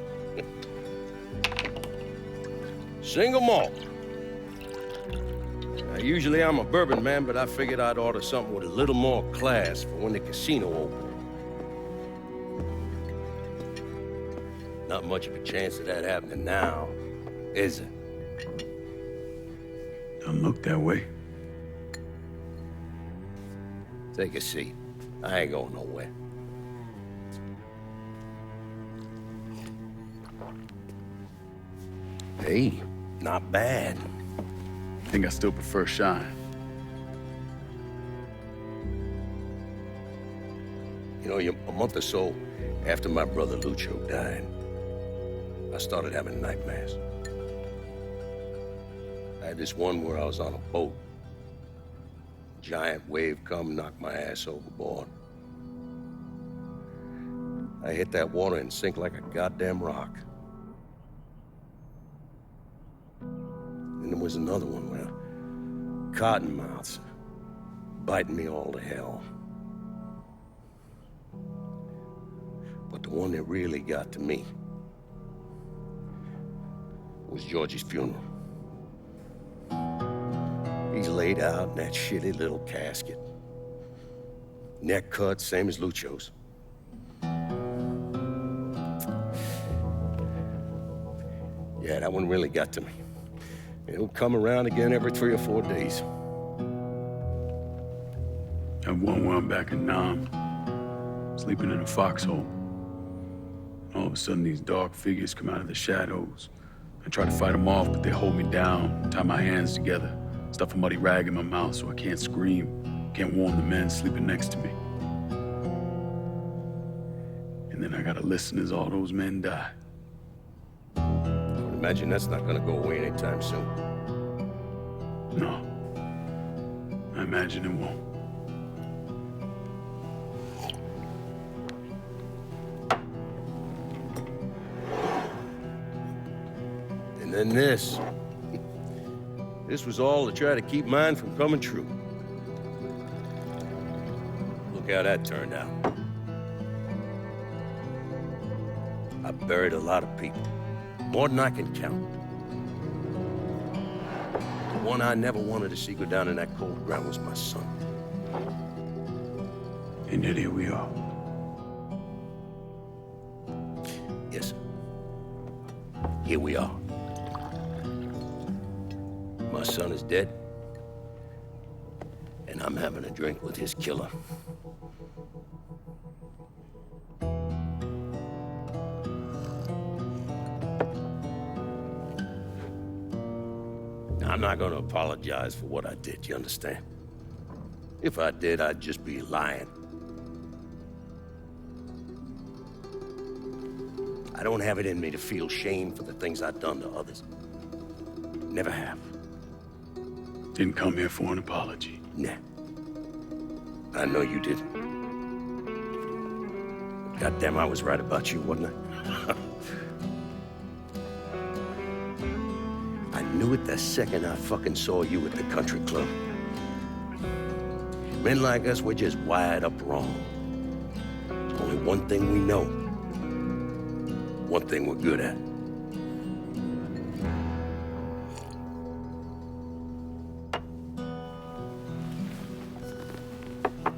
Single malt. Now, usually I'm a bourbon man, but I figured I'd order something with a little more class for when the casino opened. Not much of a chance of that happening now, is it? Don't look that way. Take a seat. I ain't going nowhere. Hey, not bad. I think I still prefer Shine. You know, a month or so after my brother Lucio died, I started having nightmares. I had this one where I was on a boat. Giant wave come, knocked my ass overboard. I hit that water and sink like a goddamn rock. And there was another one where cottonmouths biting me all to hell. But the one that really got to me was Georgie's funeral. He's laid out in that shitty little casket. Neck cut, same as Lucio's. Yeah, that one really got to me. He'll come around again every 3 or 4 days. I have one where I'm back in Nam, sleeping in a foxhole. All of a sudden, these dark figures come out of the shadows. I try to fight them off, but they hold me down, tie my hands together, stuff a muddy rag in my mouth so I can't scream, can't warn the men sleeping next to me. And then I gotta listen as all those men die. I would imagine that's not gonna go away anytime soon. No. I imagine it won't. And then this. This was all to try to keep mine from coming true. Look how that turned out. I buried a lot of people. More than I can count. The one I never wanted to see go down in that cold ground was my son. And yet here we are. Yes, sir. Here we are. My son is dead, and I'm having a drink with his killer. I'm not gonna apologize for what I did, you understand? If I did, I'd just be lying. I don't have it in me to feel shame for the things I've done to others. Never have. Didn't come here for an apology. Nah. I know you did. Goddamn, I was right about you, wasn't I? I knew it the second I fucking saw you at the country club. Men like us, we're just wired up wrong. There's only one thing we know. One thing we're good at.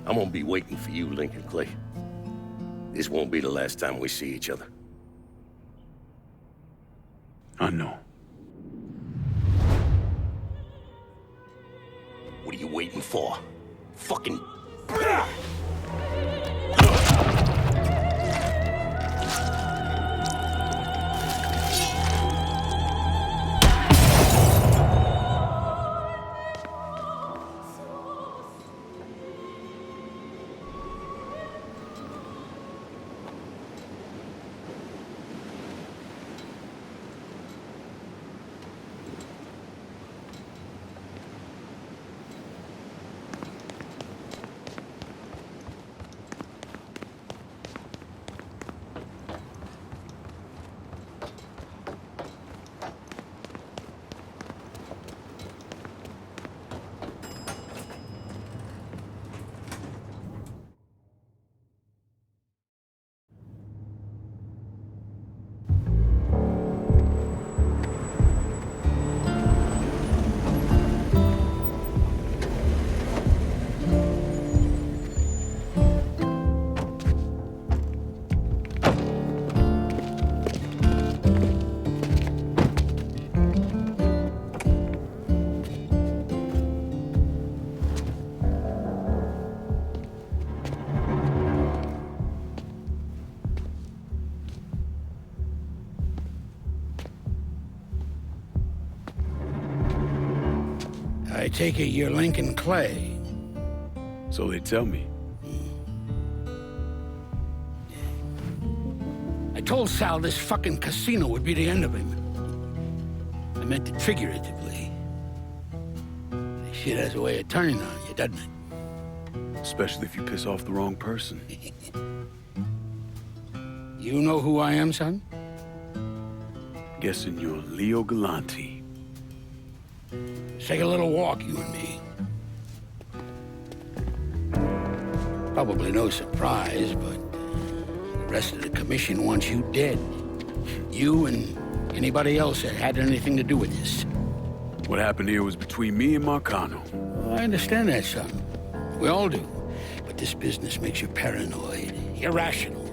I'm gonna be waiting for you, Lincoln Clay. This won't be the last time we see each other. I know. What are you waiting for? Fucking... I take it you're Lincoln Clay. So they tell me. I told Sal this fucking casino would be the end of him. I meant it figuratively. This shit has a way of turning on you, doesn't it? Especially if you piss off the wrong person. You know who I am, son? Guessing you're Leo Galante. Let's take a little walk, you and me. Probably no surprise, but the rest of the commission wants you dead. You and anybody else that had anything to do with this. What happened here was between me and Marcano. Well, I understand that, son. We all do. But this business makes you paranoid, irrational.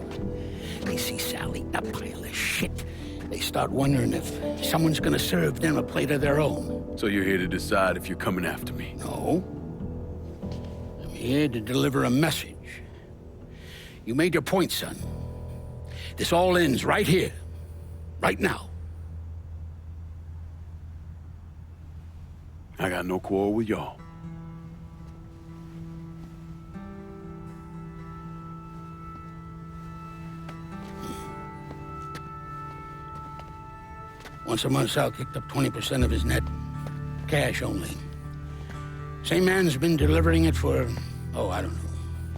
I see Sally, a pile of shit. they start wondering if someone's gonna serve them a plate of their own. So you're here to decide if you're coming after me? No. I'm here to deliver a message. You made your point, son. This all ends right here, right now. I got no quarrel with y'all. Once a month, Sal kicked up 20% of his net. Cash only. Same man's been delivering it for, I don't know,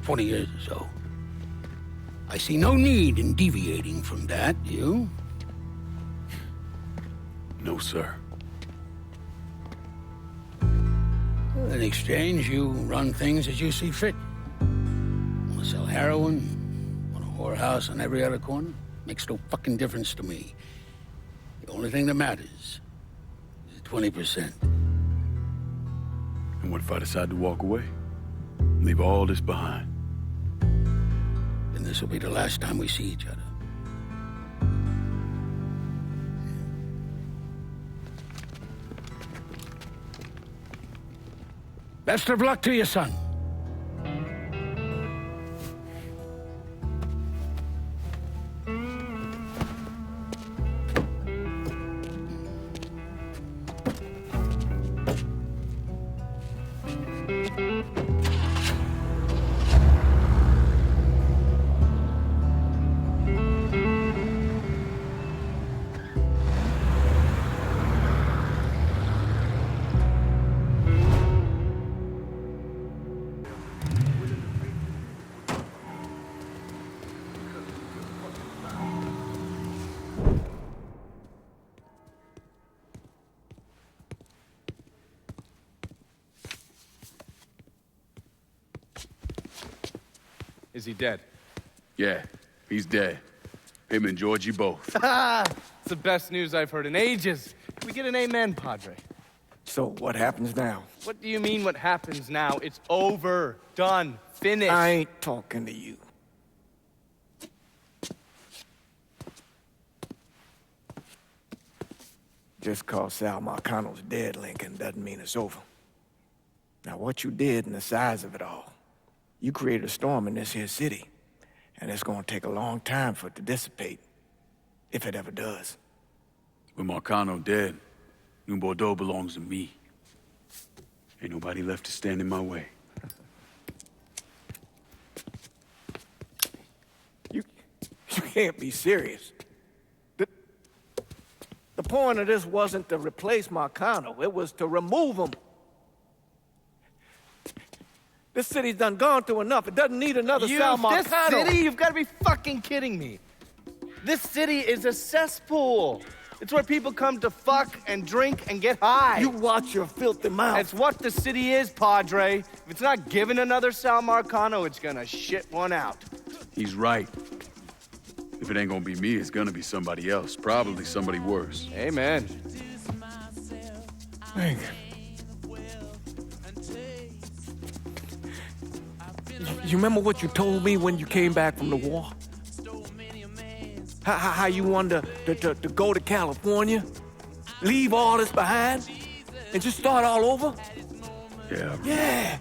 20 years or so. I see no need in deviating from that, you? No, sir. Well, in exchange, you run things as you see fit. Want to sell heroin? Want a whorehouse on every other corner? Makes no fucking difference to me. The only thing that matters is 20%. And what if I decide to walk away? Leave all this behind? Then this will be the last time we see each other. Best of luck to you, son. Is he dead? Yeah, he's dead. Him and Georgie both. It's the best news I've heard in ages. Can we get an amen, Padre? So what happens now? What do you mean what happens now? It's over. Done. Finished. I ain't talking to you. Just cause Sal Marcano's dead, Lincoln, doesn't mean it's over. Now, what you did and the size of it all, you created a storm in this here city, and it's gonna take a long time for it to dissipate, if it ever does. With Marcano dead, New Bordeaux belongs to me. Ain't nobody left to stand in my way. You can't be serious. The point of this wasn't to replace Marcano, it was to remove him. This city's done gone through enough. It doesn't need another Sal Marcano. This city? You've got to be fucking kidding me. This city is a cesspool. It's where people come to fuck and drink and get high. You watch your filthy mouth. It's what the city is, Padre. If it's not giving another Sal Marcano, it's gonna shit one out. He's right. If it ain't gonna be me, it's gonna be somebody else. Probably somebody worse. Amen. Thank you. You remember what you told me when you came back from the war? How you wanted to go to California, leave all this behind, and just start all over? Yeah. Yeah.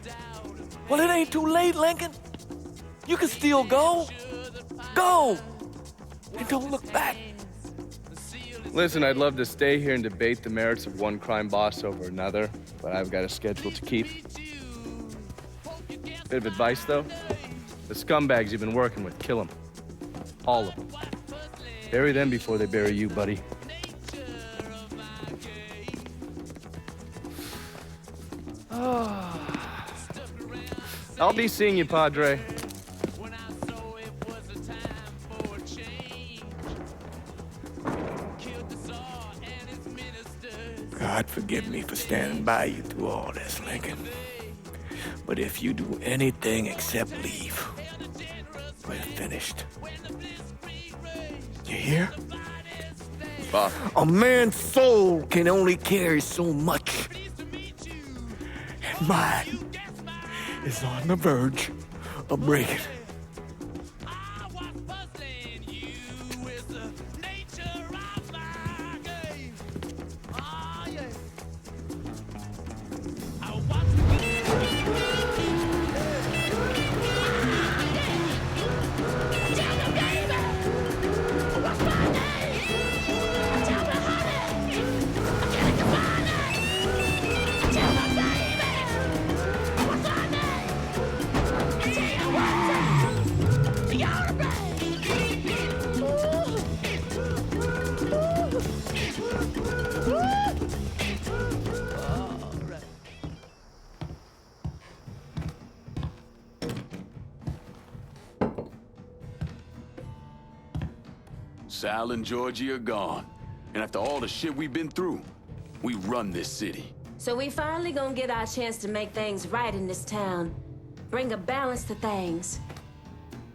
Well, it ain't too late, Lincoln. You can still go. Go. And don't look back. Listen, I'd love to stay here and debate the merits of one crime boss over another, but I've got a schedule to keep. Bit of advice, though. The scumbags you've been working with, kill them. All of them. Bury them before they bury you, buddy. I'll be seeing you, Padre. God forgive me for standing by you through all this, Lincoln. But if you do anything except leave, we're finished. You hear? Bob. A man's soul can only carry so much. And mine is on the verge of breaking. Sal and Georgie are gone. And after all the shit we've been through, we run this city. So we finally gonna get our chance to make things right in this town. Bring a balance to things.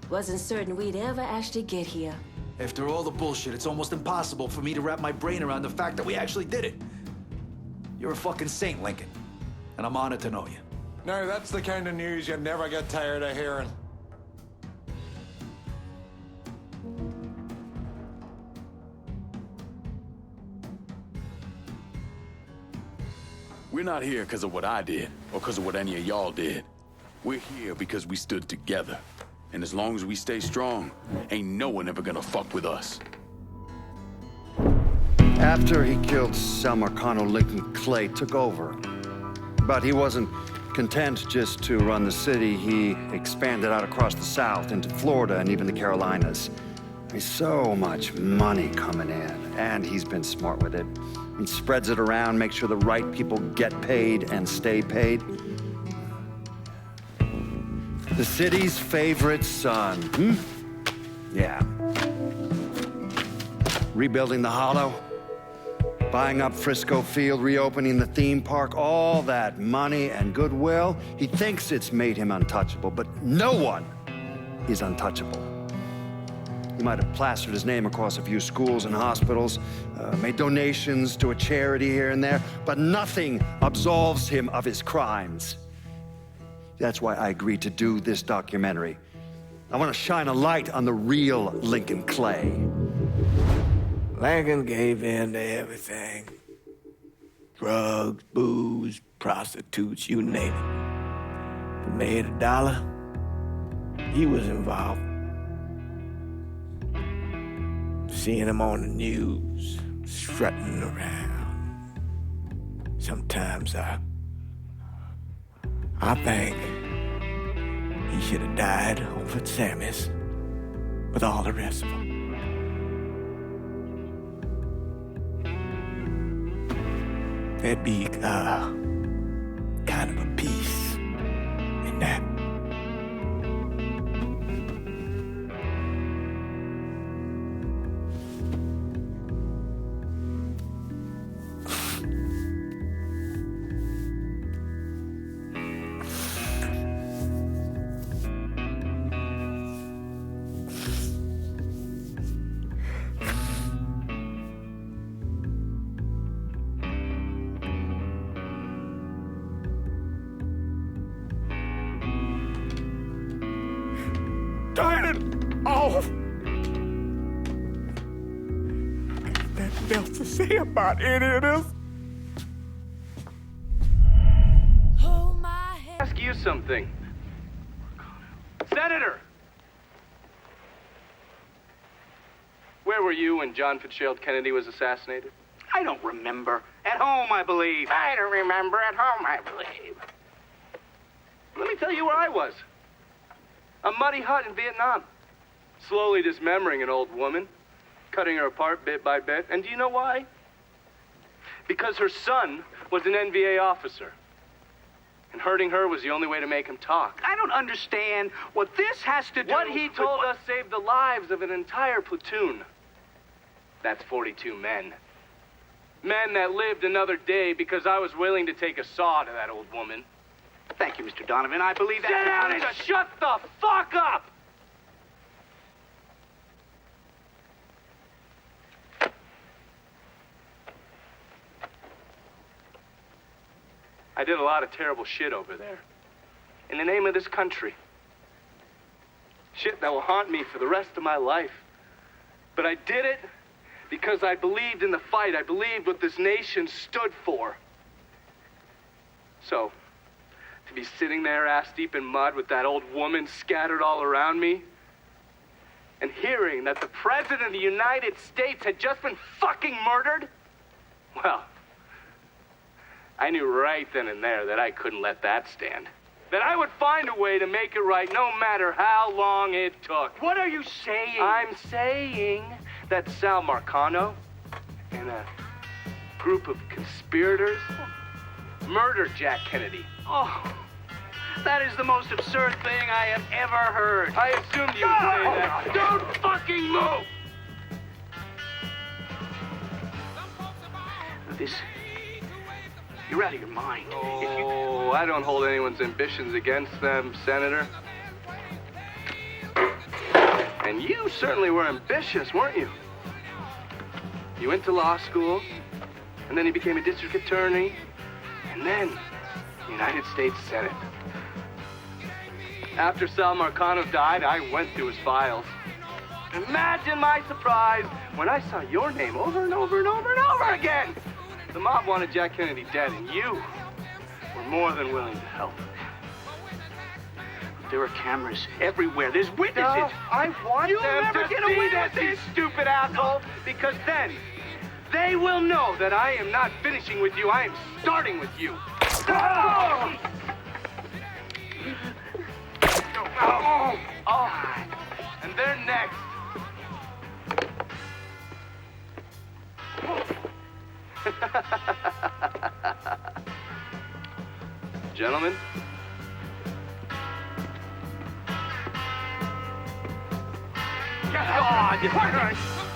Wasn't certain we'd ever actually get here. After all the bullshit, it's almost impossible for me to wrap my brain around the fact that we actually did it. You're a fucking saint, Lincoln. And I'm honored to know you. Now, that's the kind of news you never get tired of hearing. We're not here because of what I did, or because of what any of y'all did. We're here because we stood together. And as long as we stay strong, ain't no one ever gonna fuck with us. After he killed Sal Marcano, Lincoln Clay took over. But he wasn't content just to run the city. He expanded out across the South into Florida and even the Carolinas. There's so much money coming in, and he's been smart with it. He spreads it around, makes sure the right people get paid and stay paid. The city's favorite son, Yeah. Rebuilding the Hollow, buying up Frisco Field, reopening the theme park, all that money and goodwill. He thinks it's made him untouchable, but no one is untouchable. He might have plastered his name across a few schools and hospitals, made donations to a charity here and there, but nothing absolves him of his crimes. That's why I agreed to do this documentary. I want to shine a light on the real Lincoln Clay. Lincoln gave in to everything. Drugs, booze, prostitutes, you name it. If he made $1, he was involved. Seeing him on the news, strutting around. Sometimes I think he should have died over at Sammy's with all the rest of them. There'd be kind of a peace in that. Turn it off! Nothing else to say about any of this. Ask you something. Senator! Where were you when John Fitzgerald Kennedy was assassinated? I don't remember. At home, I believe. I don't remember. At home, I believe. Let me tell you where I was. A muddy hut in Vietnam. Slowly dismembering an old woman, cutting her apart bit by bit. And do you know why? Because her son was an NVA officer. And hurting her was the only way to make him talk. I don't understand what this has to do. What he told us saved the lives of an entire platoon. That's 42 men. Men that lived another day because I was willing to take a saw to that old woman. Thank you, Mr. Donovan. I believe that. Sit down and shut the fuck up! I did a lot of terrible shit over there. In the name of this country. Shit that will haunt me for the rest of my life. But I did it because I believed in the fight. I believed what this nation stood for. So, to be sitting there ass deep in mud with that old woman scattered all around me, and hearing that the President of the United States had just been fucking murdered, well, I knew right then and there that I couldn't let that stand. That I would find a way to make it right no matter how long it took. What are you saying? I'm saying that Sal Marcano and a group of conspirators murdered Jack Kennedy. Oh, that is the most absurd thing I have ever heard. I assumed you would say that. Don't fucking move! this... You're out of your mind. Oh, I don't hold anyone's ambitions against them, Senator. And you certainly were ambitious, weren't you? You went to law school, and then you became a district attorney, and then United States Senate. After Sal Marcano died, I went through his files. Imagine my surprise when I saw your name over and over and over and over again. The mob wanted Jack Kennedy dead, and you were more than willing to help. There are cameras everywhere. There's witnesses. No, I want You'll them never to get see away this, with you this. stupid asshole, because then they will know that I am not finishing with you. I am starting with you. Oh! Oh! And they're next. Gentlemen. God!